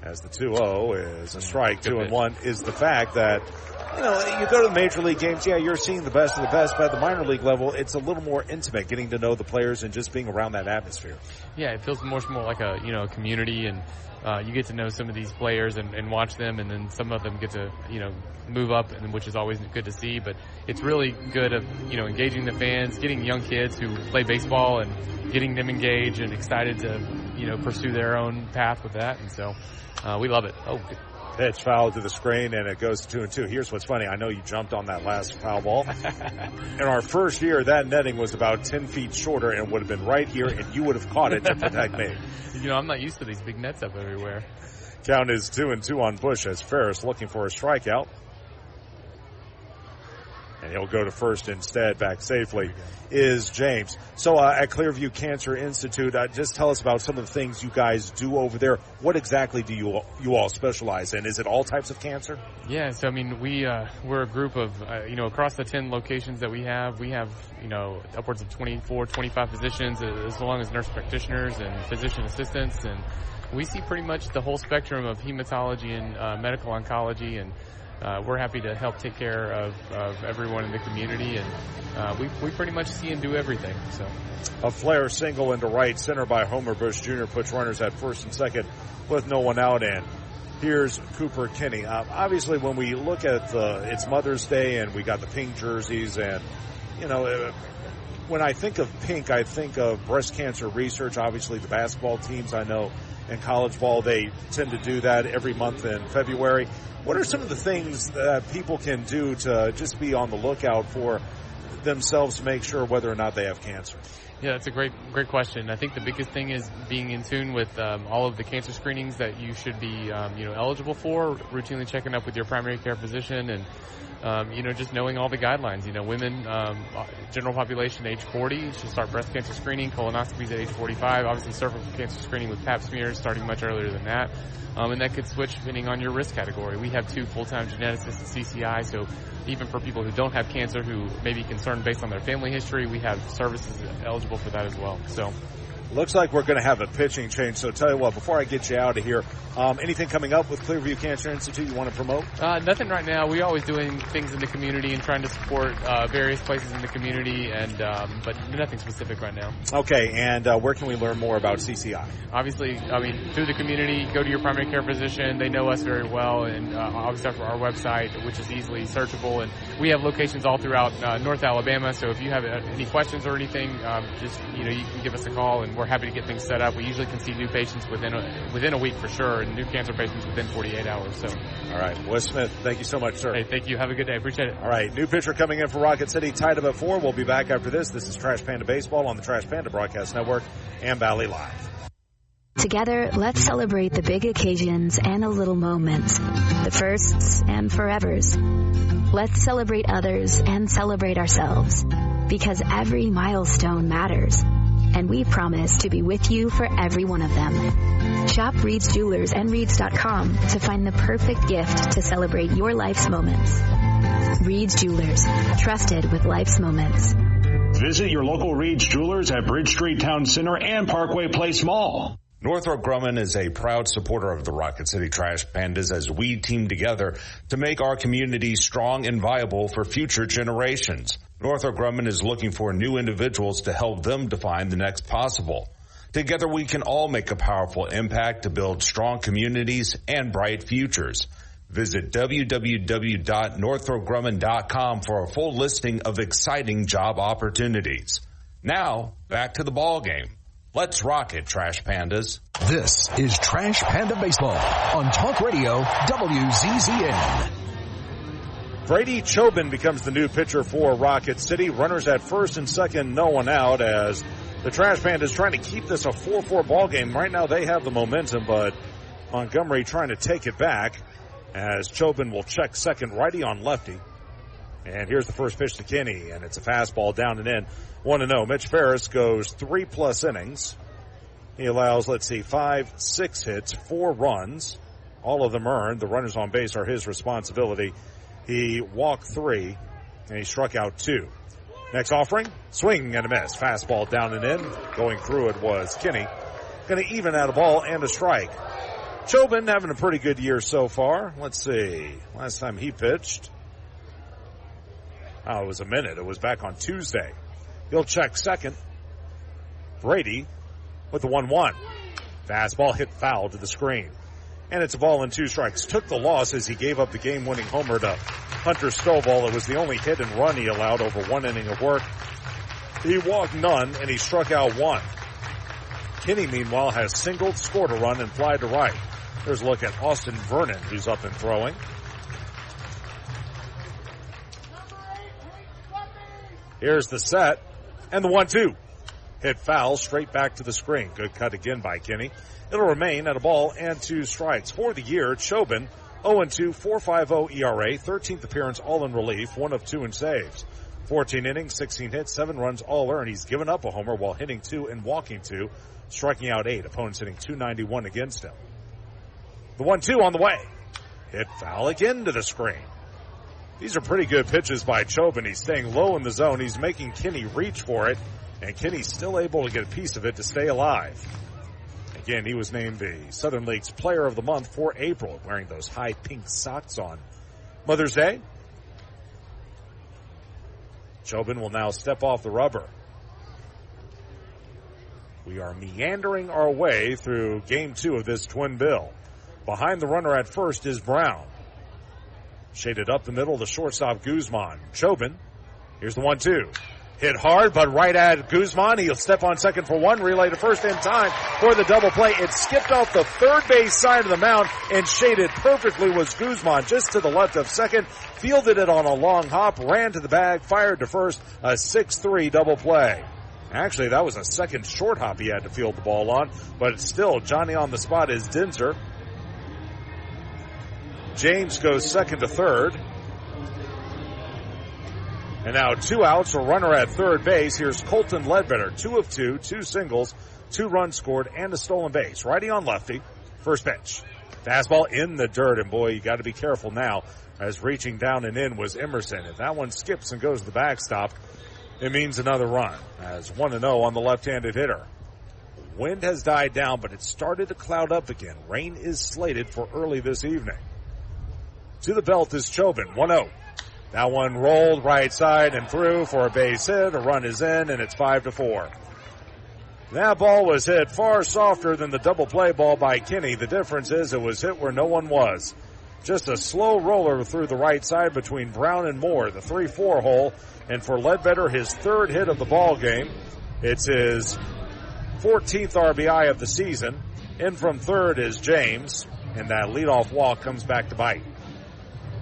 As the 2-0 is a strike, 2-1, is the fact that, you know, you go to the major league games, yeah, you're seeing the best of the best, but at the minor league level, it's a little more intimate, getting to know the players and just being around that atmosphere. Yeah, it feels much more like a community, and you get to know some of these players and watch them, and then some of them get to, move up, and which is always good to see. But it's really good of, engaging the fans, getting young kids who play baseball and getting them engaged and excited to, pursue their own path with that. And so we love it. Oh, good. Pitch foul to the screen, and it goes to 2-2. Here's what's funny. I know you jumped on that last foul ball. In our first year, that netting was about 10 feet shorter and would have been right here, and you would have caught it to protect me. I'm not used to these big nets up everywhere. Count is 2-2 on Bush as Ferris looking for a strikeout. And he'll go to first instead. Back safely is James. So at Clearview Cancer Institute, just tell us about some of the things you guys do over there. What exactly do you all specialize in? Is it all types of cancer? Yeah, so we're a group of, across the 10 locations that we have upwards of 24, 25 physicians, as long as nurse practitioners and physician assistants. And we see pretty much the whole spectrum of hematology and medical oncology, and we're happy to help take care of everyone in the community, and we pretty much see and do everything. So, a flare single into right center by Homer Bush Jr. puts runners at first and second with no one out. And here's Cooper Kinney. Obviously, when we look at it's Mother's Day and we got the pink jerseys, and when I think of pink, I think of breast cancer research. Obviously, the basketball teams I know in college ball, they tend to do that every month in February. What are some of the things that people can do to just be on the lookout for themselves to make sure whether or not they have cancer? Yeah, that's a great question. I think the biggest thing is being in tune with all of the cancer screenings that you should be, eligible for, routinely checking up with your primary care physician, and just knowing all the guidelines. Women, general population age 40 should start breast cancer screening, colonoscopies at age 45, obviously cervical cancer screening with pap smears starting much earlier than that. And that could switch depending on your risk category. We have 2 full-time geneticists at CCI, so even for people who don't have cancer, who may be concerned based on their family history, we have services eligible for that as well. So, looks like we're going to have a pitching change. So tell you what, before I get you out of here, anything coming up with Clearview Cancer Institute you want to promote? Nothing right now. We're always doing things in the community and trying to support various places in the community, and but nothing specific right now. Okay, and where can we learn more about CCI? Obviously, through the community, go to your primary care physician. They know us very well, and obviously for our website, which is easily searchable. And we have locations all throughout North Alabama, so if you have any questions or anything, you can give us a call, and we're happy to get things set up. We usually can see new patients within a week for sure, and new cancer patients within 48 hours. So, all right, Wes Smith, thank you so much, sir. Hey, thank you. Have a good day. Appreciate it. All right, new pitcher coming in for Rocket City, tied up at 4. We'll be back after this. This is Trash Panda Baseball on the Trash Panda Broadcast Network and Valley Live. Together, let's celebrate the big occasions and the little moments, the firsts and forevers. Let's celebrate others and celebrate ourselves, because every milestone matters. And we promise to be with you for every one of them. Shop Reed's Jewelers and Reeds.com to find the perfect gift to celebrate your life's moments. Reed's Jewelers, trusted with life's moments. Visit your local Reed's Jewelers at Bridge Street Town Center and Parkway Place Mall. Northrop Grumman is a proud supporter of the Rocket City Trash Pandas as we team together to make our community strong and viable for future generations. Northrop Grumman is looking for new individuals to help them define the next possible. Together we can all make a powerful impact to build strong communities and bright futures. Visit www.northropgrumman.com for a full listing of exciting job opportunities. Now, back to the ball game. Let's rock it, Trash Pandas. This is Trash Panda Baseball on Talk Radio WZZN. Brady Chobin becomes the new pitcher for Rocket City. Runners at first and second, no one out, as the Trash Pandas trying to keep this a 4-4 ball game. Right now they have the momentum, but Montgomery trying to take it back as Chobin will check second, righty on lefty. And here's the first pitch to Kinney, and it's a fastball down and in. 1-0. Mitch Ferris goes 3+ innings. He allows, 5-6 hits, 4 runs. All of them earned. The runners on base are his responsibility. He walked 3, and he struck out 2. Next offering, swing and a miss. Fastball down and in. Going through it was Kinney. Going to even out a ball and a strike. Chobin having a pretty good year so far. Let's see. Last time he pitched, it was a minute. It was back on Tuesday. He'll check second. Brady with the 1-1. Fastball hit foul to the screen. And it's a ball and 2 strikes. Took the loss as he gave up the game-winning homer to Hunter Stovall. It was the only hit and run he allowed over 1 inning of work. He walked none, and he struck out 1. Kinney, meanwhile, has singled, scored a run, and fly to right. There's a look at Austin Vernon, who's up and throwing. Here's the set, and the 1-2. Hit foul straight back to the screen. Good cut again by Kinney. It'll remain at a ball and 2 strikes. For the year, Chobin, 0-2, 4.50 ERA, 13th appearance, all in relief, 1 of 2 in saves. 14 innings, 16 hits, 7 runs, all earned. He's given up a homer while hitting 2 and walking 2, striking out 8. Opponents hitting .291 against him. The 1-2 on the way. Hit foul again to the screen. These are pretty good pitches by Chobin. He's staying low in the zone. He's making Kinney reach for it, and Kinney's still able to get a piece of it to stay alive. Again, he was named the Southern League's Player of the Month for April, wearing those high pink socks on Mother's Day. Chobin will now step off the rubber. We are meandering our way through Game 2 of this twin bill. Behind the runner at first is Brown. Shaded up the middle, the shortstop Guzman. Chobin, here's the 1-2. Hit hard, but right at Guzman. He'll step on second for 1, relay to first in time for the double play. It skipped off the third base side of the mound and shaded perfectly was Guzman just to the left of second. Fielded it on a long hop, ran to the bag, fired to first, a 6-3 double play. Actually, that was a second short hop he had to field the ball on, but it's still Johnny on the spot is Dinser. James goes second to third. And now 2 outs, a runner at third base. Here's Colton Ledbetter, 2 of 2, 2 singles, 2 runs scored, and a stolen base. Righty on lefty, first pitch. Fastball in the dirt, and boy, you got to be careful now, as reaching down and in was Emerson. If that one skips and goes to the backstop, it means another run, as 1-0 on the left-handed hitter. Wind has died down, but it started to cloud up again. Rain is slated for early this evening. To the belt is Chobin, 1-0. That one rolled right side and through for a base hit. A run is in, and it's 5-4. That ball was hit far softer than the double play ball by Kinney. The difference is it was hit where no one was. Just a slow roller through the right side between Brown and Moore, the 3-4 hole. And for Ledbetter, his third hit of the ball game. It's his 14th RBI of the season. In from third is James, and that leadoff walk comes back to bite.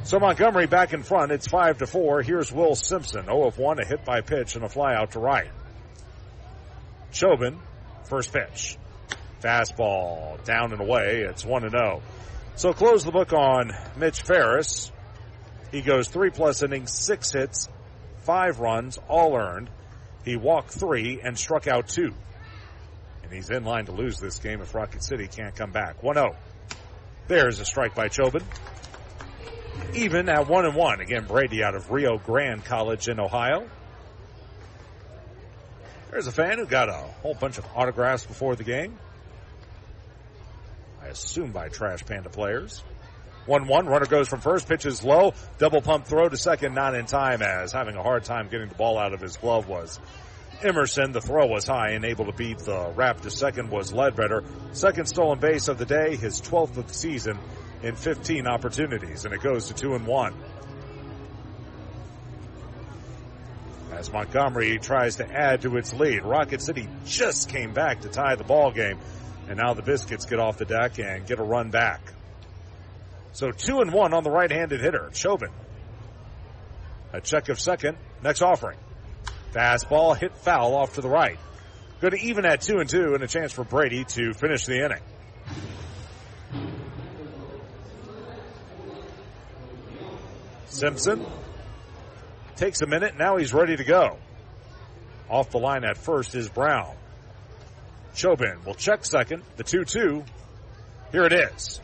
So Montgomery back in front. It's 5-4. Here's Will Simpson, 0 of 1, a hit by pitch and a fly out to right. Chobin, first pitch. Fastball down and away. It's 1-0. So close the book on Mitch Ferris. He goes 3+ innings, 6 hits, 5 runs, all earned. He walked 3 and struck out 2. And he's in line to lose this game if Rocket City can't come back. 1-0. There's a strike by Chobin. Even at 1-1. Again, Brady out of Rio Grande College in Ohio. There's a fan who got a whole bunch of autographs before the game. I assume by Trash Panda players. 1-1. Runner goes from first. Pitches low. Double pump throw to second. Not in time, as having a hard time getting the ball out of his glove was Emerson. The throw was high and able to beat the wrap to second was Ledbetter. Second stolen base of the day. His 12th of the season in 15 opportunities, and it goes to 2-1. As Montgomery tries to add to its lead. Rocket City just came back to tie the ball game, and now the Biscuits get off the deck and get a run back. So 2-1 on the right-handed hitter, Chobin. A check of second, next offering. Fastball hit foul off to the right. Going to even at 2-2 and a chance for Brady to finish the inning. Simpson takes a minute. Now he's ready to go. Off the line at first is Brown. Chobin will check second. The 2-2. Here it is.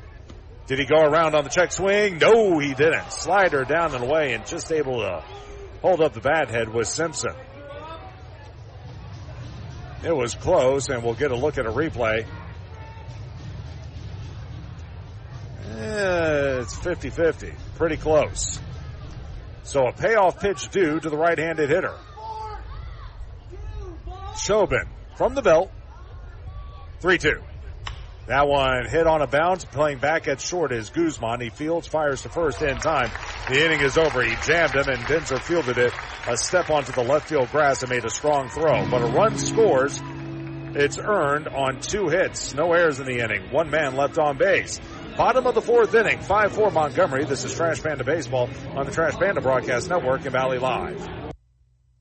Did he go around on the check swing? No, he didn't. Slider down and away, and just able to hold up the bat head was Simpson. It was close, and we'll get a look at a replay. It's 50-50. Pretty close. So a payoff pitch due to the right-handed hitter. Chobin from the belt. 3-2. That one hit on a bounce. Playing back at short is Guzman. He fields, fires to first in time. The inning is over. He jammed him, and Dinser fielded it a step onto the left field grass and made a strong throw. But a run scores. It's earned on 2 hits. No errors in the inning. 1 man left on base. Bottom of the 4th inning, 5-4 Montgomery. This is Trash Panda Baseball on the Trash Panda Broadcast Network in Valley Live.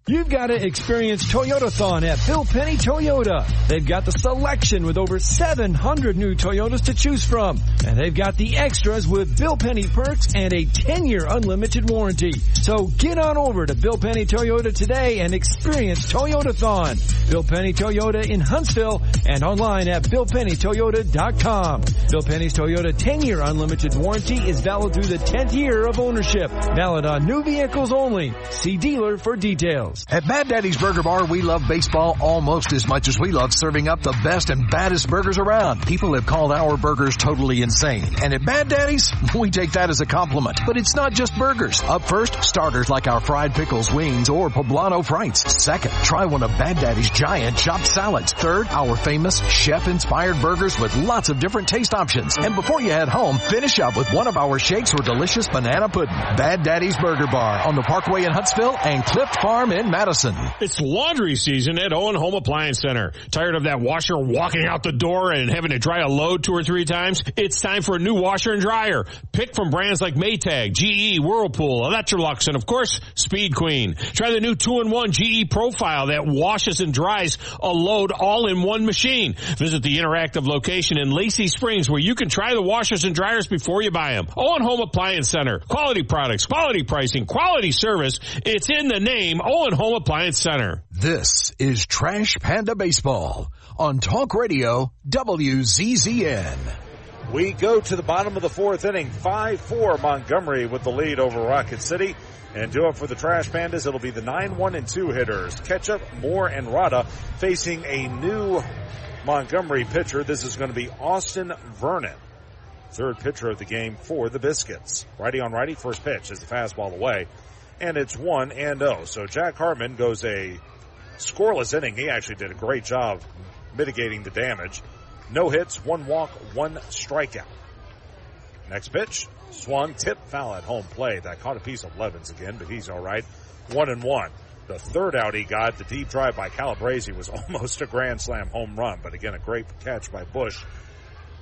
You've got to experience Toyotathon at Bill Penny Toyota. They've got the selection with over 700 new Toyotas to choose from. And they've got the extras with Bill Penny perks and a 10-year unlimited warranty. So get on over to Bill Penny Toyota today and experience Toyotathon. Bill Penny Toyota in Huntsville and online at BillPennyToyota.com. Bill Penny's Toyota 10-year unlimited warranty is valid through the 10th year of ownership. Valid on new vehicles only. See dealer for details. At Bad Daddy's Burger Bar, we love baseball almost as much as we love serving up the best and baddest burgers around. People have called our burgers totally insane. And at Bad Daddy's, we take that as a compliment. But it's not just burgers. Up first, starters like our fried pickles, wings, or poblano frites. Second, try one of Bad Daddy's giant chopped salads. Third, our famous chef-inspired burgers with lots of different taste options. And before you head home, finish up with one of our shakes or delicious banana pudding. Bad Daddy's Burger Bar on the Parkway in Huntsville and Cliff Farm in Madison. It's laundry season at Owen Home Appliance Center. Tired of that washer walking out the door and having to dry a load 2 or 3 times? It's time for a new washer and dryer. Pick from brands like Maytag, GE, Whirlpool, Electrolux, and of course, Speed Queen. Try the new 2-in-1 GE Profile that washes and dries a load all in one machine. Visit the interactive location in Lacey Springs where you can try the washers and dryers before you buy them. Owen Home Appliance Center. Quality products, quality pricing, quality service. It's in the name, Owen Home Appliance Center. This is Trash Panda Baseball on Talk Radio WZZN. We go to the bottom of the fourth inning. 5-4 Montgomery with the lead over Rocket City. And do it for the Trash Pandas. It'll be the 9-1-2 hitters. Ketchup, Moore, and Rada facing a new Montgomery pitcher. This is going to be Austin Vernon, third pitcher of the game for the Biscuits. Righty on righty, first pitch is the fastball away. And it's 1-0. So Jack Hartman goes a scoreless inning. He actually did a great job mitigating the damage. No hits, 1 walk, 1 strikeout. Next pitch, swung, tip, foul at home plate. That caught a piece of Levens again, but he's all right. 1-1. The third out he got, the deep drive by Calabrese, was almost a grand slam home run, but again, a great catch by Bush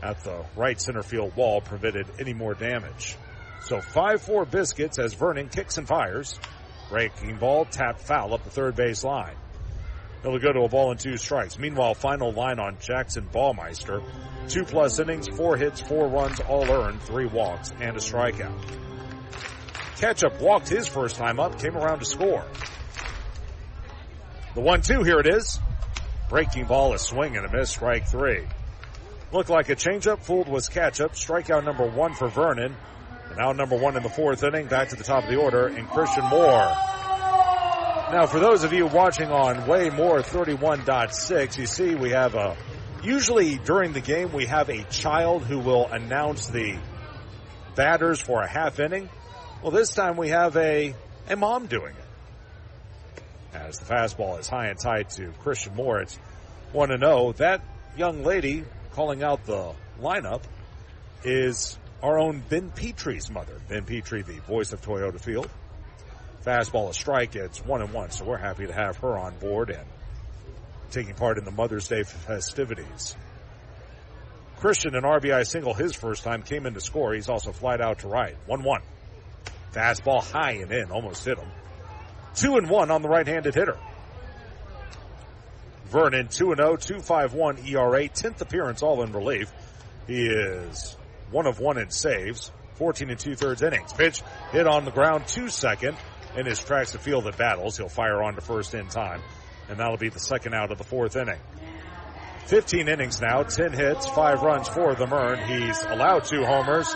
at the right center field wall prevented any more damage. So 5-4 Biscuits as Vernon kicks and fires. Breaking ball, tapped foul up the third base line. It'll go to a ball and 2 strikes. Meanwhile, final line on Jackson Ballmeister. 2+ innings, 4 hits, 4 runs, all earned, 3 walks, and a strikeout. Ketchup walked his first time up, came around to score. The 1-2, here it is. Breaking ball, a swing and a miss, strike 3. Looked like a changeup, fooled was Ketchup. Strikeout number 1 for Vernon. And now number 1 in the fourth inning, back to the top of the order, and Christian Moore. Now, for those of you watching on Way More 31.6, you see we have usually during the game we have a child who will announce the batters for a half inning. Well, this time we have a mom doing it. As the fastball is high and tight to Christian Moore, it's 1-0. That young lady calling out the lineup is our own Ben Petrie's mother. Ben Petrie, the voice of Toyota Field. Fastball, a strike, it's 1-1, so we're happy to have her on board and taking part in the Mother's Day festivities. Christian, an RBI single his first time, came in to score. He's also flied out to right. 1-1. Fastball high and in, almost hit him. 2-1 on the right-handed hitter. Vernon, 2-0, 2.51 ERA, 10th appearance, all in relief. He is 1 of 1 in saves, 14 2/3 innings. Pitch hit on the ground, 2-2. In his tracks to field at battles. He'll fire on to first in time, and that'll be the second out of the fourth inning. 15 innings now, 10 hits, 5 runs for them earned. He's allowed 2 homers,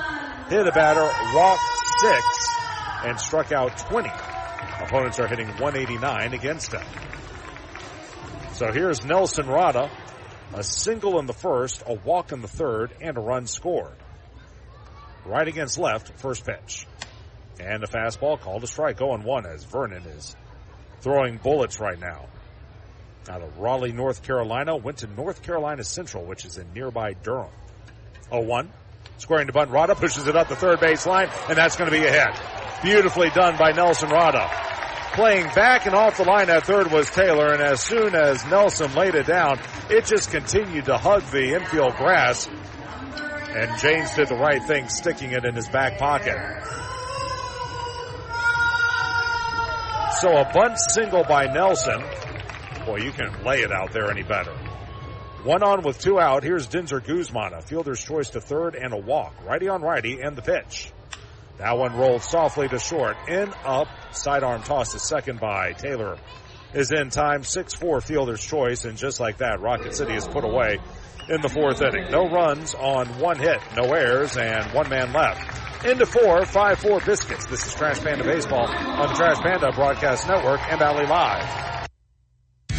hit a batter, walked 6, and struck out 20. Opponents are hitting 189 against him. So here's Nelson Rada, a single in the first, a walk in the third, and a run scored. Right against left, first pitch. And a fastball called a strike, 0-1 as Vernon is throwing bullets right now. Out of Raleigh, North Carolina, went to North Carolina Central, which is in nearby Durham. 0-1. Squaring to bunt, Rada pushes it up the third base line, and that's going to be a hit. Beautifully done by Nelson Rada. Playing back and off the line at third was Taylor, and as soon as Nelson laid it down, it just continued to hug the infield grass. And James did the right thing, sticking it in his back pocket. So a bunt single by Nelson. Boy, you can't lay it out there any better. 1 on with 2 out. Here's Denzer Guzman, a fielder's choice to third and a walk. Righty on righty, and the pitch. That one rolled softly to short. In, up, sidearm toss to second by Taylor is in time. 6-4 fielder's choice, and just like that, Rocket City is put away in the fourth inning. No runs on 1 hit, no errors, and 1 man left. Into 4, 5-4 Biscuits. This is Trash Panda Baseball on the Trash Panda Broadcast Network and Valley Live.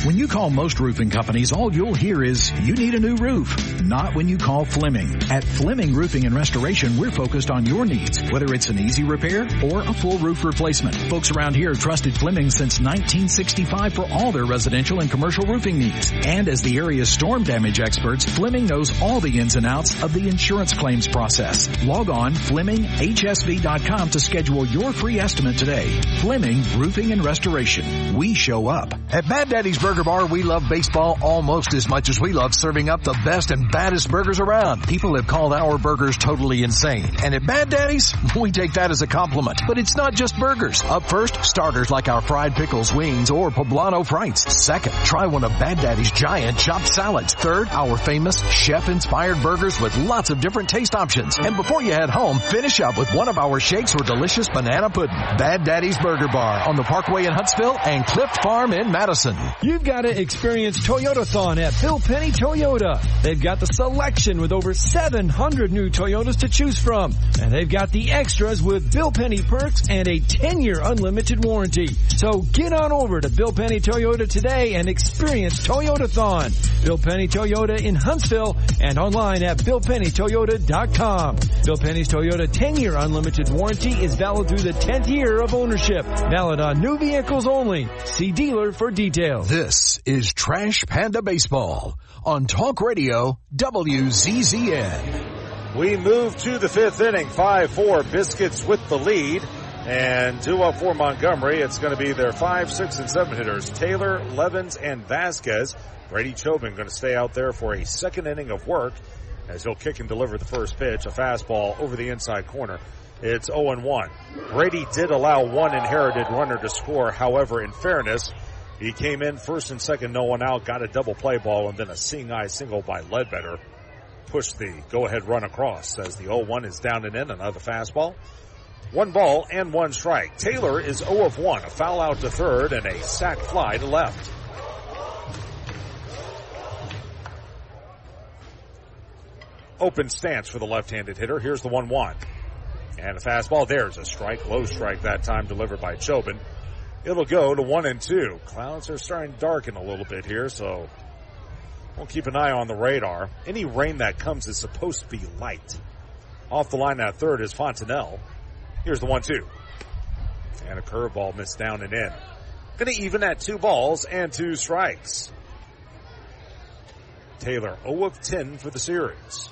When you call most roofing companies, all you'll hear is, you need a new roof. Not when you call Fleming. At Fleming Roofing and Restoration, we're focused on your needs, whether it's an easy repair or a full roof replacement. Folks around here have trusted Fleming since 1965 for all their residential and commercial roofing needs. And as the area's storm damage experts, Fleming knows all the ins and outs of the insurance claims process. Log on FlemingHSV.com to schedule your free estimate today. Fleming Roofing and Restoration. We show up. At Bad Daddy's Burger Burger Bar, we love baseball almost as much as we love serving up the best and baddest burgers around. People have called our burgers totally insane. And at Bad Daddy's, we take that as a compliment. But it's not just burgers. Up first, starters like our fried pickles, wings, or poblano frites. Second, try one of Bad Daddy's giant chopped salads. Third, our famous chef-inspired burgers with lots of different taste options. And before you head home, finish up with one of our shakes or delicious banana pudding. Bad Daddy's Burger Bar on the Parkway in Huntsville and Clift Farm in Madison. You've got to experience Toyotathon at Bill Penny Toyota. They've got the selection with over 700 new Toyotas to choose from. And they've got the extras with Bill Penny perks and a 10-year unlimited warranty. So get on over to Bill Penny Toyota today and experience Toyotathon. Bill Penny Toyota in Huntsville and online at BillPennyToyota.com. Bill Penny's Toyota 10-year unlimited warranty is valid through the 10th year of ownership. Valid on new vehicles only. See dealer for details. This is Trash Panda Baseball on Talk Radio WZZN. We move to the fifth inning. 5-4 Biscuits with the lead. And 2 up for Montgomery. It's going to be their 5, 6, and 7 hitters. Taylor, Levens, and Vasquez. Brady Chobin going to stay out there for a second inning of work as he'll kick and deliver the first pitch. A fastball over the inside corner. It's 0-1. Brady did allow one inherited runner to score. However, in fairness, he came in first and second, no one out, got a double play ball, and then a seeing eye single by Ledbetter pushed the go-ahead run across as the 0-1 is down and in. Another fastball. 1 ball and 1 strike. Taylor is 0 of 1. A foul out to third and a sac fly to left. Open stance for the left-handed hitter. Here's the 1-1. And a fastball. There's a strike. Low strike that time delivered by Chobin. It'll go to 1 and 2. Clouds are starting to darken a little bit here, so we'll keep an eye on the radar. Any rain that comes is supposed to be light. Off the line at third is Fontenelle. Here's the 1-2. And a curveball missed down and in. Going to even at 2 balls and 2 strikes. Taylor 0 of 10 for the series.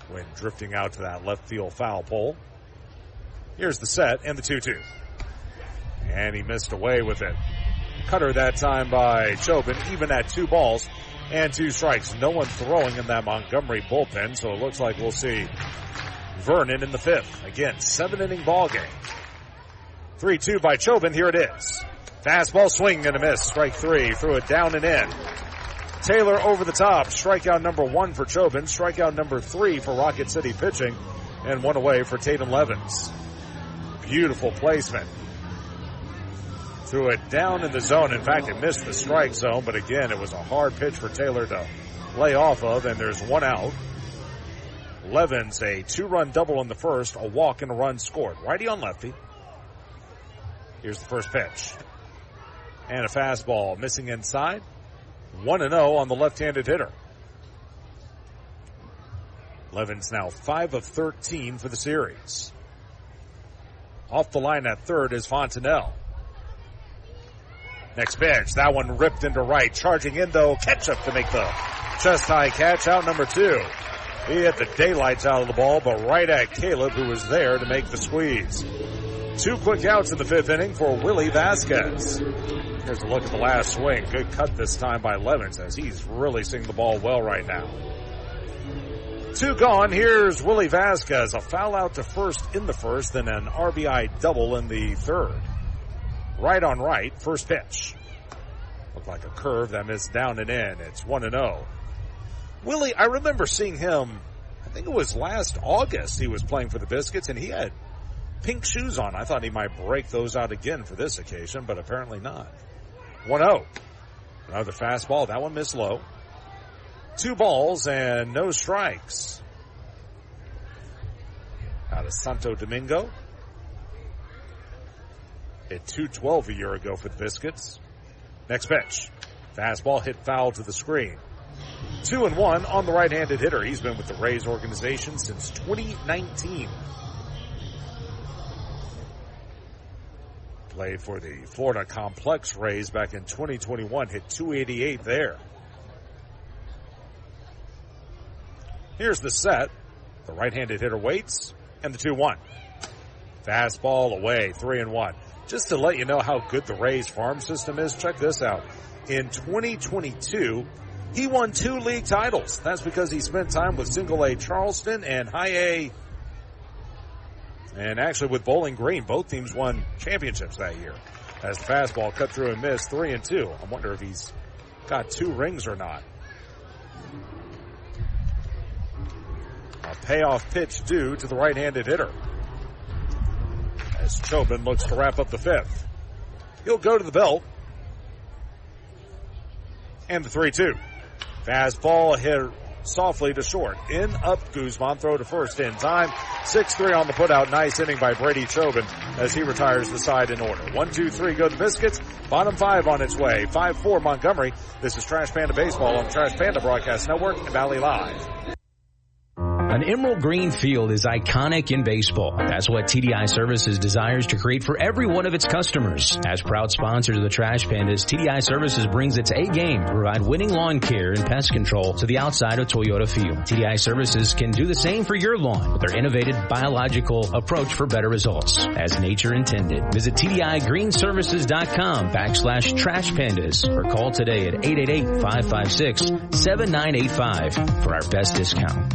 When drifting out to that left field foul pole. Here's the set and the 2-2. And he missed away with it. Cutter that time by Chobin, even at 2 balls and 2 strikes. No one throwing in that Montgomery bullpen, so it looks like we'll see Vernon in the 5th. Again, 7-inning ball game. 3-2 by Chobin. Here it is. Fastball swing and a miss. Strike 3. Threw it down and in. Taylor over the top. Strikeout number 1 for Chobin. Strikeout number 3 for Rocket City pitching. And 1 away for Tatum Levens. Beautiful placement. Threw it down in the zone. In fact, it missed the strike zone. But again, it was a hard pitch for Taylor to lay off of. And there's 1 out. Levens, a 2-run double in the first, a walk and a run scored. Righty on lefty. Here's the first pitch. And a fastball missing inside. 1-0 on the left-handed hitter. Levens now 5 of 13 for the series. Off the line at third is Fontenelle. Next pitch. That one ripped into right. Charging in, though. Ketchup to make the chest-high catch. Out number 2. He hit the daylights out of the ball, but right at Caleb, who was there to make the squeeze. 2 quick outs in the 5th inning for Willie Vasquez. Here's a look at the last swing. Good cut this time by Levens, as he's really seeing the ball well right now. 2 gone. Here's Willie Vasquez. A foul out to first in the first, and an RBI double in the 3rd. Right on right. First pitch. Looked like a curve that missed down and in. It's 1-0. Willie, I remember seeing him, I think it was last August he was playing for the Biscuits, and he had pink shoes on. I thought he might break those out again for this occasion, but apparently not. 1-0. Another fastball. That one missed low. 2 balls and no strikes. Out of Santo Domingo. Hit .212 a year ago for the Biscuits. Next pitch. Fastball hit foul to the screen. 2-1 on the right-handed hitter. He's been with the Rays organization since 2019. Played for the Florida Complex Rays back in 2021. Hit .288 there. Here's the set. The right-handed hitter waits, and the 2-1. Fastball away, 3-1. Just to let you know how good the Rays farm system is, check this out. In 2022, he won 2 league titles. That's because he spent time with Single A Charleston and High A, and actually with Bowling Green. Both teams won championships that year. As the fastball cut through and missed, 3-2. I wonder if he's got 2 rings or not. A payoff pitch due to the right-handed hitter. As Chobin looks to wrap up the 5th. He'll go to the belt. And the 3-2. Fastball hit softly to short. In, up, Guzman, throw to first in time. 6-3 on the putout. Nice inning by Brady Chobin as he retires the side in order. 1-2-3 go the Biscuits. Bottom 5 on its way. 5-4 Montgomery. This is Trash Panda Baseball on Trash Panda Broadcast Network and Valley Live. An emerald green field is iconic in baseball. That's what TDI Services desires to create for every one of its customers. As proud sponsors of the Trash Pandas, TDI Services brings its A-game to provide winning lawn care and pest control to the outside of Toyota Field. TDI Services can do the same for your lawn with their innovative biological approach for better results. As nature intended. Visit TDIGreenServices.com/Trash Pandas or call today at 888-556-7985 for our best discount.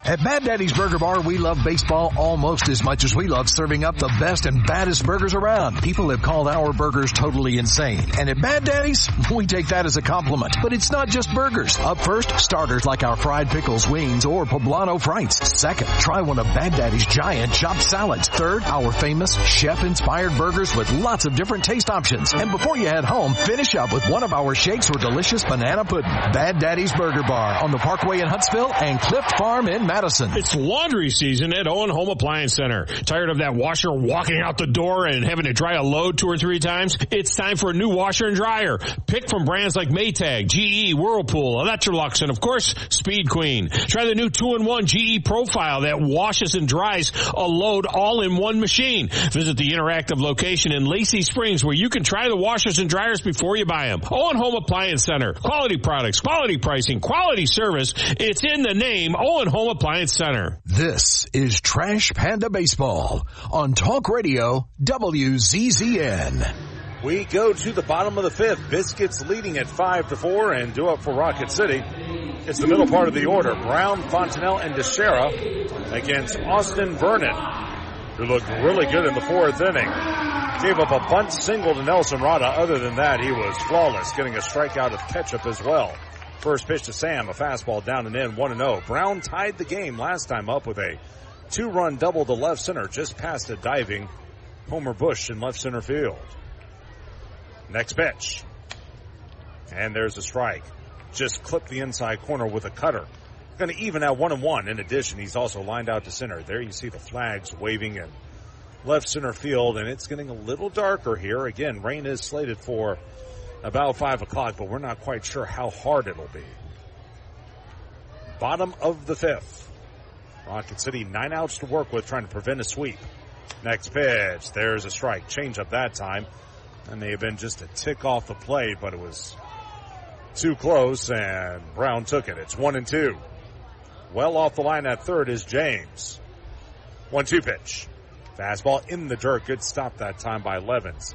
At Bad Daddy's Burger Bar, we love baseball almost as much as we love serving up the best and baddest burgers around. People have called our burgers totally insane. And at Bad Daddy's, we take that as a compliment. But it's not just burgers. Up first, starters like our fried pickles, wings, or poblano frites. Second, try one of Bad Daddy's giant chopped salads. Third, our famous chef-inspired burgers with lots of different taste options. And before you head home, finish up with one of our shakes or delicious banana pudding. Bad Daddy's Burger Bar on the Parkway in Huntsville and Clift Farm in Madison. It's laundry season at Owen Home Appliance Center. Tired of that washer walking out the door and having to dry a load 2 or 3 times? It's time for a new washer and dryer. Pick from brands like Maytag, GE, Whirlpool, Electrolux, and of course, Speed Queen. Try the new 2-in-1 GE Profile that washes and dries a load all in one machine. Visit the interactive location in Lacey Springs where you can try the washers and dryers before you buy them. Owen Home Appliance Center. Quality products, quality pricing, quality service. It's in the name, Owen Home Appliance Center. This is Trash Panda Baseball on Talk Radio WZZN. We go to the bottom of the 5th. Biscuits leading at 5-4 and due up for Rocket City. It's the middle part of the order. Brown, Fontenelle, and Teixeira against Austin Vernon, who looked really good in the 4th inning. Gave up a bunt single to Nelson Rada. Other than that, he was flawless, getting a strikeout of Ketchup as well. First pitch to Sam, a fastball down and in, 1-0. Brown tied the game last time up with a 2-run double to left center, just past a diving Homer Bush in left center field. Next pitch. And there's a strike. Just clipped the inside corner with a cutter. Going to even out 1-1. In addition, he's also lined out to center. There you see the flags waving in left center field, and it's getting a little darker here. Again, rain is slated for about 5 o'clock, but we're not quite sure how hard it'll be. Bottom of the 5th. Rocket City 9 outs to work with, trying to prevent a sweep. Next pitch. There's a strike. Change up that time. And they have been just a tick off the plate, but it was too close, and Brown took it. It's 1-2. Well off the line at third is James. 1-2 pitch. Fastball in the dirt. Good stop that time by Levens.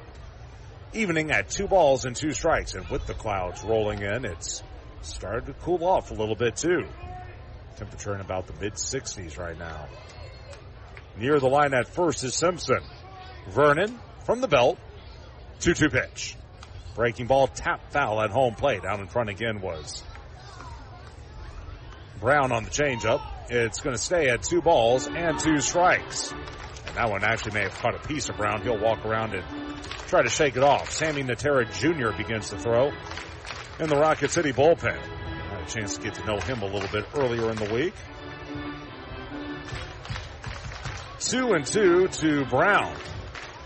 Evening at 2 balls and 2 strikes. And with the clouds rolling in, it's started to cool off a little bit too. Temperature in about the mid-60s right now. Near the line at first is Simpson. Vernon from the belt. 2-2 pitch. Breaking ball, tap foul at home plate. Out in front again was Brown on the changeup. It's going to stay at 2 balls and 2 strikes. And that one actually may have caught a piece of Brown. He'll walk around and try to shake it off. Sammy Natera Jr. begins to throw in the Rocket City bullpen. I had a chance to get to know him a little bit earlier in the week. 2-2 to Brown.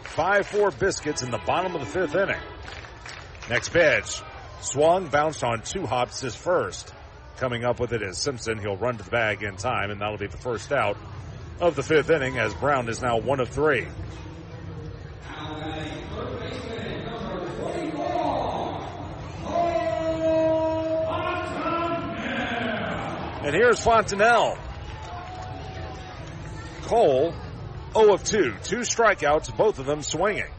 5-4 Biscuits in the bottom of the 5th inning. Next pitch. Swung, bounced on 2 hops his first. Coming up with it is Simpson. He'll run to the bag in time, and that'll be the first out of the 5th inning as Brown is now 1 of 3. And here's Fontenelle. Cole, 0 of 2. 2 strikeouts, both of them swinging.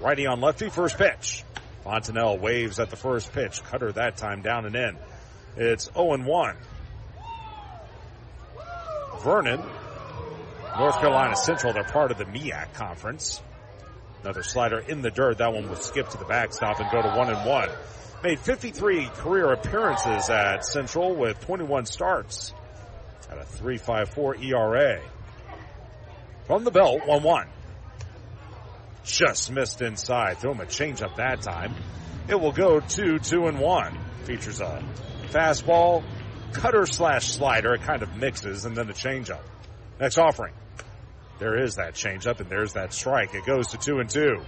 Righty on lefty, first pitch. Fontenelle waves at the first pitch. Cutter that time down and in. It's 0-1. Vernon, North Carolina Central, they're part of the MEAC conference. Another slider in the dirt. That one will skip to the backstop and go to 1-1. Made 53 career appearances at Central with 21 starts at a 3.54 ERA. From the belt, 1-1. Just missed inside. Threw him a changeup that time. It will go to 2-1. Features a fastball, cutter slash slider. It kind of mixes, and then the changeup. Next offering. There is that changeup, and there's that strike. It goes to 2-2.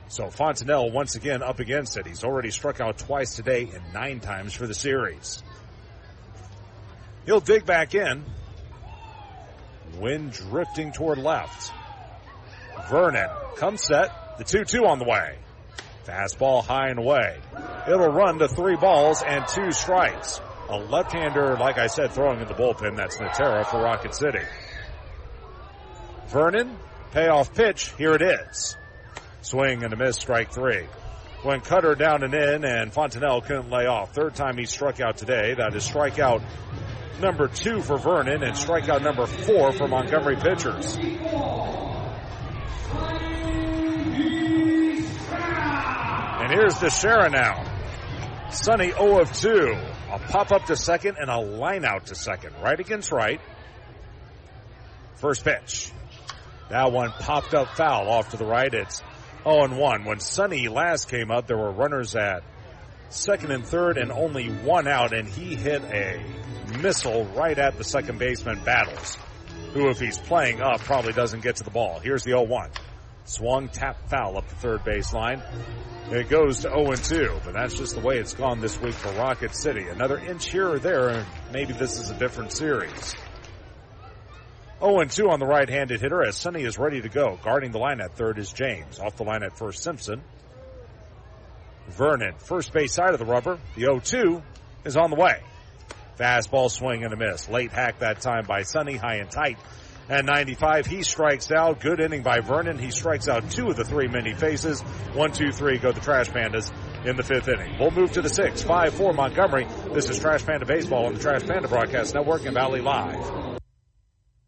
So Fontenelle once again up against it. He's already struck out twice today and 9 times for the series. He'll dig back in. Wind drifting toward left. Vernon comes set. The 2-2 on the way. Fastball high and away. It'll run to 3 balls and 2 strikes. A left-hander, like I said, throwing in the bullpen. That's Natera for Rocket City. Vernon, payoff pitch. Here it is. Swing and a miss, strike 3. Went cutter down and in, and Fontenelle couldn't lay off. Third time he struck out today. That is strikeout number 2 for Vernon and strikeout number 4 for Montgomery pitchers. And here's Teixeira now. Sonny 0 of 2. A pop up to second and a line out to second. Right against right. First pitch. That one popped up foul off to the right. It's 0-1. When Sonny last came up, there were runners at second and third and only 1 out, and he hit a missile right at the second baseman, Battles, who, if he's playing up, probably doesn't get to the ball. Here's the 0-1. Swung, tap, foul up the third baseline. It goes to 0-2, but that's just the way it's gone this week for Rocket City. Another inch here or there, and maybe this is a different series. 0-2 on the right-handed hitter as Sonny is ready to go. Guarding the line at third is James. Off the line at first, Simpson. Vernon, first base side of the rubber. The 0-2 is on the way. Fastball swing and a miss. Late hack that time by Sonny, high and tight. At 95, he strikes out. Good inning by Vernon. He strikes out 2 of the 3 men he faces. 1, 2, 3 go the Trash Pandas in the 5th inning. We'll move to the 6th. 5-4 Montgomery. This is Trash Panda Baseball on the Trash Panda Broadcast Network and Valley Live.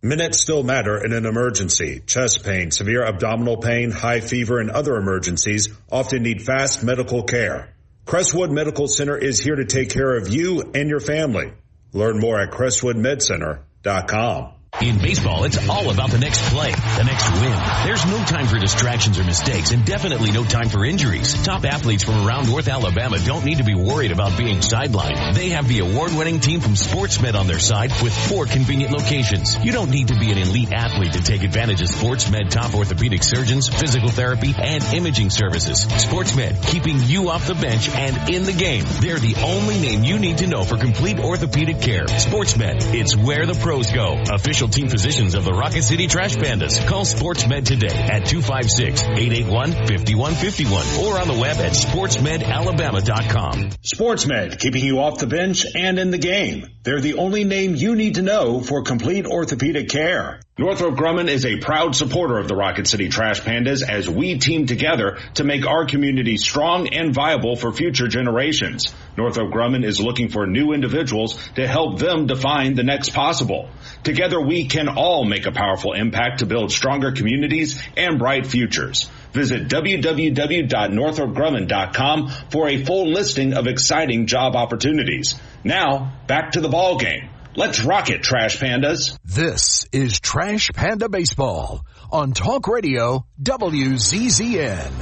Minutes still matter in an emergency. Chest pain, severe abdominal pain, high fever, and other emergencies often need fast medical care. Crestwood Medical Center is here to take care of you and your family. Learn more at crestwoodmedcenter.com. In baseball, it's all about the next play, the next win. There's no time for distractions or mistakes, and definitely no time for injuries. Top athletes from around North Alabama don't need to be worried about being sidelined. They have the award-winning team from SportsMed on their side with 4 convenient locations. You don't need to be an elite athlete to take advantage of SportsMed top orthopedic surgeons, physical therapy, and imaging services. SportsMed, keeping you off the bench and in the game. They're the only name you need to know for complete orthopedic care. SportsMed, it's where the pros go. Official team physicians of the Rocket City Trash Pandas. Call SportsMed today at 256-881-5151 or on the web at sportsmedalabama.com. SportsMed, keeping you off the bench and in the game. They're the only name you need to know for complete orthopedic care. Northrop Grumman is a proud supporter of the Rocket City Trash Pandas as we team together to make our community strong and viable for future generations. Northrop Grumman is looking for new individuals to help them define the next possible. Together we can all make a powerful impact to build stronger communities and bright futures. Visit www.northropgrumman.com for a full listing of exciting job opportunities. Now, back to the ball game. Let's rock it, Trash Pandas. This is Trash Panda Baseball on Talk Radio WZZN.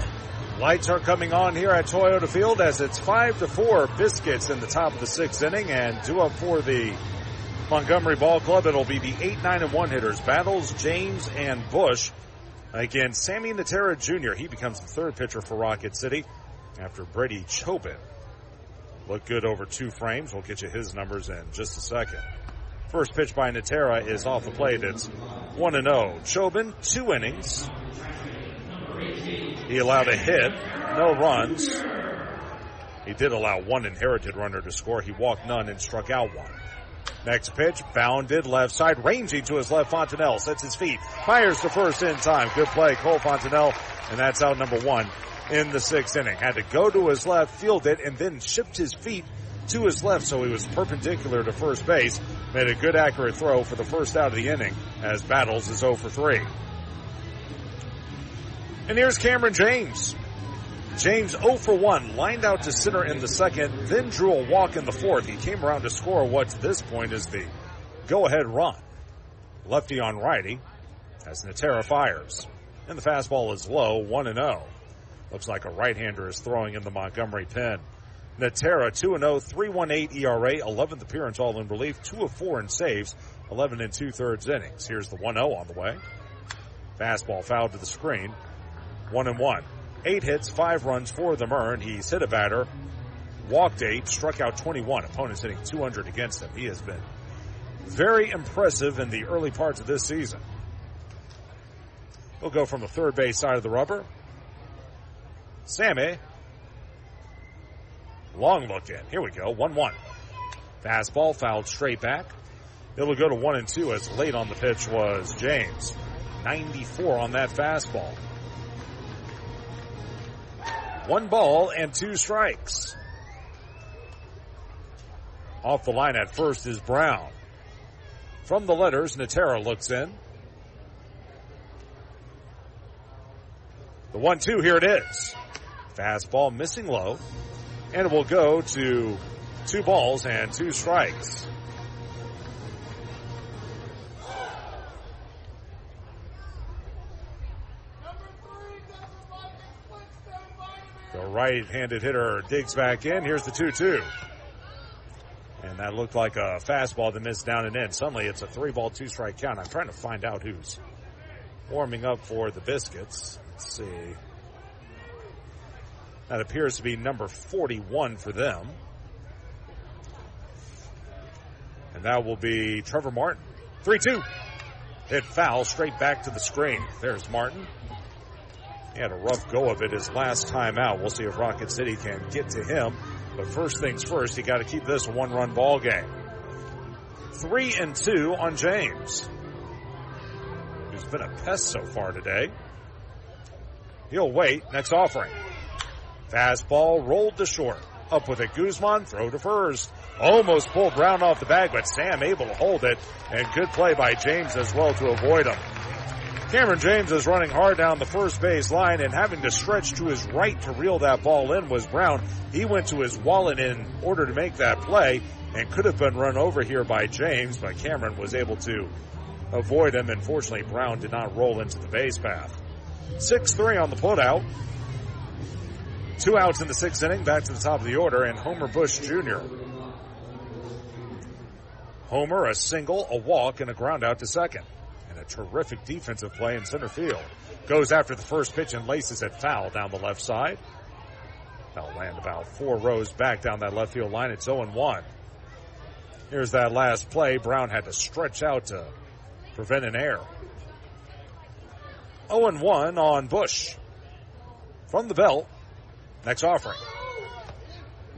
Lights are coming on here at Toyota Field as it's 5-4 Biscuits in the top of the 6th inning, and due up for the Montgomery Ball Club, it'll be the 8, 9, and 1 hitters, Battles, James, and Bush. Against Sammy Natera Jr., he becomes the 3rd pitcher for Rocket City after Brady Chobin looked good over 2 frames. We'll get you his numbers in just a second. First pitch by Natera is off the plate. It's 1-0. Chobin, 2 innings. He allowed a hit, no runs. He did allow 1 inherited runner to score. He walked none and struck out 1. Next pitch, bounded left side, ranging to his left. Fontenelle sets his feet, fires to first in time. Good play, Cole Fontenelle, and that's out number 1 in the 6th inning. Had to go to his left, field it, and then shift his feet to his left so he was perpendicular to first base. Made a good accurate throw for the first out of the inning as Battles is 0 for 3. And here's Cameron James. James 0 for 1, lined out to center in the 2nd, then drew a walk in the 4th. He came around to score what to this point is the go-ahead run. Lefty on righty as Natera fires. And the fastball is low, 1-0. Looks like a right-hander is throwing in the Montgomery pen. Natera 2-0, 3.18 ERA, 11th appearance all in relief, 2 of 4 in saves, 11 2/3 innings. Here's the 1-0 on the way. Fastball fouled to the screen, 1-1. 8 hits, 5 runs, 4 of them earned. He's hit a batter, walked 8, struck out 21. Opponents hitting 200 against him. He has been very impressive in the early parts of this season. He'll go from the third base side of the rubber. Sammy. Long look in. Here we go. 1-1. Fastball fouled straight back. It'll go to 1-2 as late on the pitch was James. 94 on that fastball. 1 ball and 2 strikes. Off the line at first is Brown. From the letters, Natera looks in. The 1-2, here it is. Fastball missing low. And it will go to 2 balls and 2 strikes. The right-handed hitter digs back in. Here's the 2-2. And that looked like a fastball that missed down and in. Suddenly it's a 3-ball, 2-strike count. I'm trying to find out who's warming up for the Biscuits. Let's see. That appears to be number 41 for them. And that will be Trevor Martin. 3-2. Hit foul straight back to the screen. There's Martin. He had a rough go of it his last time out. We'll see if Rocket City can get to him. But first things first, you got to keep this a 1-run ball game. 3-2 on James, who's been a pest so far today. He'll wait. Next offering. Fastball rolled to short. Up with it, Guzman, throw to first. Almost pulled Brown off the bag, but Sam able to hold it. And good play by James as well to avoid him. Cameron James is running hard down the first base line, and having to stretch to his right to reel that ball in was Brown. He went to his wallet in order to make that play and could have been run over here by James, but Cameron was able to avoid him. And fortunately, Brown did not roll into the base path. 6-3 on the putout. 2 outs in the 6th inning, back to the top of the order, and Homer Bush Jr. Homer, a single, a walk, and a ground out to second. And a terrific defensive play in center field. Goes after the first pitch and laces it foul down the left side. That'll land about 4 rows back down that left field line. It's 0-1. Here's that last play. Brown had to stretch out to prevent an error. 0-1 on Bush. From the belt. Next offering.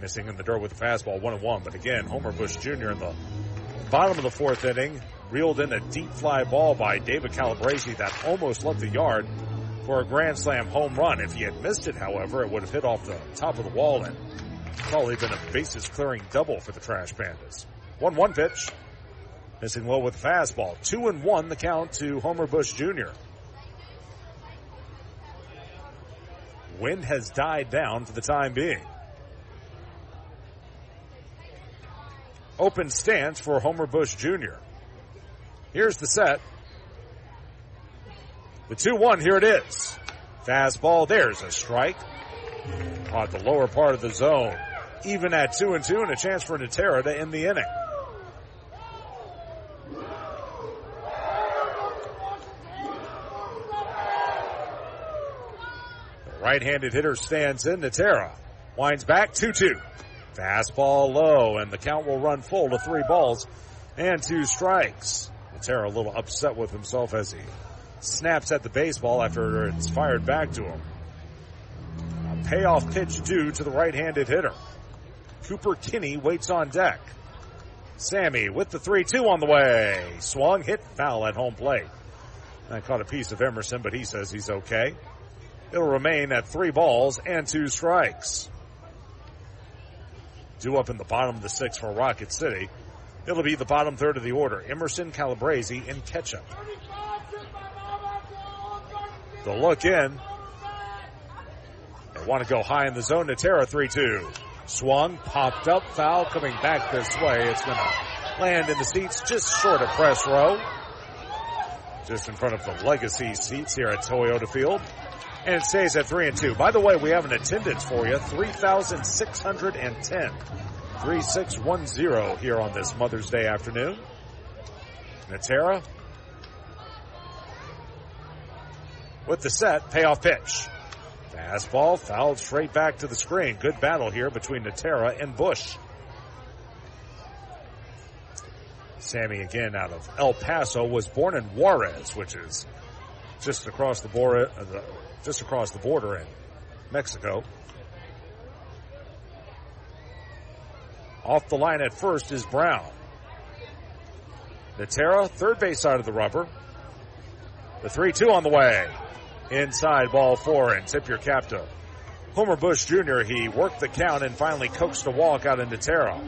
Missing in the dirt with the fastball, 1-1. But again, Homer Bush Jr. in the bottom of the 4th inning reeled in a deep fly ball by David Calabresi that almost left the yard for a grand slam home run. If he had missed it, however, it would have hit off the top of the wall and probably been a bases clearing double for the Trash Pandas. 1-1 pitch. Missing low with the fastball. 2-1 the count to Homer Bush Jr. Wind has died down for the time being. Open stance for Homer Bush Jr. Here's the set. The 2-1, here it is. Fastball, there's a strike. Caught the lower part of the zone. Even at 2-2 and a chance for Natera to end the inning. Right-handed hitter stands in. Natera winds back, 2-2. Fastball low, and the count will run full to 3 balls and 2 strikes. Natera a little upset with himself as he snaps at the baseball after it's fired back to him. A payoff pitch due to the right-handed hitter. Cooper Kinney waits on deck. Sammy with the 3-2 on the way. Swung, hit, foul at home plate. I caught a piece of Emerson, but he says he's okay. It'll remain at 3 balls and 2 strikes. Due up in the bottom of the 6th for Rocket City. It'll be the bottom third of the order. Emerson, Calabrese, and Ketchup. The look in. They want to go high in the zone. Natera 3-2. Swung, popped up, foul coming back this way. It's going to land in the seats just short of press row. Just in front of the legacy seats here at Toyota Field. And it stays at 3-2. By the way, we have an attendance for you. 3,610. 3610 here on this Mother's Day afternoon. Natera with the set, payoff pitch. Fastball fouled straight back to the screen. Good battle here between Natera and Bush. Sammy again out of El Paso, was born in Juarez, which is just across the border in Mexico. Off the line at first is Brown. Natera, third base side of the rubber. The 3-2 on the way. Inside ball 4, and tip your cap to Homer Bush Jr. He worked the count and finally coaxed a walk out of Natera.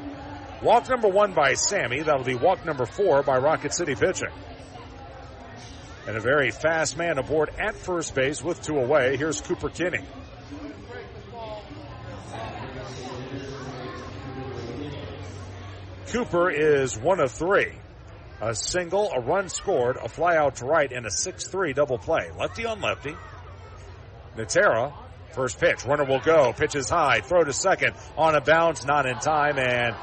Walk number 1 by Sammy. That'll be walk number 4 by Rocket City pitching. And a very fast man aboard at first base with 2 away. Here's Cooper Kinney. Cooper is 1 of 3. A single, a run scored, a fly out to right, and a 6-3 double play. Lefty on lefty. Natera, first pitch. Runner will go. Pitches high. Throw to second. On a bounce, not in time, and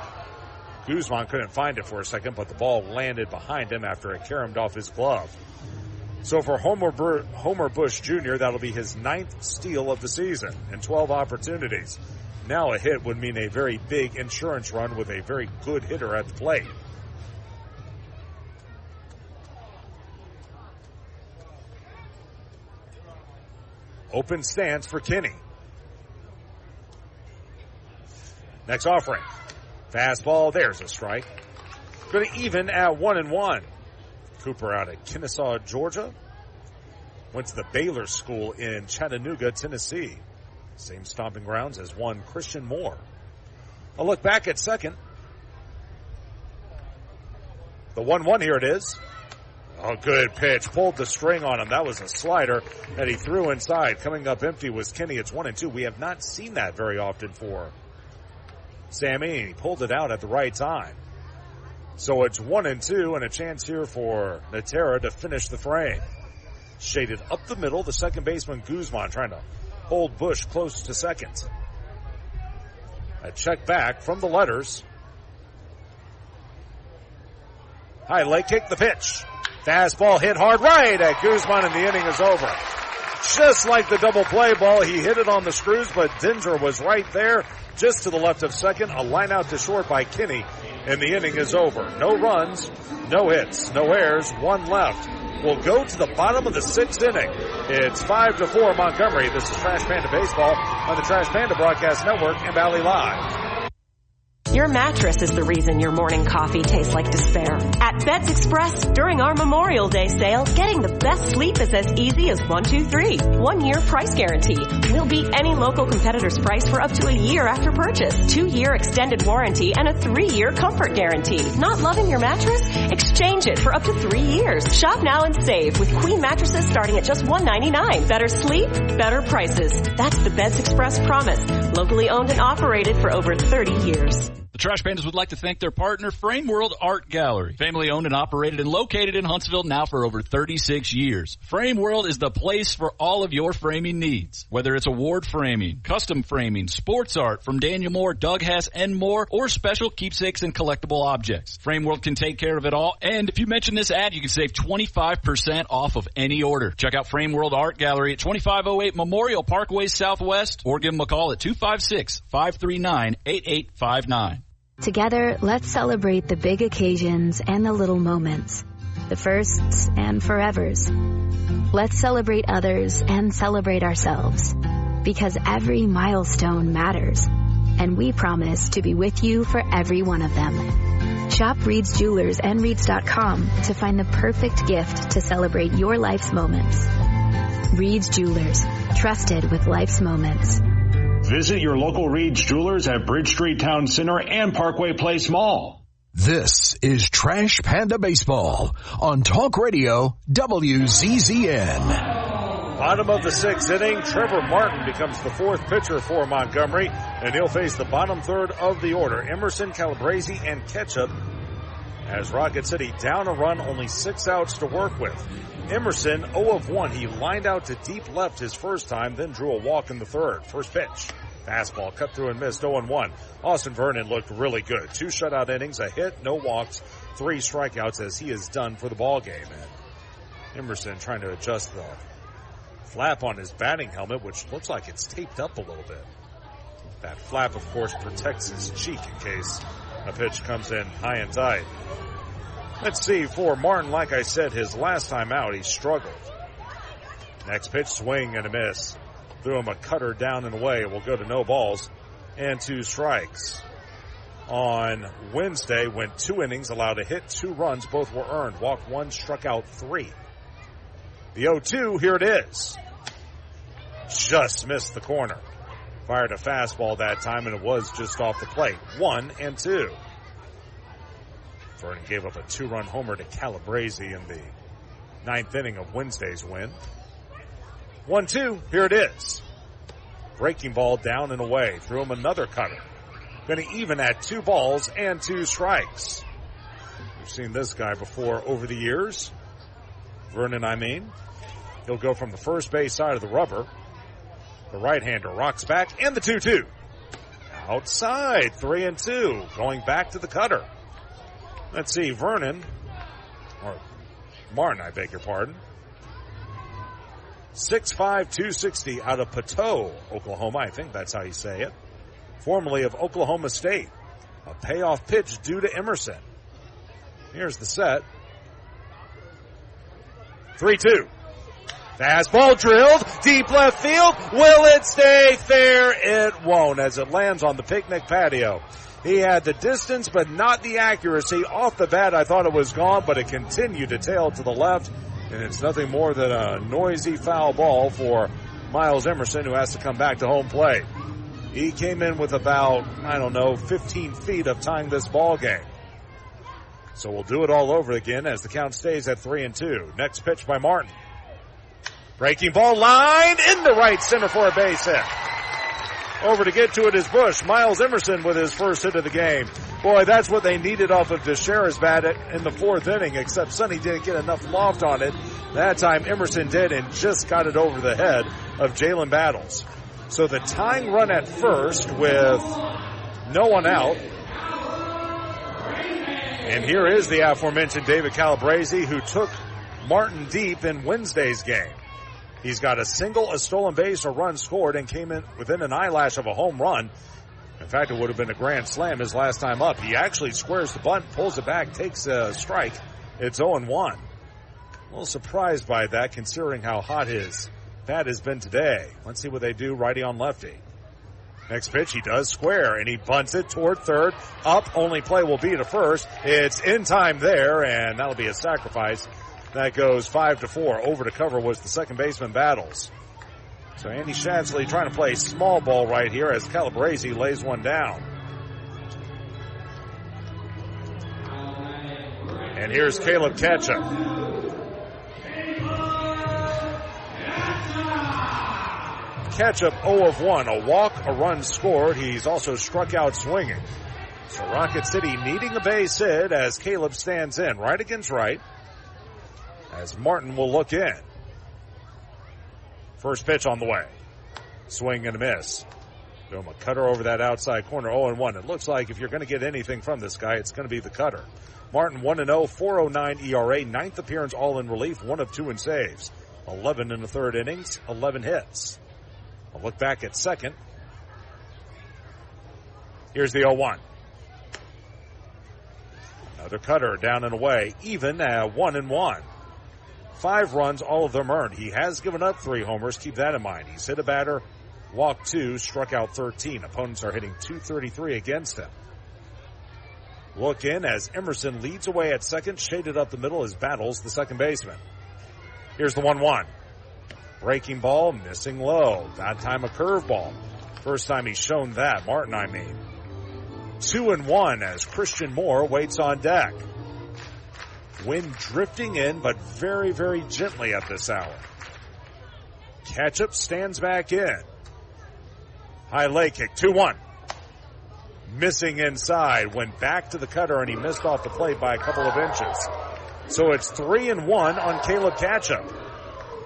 Guzman couldn't find it for a second, but the ball landed behind him after it caromed off his glove. So for Homer Bush Jr., that'll be his 9th steal of the season in 12 opportunities. Now a hit would mean a very big insurance run with a very good hitter at the plate. Open stance for Kinney. Next offering. Fastball, there's a strike. Going to even at 1-1. Cooper out of Kennesaw, Georgia. Went to the Baylor School in Chattanooga, Tennessee. Same stomping grounds as one Christian Moore. A look back at second. The 1-1, here it is. Oh, good pitch. Pulled the string on him. That was a slider that he threw inside. Coming up empty was Kinney. It's 1-2. We have not seen that very often for Sammy. He pulled it out at the right time. So it's 1-2 and a chance here for Natera to finish the frame. Shaded up the middle. The second baseman Guzman trying to hold Bush close to second. A check back from the letters. High leg kick, the pitch. Fastball hit hard right at Guzman, and the inning is over. Just like the double play ball, he hit it on the screws, but Dinger was right there, just to the left of second. A line out to short by Kinney, and the inning is over. No runs, no hits, no errors, 1 left. We'll go to the bottom of the 6th inning. It's 5-4 Montgomery. This is Trash Panda Baseball on the Trash Panda Broadcast Network and Valley Live. Your mattress is the reason your morning coffee tastes like despair. At Beds Express, during our Memorial Day sale, getting the best sleep is as easy as 1, 2, 3. 1-year price guarantee. We'll beat any local competitor's price for up to a year after purchase. 2-year extended warranty and a 3-year comfort guarantee. Not loving your mattress? Exchange it for up to 3 years. Shop now and save with queen mattresses starting at just $199. Better sleep, better prices. That's the Beds Express promise. Locally owned and operated for over 30 years. The Trash Pandas would like to thank their partner, Frame World Art Gallery. Family owned and operated and located in Huntsville now for over 36 years. Frame World is the place for all of your framing needs. Whether it's award framing, custom framing, sports art from Daniel Moore, Doug Hess, and more, or special keepsakes and collectible objects. Frame World can take care of it all. And if you mention this ad, you can save 25% off of any order. Check out Frame World Art Gallery at 2508 Memorial Parkway Southwest, or give them a call at 256-539-8859. Together, let's celebrate the big occasions and the little moments, the firsts and forevers. Let's celebrate others and celebrate ourselves, because every milestone matters, and we promise to be with you for every one of them. Shop Reed's Jewelers and Reeds.com to find the perfect gift to celebrate your life's moments. Reed's Jewelers, trusted with life's moments. Visit your local Reed's Jewelers at Bridge Street Town Center and Parkway Place Mall. This is Trash Panda Baseball on Talk Radio WZZN. Bottom of the sixth inning, Trevor Martin becomes the fourth pitcher for Montgomery, and he'll face the bottom third of the order. Emerson, Calabrese, and Ketchup as Rocket City down a run, only 6 outs to work with. Emerson, 0 of 1. He lined out to deep left his first time, then drew a walk in the third. First pitch. Fastball cut through and missed, 0-1. Austin Vernon looked really good. 2 shutout innings, a hit, no walks, 3 strikeouts as he is done for the ball game. And Emerson trying to adjust the flap on his batting helmet, which looks like it's taped up a little bit. That flap, of course, protects his cheek in case a pitch comes in high and tight. Let's see, for Martin, like I said, his last time out, he struggled. Next pitch, swing and a miss. Threw him a cutter down and away. It will go to no balls and 2 strikes. On Wednesday, went 2 innings, allowed a hit, 2 runs. Both were earned. Walked 1, struck out 3. The 0-2, here it is. Just missed the corner. Fired a fastball that time, and it was just off the plate. 1-2. Vernon gave up a 2-run homer to Calabrese in the 9th inning of Wednesday's win. 1-2, here it is. Breaking ball down and away. Threw him another cutter. Going to even at 2 balls and 2 strikes. We've seen this guy before over the years. Vernon, I mean. He'll go from the first base side of the rubber. The right-hander rocks back, and the 2-2. Outside, 3-2. Going back to the cutter. Let's see, Martin, I beg your pardon. 6'5", 260 out of Poteau, Oklahoma. I think that's how you say it. Formerly of Oklahoma State. A payoff pitch due to Emerson. Here's the set. 3-2. Fastball drilled, deep left field. Will it stay fair? It won't, as it lands on the picnic patio. He had the distance, but not the accuracy. Off the bat, I thought it was gone, but it continued to tail to the left, and it's nothing more than a noisy foul ball for Miles Emerson, who has to come back to home plate. He came in with about, 15 feet of tying this ball game. So we'll do it all over again as the count stays at 3-2. Next pitch by Martin. Breaking ball line into right center for a base hit. Over to get to it is Bush. Miles Emerson with his first hit of the game. Boy, that's what they needed off of Teixeira's bat in the 4th inning, except Sonny didn't get enough loft on it. That time Emerson did and just got it over the head of Jalen Battles. So the tying run at first with no one out. And here is the aforementioned David Calabrese, who took Martin deep in Wednesday's game. He's got a single, a stolen base, a run scored, and came in within an eyelash of a home run. In fact, it would have been a grand slam his last time up. He actually squares the bunt, pulls it back, takes a strike. It's 0-1. A little surprised by that, considering how hot his bat has been today. Let's see what they do righty on lefty. Next pitch, he does square, and he bunts it toward third. Up, only play will be to first. It's in time there, and that'll be a sacrifice. That goes 5-4. Over to cover was the second baseman Battles. So Andy Shatsley trying to play small ball right here as Calabrese lays one down. And here's Caleb Ketchup. Ketchup 0-1. A walk, a run scored. He's also struck out swinging. So Rocket City needing a base hit as Caleb stands in right against right. As Martin will look in. First pitch on the way. Swing and a miss. Boom, a cutter over that outside corner, 0-1. It looks like if you're going to get anything from this guy, it's going to be the cutter. Martin 1-0, 4.09 ERA, 9th appearance all in relief, 1 of 2 in saves. 11 in the 3rd innings, 11 hits. I'll look back at second. Here's the 0-1. Another cutter down and away, even at 1-1. 5 runs, all of them earned. He has given up 3 homers. Keep that in mind. He's hit a batter, walked 2, struck out 13. Opponents are hitting .233 against him. look in as Emerson leads away at second, shaded up the middle as battles the second baseman. Here's the 1-1. Breaking ball, missing low. That time a curveball. First time he's shown that, Martin, I mean. 2-1 as Christian Moore waits on deck. Wind drifting in, but very, very gently at this hour. Ketchup stands back in. High leg kick, 2-1. Missing inside, went back to the cutter, and he missed off the plate by a couple of inches. So it's 3-1 on Caleb Ketchup.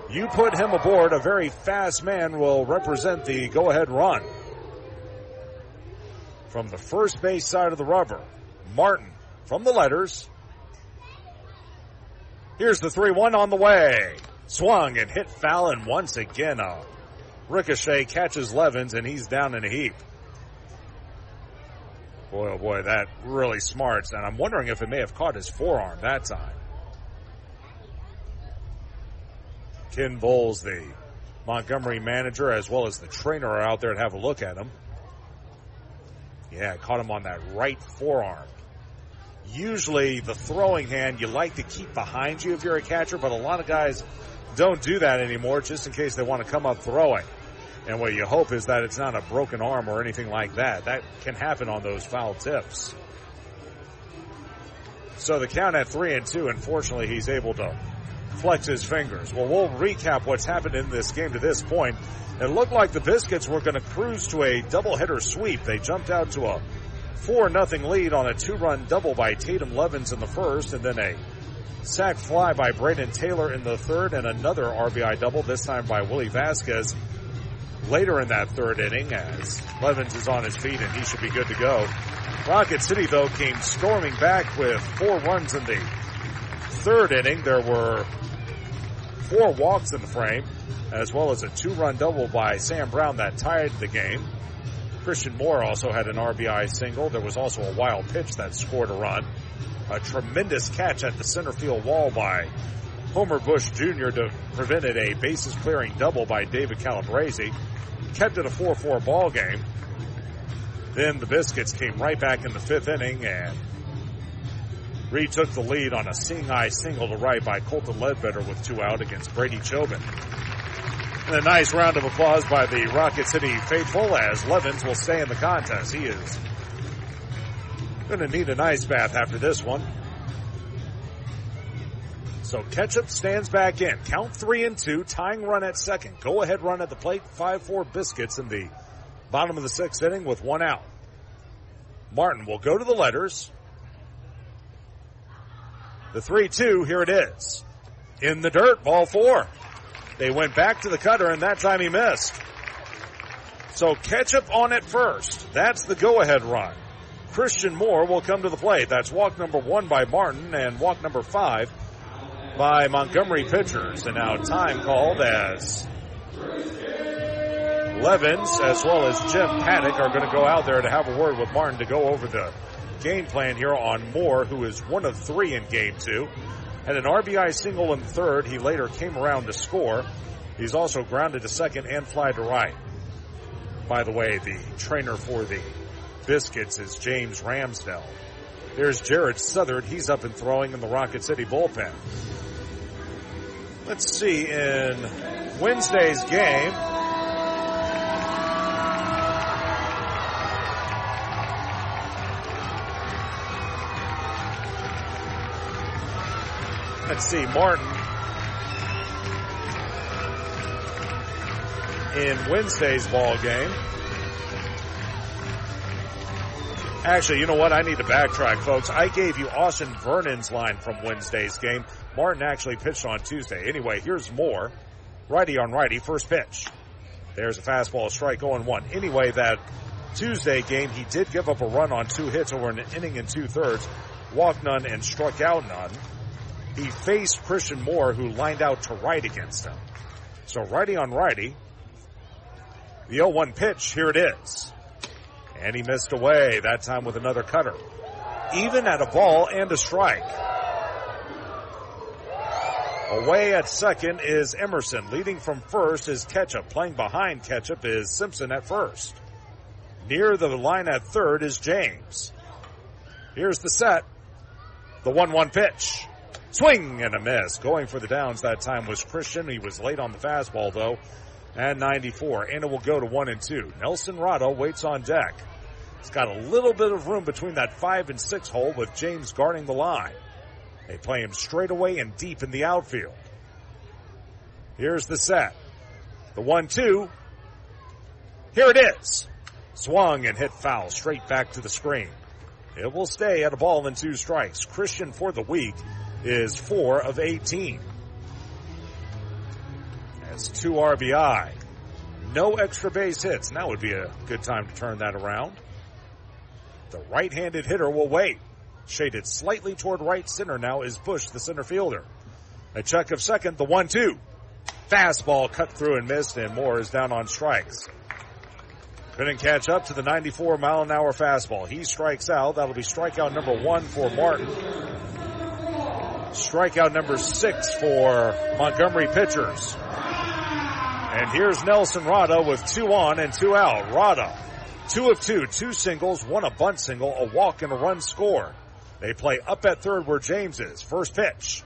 You put him aboard, a very fast man will represent the go-ahead run. From the first base side of the rubber, Martin from the letters. Here's the 3-1 on the way. Swung and hit foul, and once again a ricochet catches Levens, and he's down in a heap. Boy, oh boy, that really smarts, and I'm wondering if it may have caught his forearm that time. Ken Bowles, the Montgomery manager, as well as the trainer, are out there to have a look at him. Yeah, caught him on that right forearm. Usually the throwing hand you like to keep behind you if you're a catcher, but a lot of guys don't do that anymore just in case they want to come up throwing. And what you hope is that it's not a broken arm or anything like that. That can happen on those foul tips. So the count at 3-2, and fortunately he's able to flex his fingers. Well, we'll recap what's happened in this game to this point. It looked like the Biscuits were going to cruise to a doubleheader sweep. They jumped out to a 4-0 lead on a 2-run double by Tatum Levens in the first, and then a sac fly by Braden Taylor in the third, and another RBI double, this time by Willie Vasquez later in that third inning as Levens is on his feet and he should be good to go. Rocket City, though, came storming back with 4 runs in the third inning. There were 4 walks in the frame, as well as a 2-run double by Sam Brown that tied the game. Christian Moore also had an RBI single. There was also a wild pitch that scored a run. A tremendous catch at the center field wall by Homer Bush Jr. prevented a bases-clearing double by David Calabrese. Kept it a 4-4 ball game. Then the Biscuits came right back in the 5th inning and retook the lead on a seeing-eye single to right by Colton Ledbetter with 2 out against Brady Chobin. And a nice round of applause by the Rocket City faithful as Levens will stay in the contest. He is going to need an ice bath after this one. So Ketchup stands back in. Count 3-2, tying run at second. Go-ahead run at the plate, 5-4 Biscuits in the bottom of the 6th inning with 1 out. Martin will go to the letters. The 3-2, here it is. In the dirt, ball 4. They went back to the cutter, and that time he missed. So Ketchup on at first. That's the go-ahead run. Christian Moore will come to the plate. That's walk number 1 by Martin and walk number 5 by Montgomery pitchers. And now time called as Levens as well as Jim Paddock are going to go out there to have a word with Martin to go over the game plan here on Moore, who is 1 of 3 in game 2. Had an RBI single in the third. He later came around to score. He's also grounded to second and fly to right. By the way, the trainer for the Biscuits is James Ramsdell. There's Jared Southard. He's up and throwing in the Rocket City bullpen. Let's see, in Wednesday's game, let's see, Martin in Wednesday's ball game. Actually, you know what? I need to backtrack, folks. I gave you Austin Vernon's line from Wednesday's game. Martin actually pitched on Tuesday. Anyway, here's Moore. Righty on righty, first pitch. There's a fastball, strike, 0-1. Anyway, that Tuesday game, he did give up a run on 2 hits over an inning and 2/3. Walked none and struck out none. He faced Christian Moore, who lined out to right against him. So righty on righty. The 0-1 pitch, here it is. And he missed away, that time with another cutter. Even at a ball and a strike. Away at second is Emerson. Leading from first is Ketchup. Playing behind Ketchup is Simpson at first. Near the line at third is James. Here's the set. The 1-1 pitch. Swing and a miss. Going for the downs that time was Christian. He was late on the fastball, though, at 94. And it will go to 1-2. Nelson Rado waits on deck. He's got a little bit of room between that 5 and 6 hole with James guarding the line. They play him straight away and deep in the outfield. Here's the set. The 1-2. Here it is. Swung and hit foul straight back to the screen. It will stay at a ball and 2 strikes. Christian for the week is 4 of 18. That's 2 RBI. No extra base hits. Now would be a good time to turn that around. The right-handed hitter will wait. Shaded slightly toward right center now is Bush, the center fielder. A check of second, the 1-2. Fastball cut through and missed, and Moore is down on strikes. Couldn't catch up to the 94-mile-an-hour fastball. He strikes out. That'll be strikeout number 1 for Martin. Strikeout number 6 for Montgomery pitchers. And here's Nelson Rada with 2 on and 2 out. Rada, 2 of 2, 2 singles, 1 a bunt single, a walk, and a run scored. They play up at third where James is. First pitch.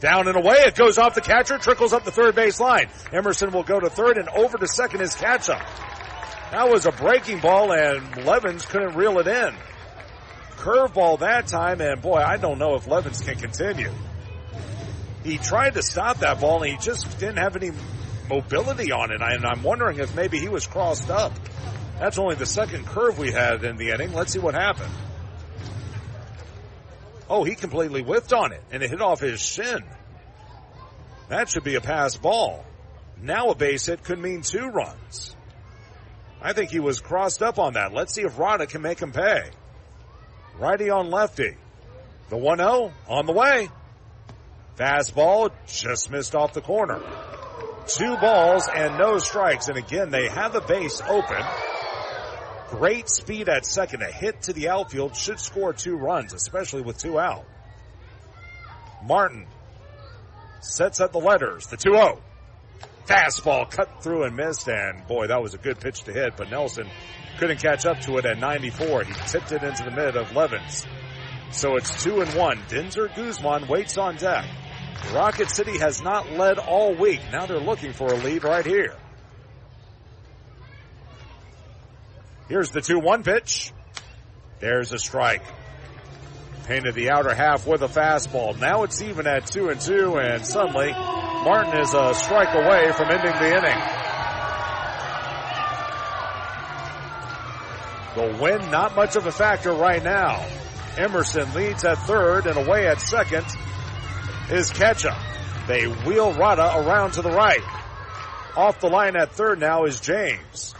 Down and away. It goes off the catcher, trickles up the third base line. Emerson will go to third, and over to second is catch-up. That was a breaking ball, and Levens couldn't reel it in. Curveball that time, and boy, I don't know if Levens can continue. He tried to stop that ball, and he just didn't have any mobility on it, and I'm wondering if maybe he was crossed up. That's only the second curve we had in the inning. Let's see what happened. Oh, he completely whiffed on it, and it hit off his shin. That should be a pass ball. Now a base hit could mean 2 runs. I think he was crossed up on that. Let's see if Rada can make him pay. Righty on lefty. The 1-0 on the way. Fastball just missed off the corner. 2 balls and no strikes, and again, they have a base open. Great speed at second. A hit to the outfield should score 2 runs, especially with 2 out. Martin sets at the letters. The 2-0. Fastball cut through and missed, and boy, that was a good pitch to hit, but Nelson couldn't catch up to it at 94. He tipped it into the mid of Levens. So it's 2-1. Denzer Guzman waits on deck. Rocket City has not led all week. Now they're looking for a lead right here. Here's the 2-1 pitch. There's a strike. Painted the outer half with a fastball. Now it's even at 2-2, and suddenly Martin is a strike away from ending the inning. The wind, not much of a factor right now. Emerson leads at third, and away at second is Ketchup. They wheel Rada around to the right. Off the line at third now is James.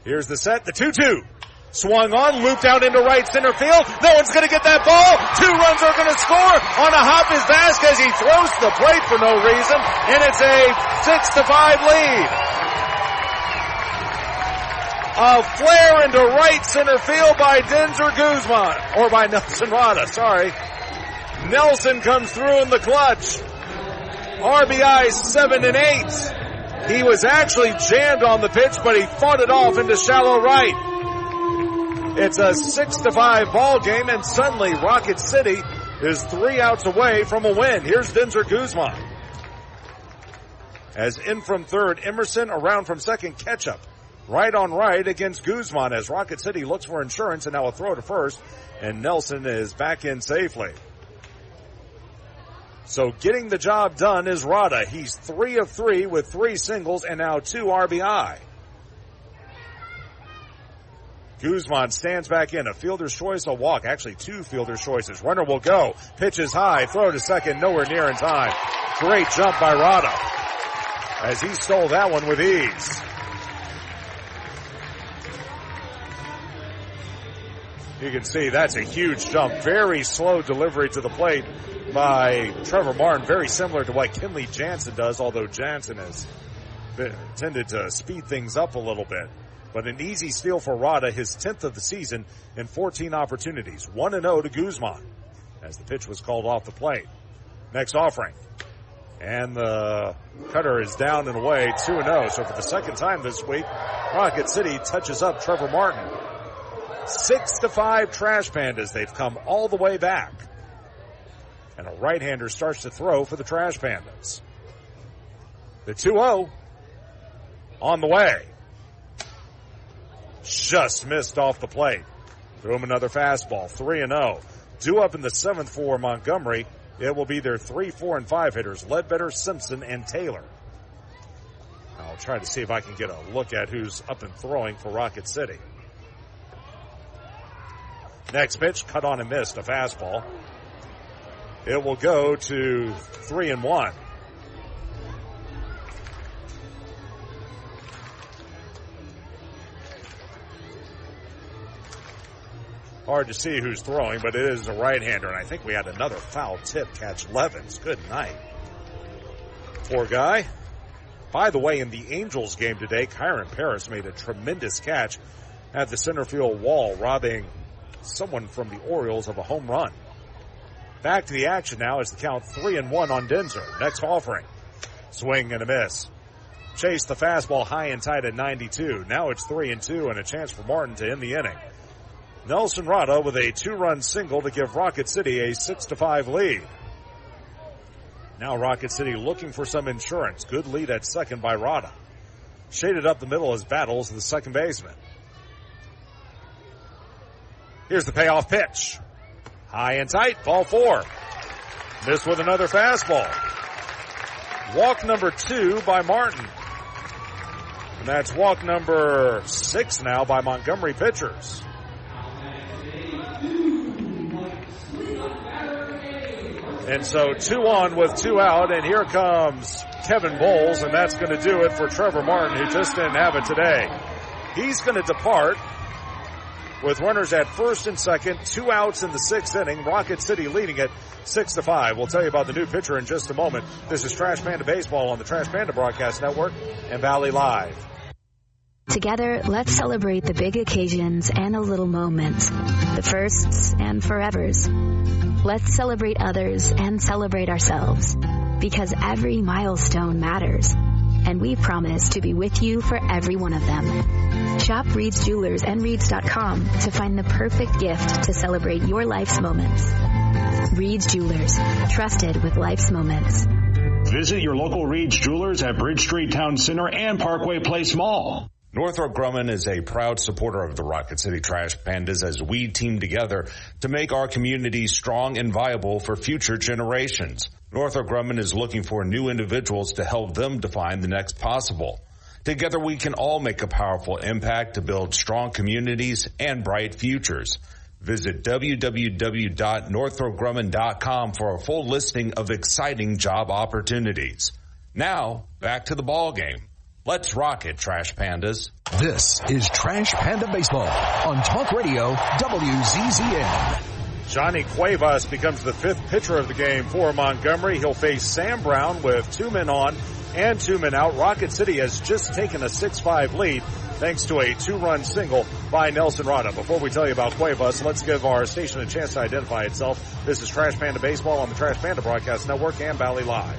Here's the set, the 2-2. Swung on, looped out into right center field. No one's going to get that ball. 2 runs are going to score. On a hop is Vasquez. He throws to the plate for no reason, and it's a 6-5 lead. A flare into right center field by Denzer Guzman, or by Nelson Rada, sorry. Nelson comes through in the clutch. RBI 7 and 8. He was actually jammed on the pitch, but he fought it off into shallow right. It's a 6-5 ball game, and suddenly Rocket City is 3 outs away from a win. Here's Denzer Guzman. As in from third, Emerson, around from second, Ketchup. Right on right against Guzman as Rocket City looks for insurance, and now a throw to first, and Nelson is back in safely. So getting the job done is Rada. He's 3 of 3 with 3 singles and now 2 RBI. Guzman stands back in. A fielder's choice, a walk. Actually, 2 fielder's choices. Runner will go. Pitch is high. Throw to second. Nowhere near in time. Great jump by Rada as he stole that one with ease. You can see that's a huge jump. Very slow delivery to the plate by Trevor Martin. Very similar to what Kenley Jansen does, although Jansen has tended to speed things up a little bit. But an easy steal for Rada, his 10th of the season in 14 opportunities. 1-0 to Guzman as the pitch was called off the plate. Next offering. And the cutter is down and away, 2-0. So for the second time this week, Rocket City touches up Trevor Martin. 6-5 Trash Pandas. They've come all the way back. And a right-hander starts to throw for the Trash Pandas. The 2-0 on the way. Just missed off the plate. Threw him another fastball, 3-0. Due up in the 7th for Montgomery. It will be their 3, 4, and 5 hitters, Ledbetter, Simpson, and Taylor. I'll try to see if I can get a look at who's up and throwing for Rocket City. Next pitch, cut on and missed, a fastball. It will go to 3-1. Hard to see who's throwing, but it is a right-hander, and I think we had another foul tip catch. Levens, good night. Poor guy. By the way, in the Angels game today, Kyron Paris made a tremendous catch at the center field wall, robbing someone from the Orioles of a home run. Back to the action now as the count 3-1 on Denzer. Next offering. Swing and a miss. Chase the fastball high and tight at 92. Now it's 3-2 and a chance for Martin to end the inning. Nelson Rada with a 2-run single to give Rocket City a 6-5 lead. Now Rocket City looking for some insurance. Good lead at second by Rada. Shaded up the middle as battles the second baseman. Here's the payoff pitch. High and tight, ball 4. Missed with another fastball. Walk number 2 by Martin. And that's walk number 6 now by Montgomery pitchers. And so 2 on with 2 out, and here comes Kevin Bowles, and that's going to do it for Trevor Martin, who just didn't have it today. He's going to depart with runners at first and second, 2 outs in the 6th inning. Rocket City leading it 6-5. We'll tell you about the new pitcher in just a moment. This is Trash Panda Baseball on the Trash Panda Broadcast Network and Valley Live. Together, let's celebrate the big occasions and the little moments, the firsts and forevers. Let's celebrate others and celebrate ourselves, because every milestone matters, and we promise to be with you for every one of them. Shop Reed's Jewelers and Reeds.com to find the perfect gift to celebrate your life's moments. Reed's Jewelers, trusted with life's moments. Visit your local Reed's Jewelers at Bridge Street Town Center and Parkway Place Mall. Northrop Grumman is a proud supporter of the Rocket City Trash Pandas as we team together to make our community strong and viable for future generations. Northrop Grumman is looking for new individuals to help them define the next possible. Together we can all make a powerful impact to build strong communities and bright futures. Visit www.northropgrumman.com for a full listing of exciting job opportunities. Now, back to the ball game. Let's rock it, Trash Pandas. This is Trash Panda Baseball on Talk Radio WZZN. Johnny Cuevas becomes the 5th pitcher of the game for Montgomery. He'll face Sam Brown with 2 men on and 2 men out. Rocket City has just taken a 6-5 lead thanks to a 2-run single by Nelson Rada. Before we tell you about Cuevas, let's give our station a chance to identify itself. This is Trash Panda Baseball on the Trash Panda Broadcast Network and Valley Live.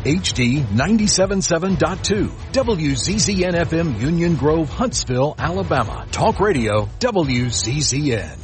HD 97.7.2, WZZN FM, Union Grove, Huntsville, Alabama. Talk Radio, WZZN.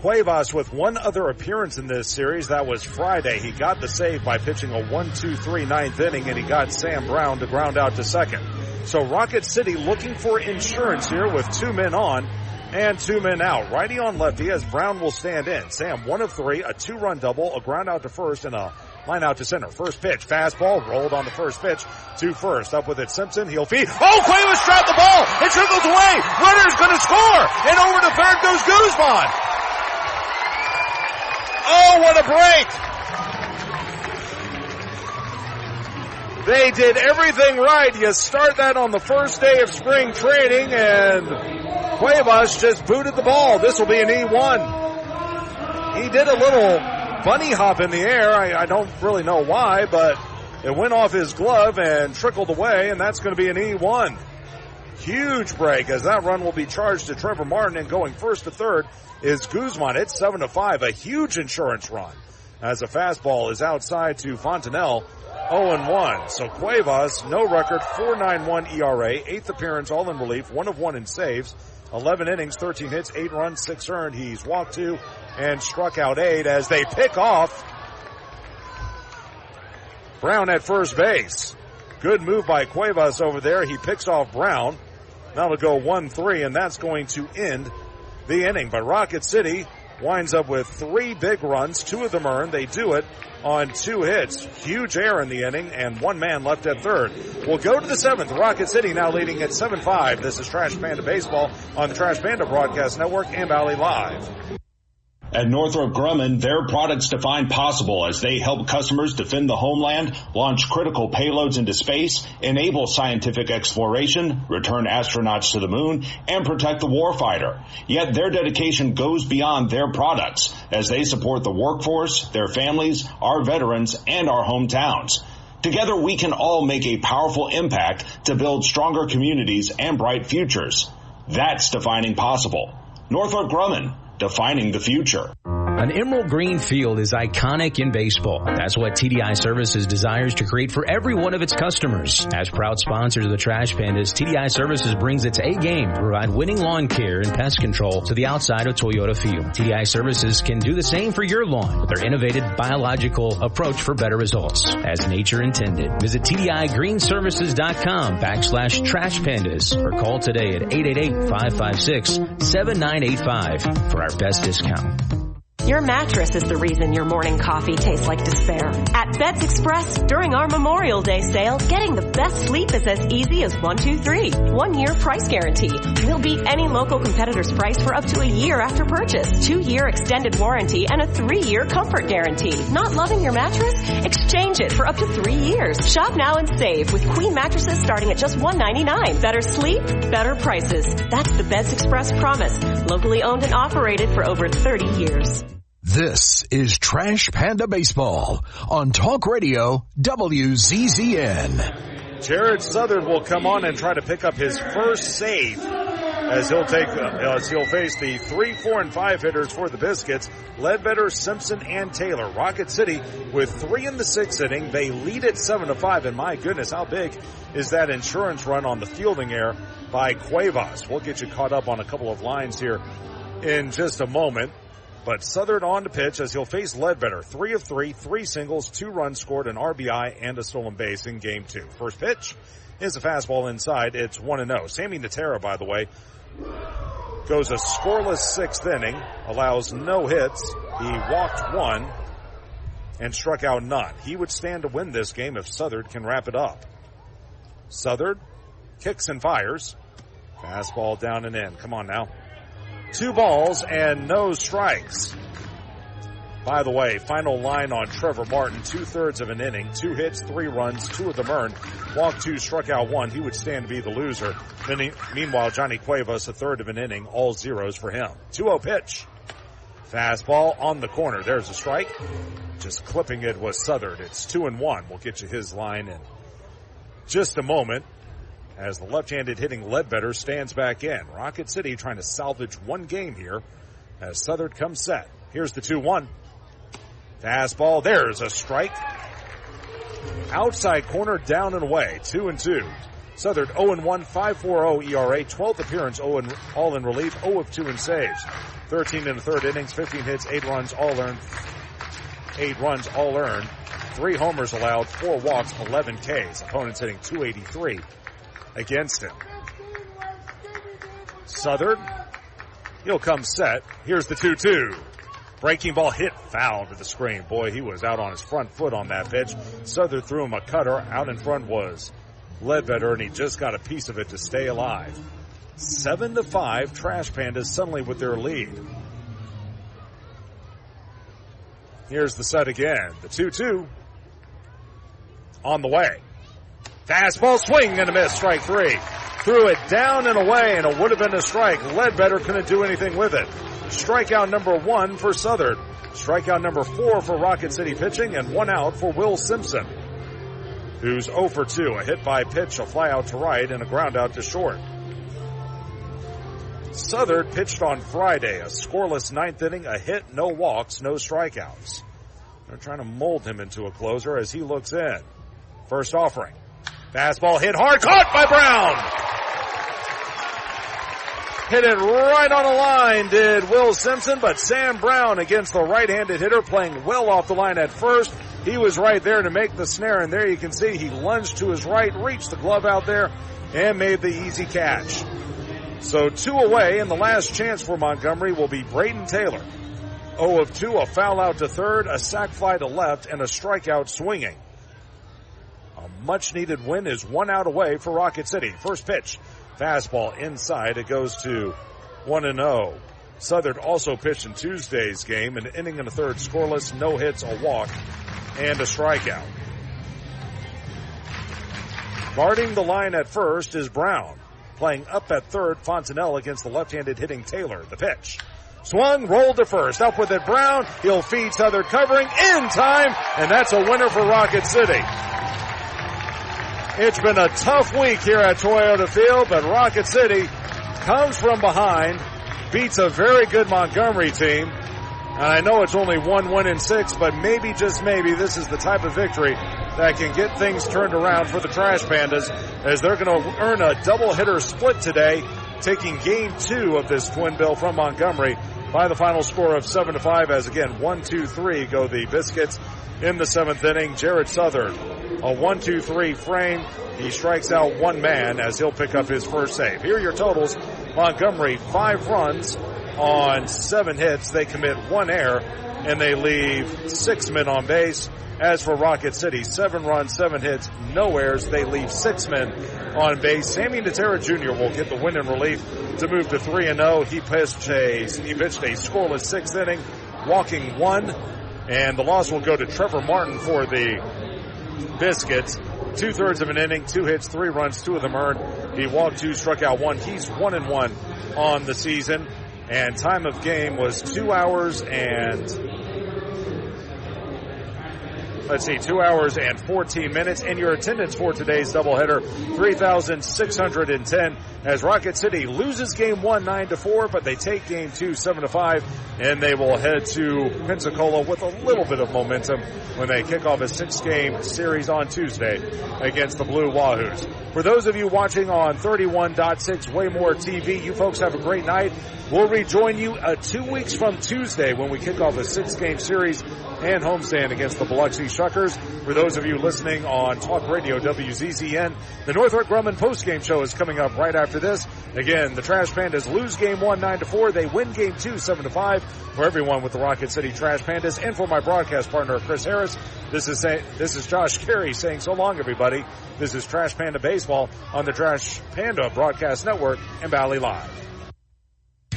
Cuevas with one other appearance in this series. That was Friday. He got the save by pitching a 1-2-3 ninth inning, and he got Sam Brown to ground out to second. So Rocket City looking for insurance here with 2 men on and 2 men out. Righty on lefty as Brown will stand in. Sam 1 of 3, a 2-run double, a ground out to first, and a line out to center. First pitch, fastball, rolled on the first pitch to first. Up with it, Simpson. He'll feed. Oh, Cuevas trapped the ball. It trickles away. Runner's going to score. And over to third goes Guzman. Oh, what a break. They did everything right. You start that on the first day of spring training, and Cuevas just booted the ball. This will be an E1. He did a little bunny hop in the air. I don't really know why, but it went off his glove and trickled away, and that's going to be an E1. Huge break as that run will be charged to Trevor Martin, and going first to third is Guzman. It's 7-5, a huge insurance run. as a fastball is outside to Fontenelle. 0-1. So Cuevas, no record, 4.91 ERA, 8th appearance, all in relief, 1 of 1 in saves, 11 innings, 13 hits, 8 runs, 6 earned. He's walked 2 and struck out 8 as they pick off Brown at first base. Good move by Cuevas over there. He picks off Brown. Now it'll go 1-3, and that's going to end the inning. But Rocket City winds up with 3 big runs, 2 of them earned. They do it on 2 hits. Huge error in the inning, and 1 man left at third. We'll go to the 7th. Rocket City now leading at 7-5. This is Trash Panda Baseball on the Trash Panda Broadcast Network and Valley Live. At Northrop Grumman, their products define possible as they help customers defend the homeland, launch critical payloads into space, enable scientific exploration, return astronauts to the moon, and protect the warfighter. Yet their dedication goes beyond their products as they support the workforce, their families, our veterans, and our hometowns. Together, we can all make a powerful impact to build stronger communities and bright futures. That's defining possible. Northrop Grumman, defining the future. An emerald green field is iconic in baseball. That's what TDI Services desires to create for every one of its customers. As proud sponsors of the Trash Pandas, TDI Services brings its A game to provide winning lawn care and pest control to the outside of Toyota Field. TDI Services can do the same for your lawn with their innovative biological approach for better results, as nature intended. Visit TDIGreenServices.com/Trash Pandas or call today at 888-556-7985 for our best discount. Your mattress is the reason your morning coffee tastes like despair. At Beds Express, during our Memorial Day sale, getting the best sleep is as easy as 1, 2, 3. 1-year price guarantee. We'll beat any local competitor's price for up to a year after purchase. 2-year extended warranty and a 3-year comfort guarantee. Not loving your mattress? Exchange it for up to 3 years. Shop now and save with queen mattresses starting at just $199. Better sleep, better prices. That's the Beds Express promise. Locally owned and operated for over 30 years. This is Trash Panda Baseball on Talk Radio WZZN. Jared Southern will come on and try to pick up his first save as he'll face the 3, 4, and 5 hitters for the Biscuits, Ledbetter, Simpson, and Taylor. Rocket City with 3 in the 6th inning. They lead it 7-5, and my goodness, how big is that insurance run on the fielding error by Cuevas? We'll get you caught up on a couple of lines here in just a moment. But Southern on to pitch as he'll face Ledbetter. 3 of 3, 3 singles, 2 runs scored, an RBI, and a stolen base in Game 2. First pitch is a fastball inside. It's 1-0. Sammy Natera, by the way, goes a scoreless 6th inning, allows no hits. He walked 1 and struck out none. He would stand to win this game if Southern can wrap it up. Southern kicks and fires. Fastball down and in. Come on now. 2 balls and no strikes. By the way, final line on Trevor Martin, 2/3 of an inning, 2 hits, 3 runs, 2 of them earned. Walked 2, struck out 1. He would stand to be the loser. Meanwhile, Johnny Cuevas, 1/3 of an inning, all zeros for him. 2-0 pitch. Fastball on the corner. There's a strike. Just clipping it was Southern. It's 2-1. We'll get you his line in just a moment, as the left-handed hitting Ledbetter stands back in. Rocket City trying to salvage 1 game here as Southern comes set. Here's the 2-1. Fastball. There's a strike. Outside corner, down and away. 2-2. Southern 0-1, 5.40 ERA, 12th appearance, all in relief, 0 of 2 in saves. 13 in the 3rd innings, 15 hits, 8 runs, all earned. 3 homers allowed, 4 walks, 11 Ks. Opponents hitting .283. against him. Southern, he'll come set. Here's the 2-2. Breaking ball hit foul to the screen. Boy, he was out on his front foot on that pitch. Southern threw him a cutter. Out in front was Ledbetter, and he just got a piece of it to stay alive. 7-5, Trash Pandas suddenly with their lead. Here's the set again. The 2-2 on the way. Fastball swing and a miss, strike 3. Threw it down and away, and it would have been a strike. Ledbetter couldn't do anything with it. Strikeout number 1 for Southern. Strikeout number 4 for Rocket City pitching, and 1 out for Will Simpson, who's 0 for 2. A hit by pitch, a fly out to right, and a ground out to short. Southern pitched on Friday, a scoreless 9th inning, a hit, no walks, no strikeouts. They're trying to mold him into a closer as he looks in. First offering. Fastball hit hard, caught by Brown. Hit it right on the line, did Will Simpson, but Sam Brown against the right-handed hitter playing well off the line at first. He was right there to make the snare, and there you can see he lunged to his right, reached the glove out there, and made the easy catch. So 2 away, and the last chance for Montgomery will be Braden Taylor. 0 of 2, a foul out to third, a sac fly to left, and a strikeout swinging. A much-needed win is 1 out away for Rocket City. First pitch. Fastball inside. It goes to 1-0. Southern also pitched in Tuesday's game, an inning and a third scoreless, no hits, a walk, and a strikeout. Guarding the line at first is Brown. Playing up at third, Fontenelle against the left-handed hitting Taylor. The pitch. Swung, rolled to first. Up with it, Brown. He'll feed Southern covering in time, and that's a winner for Rocket City. It's been a tough week here at Toyota Field, but Rocket City comes from behind, beats a very good Montgomery team. And I know it's only 1 win in 6, but maybe, just maybe, this is the type of victory that can get things turned around for the Trash Pandas, as they're going to earn a doubleheader split today, taking game 2 of this twin bill from Montgomery by the final score of 7-5, as again 1-2-3 go the Biscuits in the 7th inning. Jared Southern, a 1-2-3 frame. He strikes out 1 man as he'll pick up his first save. Here are your totals. Montgomery, 5 runs on 7 hits. They commit 1 error, and they leave 6 men on base. As for Rocket City, 7 runs, 7 hits, no errors. They leave 6 men on base. Sammy Natera Jr. will get the win in relief to move to 3-0. He pitched a scoreless 6th inning, walking 1. And the loss will go to Trevor Martin for the Biscuits. 2/3 of an inning, 2 hits, 3 runs, 2 of them earned. He walked 2, struck out 1. He's 1-1 on the season. And time of game was 2 hours and 14 minutes. And your attendance for today's doubleheader, 3,610, as Rocket City loses game 1 9-4, but they take game 2 7-5, and they will head to Pensacola with a little bit of momentum when they kick off a 6-game series on Tuesday against the Blue Wahoos. For those of you watching on 31.6 Waymore TV, you folks have a great night. We'll rejoin you 2 weeks from Tuesday when we kick off a 6-game series and homestand against the Biloxi Shuckers. For those of you listening on Talk Radio WZZN, the Northrop Grumman postgame show is coming up right after this. Again, the Trash Pandas lose game 1 9-4. They win game 2 7-5. For everyone with the Rocket City Trash Pandas, and for my broadcast partner Chris Harris, this is Josh Carey saying so long, everybody. This is Trash Panda Baseball on the Trash Panda Broadcast Network and Valley Live.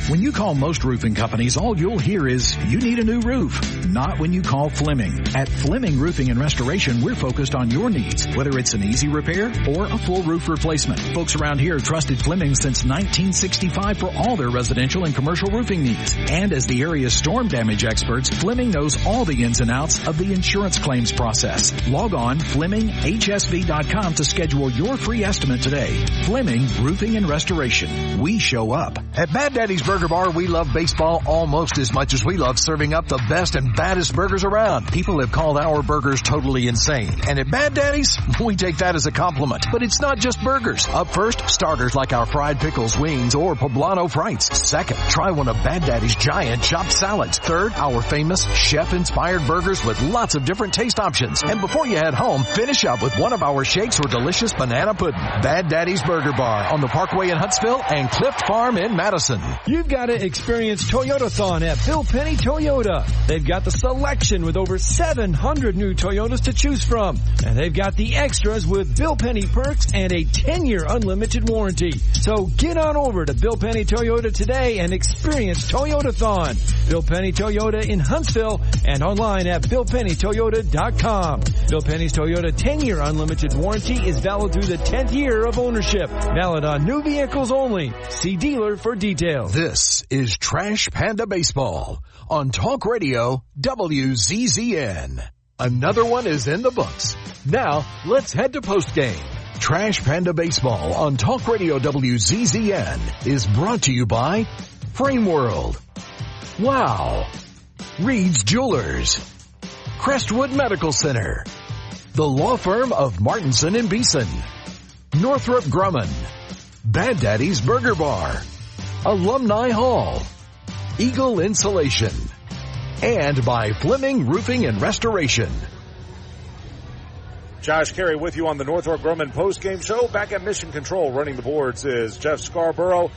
When you call most roofing companies, all you'll hear is, you need a new roof. Not when you call Fleming. At Fleming Roofing and Restoration, we're focused on your needs, whether it's an easy repair or a full roof replacement. Folks around here have trusted Fleming since 1965 for all their residential and commercial roofing needs. And as the area's storm damage experts, Fleming knows all the ins and outs of the insurance claims process. Log on FlemingHSV.com to schedule your free estimate today. Fleming Roofing and Restoration. We show up. At Bad Daddy's Burger Bar, we love baseball almost as much as we love serving up the best and baddest burgers around. People have called our burgers totally insane. And at Bad Daddy's, we take that as a compliment. But it's not just burgers. Up first, starters like our fried pickles, wings, or poblano frites. Second, try one of Bad Daddy's giant chopped salads. Third, our famous chef-inspired burgers with lots of different taste options. And before you head home, finish up with one of our shakes or delicious banana pudding. Bad Daddy's Burger Bar on the Parkway in Huntsville and Clift Farm in Madison. You've got to experience Toyotathon at Bill Penny Toyota. They've got the selection with over 700 new Toyotas to choose from. And they've got the extras with Bill Penny perks and a 10-year unlimited warranty. So get on over to Bill Penny Toyota today and experience Toyotathon. Bill Penny Toyota in Huntsville and online at BillPennyToyota.com. Bill Penny's Toyota 10-year unlimited warranty is valid through the 10th year of ownership. Valid on new vehicles only. See dealer for details. This is Trash Panda Baseball on Talk Radio WZZN. Another one is in the books. Now, let's head to postgame. Trash Panda Baseball on Talk Radio WZZN is brought to you by Frame World, Wow, Reed's Jewelers, Crestwood Medical Center, the law firm of Martinson and Beeson, Northrop Grumman, Bad Daddy's Burger Bar, Alumni Hall, Eagle Insulation, and by Fleming Roofing and Restoration. Josh Carey with you on the Northrop Grumman postgame show. Back at Mission Control running the boards is Jeff Scarborough.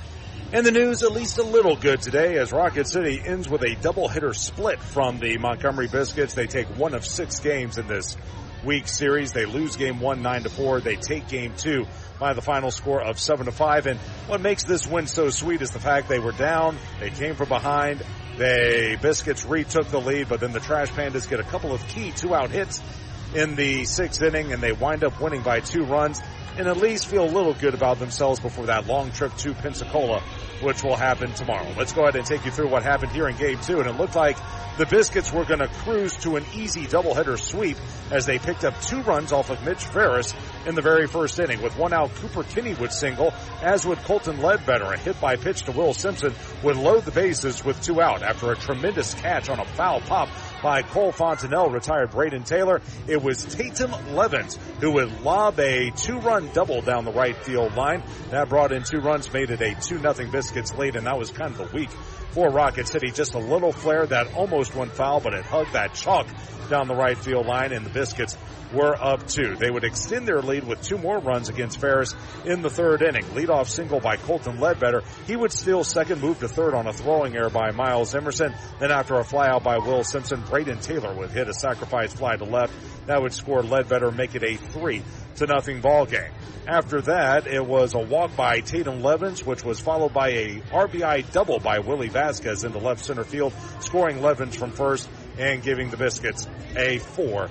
And the news at least a little good today as Rocket City ends with a doubleheader split from the Montgomery Biscuits. They take one of 6 games in this week's series. They lose game 1 9-4. They take game 2 by the final score of 7-5. And what makes this win so sweet is the fact they were down. They came from behind. The Biscuits retook the lead, but then the Trash Pandas get a couple of key 2-out hits in the 6th inning, and they wind up winning by 2 runs and at least feel a little good about themselves before that long trip to Pensacola, which will happen tomorrow. Let's go ahead and take you through what happened here in Game 2, and it looked like the Biscuits were going to cruise to an easy doubleheader sweep as they picked up 2 runs off of Mitch Ferris in the very first inning. With 1 out, Cooper Kinney would single, as would Colton Ledbetter. A hit by pitch to Will Simpson would load the bases with 2 out. After a tremendous catch on a foul pop by Cole Fontenelle, retired Braden Taylor, it was Tatum Levens who would lob a 2-run double down the right field line. That brought in 2 runs, made it a 2-0 Biscuits lead, and that was kind of the week for Rocket City. Just a little flare that almost went foul, but it hugged that chalk down the right field line, and the Biscuits were up 2. They would extend their lead with 2 more runs against Ferris in the 3rd inning. Leadoff single by Colton Ledbetter. He would steal second, move to third on a throwing error by Miles Emerson. Then after a flyout by Will Simpson, Braden Taylor would hit a sacrifice fly to left. That would score Ledbetter, make it a 3-0 ball game. After that, it was a walk by Tatum Levens, which was followed by a RBI double by Willie Vasquez into left center field, scoring Levens from first and giving the Biscuits a 4-0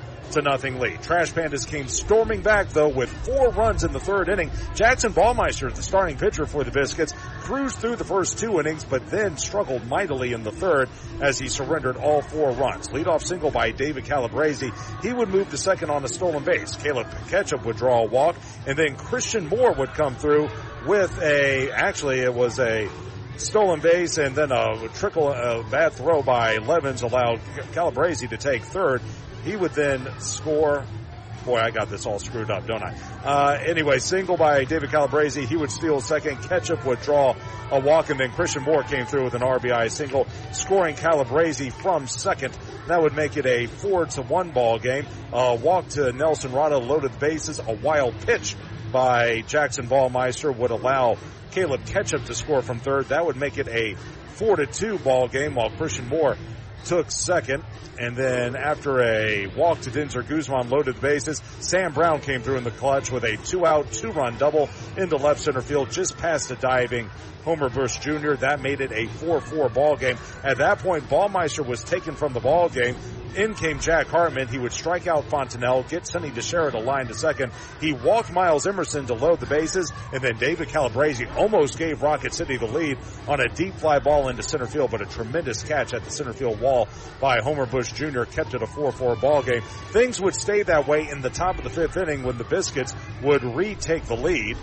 lead. Trash Pandas came storming back, though, with 4 runs in the 3rd inning. Jackson Baumeister, the starting pitcher for the Biscuits, cruised through the first 2 innings, but then struggled mightily in the 3rd as he surrendered all 4 runs. Leadoff single by David Calabrese. He would move to second on a stolen base. Caleb Ketchup would draw a walk, and then Christian Moore would come through with it was a stolen base, and then a bad throw by Levens allowed Calabrese to take third. He would then score. Boy, I got this all screwed up, don't I? Anyway, single by David Calabrese. He would steal second. Ketchup would draw a walk, and then Christian Moore came through with an RBI single, scoring Calabrese from second. That would make it a 4-1 ball game. A walk to Nelson Rada loaded the bases. A wild pitch by Jackson Baumeister would allow Caleb Ketchup to score from third. That would make it a 4-2 ball game, while Christian Moore took second. And then after a walk to Denzer Guzman loaded the bases, Sam Brown came through in the clutch with a 2-out, 2-run double into left center field just past a diving Homer Bush Jr. That made it a 4-4 ball game. At that point, Baumeister was taken from the ball game. In came Jack Hartman. He would strike out Fontenelle, get Sonny DeShera to line to second. He walked Miles Emerson to load the bases, and then David Calabrese almost gave Rocket City the lead on a deep fly ball into center field, but a tremendous catch at the center field wall by Homer Bush Jr. kept it a 4-4 ball game. Things would stay that way in the top of the 5th inning when the Biscuits would retake the lead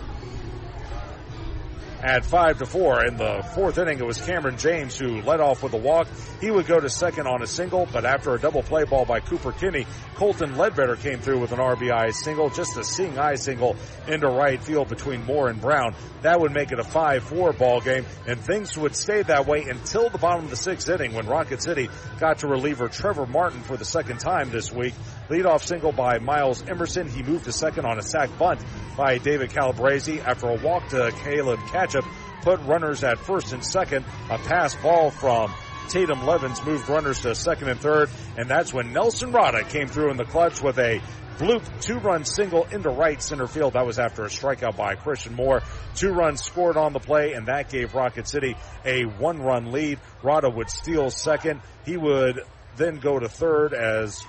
at 5-4. In the 4th inning, it was Cameron James who led off with a walk. He would go to second on a single, but after a double play ball by Cooper Kinney, Colton Ledbetter came through with an RBI single, just a seeing eye single into right field between Moore and Brown. That would make it a 5-4 ball game, and things would stay that way until the bottom of the 6th inning when Rocket City got to reliever Trevor Martin for the second time this week. Leadoff single by Miles Emerson. He moved to second on a sac bunt by David Calabrese. After a walk to Caleb Ketchup, put runners at first and second. A pass ball from Tatum Levens moved runners to second and third, and that's when Nelson Rada came through in the clutch with a bloop 2-run single into right center field. That was after a strikeout by Christian Moore. 2 runs scored on the play, and that gave Rocket City a 1-run lead. Rada would steal second. He would then go to third as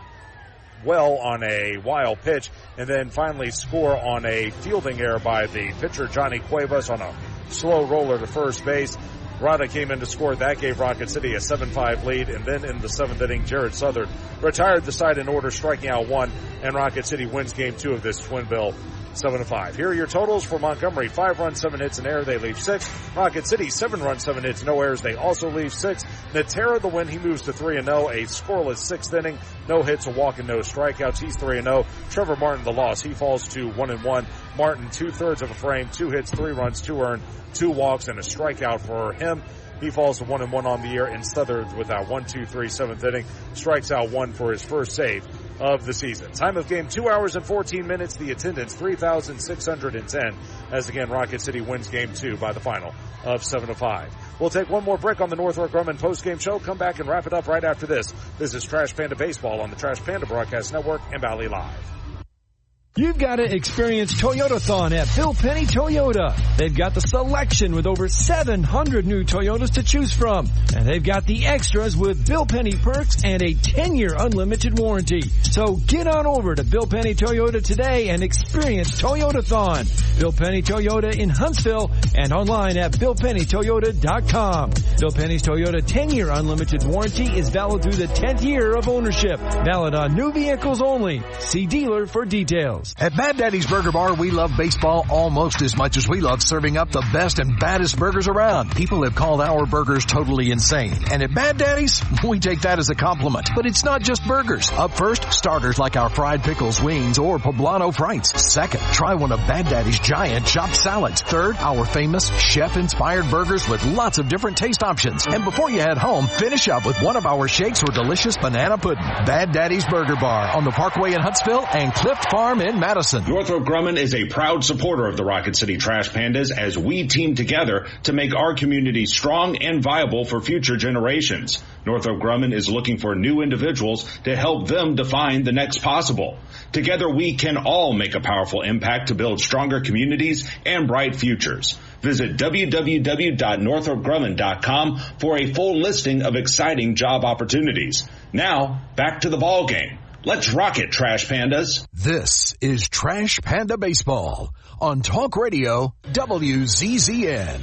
well on a wild pitch, and then finally score on a fielding error by the pitcher Johnny Cuevas on a slow roller to first base. Rada came in to score. That gave Rocket City a 7-5 lead, and then in the 7th inning, Jared Southern retired the side in order, striking out 1, and Rocket City wins Game 2 of this twin bill 7-5. Here are your totals for Montgomery. 5 runs, 7 hits, and error. They leave 6. Rocket City, 7 runs, 7 hits, no errors. They also leave 6. Natera, the win. He moves to 3-0. A scoreless 6th inning. No hits, a walk, and no strikeouts. He's 3-0. Trevor Martin, the loss. He falls to 1-1. Martin, 2/3 of a frame, 2 hits, 3 runs, 2 earned, 2 walks, and a strikeout for him. He falls to 1-1 on the year, and Southard with that 1-2-3 7th inning strikes out 1 for his first save of the season. Time of game 2 hours and 14 minutes. The attendance 3,610 as again Rocket City wins game 2 by the final of 7-5. We'll take one more break on the Northrop Grumman postgame show. Come back and wrap it up right after this. This is Trash Panda Baseball on the Trash Panda Broadcast Network and Valley Live. You've got to experience Toyotathon at Bill Penny Toyota. They've got the selection with over 700 new Toyotas to choose from. And they've got the extras with Bill Penny perks and a 10-year unlimited warranty. So get on over to Bill Penny Toyota today and experience Toyotathon. Bill Penny Toyota in Huntsville and online at BillPennyToyota.com. Bill Penny's Toyota 10-year unlimited warranty is valid through the 10th year of ownership. Valid on new vehicles only. See dealer for details. At Bad Daddy's Burger Bar, we love baseball almost as much as we love serving up the best and baddest burgers around. People have called our burgers totally insane. And at Bad Daddy's, we take that as a compliment. But it's not just burgers. Up first, starters like our fried pickles, wings, or poblano frites. Second, try one of Bad Daddy's giant chopped salads. Third, our famous chef-inspired burgers with lots of different taste options. And before you head home, finish up with one of our shakes or delicious banana pudding. Bad Daddy's Burger Bar on the Parkway in Huntsville and Clift Farm in Madison. Northrop Grumman is a proud supporter of the Rocket City Trash Pandas as we team together to make our community strong and viable for future generations. Northrop Grumman is looking for new individuals to help them define the next possible. Together we can all make a powerful impact to build stronger communities and bright futures. Visit www.northropgrumman.com for a full listing of exciting job opportunities. Now, back to the ball game. Let's rock it, Trash Pandas. This is Trash Panda Baseball on Talk Radio WZZN.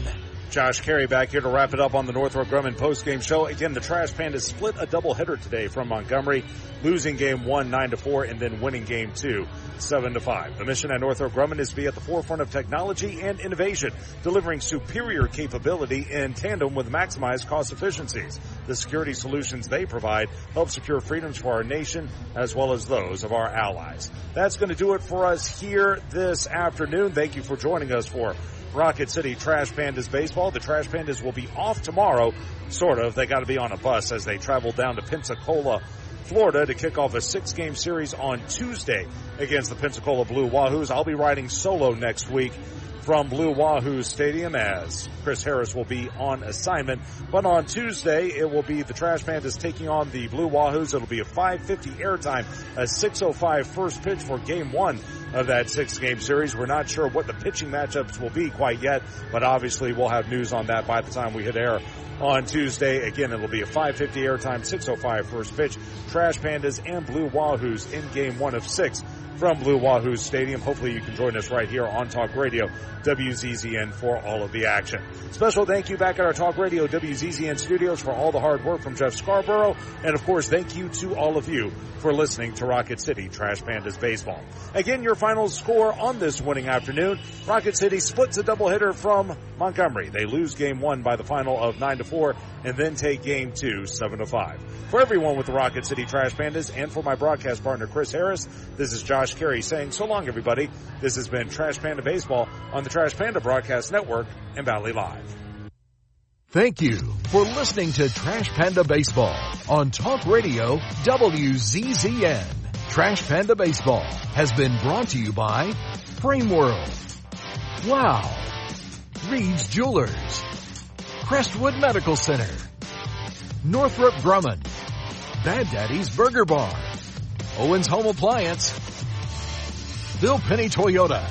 Josh Carey back here to wrap it up on the Northrop Grumman postgame show. Again, the Trash Pandas split a doubleheader today from Montgomery, losing game 1 9-4 and then winning game 2 7-5. The mission at Northrop Grumman is to be at the forefront of technology and innovation, delivering superior capability in tandem with maximized cost efficiencies. The security solutions they provide help secure freedoms for our nation as well as those of our allies. That's going to do it for us here this afternoon. Thank you for joining us for Rocket City Trash Pandas Baseball. The Trash Pandas will be off tomorrow, sort of. They got to be on a bus as they travel down to Pensacola, Florida to kick off a 6-game series on Tuesday against the Pensacola Blue Wahoos. I'll be riding solo next week from Blue Wahoo Stadium as Chris Harris will be on assignment. But on Tuesday, it will be the Trash Pandas taking on the Blue Wahoos. It'll be a 5:50 airtime, a 6:05 first pitch for game 1 of that 6-game series. We're not sure what the pitching matchups will be quite yet, but obviously we'll have news on that by the time we hit air on Tuesday. Again, it'll be a 5:50 airtime, 6:05 first pitch. Trash Pandas and Blue Wahoos in game 1 of 6 from Blue Wahoo Stadium. Hopefully you can join us right here on Talk Radio WZZN for all of the action. Special thank you back at our Talk Radio WZZN studios for all the hard work from Jeff Scarborough. And of course, thank you to all of you for listening to Rocket City Trash Pandas Baseball. Again, your final score on this winning afternoon. Rocket City splits a doubleheader from Montgomery. They lose game 1 by the final of 9-4 and then take game 2 7-5. For everyone with the Rocket City Trash Pandas and for my broadcast partner Chris Harris, this is Josh Carey saying so long, everybody. This has been Trash Panda Baseball on the Trash Panda Broadcast Network and Valley Live. Thank you for listening to Trash Panda Baseball on Talk Radio WZZN. Trash Panda Baseball has been brought to you by Frame World, Wow, Reed's Jewelers, Crestwood Medical Center, Northrop Grumman, Bad Daddy's Burger Bar, Owens Home Appliance, Bill Penny Toyota,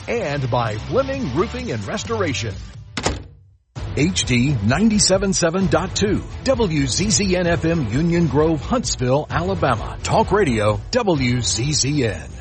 and by Fleming Roofing and Restoration. HD 97.7.2, WZZN FM Union Grove, Huntsville, Alabama. Talk Radio WZZN.